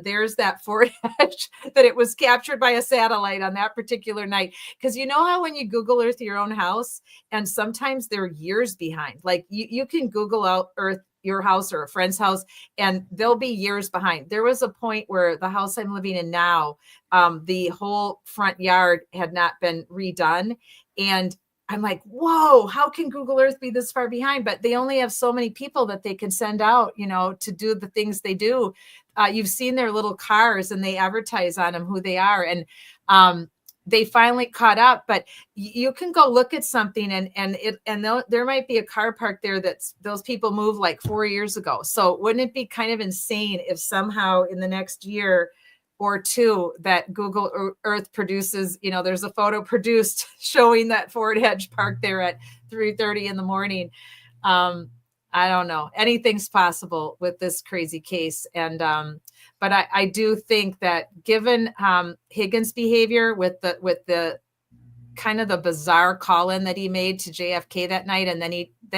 there's that Ford Edge, that it was captured by a satellite on that particular night? Because you know how when you Google Earth your own house, and sometimes they're years behind. Like you can Google out Earth your house or a friend's house, and they'll be years behind. There was a point where the house I'm living in now, the whole front yard had not been redone. And I'm like, whoa, how can Google Earth be this far behind? But they only have so many people that they can send out, to do the things they do. You've seen their little cars, and they advertise on them who they are. And they finally caught up, but you can go look at something and there might be a car parked there that's those people moved like 4 years ago. So wouldn't it be kind of insane if somehow in the next year or two that Google Earth produces, there's a photo produced showing that Ford Edge parked there at 3:30 in the morning. I don't know. Anything's possible with this crazy case. And but I do think that given Higgins' behavior with the kind of the bizarre call-in that he made to JFK that night, and then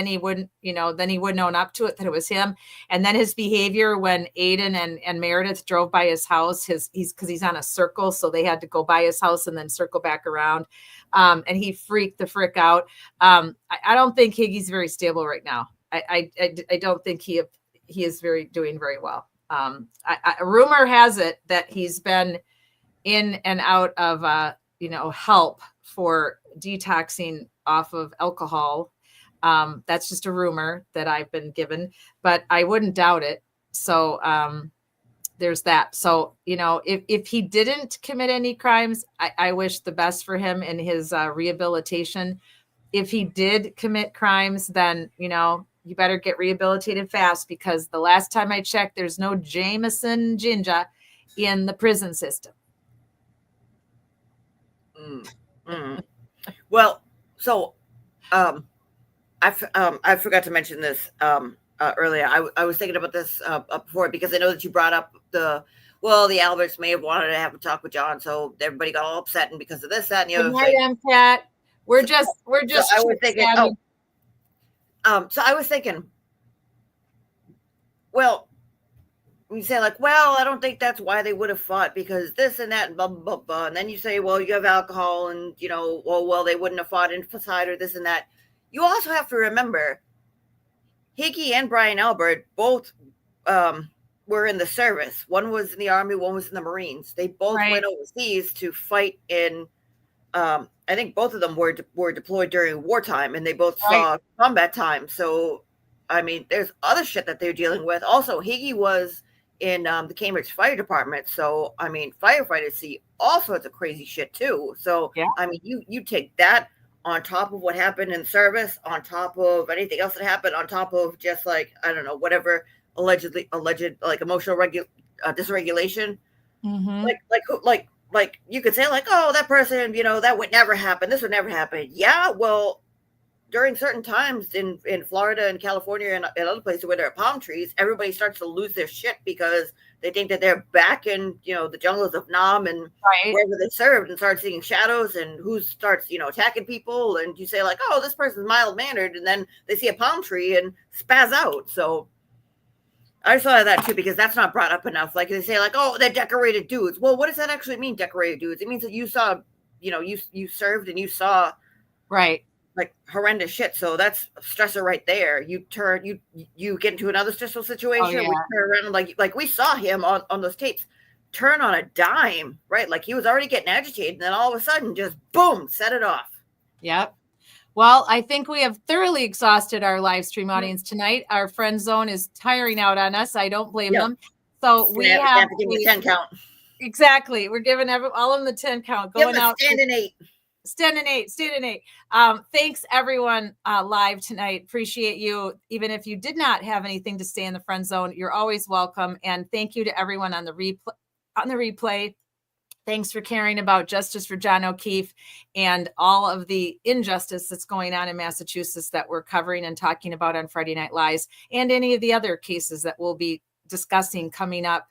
he wouldn't own up to it that it was him, and then his behavior when Aiden and Meredith drove by his house, because he's on a circle, so they had to go by his house and then circle back around, and he freaked the frick out. I don't think Higgy's very stable right now. I don't think he is doing very well. Rumor has it that he's been in and out of help for detoxing off of alcohol. That's just a rumor that I've been given, but I wouldn't doubt it. So there's that. So if he didn't commit any crimes, I wish the best for him in his rehabilitation. If he did commit crimes, then you better get rehabilitated fast, because the last time I checked, there's no Jameson Ginger in the prison system. Well, so I forgot to mention this earlier. I was thinking about this before, because I know that you brought up the Alberts may have wanted to have a talk with John, so everybody got all upset, and because of this, that, and the other thing. Cat. We're just. So I was thinking. So I was thinking, well, you say like, well, I don't think that's why they would have fought, because this and that and blah, blah, blah, blah. And then you say, well, you have alcohol and, well, they wouldn't have fought inside or this and that. You also have to remember, Higgy and Brian Albert both were in the service. One was in the Army, one was in the Marines. They both went overseas to fight in, I think both of them were deployed during wartime, and they both saw combat time. So, I mean, there's other shit that they're dealing with. Also, Higgy was in the Cambridge Fire Department. So, I mean, firefighters see all sorts of crazy shit too. So, I mean, you take that on top of what happened in service, on top of anything else that happened, on top of just like, I don't know, whatever alleged like emotional dysregulation. Mm-hmm. Like you could say like, oh, that person, that would never happen. This would never happen. Yeah, well, during certain times in Florida and California and other places where there are palm trees, everybody starts to lose their shit because they think that they're back in, the jungles of Nam and wherever they served, and start seeing shadows and who starts, attacking people. And you say like, oh, this person's mild mannered. And then they see a palm tree and spaz out. So I saw that too, because that's not brought up enough. Like they say like, oh, they're decorated dudes. Well, what does that actually mean, decorated dudes? It means that you saw, you served and you saw. Right. like horrendous shit. So that's a stressor right there. You get into another stressful situation. We turn around like we saw him on those tapes turn on a dime, right? Like he was already getting agitated, and then all of a sudden, just boom, set it off. Yep. Well, I think we have thoroughly exhausted our live stream audience tonight. Our friend zone is tiring out on us. I don't blame them. So we have to give me 10 count. Exactly. We're giving all of them the 10 count going out. Stand in 8. Stand in 8. Stand in 8. Thanks everyone live tonight. Appreciate you. Even if you did not have anything to say in the friend zone, you're always welcome. And thank you to everyone on the replay. Thanks for caring about justice for John O'Keefe and all of the injustice that's going on in Massachusetts that we're covering and talking about on Friday Night Lies, and any of the other cases that we'll be discussing coming up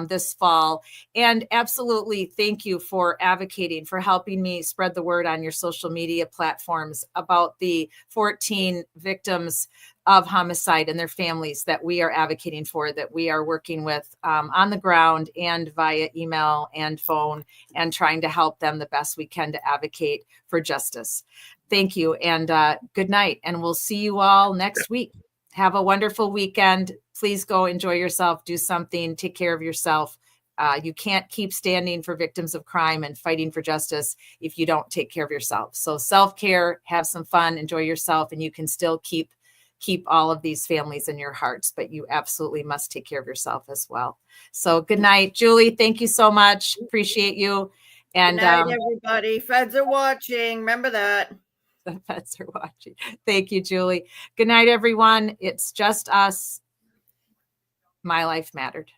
this fall. And absolutely thank you for advocating, for helping me spread the word on your social media platforms about the 14 victims of homicide and their families that we are advocating for, that we are working with on the ground and via email and phone, and trying to help them the best we can to advocate for justice. Thank you, and good night. And we'll see you all next week. Have a wonderful weekend. Please go enjoy yourself, do something, take care of yourself. You can't keep standing for victims of crime and fighting for justice if you don't take care of yourself. So self-care, have some fun, enjoy yourself, and you can still keep all of these families in your hearts, but you absolutely must take care of yourself as well. So good night, Julie. Thank you so much. Appreciate you. And good night, everybody. Feds are watching. Remember that. The feds are watching. Thank you, Julie. Good night, everyone. It's just us. My life mattered.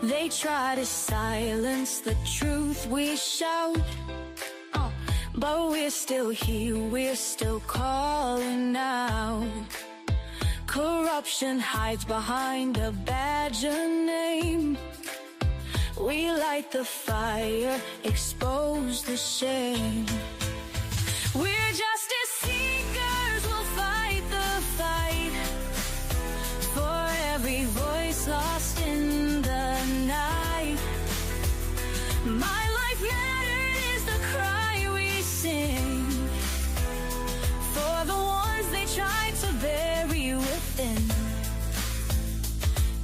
They try to silence the truth we shout, but we're still here, we're still calling out. Corruption hides behind a badge of name. We light the fire, expose the shame. We're justice seekers, we'll fight the fight for every voice lost in the night. My life mattered is the cry we sing for the ones they tried to bury within.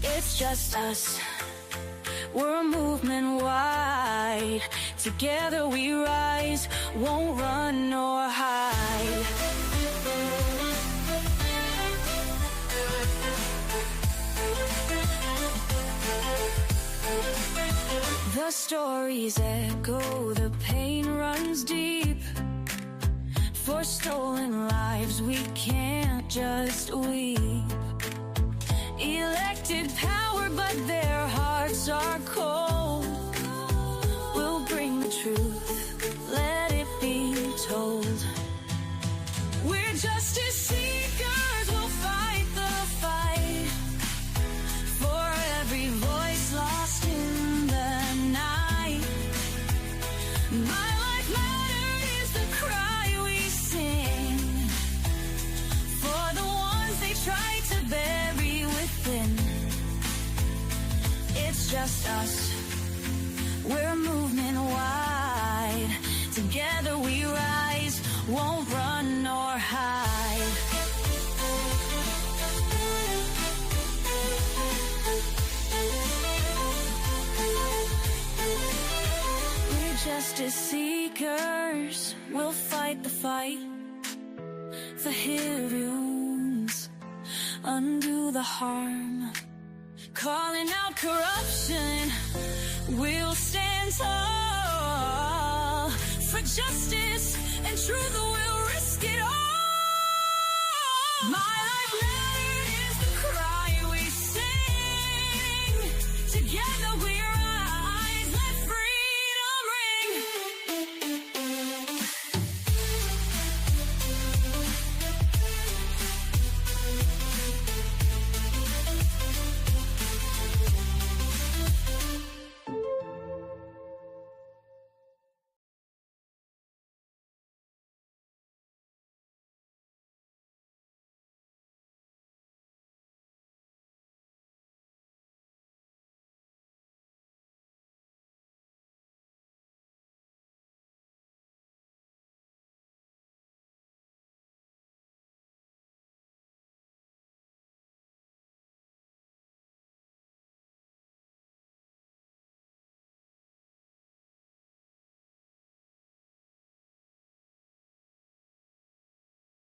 It's just us, we're a movement wide. Together we rise, won't run nor hide. The stories echo, the pain runs deep. For stolen lives we can't just weep. Elected power, but their hearts are cold. We'll bring the truth, let it be told. We're justice seekers, we'll fight the fight for every voice lost in the night. My life mattered is the cry we sing for the ones they tried to bury within. It's just us, we're a movement wide. Together we rise, won't run nor hide. We're justice seekers, we'll fight the fight. The heavy wounds, undo the harm. Calling out corruption, we'll stand tall. For justice and truth, we'll risk it all. My life